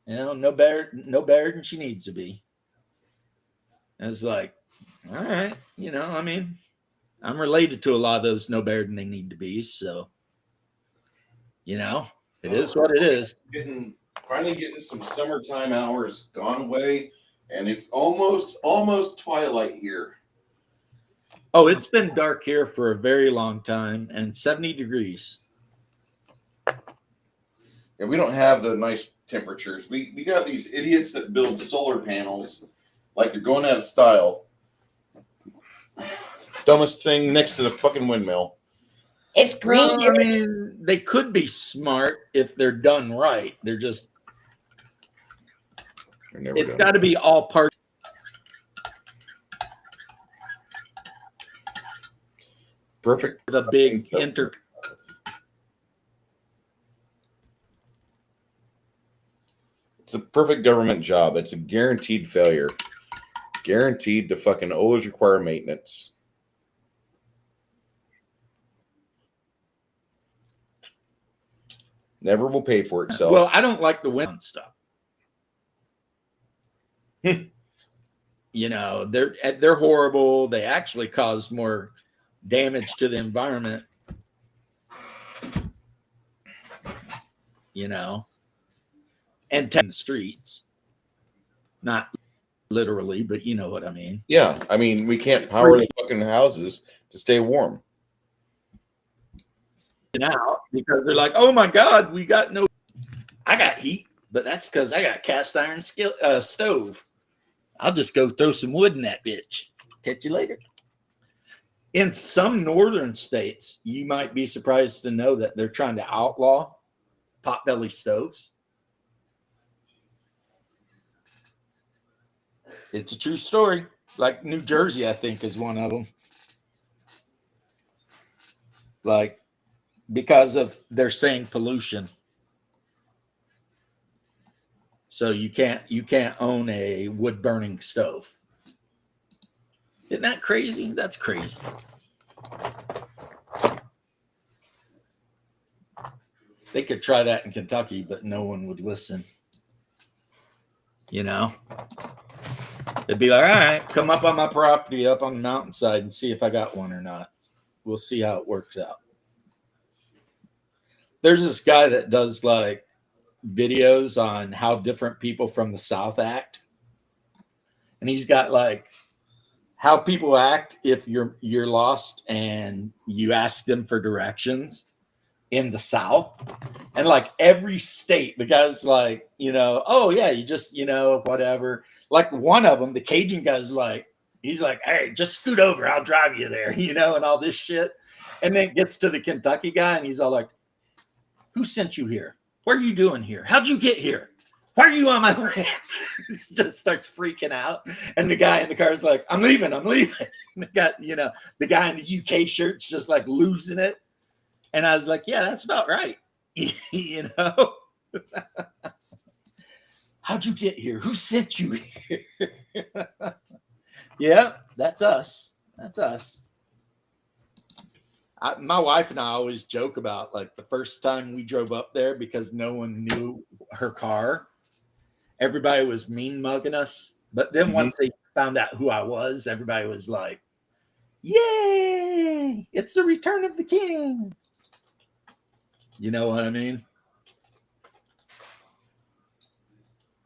No better than she needs to be. And it's like, all right, I'm related to a lot of those no better than they need to be. So, it is what it is. Finally getting some summertime hours gone away, and it's almost twilight here. Oh, it's been dark here for a very long time, and 70 degrees. And we don't have the nice temperatures. We got these idiots that build solar panels like they're going out of style. Dumbest thing next to the fucking windmill. It's green. Well, I mean, they could be smart if they're done right. They're just. It's got to be all part. Perfect. The big It's a perfect government job. It's a guaranteed failure. Guaranteed to fucking always require maintenance. Never will pay for itself. Well, I don't like the wind stuff. You know, they're horrible. They actually cause more damage to the environment. You know, and the streets, not literally, but you know what I mean. Yeah, I mean, we can't power the fucking houses to stay warm. Now, because they're like, oh my God, we got no. I got heat, but that's because I got a cast iron stove. I'll just go throw some wood in that bitch. Catch you later. In some northern states, you might be surprised to know that they're trying to outlaw potbelly stoves. It's a true story. Like New Jersey, I think, is one of them. Like, because of they're saying pollution. So you can't own a wood burning stove. Isn't that crazy? That's crazy. They could try that in Kentucky, but no one would listen. You know? They'd be like, all right, come up on my property up on the mountainside and see if I got one or not. We'll see how it works out. There's this guy that does like videos on how different people from the South act. And he's got like how people act if you're lost and you ask them for directions in the South. And like every state, the guy's like, you know, oh yeah, you just, you know, whatever. Like one of them, the Cajun guy's like, he's like, hey, just scoot over, I'll drive you there, you know, and all this shit. And then it gets to the Kentucky guy and he's all like, who sent you here? What are you doing here? How'd you get here? Why are you on my land? He just starts freaking out. And the guy in the car is like, I'm leaving. And the guy, you know, the guy in the UK shirt's just like losing it. And I was like, yeah, that's about right. You know? How'd you get here? Who sent you here? Yeah, that's us. That's us. My wife and I always joke about like the first time we drove up there because no one knew her car. Everybody was mean mugging us. But then once they found out who I was, everybody was like, yay, it's the return of the king. You know what I mean?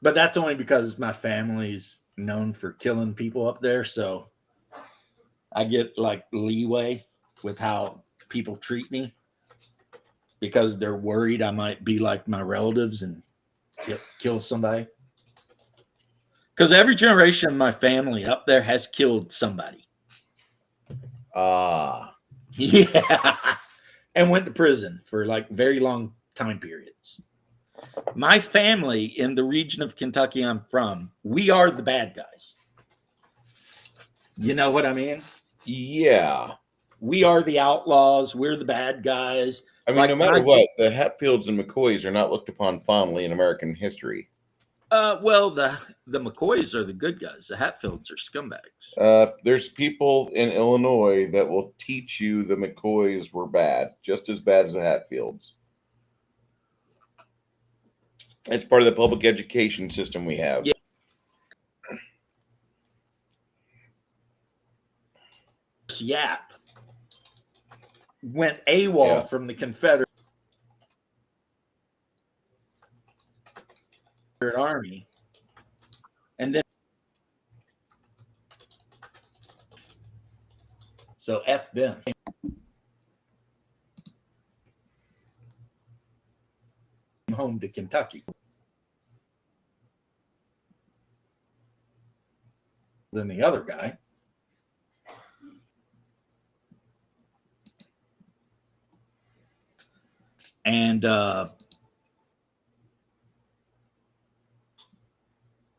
But that's only because my family's known for killing people up there. So I get like leeway with how people treat me because they're worried I might be like my relatives and kill somebody. Because every generation of my family up there has killed somebody. Yeah. And went to prison for like very long time periods. My family in the region of Kentucky I'm from, we are the bad guys. You know what I mean? Yeah. We are the outlaws. We're the bad guys. I mean, like, no matter what, the Hatfields and McCoys are not looked upon fondly in American history. Well, the McCoys are the good guys. The Hatfields are scumbags. There's people in Illinois that will teach you the McCoys were bad, just as bad as the Hatfields. It's part of the public education system we have. Yeah. Yap went AWOL from the Confederate Army, and then so F them. Home to Kentucky. Then the other guy. And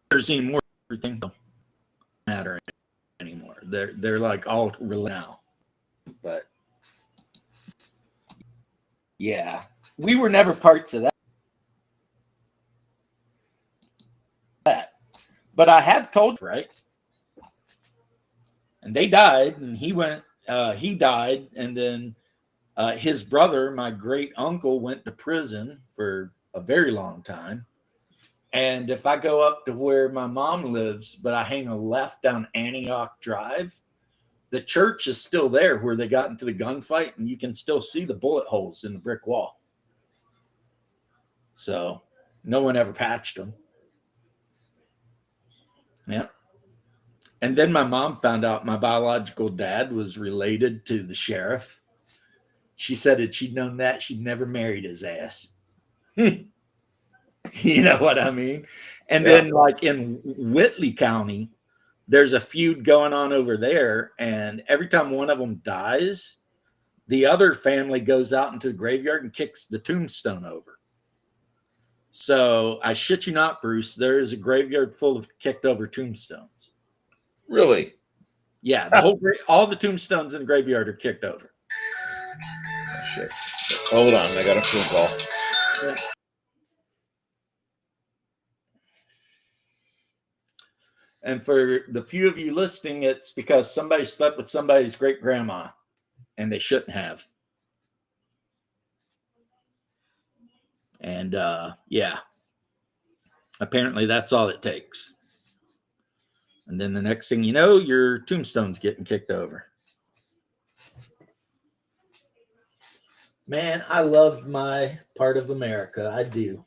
there's even more, everything don't matter anymore. They're like all real now. But yeah, we were never parts of that. But I have told, right? And they died, and he died, and then his brother, my great uncle, went to prison for a very long time. And if I go up to where my mom lives, but I hang a left down Antioch Drive, the church is still there where they got into the gunfight, and you can still see the bullet holes in the brick wall. So no one ever patched them. Yeah. And then my mom found out my biological dad was related to the sheriff. She said if she'd known that, she'd never married his ass. You know what I mean? And then like in Whitley County, there's a feud going on over there. And every time one of them dies, the other family goes out into the graveyard and kicks the tombstone over. So I shit you not, Bruce, there is a graveyard full of kicked over tombstones. Really? Yeah, all the tombstones in the graveyard are kicked over. Oh, shit. Hold on, I got a phone call. Yeah. And for the few of you listening, it's because somebody slept with somebody's great grandma and they shouldn't have. And yeah, apparently that's all it takes. And then the next thing you know, your tombstone's getting kicked over. Man, I love my part of America. I do.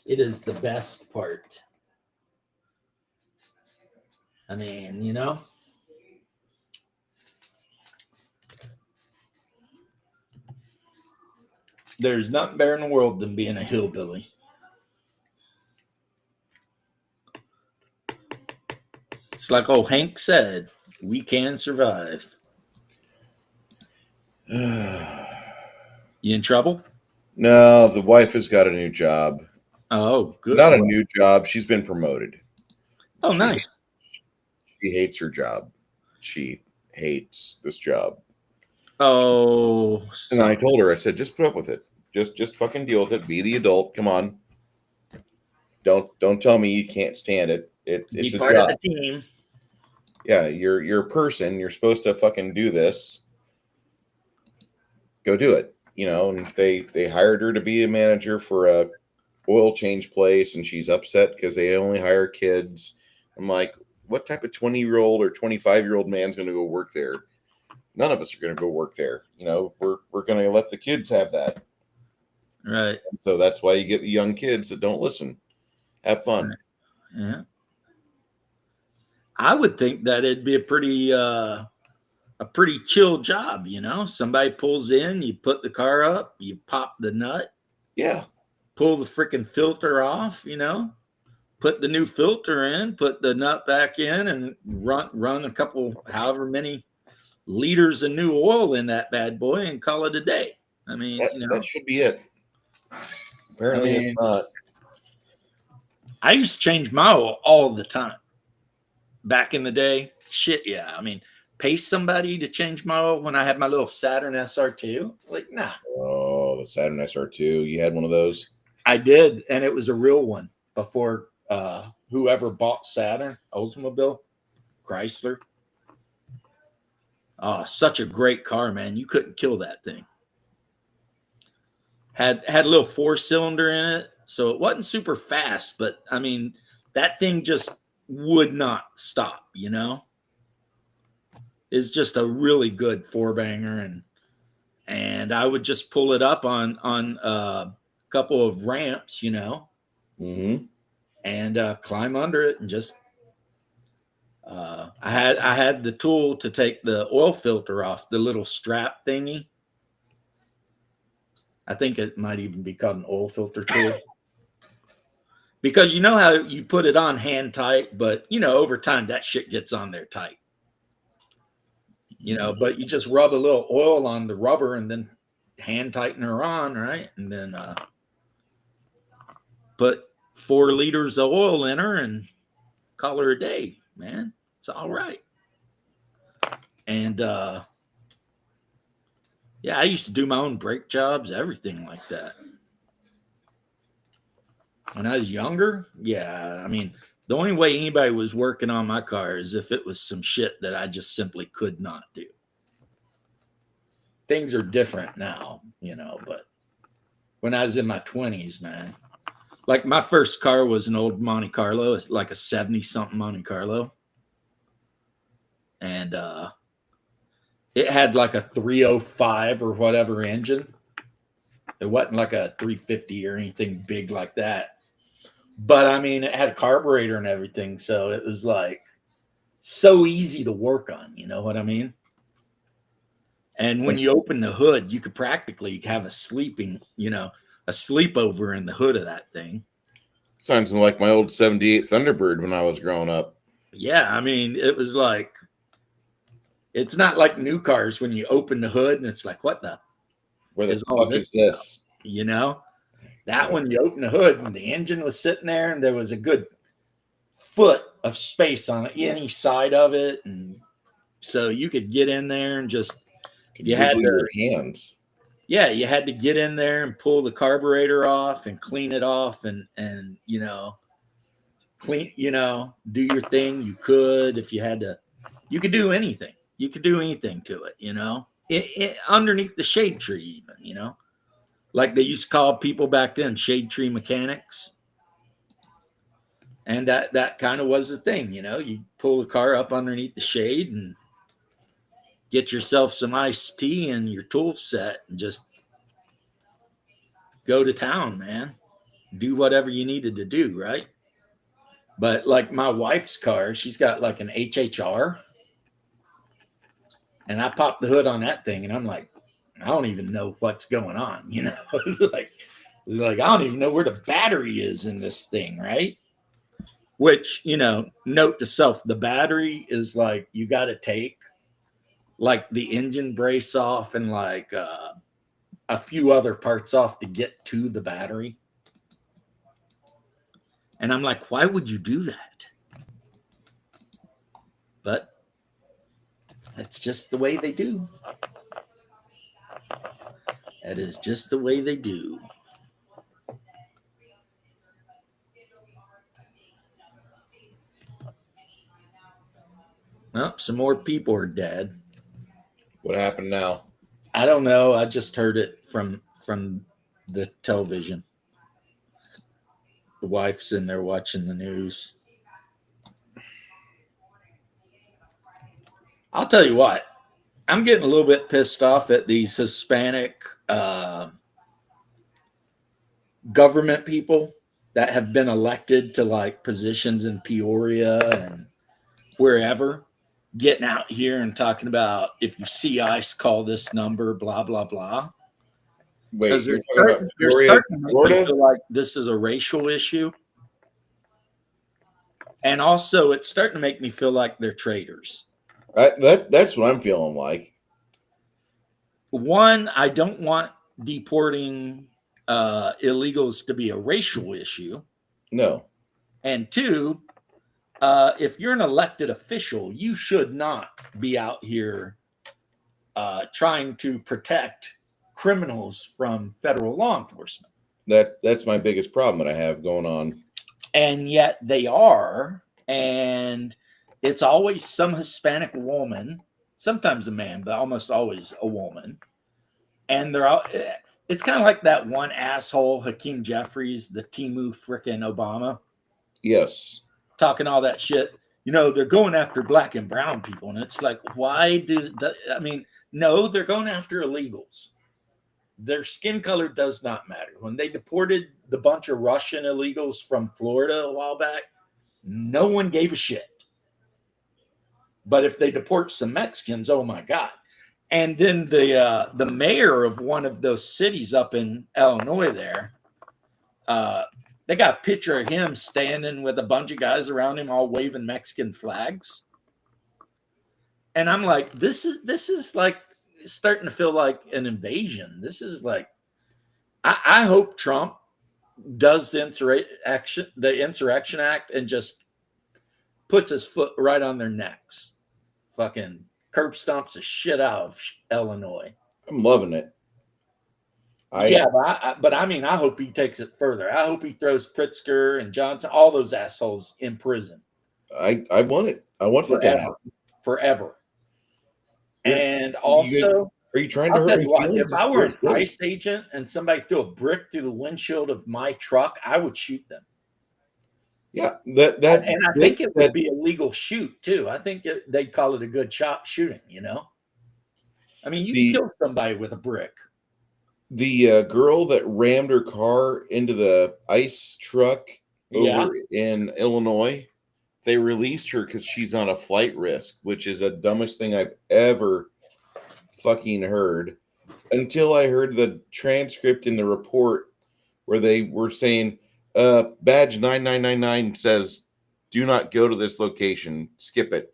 It is the best part. I mean, you know, there's nothing better in the world than being a hillbilly. It's like old Hank said, we can survive. You in trouble? No, the wife has got a new job. Oh, good. Not a new job. She's been promoted. Oh, nice. She hates her job. She hates this job. Oh. And I told her, I said, just put up with it. Just fucking deal with it. Be the adult. Come on. Don't tell me you can't stand it. It's a part job. of the team. Yeah, you're a person. You're supposed to fucking do this. Go do it. You know, and they hired her to be a manager for a oil change place, and she's upset because they only hire kids. I'm like, what type of 20-year-old or 25-year-old man's going to go work there? None of us are going to go work there. You know, we're going to let the kids have that. Right. And so that's why you get the young kids that don't listen. Have fun. Right. Yeah. I would think that it'd be a pretty chill job, you know. Somebody pulls in, you put the car up, you pop the nut. Yeah. Pull the freaking filter off, you know. Put the new filter in, put the nut back in, and run a couple, however many liters of new oil in that bad boy and call it a day. I mean, that should be it. Apparently it's not. I used to change my oil all the time. Back in the day, shit, yeah. I mean, pay somebody to change my oil when I had my little Saturn SR2. Like, nah. Oh, the Saturn SR2. You had one of those? I did, and it was a real one before whoever bought Saturn, Oldsmobile, Chrysler. Oh, such a great car, man. You couldn't kill that thing. Had a little 4-cylinder in it, so it wasn't super fast, but I mean, that thing just would not stop, you know? It's just a really good 4-banger, and I would just pull it up on a couple of ramps, you know, and climb under it and just I had the tool to take the oil filter off, the little strap thingy. I think it might even be called an oil filter tool. Because you know how you put it on hand tight, but you know, over time that shit gets on there tight. You know, but you just rub a little oil on the rubber and then hand tighten her on, right? And then put 4 liters of oil in her and call her a day, man. It's all right. And yeah, I used to do my own brake jobs, everything like that. When I was younger, yeah, I mean, The only way anybody was working on my car is if it was some shit that I just simply could not do. Things are different now, but when I was in my 20s, man, like my first car was an old Monte Carlo. It's like a 70-something Monte Carlo. And it had like a 305 or whatever engine. It wasn't like a 350 or anything big like that. But I mean, it had a carburetor and everything. So it was like so easy to work on. You know what I mean? And when you open the hood, you could practically have a sleepover in the hood of that thing. Sounds like my old 78 Thunderbird when I was growing up. Yeah, I mean, it was like, it's not like new cars when you open the hood and it's like, what the? Where the fuck is this? That one, you open the hood and the engine was sitting there and there was a good foot of space on any side of it. And so you could get in there and just, you had your hands. Yeah, you had to get in there and pull the carburetor off and clean it off and clean, do your thing. You could, if you had to, you could do anything. You could do anything to it, underneath the shade tree even, like they used to call people back then, shade tree mechanics. And that kind of was the thing, you pull the car up underneath the shade and get yourself some iced tea and your tool set and just go to town, man. Do whatever you needed to do, right? But like my wife's car, she's got like an HHR. And I popped the hood on that thing and I'm like, I don't even know what's going on, like I don't even know where the battery is in this thing, right? Which, note to self, the battery is like, you got to take like the engine brace off and like a few other parts off to get to the battery. And I'm like, why would you do that? But that's just the way they do. That is just the way they do. Well, some more people are dead. What happened now? I don't know. I just heard it from the television. The wife's in there watching the news. I'll tell you what. I'm getting a little bit pissed off at these Hispanic government people that have been elected to like positions in Peoria and wherever, getting out here and talking about if you see ICE, call this number, blah, blah, blah. Wait, you're starting to make me feel like this is a racial issue. And also it's starting to make me feel like they're traitors. That's what I'm feeling like. One, I don't want deporting illegals to be a racial issue. No. And two, if you're an elected official, you should not be out here trying to protect criminals from federal law enforcement. That's my biggest problem that I have going on. And yet they are, and it's always some Hispanic woman, sometimes a man, but almost always a woman. And they're all, it's kind of like that one asshole, Hakeem Jeffries, the Timu frickin' Obama. Yes. Talking all that shit. They're going after black and brown people. And it's like, no, they're going after illegals. Their skin color does not matter. When they deported the bunch of Russian illegals from Florida a while back, no one gave a shit. But if they deport some Mexicans, oh my God. And then the mayor of one of those cities up in Illinois there, they got a picture of him standing with a bunch of guys around him all waving Mexican flags. And I'm like, this is like starting to feel like an invasion. This is like, I hope Trump does the Insurrection Act and just puts his foot right on their necks. Fucking curb stomps the shit out of Illinois. I'm loving it. But I mean, I hope he takes it further. I hope he throws Pritzker and Johnson, all those assholes, in prison. I want it. I want it to happen. Forever. And Are also, you trying to I'll hurt tell my you what, feelings? if I were an ICE agent and somebody threw a brick through the windshield of my truck, I would shoot them. Yeah, and I think it would be a legal shoot too. I think they'd call it a good shot shooting. You know, I mean, you can kill somebody with a brick. The girl that rammed her car into the ICE truck over in Illinois, they released her because she's on a flight risk, which is the dumbest thing I've ever fucking heard. Until I heard the transcript in the report where they were saying, badge 9999 says, do not go to this location. Skip it.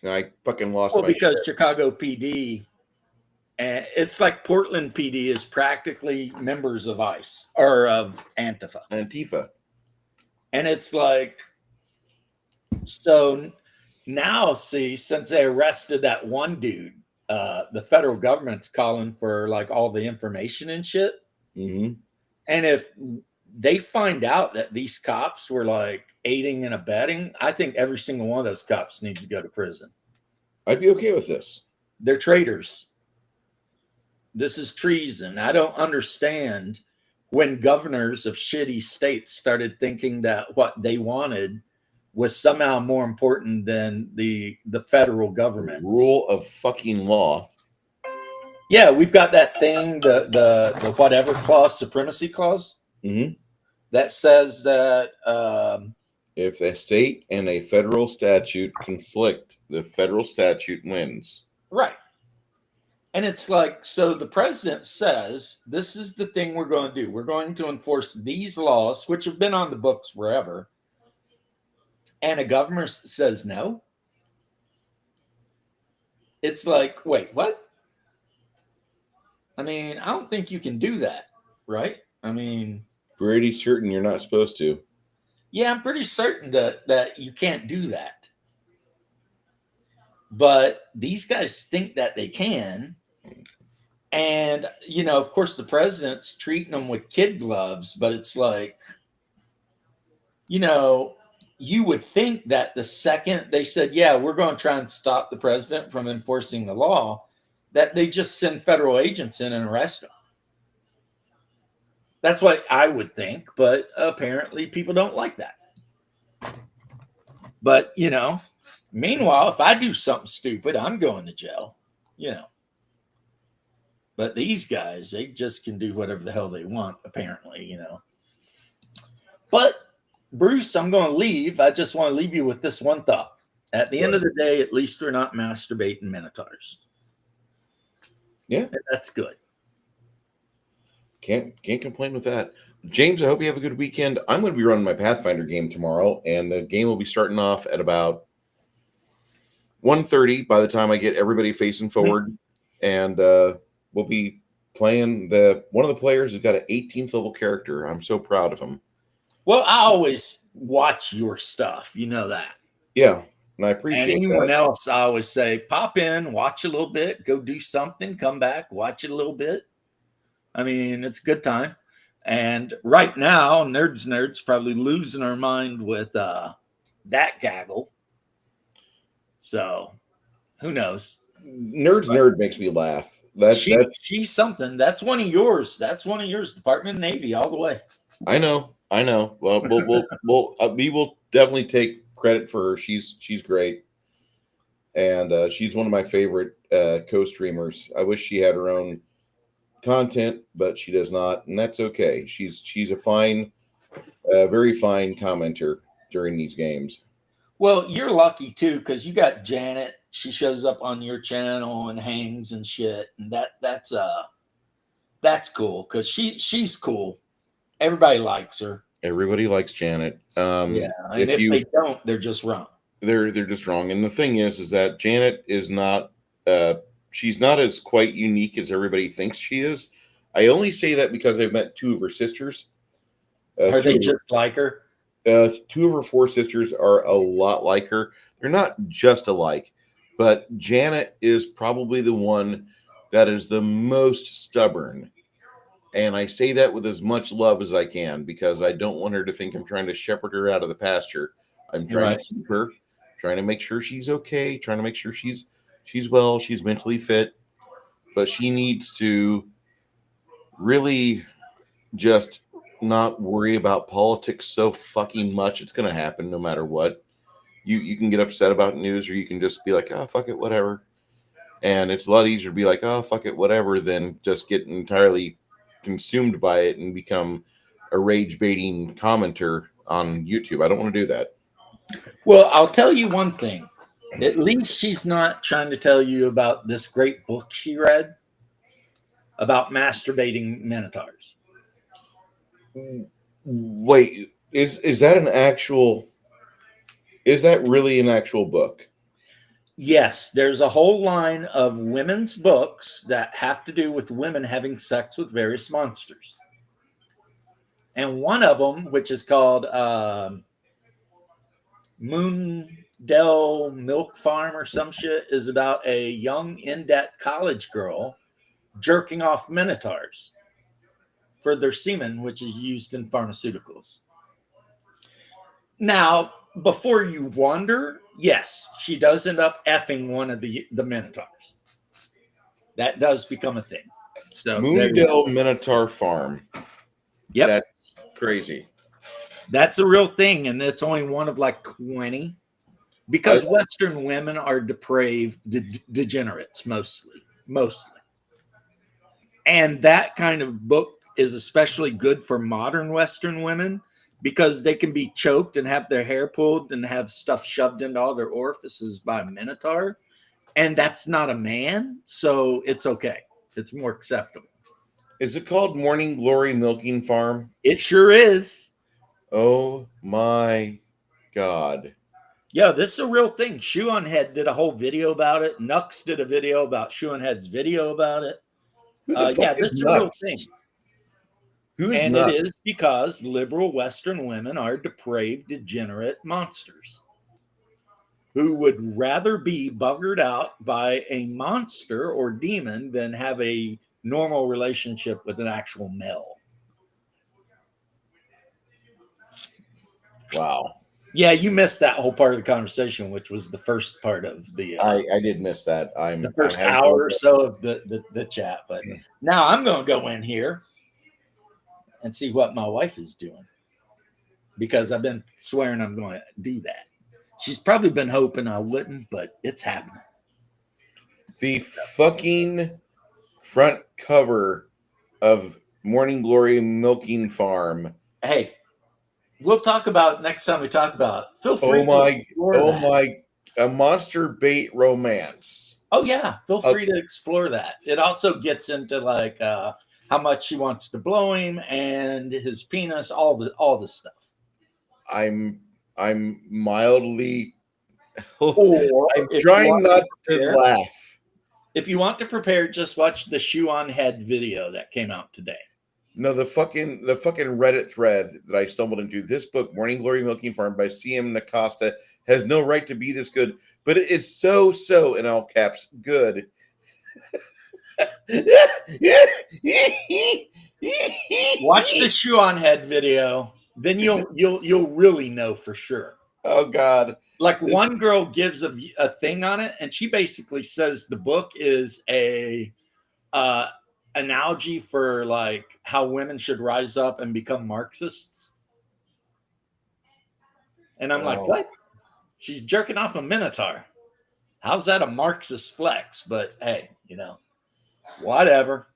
And I fucking lost my because shit. Chicago PD, and it's like Portland PD is practically members of ICE or of Antifa. And it's like, so now, see, since they arrested that one dude, the federal government's calling for like all the information and shit. Mm-hmm. And if they find out that these cops were like aiding and abetting, I think every single one of those cops needs to go to prison. I'd be okay with this. They're traitors. This is treason. I don't understand when governors of shitty states started thinking that what they wanted was somehow more important than the federal government. Rule of fucking law. Yeah, we've got that thing, the whatever clause, supremacy clause, that says that if a state and a federal statute conflict, the federal statute wins. Right. And it's like, so the president says, this is the thing we're going to do. We're going to enforce these laws, which have been on the books forever. And a governor says no. It's like, wait, what? I mean, I don't think you can do that, right? I mean, pretty certain you're not supposed to. Yeah, I'm pretty certain that you can't do that. But these guys think that they can. And, you know, of course, the president's treating them with kid gloves, but it's like, you know, you would think that the second they said, yeah, we're going to try and stop the president from enforcing the law, that they just send federal agents in and arrest him. That's what I would think, but apparently people don't like that. But, you know, meanwhile, if I do something stupid, I'm going to jail, you know. But these guys, they just can do whatever the hell they want, apparently, you know. But, Bruce, I'm going to leave. I just want to leave you with this one thought. At the end of the day, at least we're not masturbating minotaurs. Yeah. That's good. Can't complain with that. James, I hope you have a good weekend. I'm going to be running my Pathfinder game tomorrow, and the game will be starting off at about 1:30 by the time I get everybody facing forward. And we'll be playing one of the players has got an 18th level character. I'm so proud of him. Well, I always watch your stuff. You know that. Yeah, and I appreciate that. And anyone else, I always say, pop in, watch a little bit, go do something, come back, watch it a little bit. I mean, it's a good time. And right now, Nerds probably losing our mind with that gaggle. So, who knows? Nerd makes me laugh. She's something. That's one of yours. That's one of yours. Department of Navy all the way. I know. Well, we will definitely take credit for her. She's great, and she's one of my favorite co-streamers. I wish she had her own content, but she does not, and that's okay. She's a fine, very fine commenter during these games. Well, you're lucky too, because you got Janet. She shows up on your channel and hangs and shit, and that's cool because she's cool. Everybody likes her. Everybody likes Janet. Yeah, and if they don't, they're just wrong. They're just wrong. And the thing is that Janet is not. She's not as quite unique as everybody thinks she is. I only say that because I've met two of her sisters. Are they just like her? Two of her four sisters are a lot like her. They're not just alike, but Janet is probably the one that is the most stubborn. And I say that with as much love as I can because I don't want her to think I'm trying to shepherd her out of the pasture. I'm trying to keep her, trying to make sure she's okay, trying to make sure she's well, she's mentally fit, but she needs to really just not worry about politics so fucking much. It's going to happen no matter what. You can get upset about news, or you can just be like, oh, fuck it, whatever. And it's a lot easier to be like, oh, fuck it, whatever, than just get entirely consumed by it and become a rage baiting commenter on YouTube. I don't want to do that. Well, I'll tell you one thing. At least she's not trying to tell you about this great book she read about masturbating minotaurs. Wait, is that an actual? Is that really an actual book? Yes, there's a whole line of women's books that have to do with women having sex with various monsters. And one of them, which is called Moondell Milk Farm or some shit, is about a young in-debt college girl jerking off minotaurs for their semen, which is used in pharmaceuticals. Now, before you wonder, yes, she does end up effing one of the minotaurs. That does become a thing. So Moondell Minotaur Farm. Yep. That's crazy. That's a real thing, and it's only one of like 20. Because Western women are depraved degenerates mostly. And that kind of book is especially good for modern Western women because they can be choked and have their hair pulled and have stuff shoved into all their orifices by a minotaur. And that's not a man, so it's okay. It's more acceptable. Is it called Morning Glory Milking Farm? It sure is. Oh my God. Yeah, this is a real thing. Shoe on Head did a whole video about it. Nux did a video about Shoe on Head's video about it. Yeah, this is a real thing. And Nux? it is because liberal Western women are depraved, degenerate monsters who would rather be buggered out by a monster or demon than have a normal relationship with an actual male. Wow. Yeah, you missed that whole part of the conversation, which was the first part of the. I did miss that. The first hour or so of the chat, but now I'm going to go in here and see what my wife is doing because I've been swearing I'm going to do that. She's probably been hoping I wouldn't, but it's happening. The fucking front cover of Morning Glory Milking Farm. Hey, we'll talk about it next time we talk about it. Feel free. A monster bait romance. Oh yeah, feel free to explore that. It also gets into like how much she wants to blow him and his penis, all the stuff. I'm mildly. Or I'm trying not to laugh. If you want to prepare, just watch the Shoe on Head video that came out today. No, the fucking Reddit thread that I stumbled into. This book, Morning Glory Milking Farm by C.M. Nacosta, has no right to be this good, but it is so in all caps good. Watch the Shoe on Head video, then you'll really know for sure. Oh God! Like one girl gives a thing on it, and she basically says the book is a analogy for like how women should rise up and become Marxists. And I'm like, what? She's jerking off a minotaur. How's that a Marxist flex? But hey, whatever.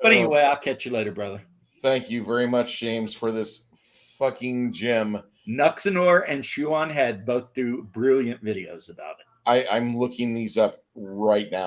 But anyway, I'll catch you later, brother. Thank you very much, James, for this fucking gem. Nuxanor and Shoe on Head both do brilliant videos about it. I'm looking these up right now.